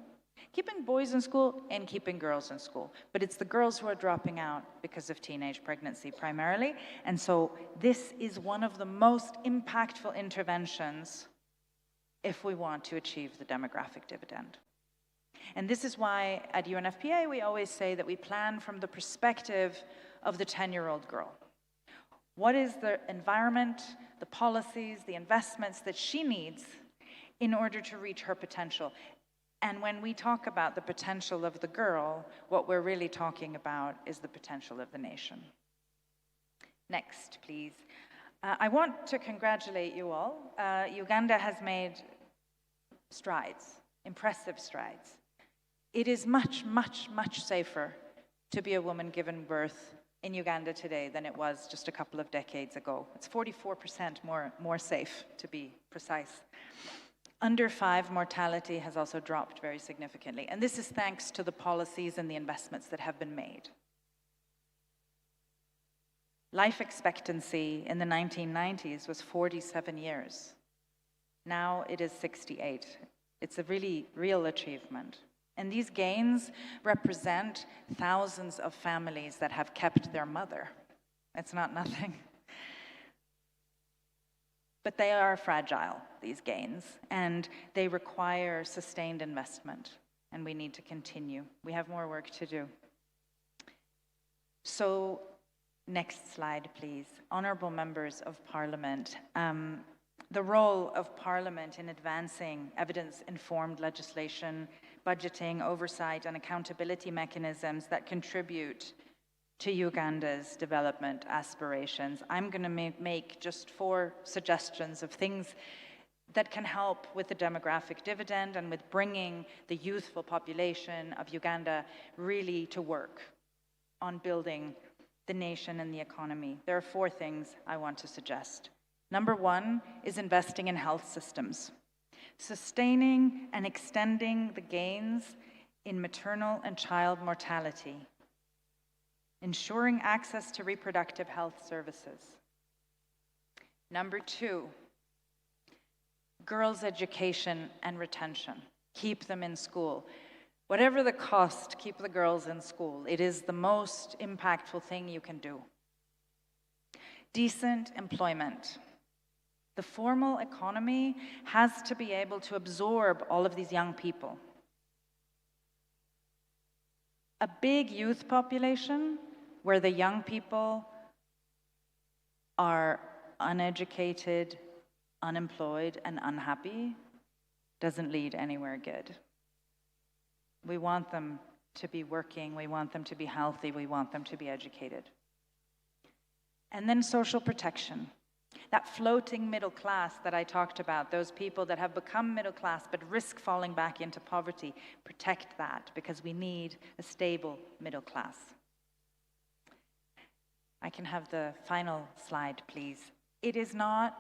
keeping boys in school and keeping girls in school. But it's the girls who are dropping out because of teenage pregnancy primarily. And so this is one of the most impactful interventions if we want to achieve the demographic dividend. And this is why at UNFPA we always say that we plan from the perspective of the 10-year-old girl. What is the environment, the policies, the investments that she needs in order to reach her potential? And when we talk about the potential of the girl, what we're really talking about is the potential of the nation. Next, please. I want to congratulate you all. Uganda has made strides, impressive strides. It is much, much, much safer to be a woman given birth in Uganda today than it was just a couple of decades ago. It's 44% more safe, to be precise. Under 5 mortality has also dropped very significantly, and this is thanks to the policies and the investments that have been made. Life expectancy in the 1990s was 47 years. Now it is 68. It's a really real achievement. And these gains represent thousands of families that have kept their mother. It's not nothing. But they are fragile, these gains, and they require sustained investment, and we need to continue. We have more work to do. So, next slide, please. Honourable members of Parliament, the role of Parliament in advancing evidence-informed legislation, budgeting, oversight, and accountability mechanisms that contribute to Uganda's development aspirations. I'm going to make just 4 suggestions of things that can help with the demographic dividend and with bringing the youthful population of Uganda really to work on building the nation and the economy. There are 4 things I want to suggest. Number 1 is investing in health systems, sustaining and extending the gains in maternal and child mortality, ensuring access to reproductive health services. Number 2, girls' education and retention. Keep them in school. Whatever the cost, keep the girls in school. It is the most impactful thing you can do. Decent employment. The formal economy has to be able to absorb all of these young people. A big youth population where the young people are uneducated, unemployed, and unhappy doesn't lead anywhere good. We want them to be working, we want them to be healthy, we want them to be educated. And then social protection. That floating middle class that I talked about, those people that have become middle class but risk falling back into poverty, protect that because we need a stable middle class. I can have the final slide, please. It is not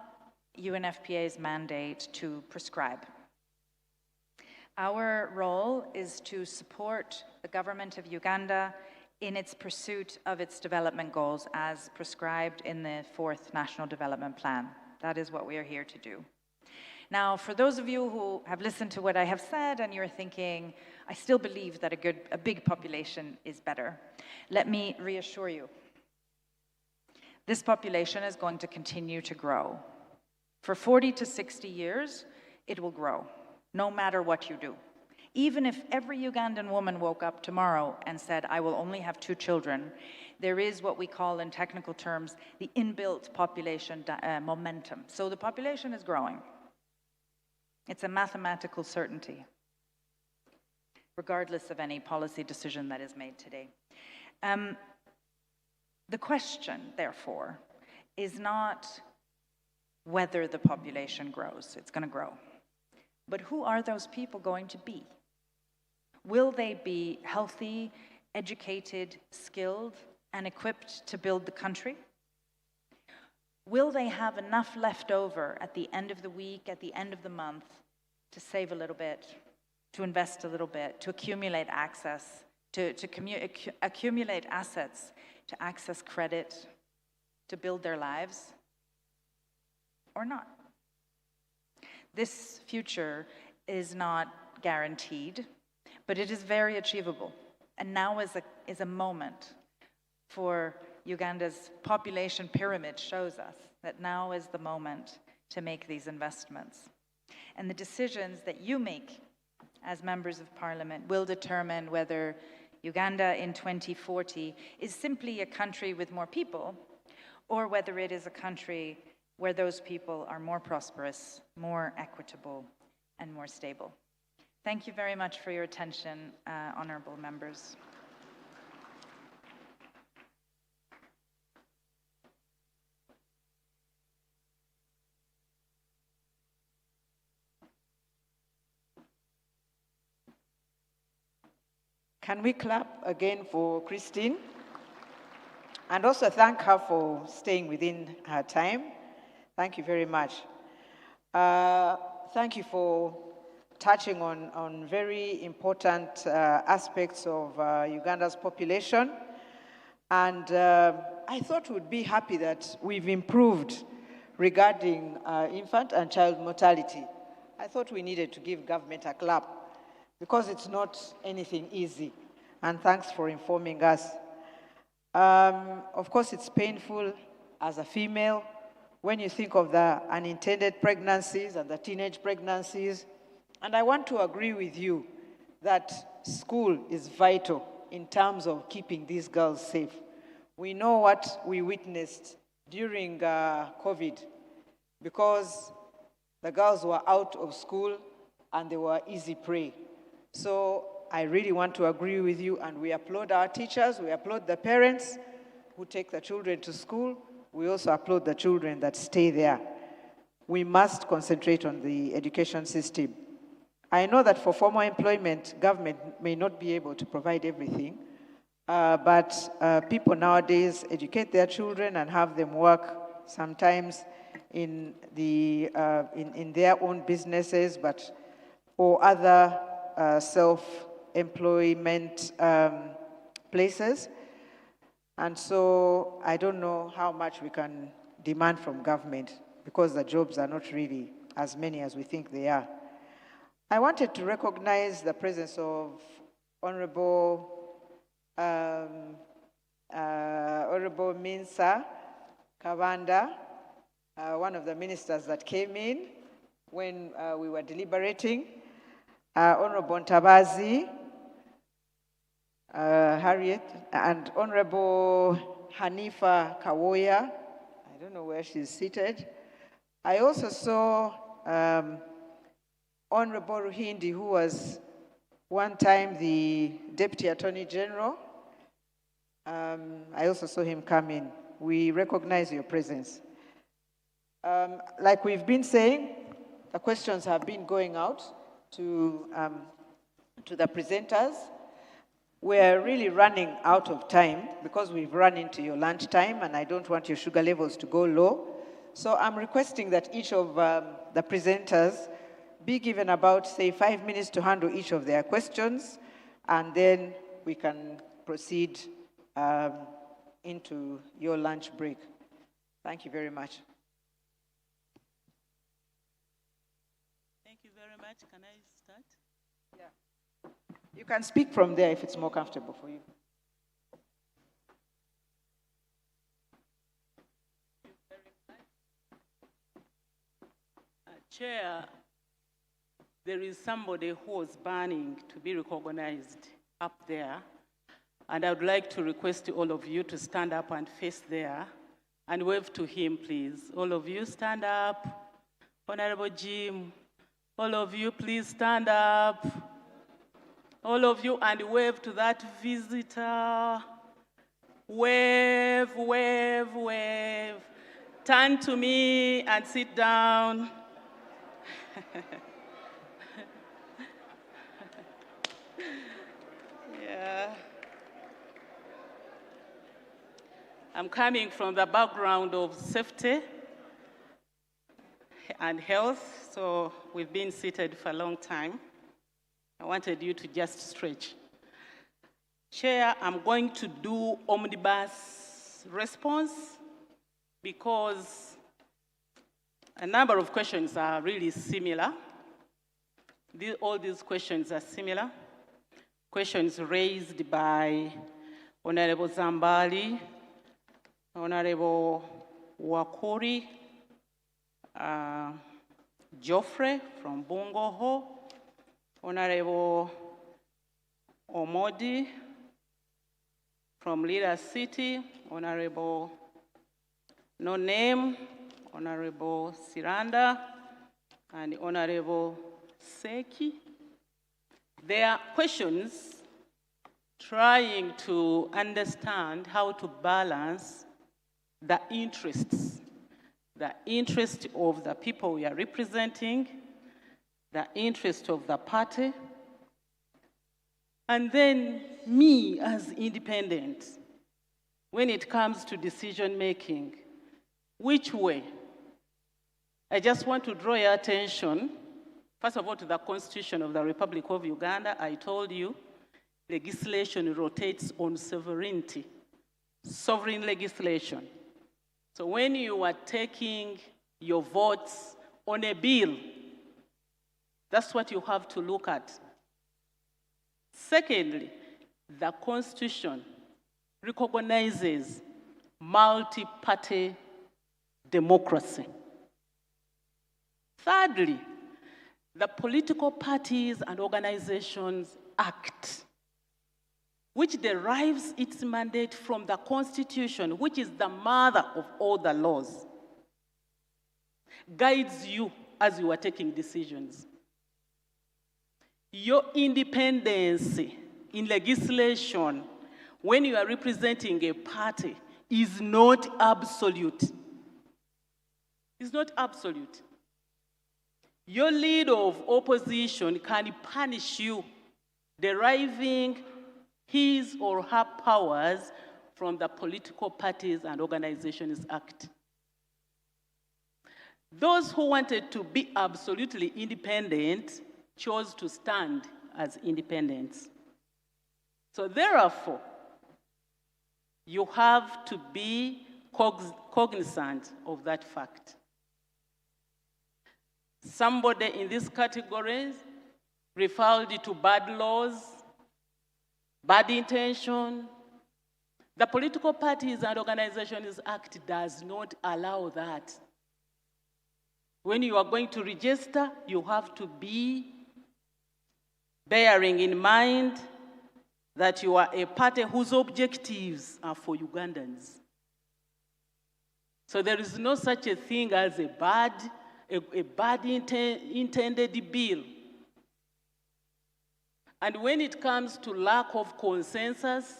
UNFPA's mandate to prescribe. Our role is to support the government of Uganda in its pursuit of its development goals as prescribed in the 4th National Development Plan. That is what we are here to do. Now, for those of you who have listened to what I have said and you're thinking, I still believe that a big population is better, let me reassure you. This population is going to continue to grow. For 40 to 60 years, it will grow, no matter what you do. Even if every Ugandan woman woke up tomorrow and said, I will only have 2 children, there is what we call in technical terms the inbuilt population momentum. So the population is growing. It's a mathematical certainty, regardless of any policy decision that is made today. The question, therefore, is not whether the population grows. It's going to grow. But who are those people going to be? Will they be healthy, educated, skilled, and equipped to build the country? Will they have enough left over at the end of the week, at the end of the month, to save a little bit, to invest a little bit, to accumulate access, to accumulate assets, to access credit, to build their lives, or not? This future is not guaranteed, but it is very achievable. And now is a moment for Uganda's population pyramid shows us that now is the moment to make these investments. And the decisions that you make as members of parliament will determine whether Uganda in 2040 is simply a country with more people, or whether it is a country where those people are more prosperous, more equitable, and more stable. Thank you very much for your attention, honorable members. Can we clap again for Christine? And also thank her for staying within her time. Thank you very much. Thank you for touching on very important aspects of Uganda's population. And I thought we'd be happy that we've improved regarding infant and child mortality. I thought we needed to give government a clap because it's not anything easy. And thanks for informing us. Of course, it's painful as a female when you think of the unintended pregnancies and the teenage pregnancies. And I want to agree with you that school is vital in terms of keeping these girls safe. We know what we witnessed during COVID, because the girls were out of school and they were easy prey. So I really want to agree with you, and we applaud our teachers, we applaud the parents who take the children to school. We also applaud the children that stay there. We must concentrate on the education system. I know that for formal employment, government may not be able to provide everything, but people nowadays educate their children and have them work sometimes in their own businesses, or other self-employment places. And so I don't know how much we can demand from government, because the jobs are not really as many as we think they are. I wanted to recognize the presence of Honorable Minsa Kabanda, one of the ministers that came in when we were deliberating, Honorable Ntabazi, Harriet, and Honorable Hanifa Kawoya. I don't know where she's seated. I also saw Honorable Ruhindi, who was one time the Deputy Attorney General. I also saw him come in. We recognize your presence. Like we've been saying, the questions have been going out to the presenters. We're really running out of time because we've run into your lunch time, and I don't want your sugar levels to go low. So I'm requesting that each of the presenters be given about, say, 5 minutes to handle each of their questions, and then we can proceed into your lunch break. Thank you very much. Thank you very much. Can I start? Yeah. You can speak from there if it's more comfortable for you. Chair, there is somebody who was burning to be recognized up there, and I would like to request all of you to stand up and face there and wave to him, please. All of you stand up. Honorable Jim, all of you please stand up. All of you, and wave to that visitor. Wave, wave, wave. turn to me and sit down. Yeah. I'm coming from the background of safety and health, so we've been seated for a long time. I wanted you to just stretch. Chair, I'm going to do omnibus response because a number of questions are really similar. All these questions are similar. Questions raised by Honorable Zambali, Honorable Wakuri, Geoffrey from Bungoho, Honorable Omodi from Leader City, Honorable No Name, Honorable Siranda, and Honorable Seki. There are questions trying to understand how to balance the interests, the interest of the people we are representing, the interest of the party, and then me as independent, when it comes to decision making, which way? I just want to draw your attention, first of all, to the Constitution of the Republic of Uganda. I told you, legislation rotates on sovereignty, sovereign legislation. So when you are taking your votes on a bill, that's what you have to look at. Secondly, the Constitution recognizes multi-party democracy. Thirdly, the Political Parties and Organizations Act, which derives its mandate from the Constitution, which is the mother of all the laws, guides you as you are taking decisions. Your independence in legislation, when you are representing a party, is not absolute. It's not absolute. Your leader of opposition can punish you, deriving his or her powers from the Political Parties and Organizations Act. Those who wanted to be absolutely independent chose to stand as independents. So therefore, you have to be cognizant of that fact. Somebody in these categories referred to bad laws, bad intention. The Political Parties and Organizations Act does not allow that. When you are going to register, you have to be bearing in mind that you are a party whose objectives are for Ugandans. So there is no such a thing as a bad intended bill. And when it comes to lack of consensus,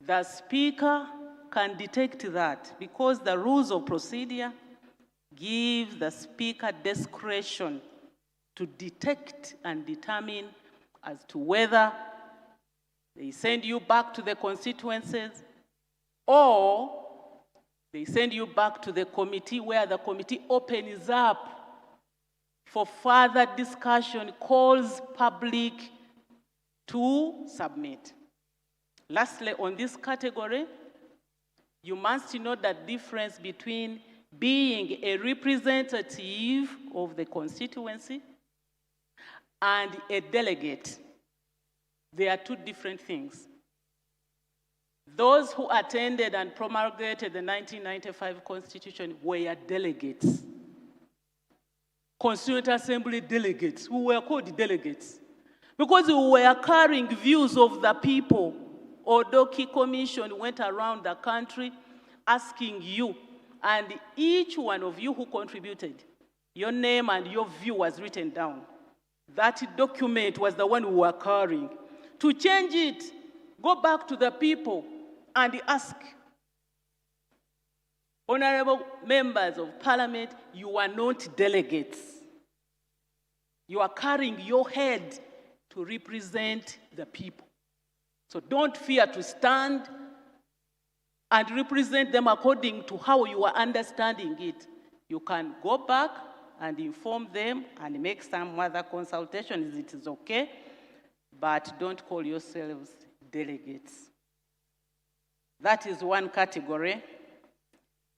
the Speaker can detect that because the rules of procedure give the Speaker discretion to detect and determine as to whether they send you back to the constituencies or they send you back to the committee where the committee opens up for further discussion, calls public to submit. Lastly, on this category, you must know the difference between being a representative of the constituency and a delegate. They are two different things. Those who attended and promulgated the 1995 Constitution were delegates. Constituent Assembly delegates, who were called delegates, because we were carrying views of the people. Odoki Commission went around the country asking you, and each one of you who contributed, your name and your view was written down. That document was the one we were carrying. To change it, go back to the people and ask. Honorable members of parliament, you are not delegates. You are carrying your head to represent the people. So don't fear to stand and represent them according to how you are understanding it. You can go back and inform them and make some other consultations. It is okay, but don't call yourselves delegates. That is one category.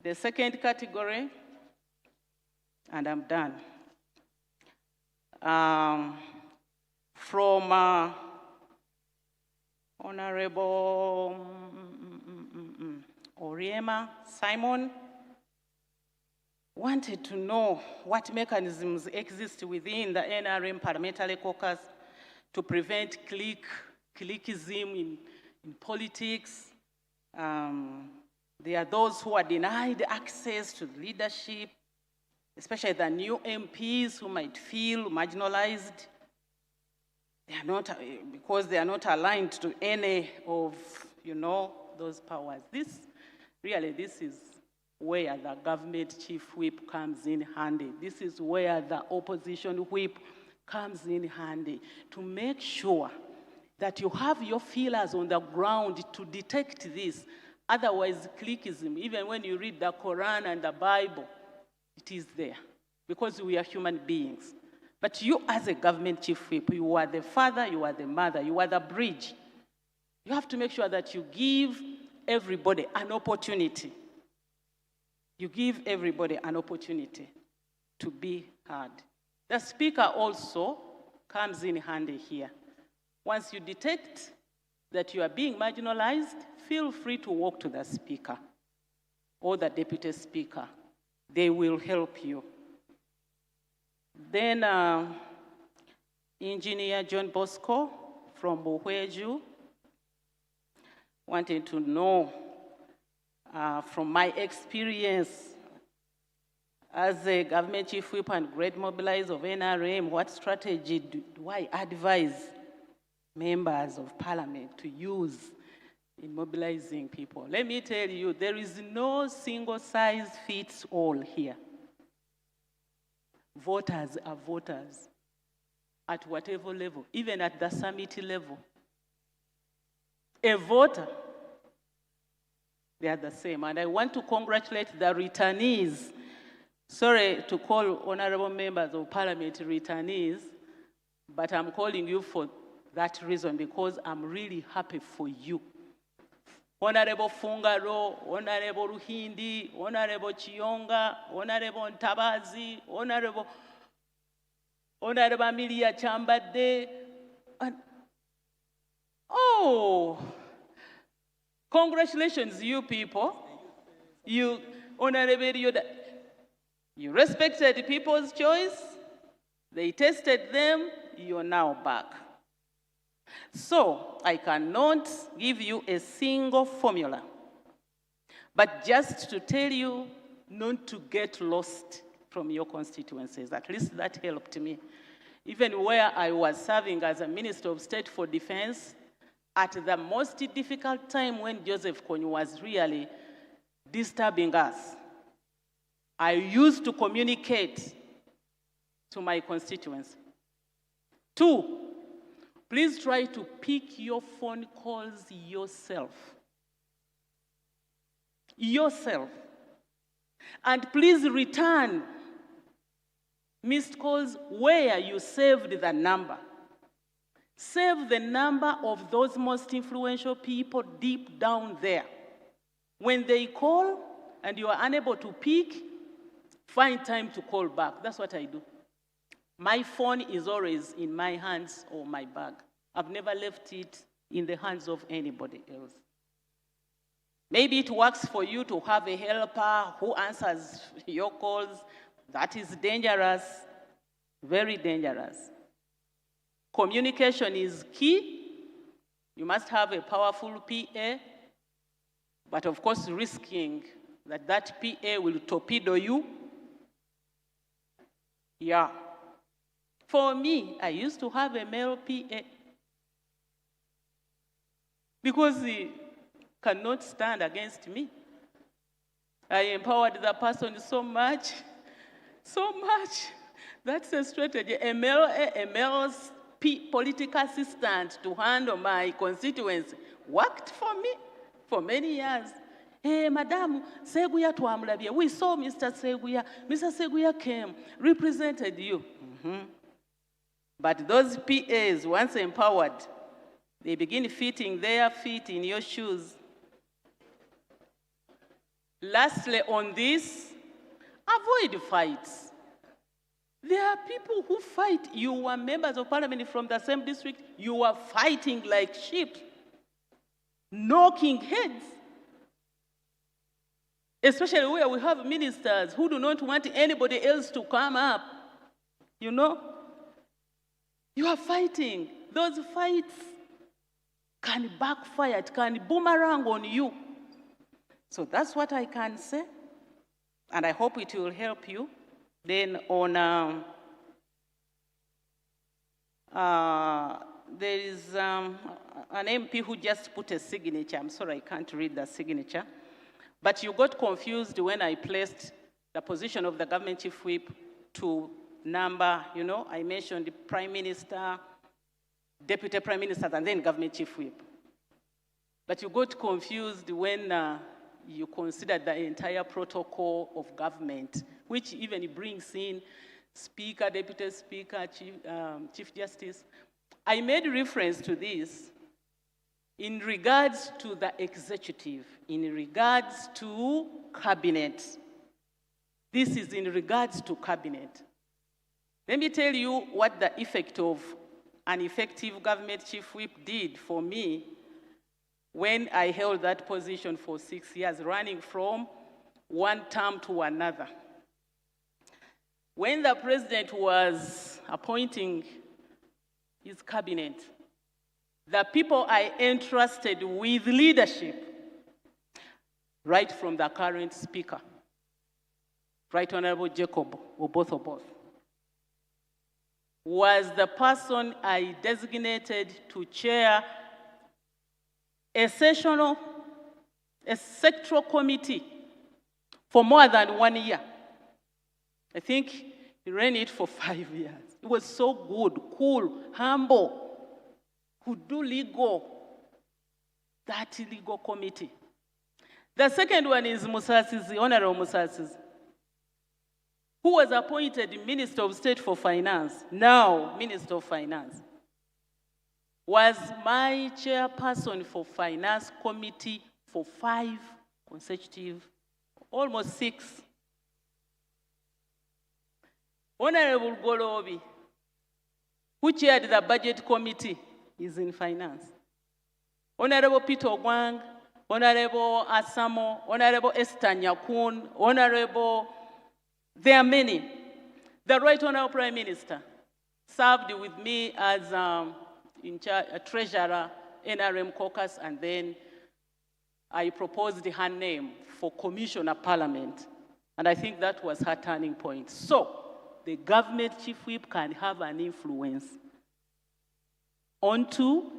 The second category, and I'm done, from Honorable Oriema Simon, wanted to know what mechanisms exist within the NRM Parliamentary Caucus to prevent clickism in politics. There are those who are denied access to leadership, especially the new MPs who might feel marginalized. They are not, because they are not aligned to any of, those powers. This is where the government chief whip comes in handy. This is where the opposition whip comes in handy to make sure that you have your feelers on the ground to detect this. Otherwise, clickism, even when you read the Quran and the Bible, it is there because we are human beings. But you as a government chief whip, you are the father, you are the mother, you are the bridge. You have to make sure that you give everybody an opportunity. You give everybody an opportunity to be heard. The speaker also comes in handy here. Once you detect that you are being marginalized, feel free to walk to the speaker or the deputy speaker. They will help you. Then Engineer John Bosco from Buhweju wanted to know from my experience as a government chief whip and great mobilizer of NRM, what strategy do I advise members of parliament to use in mobilizing people? Let me tell you, there is no single size fits all here. Voters are voters at whatever level, even at the summit level. A voter, they are the same. And I want to congratulate the returnees. Sorry to call honorable members of parliament returnees, but I'm calling you for that reason because I'm really happy for you. Honorable Fungaro, Honorable Ruhindi, Honorable Chionga, Honorable Ntabazi, Honorable Amelia Chambade. Oh, congratulations, you people. You, Honorable Yoda, you respected people's choice. They tested them. You're now back. So I cannot give you a single formula, but just to tell you not to get lost from your constituencies. At least that helped me. Even where I was serving as a Minister of State for Defense, at the most difficult time when Joseph Kony was really disturbing us, I used to communicate to my constituents. 2, please try to pick your phone calls yourself. And please return missed calls where you saved the number. Save the number of those most influential people deep down there. When they call and you are unable to pick, find time to call back. That's what I do. My phone is always in my hands or my bag. I've never left it in the hands of anybody else. Maybe it works for you to have a helper who answers your calls. That is dangerous, very dangerous. Communication is key. You must have a powerful PA, but of course risking that PA will torpedo you. Yeah. For me, I used to have a male PA because he cannot stand against me. I empowered the person so much. That's a strategy. A male political assistant to handle my constituency worked for me for many years. Hey, Madam, Seguya Tuamlabia, we saw Mr. Seguya. Mr. Seguya came, represented you. But those PAs, once empowered, they begin fitting their feet in your shoes. Lastly, on this, avoid fights. There are people who fight. You are members of parliament from the same district. You are fighting like sheep, knocking heads. Especially where we have ministers who do not want anybody else to come up. You know? You are fighting. Those fights can backfire. It can boomerang on you. So that's what I can say. And I hope it will help you. Then on, there is an MP who just put a signature. I'm sorry, I can't read the signature. But you got confused when I placed the position of the government chief whip to number, you know, I mentioned the prime minister, deputy prime minister, and then government chief whip. But you got confused when you considered the entire protocol of government, which even brings in speaker, deputy speaker, chief justice. I made reference to this in regards to the executive, in regards to cabinet. This is in regards to cabinet. Let me tell you what the effect of an effective government chief whip did for me when I held that position for 6 years, running from one term to another. When the president was appointing his cabinet, the people I entrusted with leadership, right from the current speaker, Right Honorable Jacob Oboth, was the person I designated to chair a sectoral committee for more than 1 year. I think he ran it for 5 years. It was so good, cool, humble, could do legal, that legal committee. The second one is Musasi's, Honorable Musasi's, who was appointed Minister of State for Finance, now Minister of Finance, was my chairperson for Finance Committee for 5 consecutive, almost 6. Honorable Golobi, who chaired the Budget Committee, is in Finance. Honorable Peter Ogwang, Honorable Asamo, Honorable Esther Nyakun, Honorable, there are many. The Right Honorable Prime Minister served with me as treasurer, NRM caucus, and then I proposed her name for Commissioner Parliament. And I think that was her turning point. So the government chief whip can have an influence onto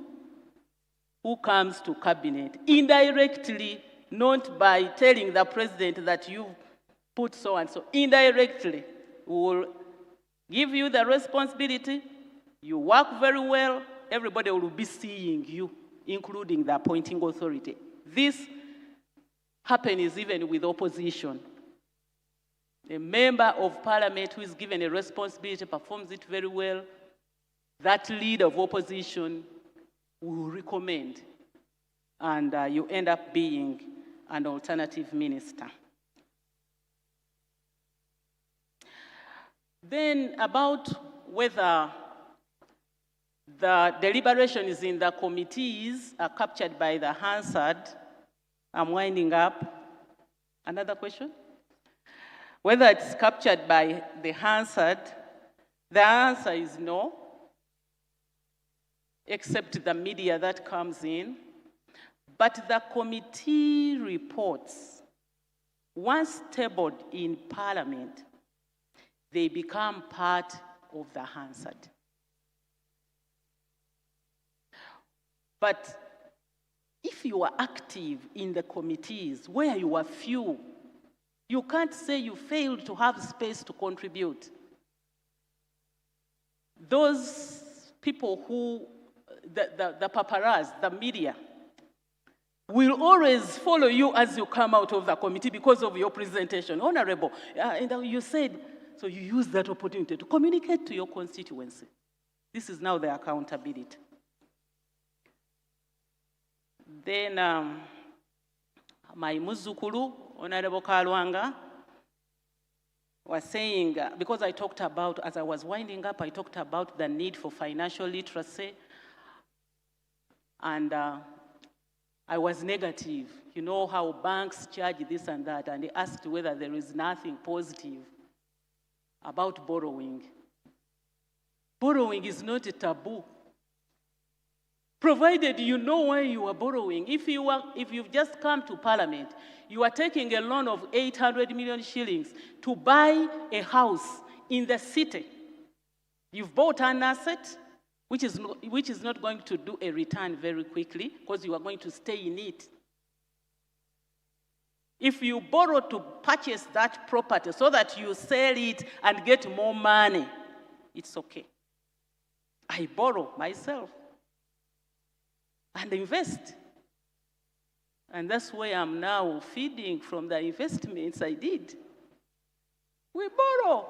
who comes to cabinet, indirectly, not by telling the president that you put so and so. Indirectly, we will give you the responsibility, you work very well, everybody will be seeing you, including the appointing authority. This happens even with opposition. A member of parliament who is given a responsibility performs it very well, that leader of opposition will recommend, and you end up being an alternative minister. Then about whether the deliberations in the committees are captured by the Hansard, I'm winding up. Another question? Whether it's captured by the Hansard, the answer is no, except the media that comes in. But the committee reports, once tabled in Parliament, they become part of the Hansard. But if you are active in the committees where you are few, You can't say you failed to have space to contribute. Those people who, the paparazzi, the media, will always follow you as you come out of the committee because of your presentation. Honorable, and you said, so you use that opportunity to communicate to your constituency. This is now the accountability. Then my Muzukulu, Honorable Kalwanga, was saying, because I talked about, as I was winding up, I talked about the need for financial literacy, and I was negative. You know how banks charge this and that, and they asked whether there is nothing positive about borrowing. Borrowing is not a taboo, provided you know why you are borrowing. If you've just come to Parliament, you are taking a loan of 800 million shillings to buy a house in the city. You've bought an asset which is not going to do a return very quickly because you are going to stay in it. If you borrow to purchase that property so that you sell it and get more money, it's okay. I borrow myself and invest. And that's where I'm now feeding from the investments I did. We borrow.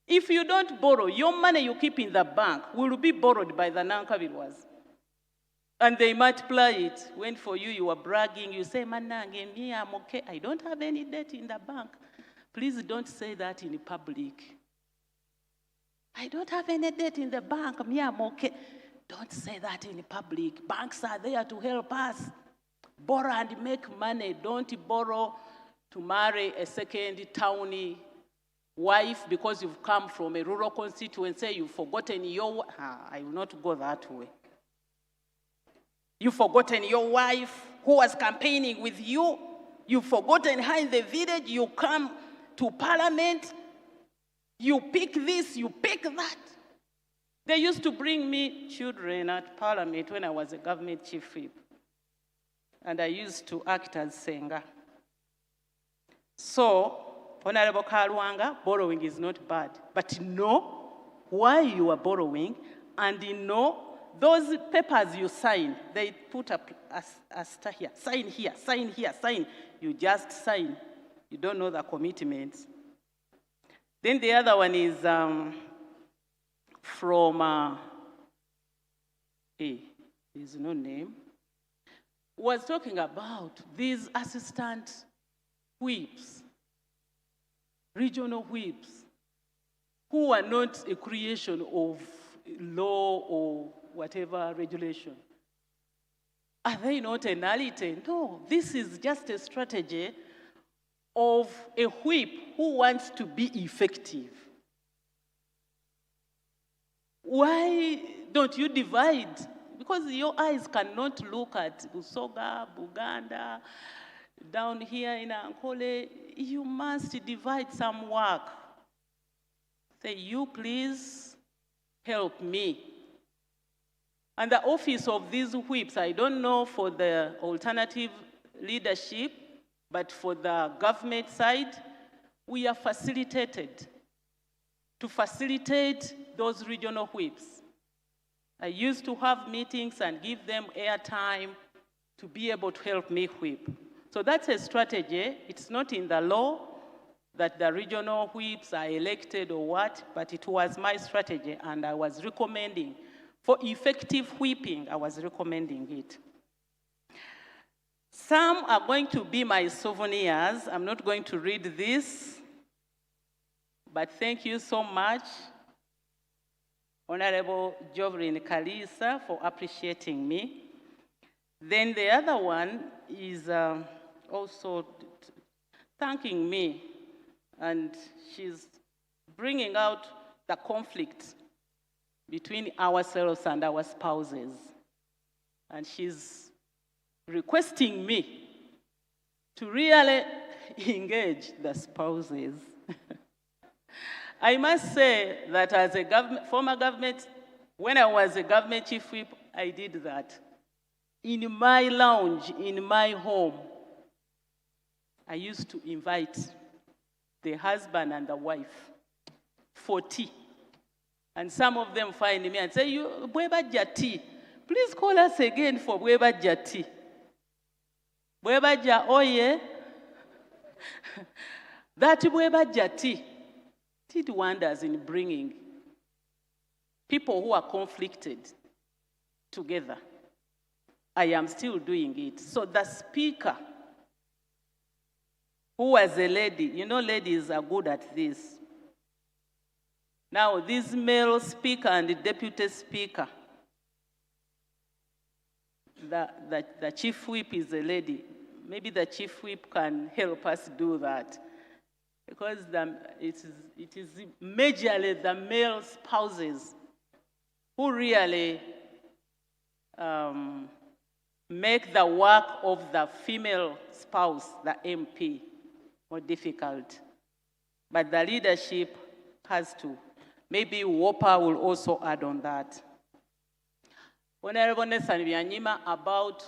If you don't borrow, your money you keep in the bank will be borrowed by the Nankabirwas. And they multiply it. When for you, you are bragging, you say, Manange, me, I'm okay. I don't have any debt in the bank. Please don't say that in public. I don't have any debt in the bank. Me, I'm okay. Don't say that in public. Banks are there to help us. Borrow and make money. Don't borrow to marry a second townie wife because you've come from a rural constituency. You've forgotten your... I will not go that way. You've forgotten your wife who was campaigning with you. You've forgotten her in the village. You come to Parliament. You pick this, you pick that. They used to bring me children at Parliament when I was a government chief whip. And I used to act as Senga. So, Honorable Kalwanga, borrowing is not bad. But know why you are borrowing, and know those papers you sign, they put a star here. Sign here, sign here, sign. You just sign. You don't know the commitments. Then the other one is from, there's no name, was talking about these assistant whips, regional whips, who are not a creation of law or whatever regulation. Are they not a nullity? No, this is just a strategy of a whip who wants to be effective. Why don't you divide? Because your eyes cannot look at Busoga, Buganda, down here in Ankole. You must divide some work. Say, you please help me. And the office of these whips, I don't know for the alternative leadership, but for the government side, we are facilitated to facilitate those regional whips. I used to have meetings and give them airtime to be able to help me whip. So that's a strategy. It's not in the law that the regional whips are elected or what, but it was my strategy, and I was recommending, for effective whipping, I was recommending it. Some are going to be my souvenirs. I'm not going to read this, but thank you so much, Honorable Jovrin Kalisa, for appreciating me. Then the other one is also thanking me, and she's bringing out the conflict between ourselves and our spouses. And she's requesting me to really engage the spouses. I must say that as a former government, when I was a government chief whip, I did that. In my lounge, in my home, I used to invite the husband and the wife for tea. And some of them find me and say, "You, Bwebaja tea. Please call us again for Bwebaja tea." Bwebaja oye. That Bwebaja tea did wonders in bringing people who are conflicted together. I am still doing it. So the speaker, who was a lady, you know ladies are good at this. Now this male speaker and the deputy speaker, the chief whip is a lady. Maybe the chief whip can help us do that. Because it is majorly the male spouses who really make the work of the female spouse, the MP, more difficult. But the leadership has to. Maybe WOPA will also add on that. Honorable Nathan Byanyima, about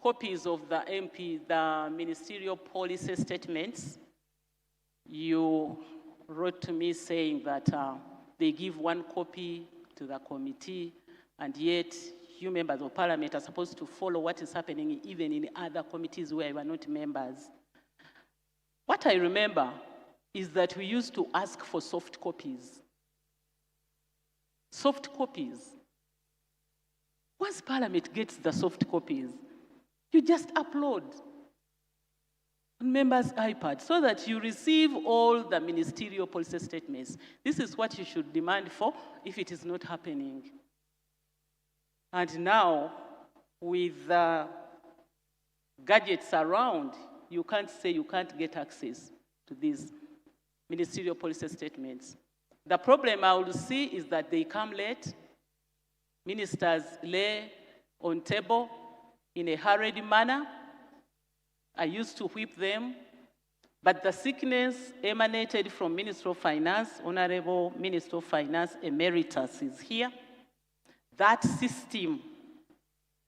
copies of the MP, the ministerial policy statements, you wrote to me saying that they give one copy to the committee, and yet you members of parliament are supposed to follow what is happening even in other committees where you are not members. What I remember is that we used to ask for soft copies. Soft copies. Once parliament gets the soft copies, you just upload on members' iPad so that you receive all the ministerial policy statements. This is what you should demand for if it is not happening. And now, with the gadgets around, you can't say you can't get access to these ministerial policy statements. The problem I will see is that they come late. Ministers lay on table in a hurried manner. I used to whip them, but the sickness emanated from Minister of Finance. Honorable Minister of Finance Emeritus is here. That system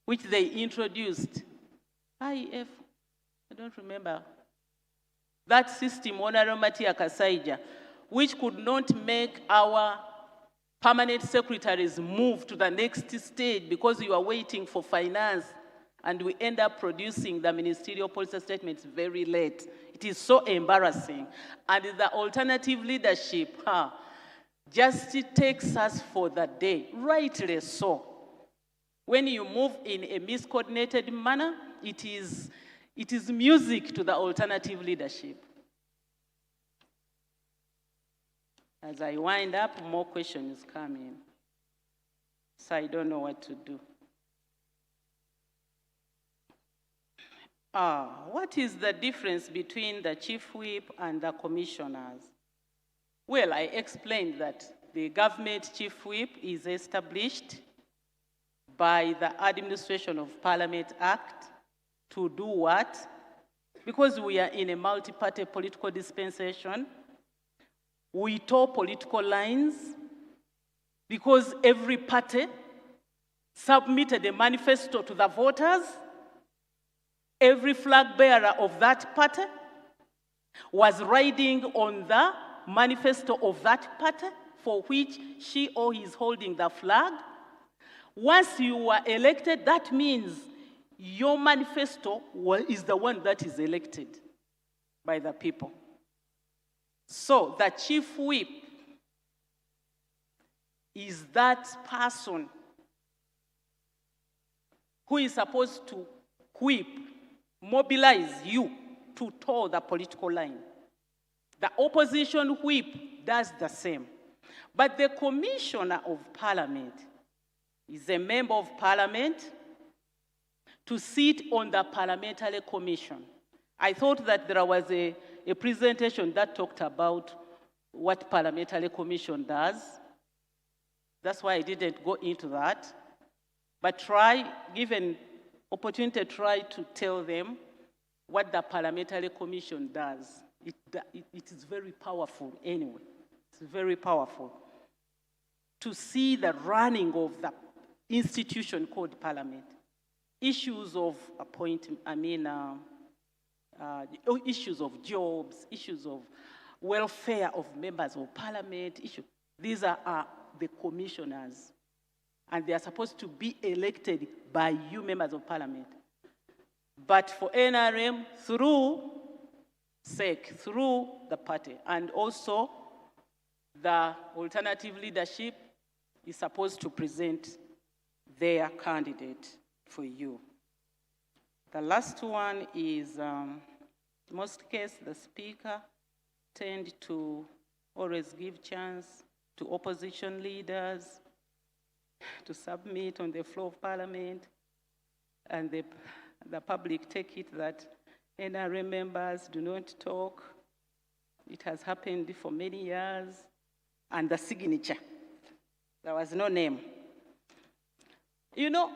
which they introduced, I don't remember. That system, Honorable Matia Kasaija, which could not make our permanent secretaries move to the next stage because you are waiting for finance, and we end up producing the ministerial policy statements very late. It is so embarrassing. And the alternative leadership just takes us for the day, rightly so. When you move in a miscoordinated manner, it is music to the alternative leadership. As I wind up, more questions come in. So I don't know what to do. What is the difference between the chief whip and the commissioners? Well, I explained that the government chief whip is established by the Administration of Parliament Act to do what? Because we are in a multi-party political dispensation, we tore political lines because every party submitted a manifesto to the voters. Every flag bearer of that party was riding on the manifesto of that party for which she or he is holding the flag. Once you were elected, that means your manifesto is the one that is elected by the people. So the chief whip is that person who is supposed to whip, mobilize you to toe the political line. The opposition whip does the same. But the Commissioner of Parliament is a member of Parliament to sit on the Parliamentary Commission. I thought that there was a presentation that talked about what Parliamentary Commission does. That's why I didn't go into that. But given opportunity, try to tell them what the Parliamentary Commission does. It is very powerful anyway. It's very powerful to see the running of the institution called Parliament. Issues of issues of jobs, issues of welfare of members of parliament, these are the commissioners. And they are supposed to be elected by you, members of parliament. But for NRM, through SEC, through the party, and also the alternative leadership is supposed to present their candidate for you. The last one is, in most cases, the speaker tend to always give chance to opposition leaders to submit on the floor of parliament, and the public take it that NRM members do not talk. It has happened for many years, and the signature, there was no name. You know,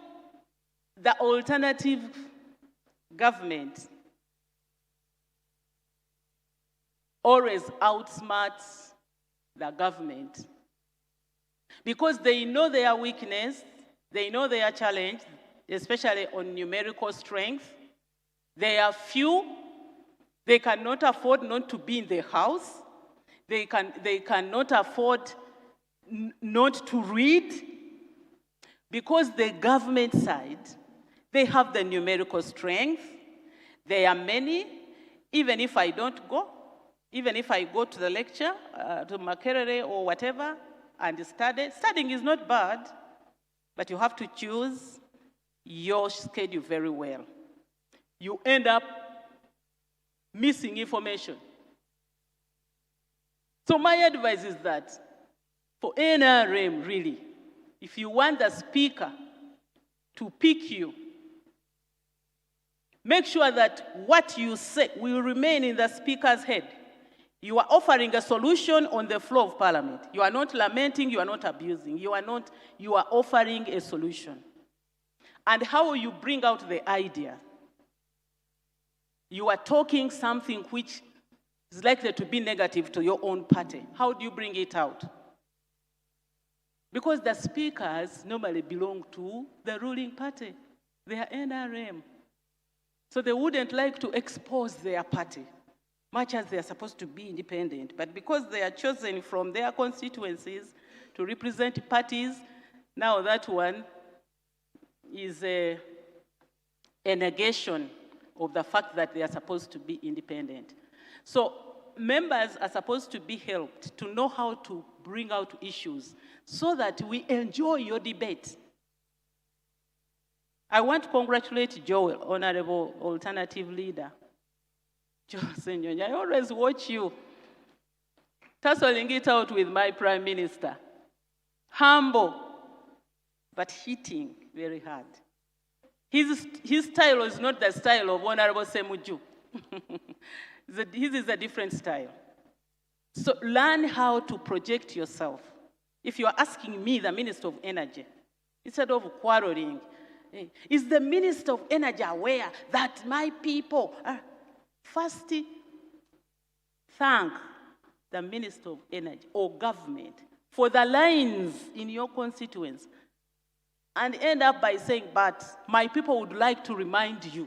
the alternative government always outsmarts the government because they know their weakness, they know their challenge, especially on numerical strength. They are few, they cannot afford not to be in the house, they cannot afford not to read, because the government side, they have the numerical strength, they are many. Even if I don't go, even if I go to the lecture, to Makerere or whatever, and studying is not bad, but you have to choose your schedule very well. You end up missing information. So my advice is that for NRM, really, if you want the speaker to pick you, make sure that what you say will remain in the speaker's head. You are offering a solution on the floor of parliament. You are not lamenting, you are not abusing. You are offering a solution. And how will you bring out the idea? You are talking something which is likely to be negative to your own party. How do you bring it out? Because the speakers normally belong to the ruling party. They are NRM. So they wouldn't like to expose their party, much as they are supposed to be independent. But because they are chosen from their constituencies to represent parties, now that one is a negation of the fact that they are supposed to be independent. So members are supposed to be helped to know how to bring out issues so that we enjoy your debate. I want to congratulate Joel, Honorable Alternative Leader. Munyonyo, I always watch you tussling it out with my Prime Minister. Humble, but hitting very hard. His style is not the style of Honorable Semuju. His is a different style. So learn how to project yourself. If you are asking me, the Minister of Energy, instead of quarreling, is the Minister of Energy aware that my people are... First, thank the Minister of Energy or government for the lines in your constituents, and end up by saying, but my people would like to remind you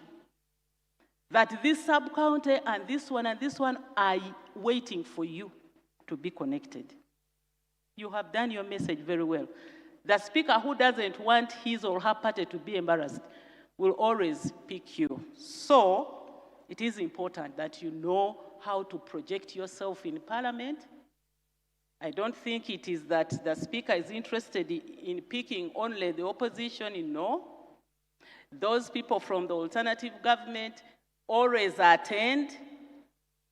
that this sub-county and this one are waiting for you to be connected. You have done your message very well. The speaker who doesn't want his or her party to be embarrassed will always pick you. So it is important that you know how to project yourself in parliament. I don't think it is that the speaker is interested in picking only the opposition, no. Those people from the alternative government always attend,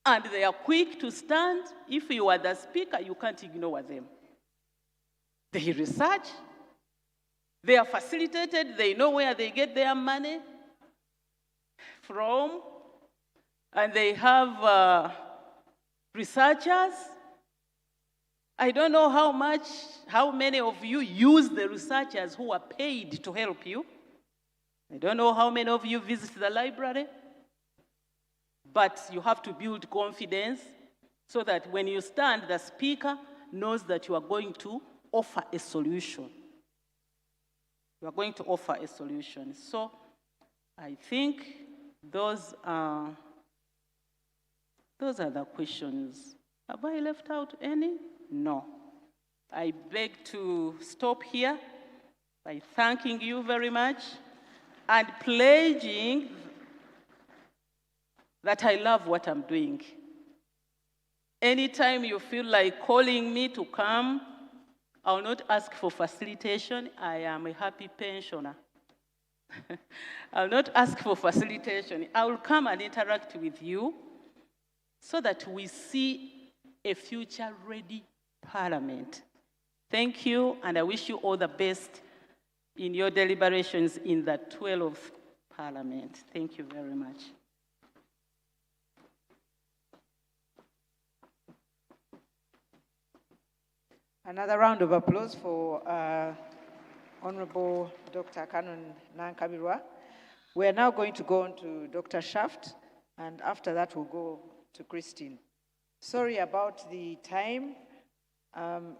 and they are quick to stand. If you are the speaker, you can't ignore them. They research, they are facilitated, they know where they get their money from, and they have researchers. I don't know how many of you use the researchers who are paid to help you. I don't know how many of you visit the library, but you have to build confidence so that when you stand, the speaker knows that you are going to offer a solution. You are going to offer a solution. So I think those are Those are the questions. Have I left out any? No. I beg to stop here by thanking you very much and pledging that I love what I'm doing. Anytime you feel like calling me to come, I'll not ask for facilitation. I am a happy pensioner. I'll not ask for facilitation. I will come and interact with you so that we see a future-ready parliament. Thank you, and I wish you all the best in your deliberations in the 12th parliament. Thank you very much. Another round of applause for Honorable Dr. Canon Nankabirwa. We are now going to go on to Dr. Shaft, and after that we'll go to Christine. Sorry about the time.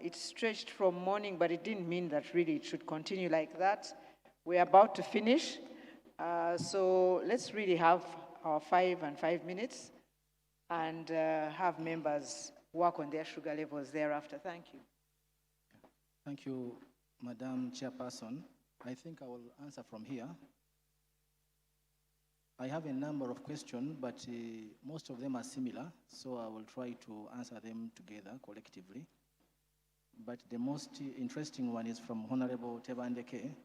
It stretched from morning, but it didn't mean that really it should continue like that. We're about to finish, so let's really have our 5 and 5 minutes and have members work on their sugar levels thereafter. Thank you. Thank you, Madam Chairperson. I think I will answer from here. I have a number of questions, but most of them are similar, so I will try to answer them together collectively. But the most interesting one is from Honorable Tebandeke,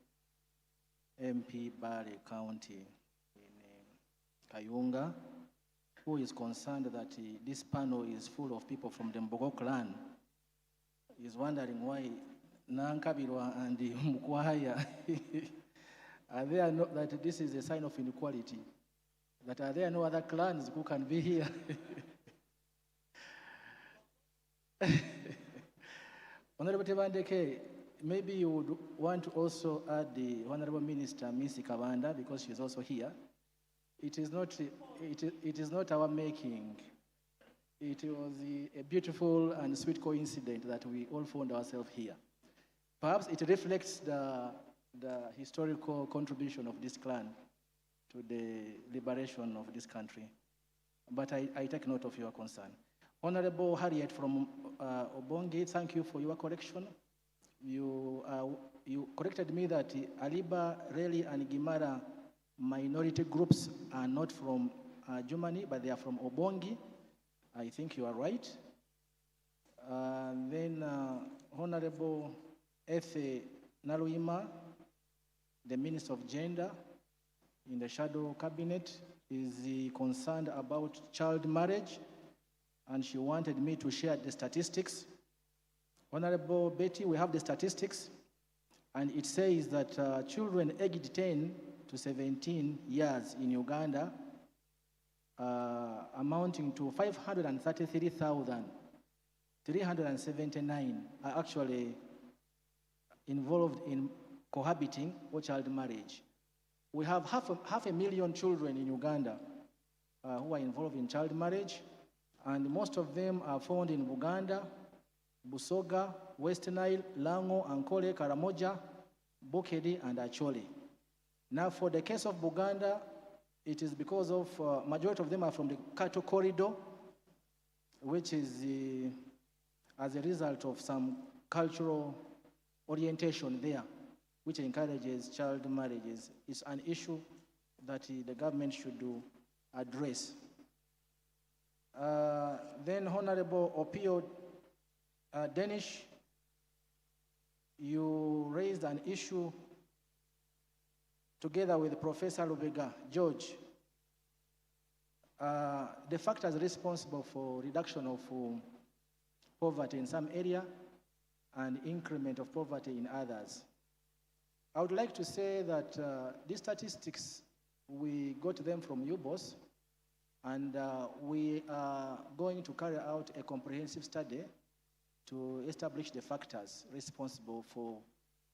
MP Bale County in Kayunga, who is concerned that this panel is full of people from the Mbogo clan. He is wondering why Nankabirwa and Mukwaya are there that this is a sign of inequality. That are there no other clans who can be here? Honorable Tebandeke, maybe you would want to also add the Honorable Minister, Missy Kabanda, because she's also here. It is not our making. It was a beautiful and sweet coincidence that we all found ourselves here. Perhaps it reflects the historical contribution of this clan to the liberation of this country. But I take note of your concern. Honorable Harriet from Obongi, thank you for your correction. You corrected me that Aliba, Reli, and Gimara minority groups are not from Germany, but they are from Obongi. I think you are right. Then Honorable Efe Naluima, the Minister of Gender in the Shadow Cabinet, is concerned about child marriage, and she wanted me to share the statistics. Honorable Betty, we have the statistics, and it says that children aged 10 to 17 years in Uganda, amounting to 533,379 are actually involved in cohabiting or child marriage. We have half a million children in Uganda who are involved in child marriage, and most of them are found in Buganda, Busoga, West Nile, Lango, Ankole, Karamoja, Bokedi, and Acholi. Now, for the case of Buganda, it is because of majority of them are from the cattle corridor, which is as a result of some cultural orientation there, which encourages child marriages. It's an issue that the government should address. Then Honorable Opio Danish, you raised an issue together with Professor Lubega, George. The factors responsible for reduction of poverty in some area and increment of poverty in others. I would like to say that these statistics, we got them from UBOS, and we are going to carry out a comprehensive study to establish the factors responsible for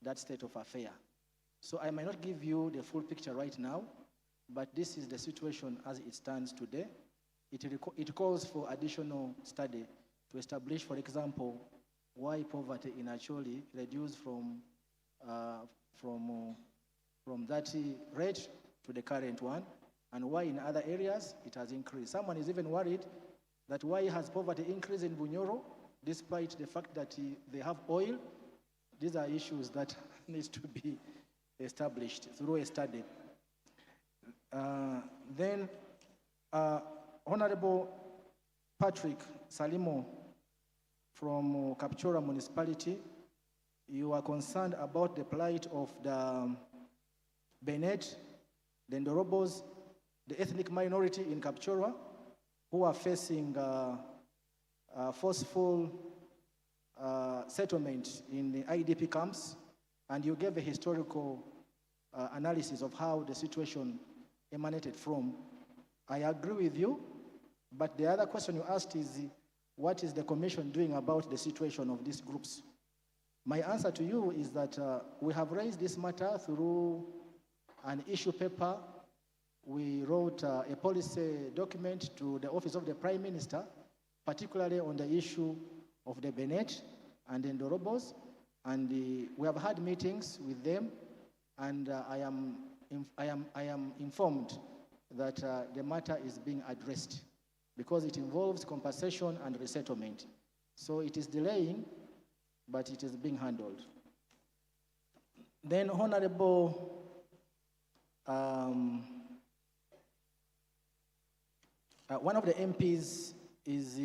that state of affair. So I might not give you the full picture right now, but this is the situation as it stands today. It calls for additional study to establish, for example, why poverty in Acholi reduced from that rate to the current one, and why in other areas it has increased. Someone is even worried that why has poverty increased in Bunyoro, despite the fact that they have oil? These are issues that need to be established through a study. Then, Honorable Patrick Salimo from Kapchora Municipality, you are concerned about the plight of the Bennett, the Ndorobos, the ethnic minority in Kapchora, who are facing forceful settlement in the IDP camps, and you gave a historical analysis of how the situation emanated from. I agree with you, but the other question you asked is, what is the Commission doing about the situation of these groups? My answer to you is that we have raised this matter through an issue paper. We wrote a policy document to the Office of the Prime Minister, particularly on the issue of the Bennett and the Ndorobos, and we have had meetings with them, and I am informed that the matter is being addressed because it involves compensation and resettlement. So it is delaying, but it is being handled. Then Honorable one of the MPs is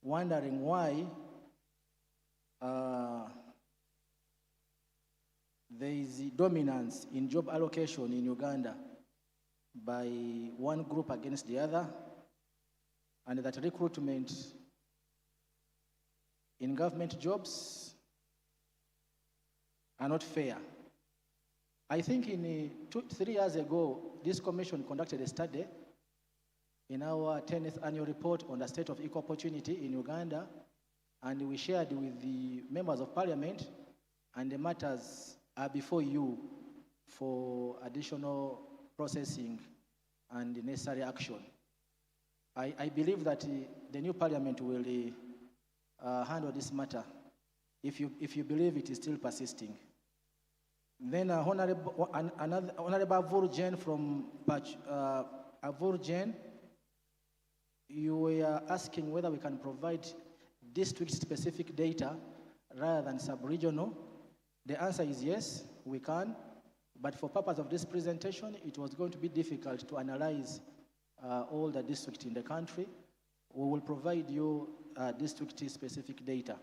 wondering why there is dominance in job allocation in Uganda by one group against the other, and that recruitment in government jobs are not fair. I think in 3 years ago, this commission conducted a study in our 10th annual report on the state of equal opportunity in Uganda, and we shared with the members of parliament, and the matters are before you for additional processing and necessary action. I believe that the new parliament will handle this matter if you believe it is still persisting. Then Honorable Avur Jain from Avur Jain, you were asking whether we can provide district-specific data rather than sub-regional. The answer is yes, we can, but for purpose of this presentation, it was going to be difficult to analyze all the districts in the country. We will provide you district-specific data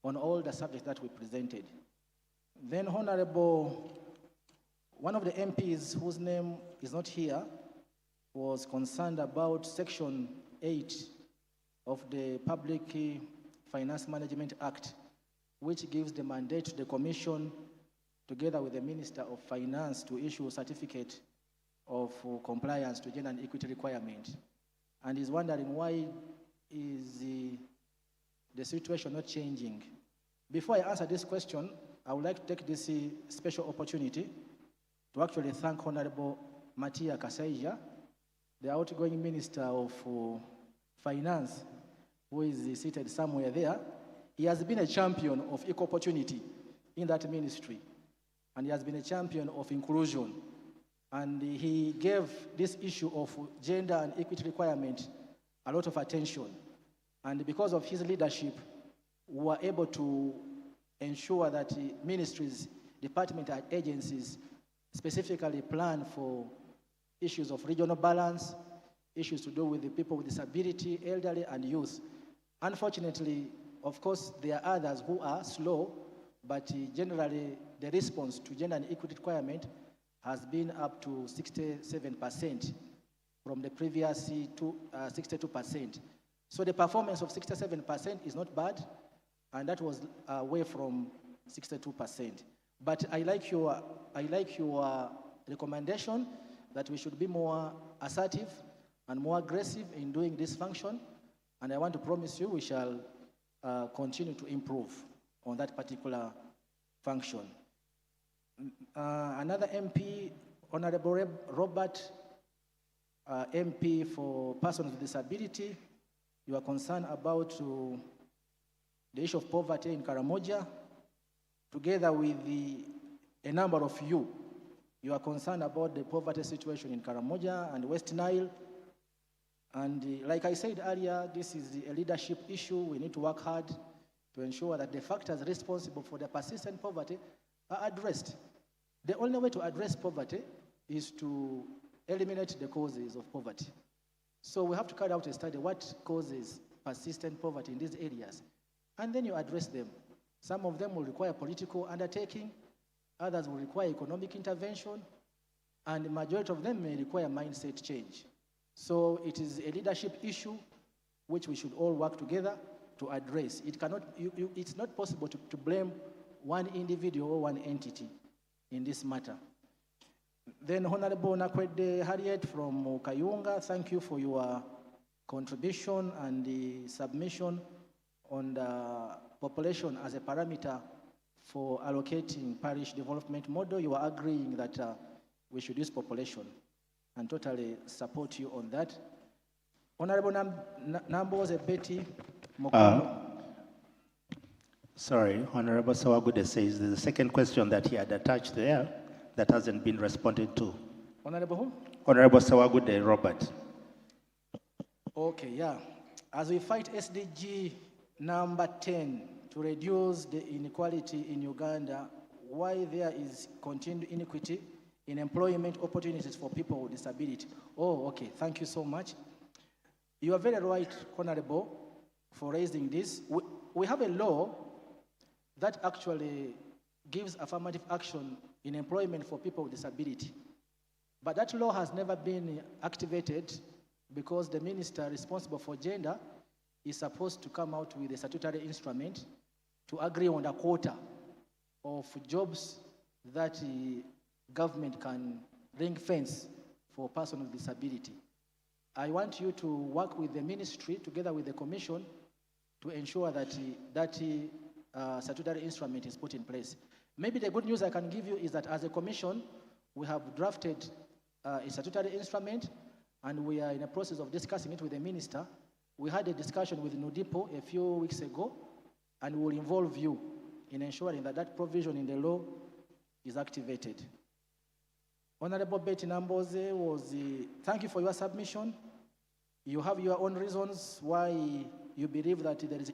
on all the subjects that we presented. Then Honorable, one of the MPs whose name is not here was concerned about Section 8 of the Public Finance Management Act, which gives the mandate to the Commission, together with the Minister of Finance, to issue a certificate of compliance to gender and equity requirement. And is wondering why is the situation not changing. Before I answer this question, I would like to take this special opportunity to actually thank Honorable Matia Kasaija, the outgoing Minister of Finance, who is seated somewhere there. He has been a champion of equal opportunity in that ministry, and he has been a champion of inclusion. And he gave this issue of gender and equity requirement a lot of attention. And because of his leadership, we were able to ensure that ministries, departments, and agencies specifically plan for issues of regional balance, issues to do with the people with disability, elderly, and youth. Unfortunately, of course, there are others who are slow, but generally the response to gender and equity requirement has been up to 67% from the previous 62%. So the performance of 67% is not bad, and that was away from 62%. But I like your recommendation that we should be more assertive and more aggressive in doing this function, and I want to promise you we shall continue to improve on that particular function. Another MP, Honorable Robert, MP for persons with disability, you are concerned about the issue of poverty in Karamoja. Together with a number of you are concerned about the poverty situation in Karamoja and West Nile. And like I said earlier, this is a leadership issue. We need to work hard to ensure that the factors responsible for the persistent poverty are addressed. The only way to address poverty is to eliminate the causes of poverty. So we have to carry out a study, what causes persistent poverty in these areas, and then you address them. Some of them will require political undertaking, others will require economic intervention, and the majority of them may require mindset change. So it is a leadership issue which we should all work together to address. It's not possible to blame one individual or one entity in this matter. Then Honorable Nakwede Harriet from Kayunga, thank you for your contribution and the submission on the population as a parameter for allocating parish development model. You are agreeing that we should use population, and totally support you on that. Honorable Namboze Betty Mokono. Sorry, Honorable Sawagude says there's a second question that he had attached there that hasn't been responded to. Honorable who? Honorable Sawagude Robert. Okay, yeah. As we fight SDG number 10 to reduce the inequality in Uganda, why there is continued inequity in employment opportunities for people with disability. Oh, okay, thank you so much. You are very right, Honorable, for raising this. We have a law that actually gives affirmative action in employment for people with disability. But that law has never been activated because the minister responsible for gender is supposed to come out with a statutory instrument to agree on a quota of jobs that government can ring fence for persons with disability. I want you to work with the ministry together with the commission to ensure that that statutory instrument is put in place. Maybe the good news I can give you is that as a commission, we have drafted a statutory instrument and we are in the process of discussing it with the minister. We had a discussion with Nudipo a few weeks ago, and we will involve you in ensuring that that provision in the law is activated. Honorable Betty Namboze thank you for your submission. You have your own reasons why you believe that there is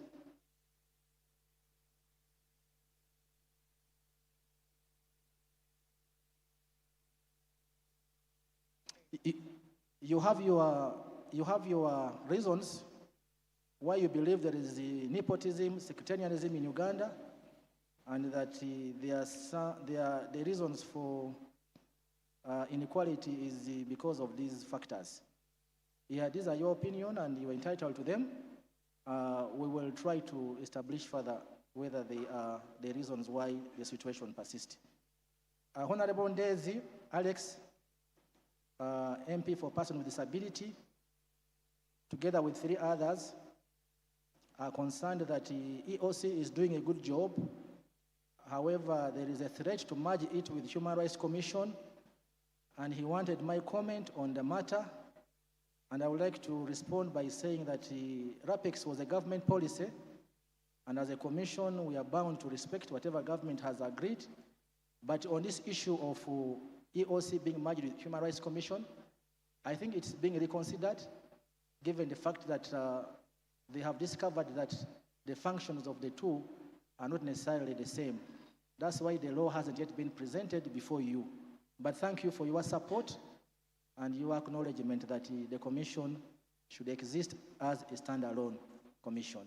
you have your reasons why you believe there is nepotism, sectarianism in Uganda, and that the reasons for inequality is because of these factors. Yeah, these are your opinion, and you are entitled to them. We will try to establish further whether they are the reasons why the situation persists. Honorable Ndezi Alex, MP for Person with Disability, together with 3 others, are concerned that EOC is doing a good job. However, there is a threat to merge it with Human Rights Commission, and he wanted my comment on the matter. And I would like to respond by saying that RAPEX was a government policy, and as a commission, we are bound to respect whatever government has agreed. But on this issue of EOC being merged with Human Rights Commission, I think it's being reconsidered, given the fact that they have discovered that the functions of the two are not necessarily the same. That's why the law hasn't yet been presented before you. But thank you for your support and your acknowledgement that the commission should exist as a standalone commission.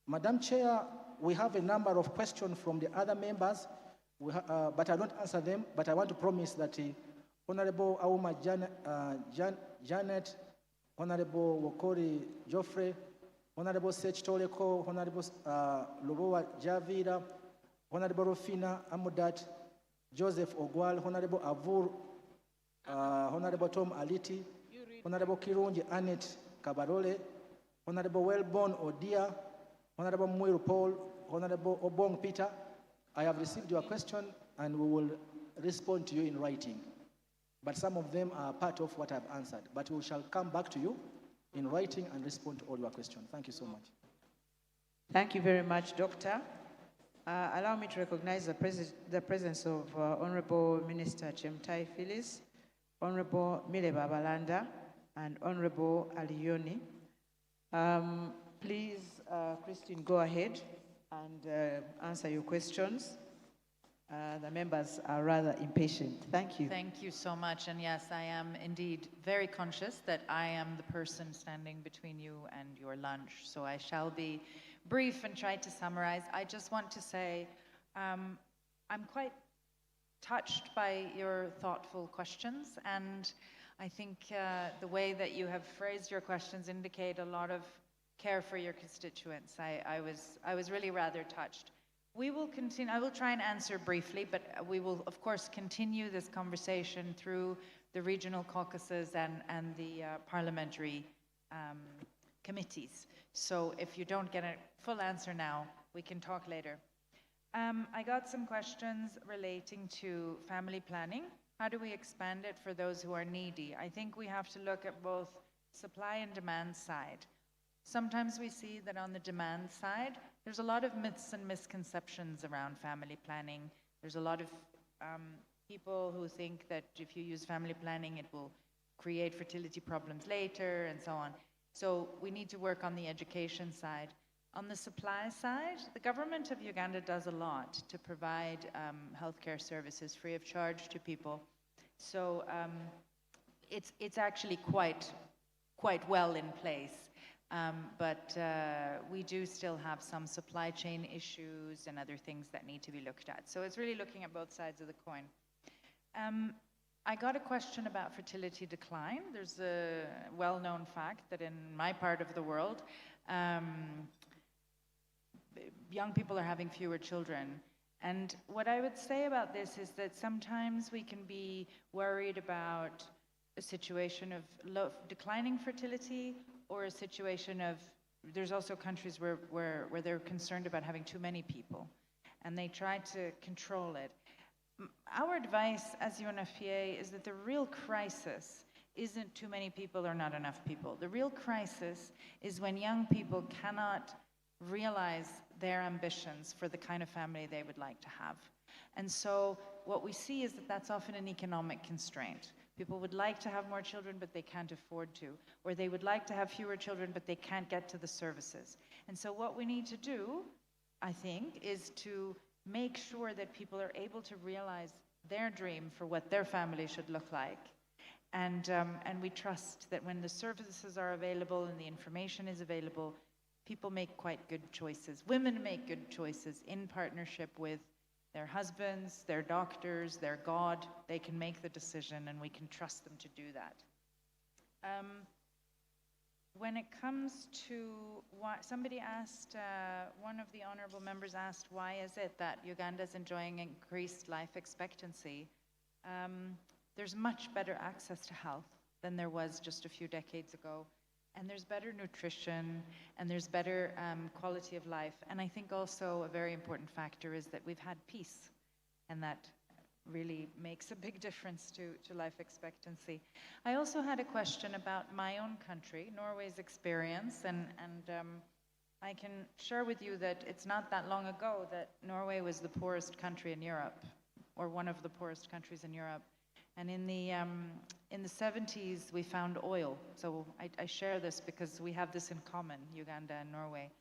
Madam Chair, we have a number of questions from the other members, but I don't answer them, but I want to promise that Honorable Auma Janet, Honorable Wokori Geoffrey, Honorable Sech Toleko, Honorable Lobowa Javira, Honorable Rufina Amudat, Joseph Ogwal, Honorable Avur, Honorable Tom Aliti, Honorable Kirungi Annette Kabarole, Honorable Wellborn Odia, Honorable Mwiru Paul, Honorable Obong Peter. I have received your question and we will respond to you in writing. But some of them are part of what I've answered. But we shall come back to you in writing and respond to all your questions. Thank you so much. Thank you very much, Doctor. Allow me to recognize the presence of Honorable Minister Chemtai Phyllis, Honorable Mile Babalanda, and Honorable Alioni. Please, Christine, go ahead and answer your questions. The members are rather impatient. Thank you. Thank you so much. And yes, I am indeed very conscious that I am the person standing between you and your lunch. So I shall be brief and try to summarize. I just want to say I'm quite touched by your thoughtful questions. And I think the way that you have phrased your questions indicate a lot of care for your constituents. I was really rather touched. We will continue, I will try and answer briefly, but we will of course continue this conversation through the regional caucuses and the parliamentary committees. So if you don't get a full answer now, we can talk later. I got some questions relating to family planning. How do we expand it for those who are needy? I think we have to look at both supply and demand side. Sometimes we see that on the demand side, there's a lot of myths and misconceptions around family planning. There's a lot of people who think that if you use family planning, it will create fertility problems later and so on. So we need to work on the education side. On the supply side, the government of Uganda does a lot to provide healthcare services free of charge to people. So it's actually quite well in place. But we do still have some supply chain issues and other things that need to be looked at. So it's really looking at both sides of the coin. I got a question about fertility decline. There's a well-known fact that in my part of the world, young people are having fewer children. And what I would say about this is that sometimes we can be worried about a situation of declining fertility, or a situation of, there's also countries where they're concerned about having too many people, and they try to control it. Our advice as UNFPA is that the real crisis isn't too many people or not enough people. The real crisis is when young people cannot realize their ambitions for the kind of family they would like to have. And so what we see is that that's often an economic constraint. People would like to have more children, but they can't afford to. Or they would like to have fewer children, but they can't get to the services. And so what we need to do, I think, is to make sure that people are able to realize their dream for what their family should look like. And we trust that when the services are available and the information is available, people make quite good choices. Women make good choices in partnership with their husbands, their doctors, their God. They can make the decision and we can trust them to do that. When it comes to why, somebody asked, one of the honorable members asked, why is it that Uganda is enjoying increased life expectancy? There's much better access to health than there was just a few decades ago. And there's better nutrition, and there's better quality of life. And I think also a very important factor is that we've had peace, and that really makes a big difference to life expectancy. I also had a question about my own country, Norway's experience, and I can share with you that it's not that long ago that Norway was the poorest country in Europe, or one of the poorest countries in Europe. And in the 70s, we found oil. So I share this because we have this in common, Uganda and Norway.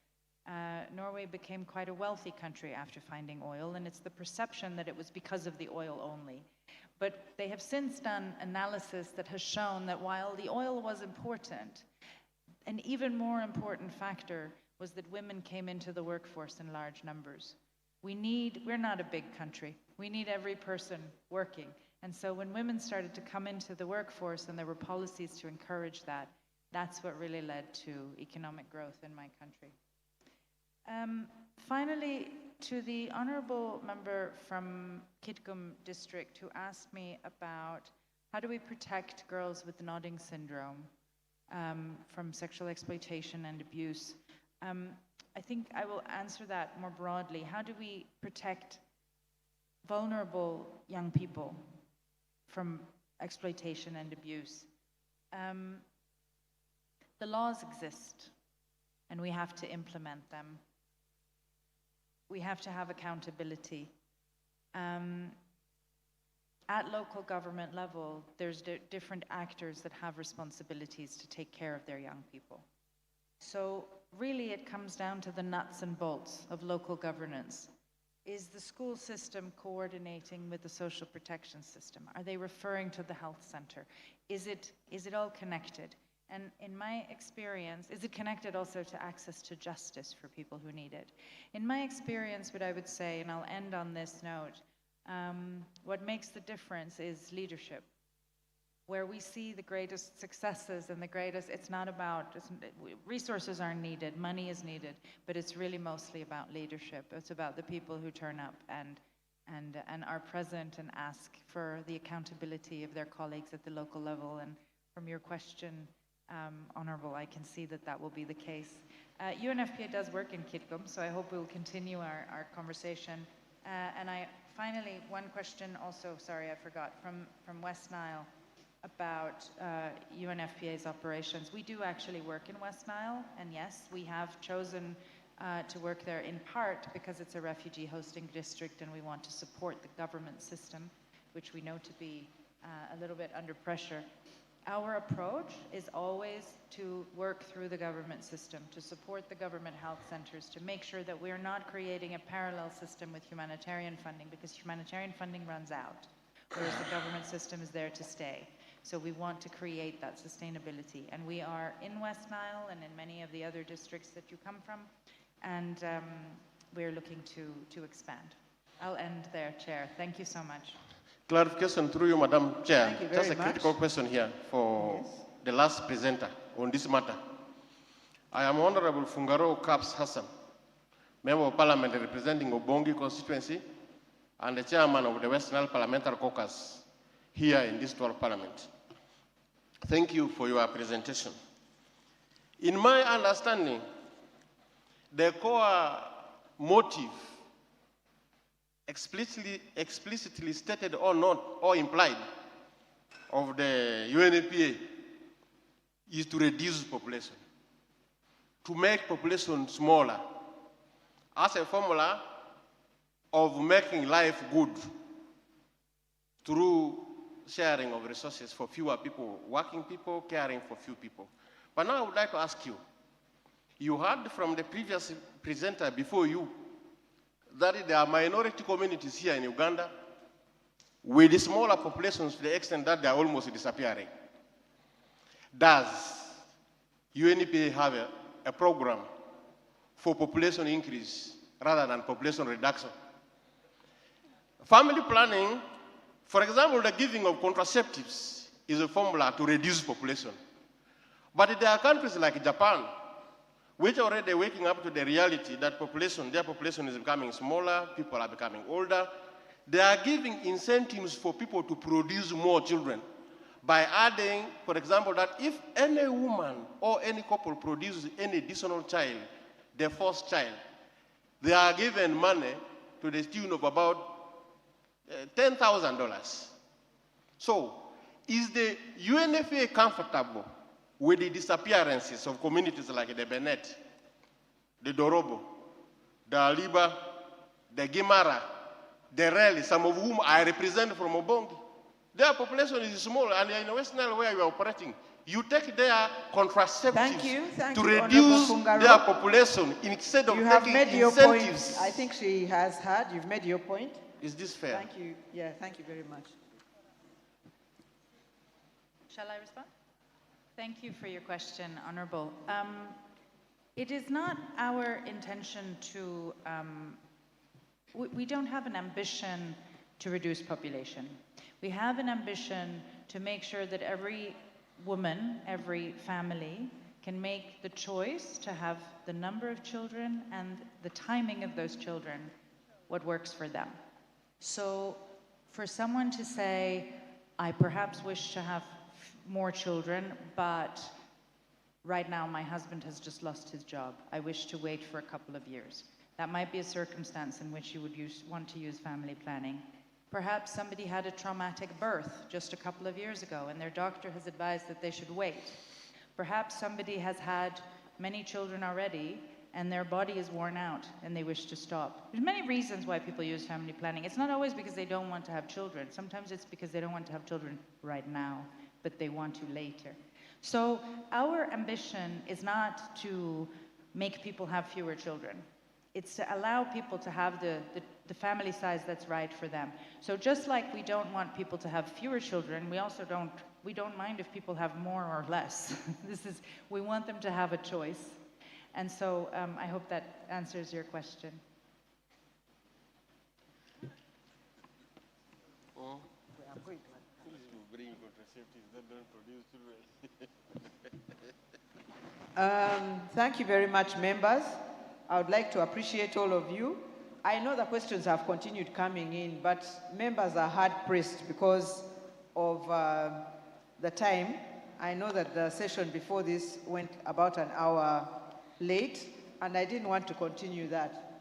Norway became quite a wealthy country after finding oil, and it's the perception that it was because of the oil only. But they have since done analysis that has shown that while the oil was important, an even more important factor was that women came into the workforce in large numbers. We're not a big country. We need every person working. And so when women started to come into the workforce and there were policies to encourage that, that's what really led to economic growth in my country. Finally, to the honorable member from Kitgum district who asked me about how do we protect girls with nodding syndrome from sexual exploitation and abuse. I think I will answer that more broadly. How do we protect vulnerable young people from exploitation and abuse? The laws exist, and we have to implement them. We have to have accountability. at local government level, there's different actors that have responsibilities to take care of their young people. So really it comes down to the nuts and bolts of local governance. Is the school system coordinating with the social protection system? Are they referring to the health center? Is it all connected? And in my experience, is it connected also to access to justice for people who need it? In my experience, what I would say, and I'll end on this note, what makes the difference is leadership. Where we see the greatest successes and the greatest, it's not about, resources aren't needed, money is needed, but it's really mostly about leadership. It's about the people who turn up and are present and ask for the accountability of their colleagues at the local level. And from your question, Honourable, I can see that that will be the case. UNFPA does work in Kitgum, so I hope we'll continue our conversation. And finally, one question also, sorry, I forgot, from West Nile about UNFPA's operations. We do actually work in West Nile, and yes, we have chosen to work there in part because it's a refugee hosting district and we want to support the government system, which we know to be a little bit under pressure. Our approach is always to work through the government system, to support the government health centers, to make sure that we're not creating a parallel system with humanitarian funding, because humanitarian funding runs out, whereas the government system is there to stay. So we want to create that sustainability. And we are in West Nile and in many of the other districts that you come from, and we're looking to expand. I'll end there, Chair. Thank you so much. Clarification through you, Madam Chair. Thank you very Just a much. critical question here for the last presenter on this matter. I am Honorable Fungaro Kaps Hassan, Member of Parliament representing Obongi constituency and the Chairman of the West Nile Parliamentary Caucus here in this 12th Parliament. Thank you for your presentation. In my understanding, the core motive, explicitly stated or not, or implied, of the UNFPA is to reduce population, to make population smaller, as a formula of making life good through sharing of resources for fewer people, working people, caring for few people. But now I would like to ask you, you heard from the previous presenter before you that there are minority communities here in Uganda with the smaller populations to the extent that they are almost disappearing. Does UNFPA have a program for population increase rather than population reduction? Family planning, for example, the giving of contraceptives is a formula to reduce population. But there are countries like Japan, which are already waking up to the reality that their population is becoming smaller, people are becoming older. They are giving incentives for people to produce more children by adding, for example, that if any woman or any couple produces any additional child, their first child, they are given money to the tune of about $10,000. So, is the UNFPA comfortable with the disappearances of communities like the Benet, the Dorobo, the Aliba, the Gimara, the Reli, some of whom I represent from Obongi? Their population is small, and in West Nile where you are operating, you take their contraceptives to reduce their population instead of taking incentives. I think she has heard. You've made your point. Is this fair? Thank you. Yeah, thank you very much. Shall I respond? Thank you for your question, Honourable. It is not our intention to, we don't have an ambition to reduce population. We have an ambition to make sure that every woman, every family can make the choice to have the number of children and the timing of those children, what works for them. So for someone to say, I perhaps wish to have more children, but right now my husband has just lost his job. I wish to wait for a couple of years. That might be a circumstance in which you would want to use family planning. Perhaps somebody had a traumatic birth just a couple of years ago and their doctor has advised that they should wait. Perhaps somebody has had many children already and their body is worn out and they wish to stop. There's many reasons why people use family planning. It's not always because they don't want to have children. Sometimes it's because they don't want to have children right now, but they want to later. So our ambition is not to make people have fewer children. It's to allow people to have the family size that's right for them. So just like we don't want people to have fewer children, we don't mind if people have more or less. We want them to have a choice. And so I hope that answers your question. Thank you very much, members. I would like to appreciate all of you. I know the questions have continued coming in, but members are hard-pressed because of the time. I know that the session before this went about an hour late, and I didn't want to continue that.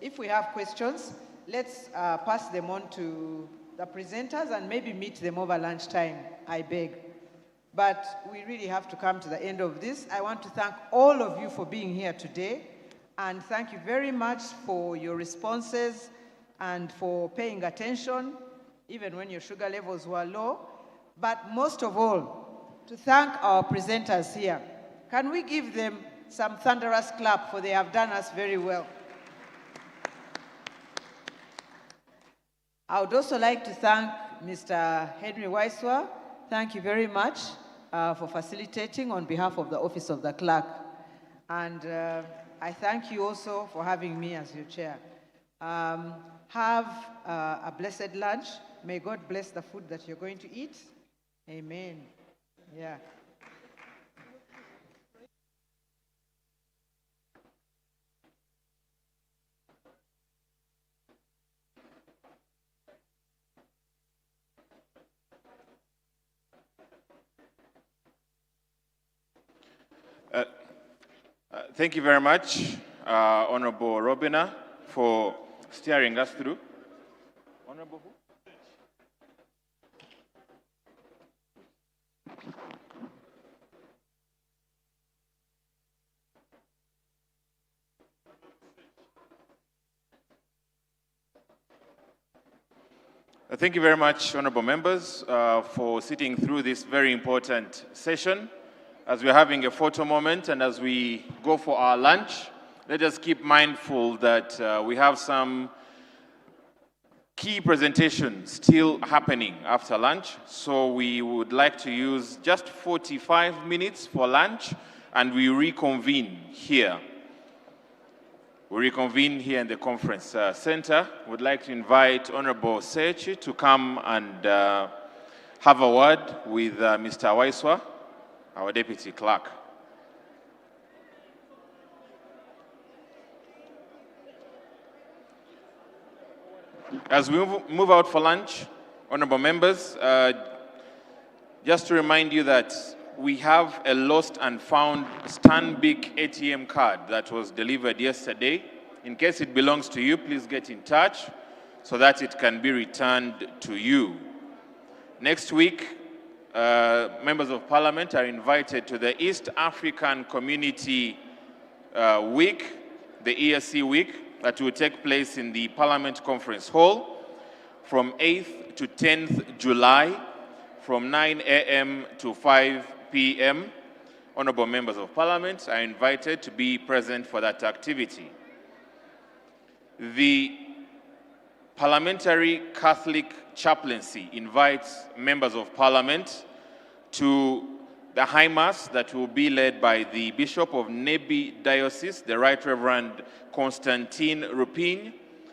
If we have questions, let's pass them on to the presenters and maybe meet them over lunchtime, I beg. But we really have to come to the end of this. I want to thank all of you for being here today, and thank you very much for your responses and for paying attention, even when your sugar levels were low. But most of all, to thank our presenters here. Can we give them some thunderous clap, for they have done us very well. I would also like to thank Mr. Henry Waiswa. Thank you very much for facilitating on behalf of the Office of the Clerk. And I thank you also for having me as your chair. Have a blessed lunch. May God bless the food that you're going to eat. Amen. Yeah. Thank you very much, Honorable Robina, for steering us through. Honorable who? Thank you very much, honorable members, for sitting through this very important session. As we're having a photo moment and as we go for our lunch, let us keep mindful that we have some key presentations still happening after lunch. So we would like to use just 45 minutes for lunch, and we reconvene here. We reconvene here in the conference center. We'd like to invite Honorable Sechi to come and have a word with Mr. Waiswa, our Deputy Clerk. As we move out for lunch, honorable members, just to remind you that we have a lost and found Speke ATM card that was delivered yesterday. In case it belongs to you, please get in touch so that it can be returned to you. Next week, members of parliament are invited to the East African Community Week, the ESC Week, that will take place in the Parliament Conference Hall from 8th to 10th July, from 9 a.m. to 5 p.m. Honorable members of parliament are invited to be present for that activity. The Parliamentary Catholic Chaplaincy invites members of parliament to the High Mass that will be led by the Bishop of Nebi Diocese, the Right Reverend Constantine Rupin,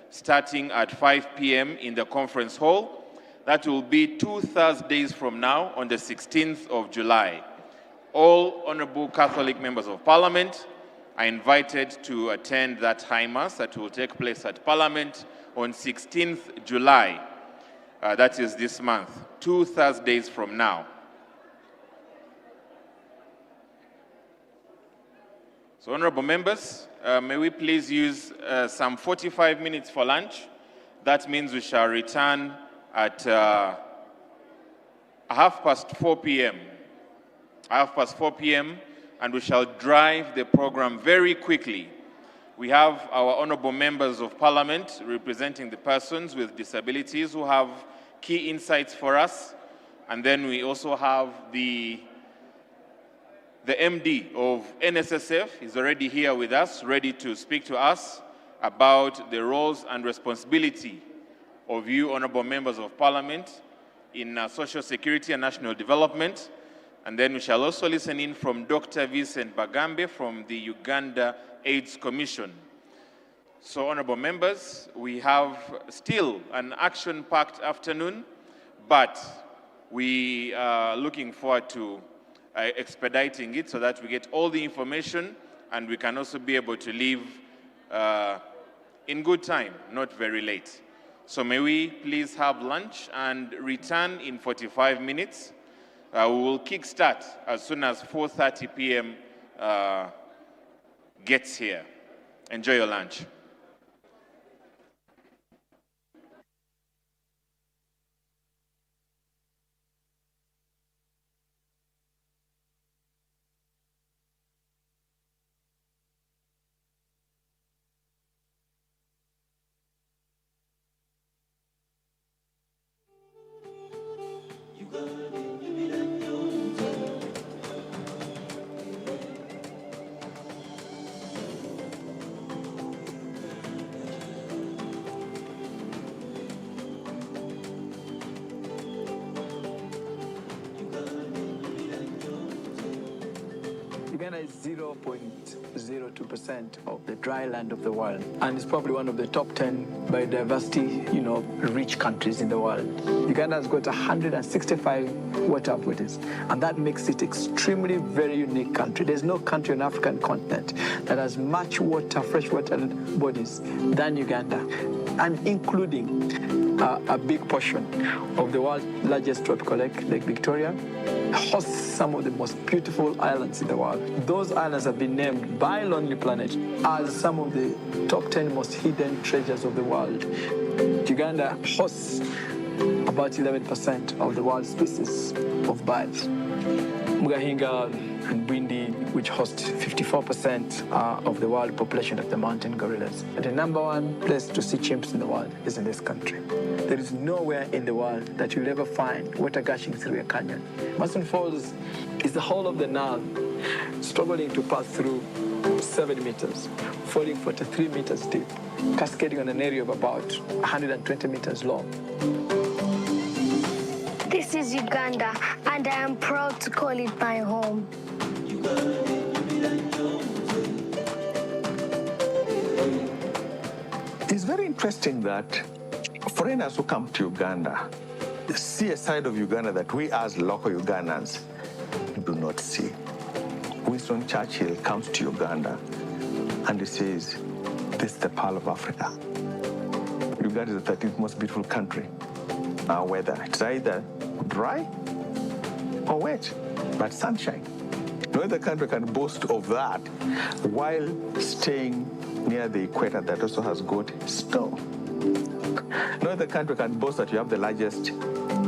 starting at 5 p.m. in the conference hall. That will be 2 Thursdays from now on the 16th of July. All honorable Catholic members of parliament are invited to attend that High Mass that will take place at Parliament on 16th July. That is this month, 2 Thursdays from now. So honorable members, may we please use some 45 minutes for lunch. That means we shall return at 4:30 p.m. 4:30 p.m. and we shall drive the program very quickly. We have our honorable members of parliament representing the persons with disabilities who have key insights for us. And then we also have the MD of NSSF is already here with us, ready to speak to us about the roles and responsibility of you honorable members of parliament in social security and national development. And then we shall also listen in from Dr. Vincent Bagambe from the Uganda AIDS Commission. So, honorable members, we have still an action-packed afternoon, but we are looking forward to expediting it so that we get all the information and we can also be able to leave in good time, not very late. So may we please have lunch and return in 45 minutes. We will kickstart as soon as 4:30 p.m. Gets here. Enjoy your lunch. Uganda is 0.02% of the dry land of the world, and it's probably one of the top 10 biodiversity, rich countries in the world. Uganda has got 165 water bodies, and that makes it extremely very unique country. There's no country on the African continent that has much water, freshwater bodies than Uganda, and including a big portion of the world's largest tropical lake, Lake Victoria, hosts some of the most beautiful islands in the world. Those islands have been named by Lonely Planet as some of the top 10 most hidden treasures of the world. Uganda hosts about 11% of the world's species of birds. Mugahinga and Bwindi, which host 54% of the world population of the mountain gorillas. And the number one place to see chimps in the world is in this country. There is nowhere in the world that you'll ever find water gushing through a canyon. Mason Falls is the whole of the Nile, struggling to pass through 7 meters, falling 43 meters deep, cascading on an area of about 120 meters long. This is Uganda, and I am proud to call it my home. It's very interesting that foreigners who come to Uganda see a side of Uganda that we as local Ugandans do not see. Winston Churchill comes to Uganda and he says, this is the pearl of Africa. Uganda is the 13th most beautiful country. Our weather, it's either dry or wet, but sunshine. No other country can boast of that while staying near the equator that also has got snow. No other country can boast that you have the largest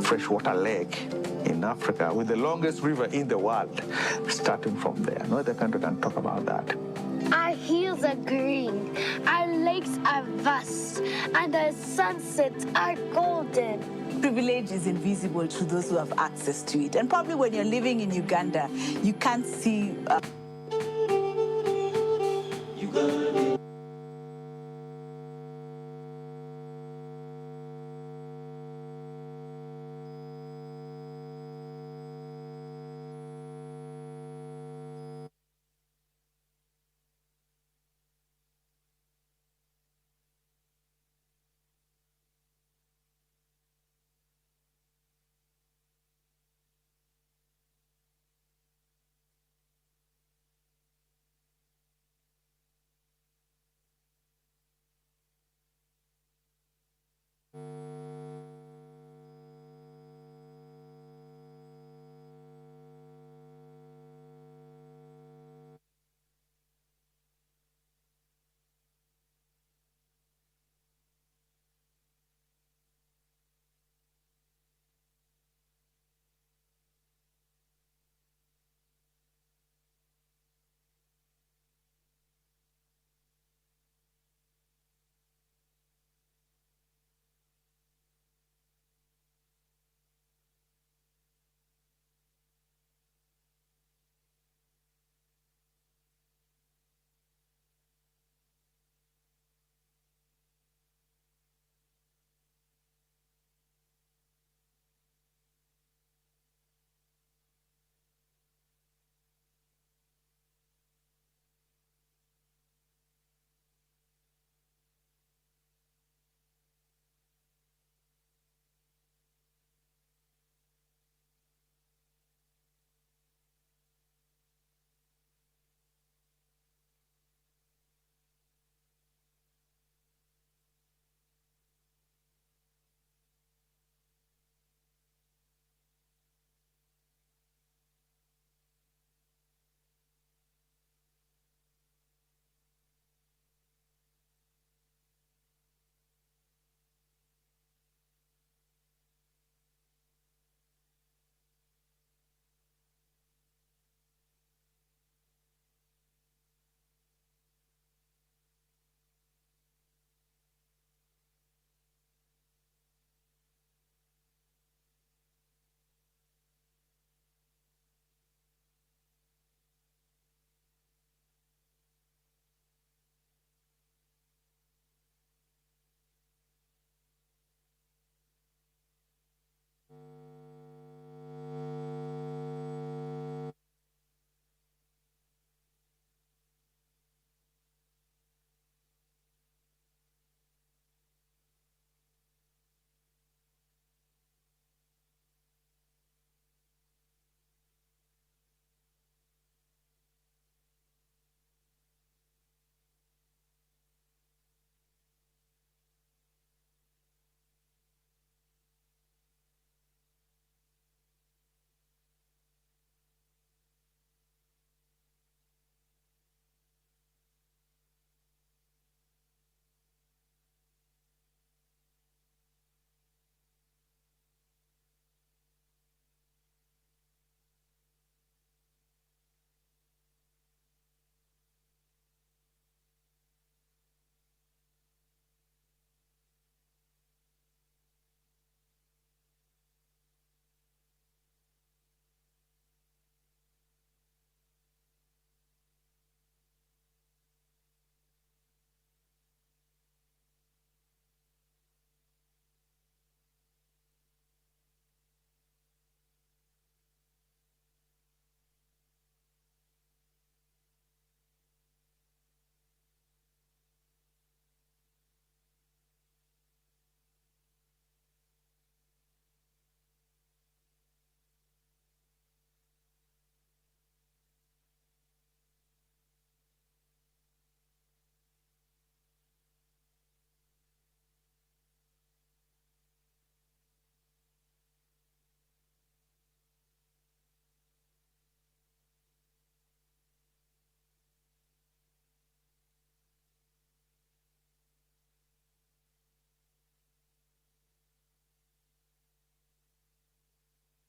freshwater lake in Africa with the longest river in the world starting from there. No other country can talk about that. Our hills are green, our lakes are vast, and our sunsets are golden. Privilege is invisible to those who have access to it. And probably when you're living in Uganda, you can't see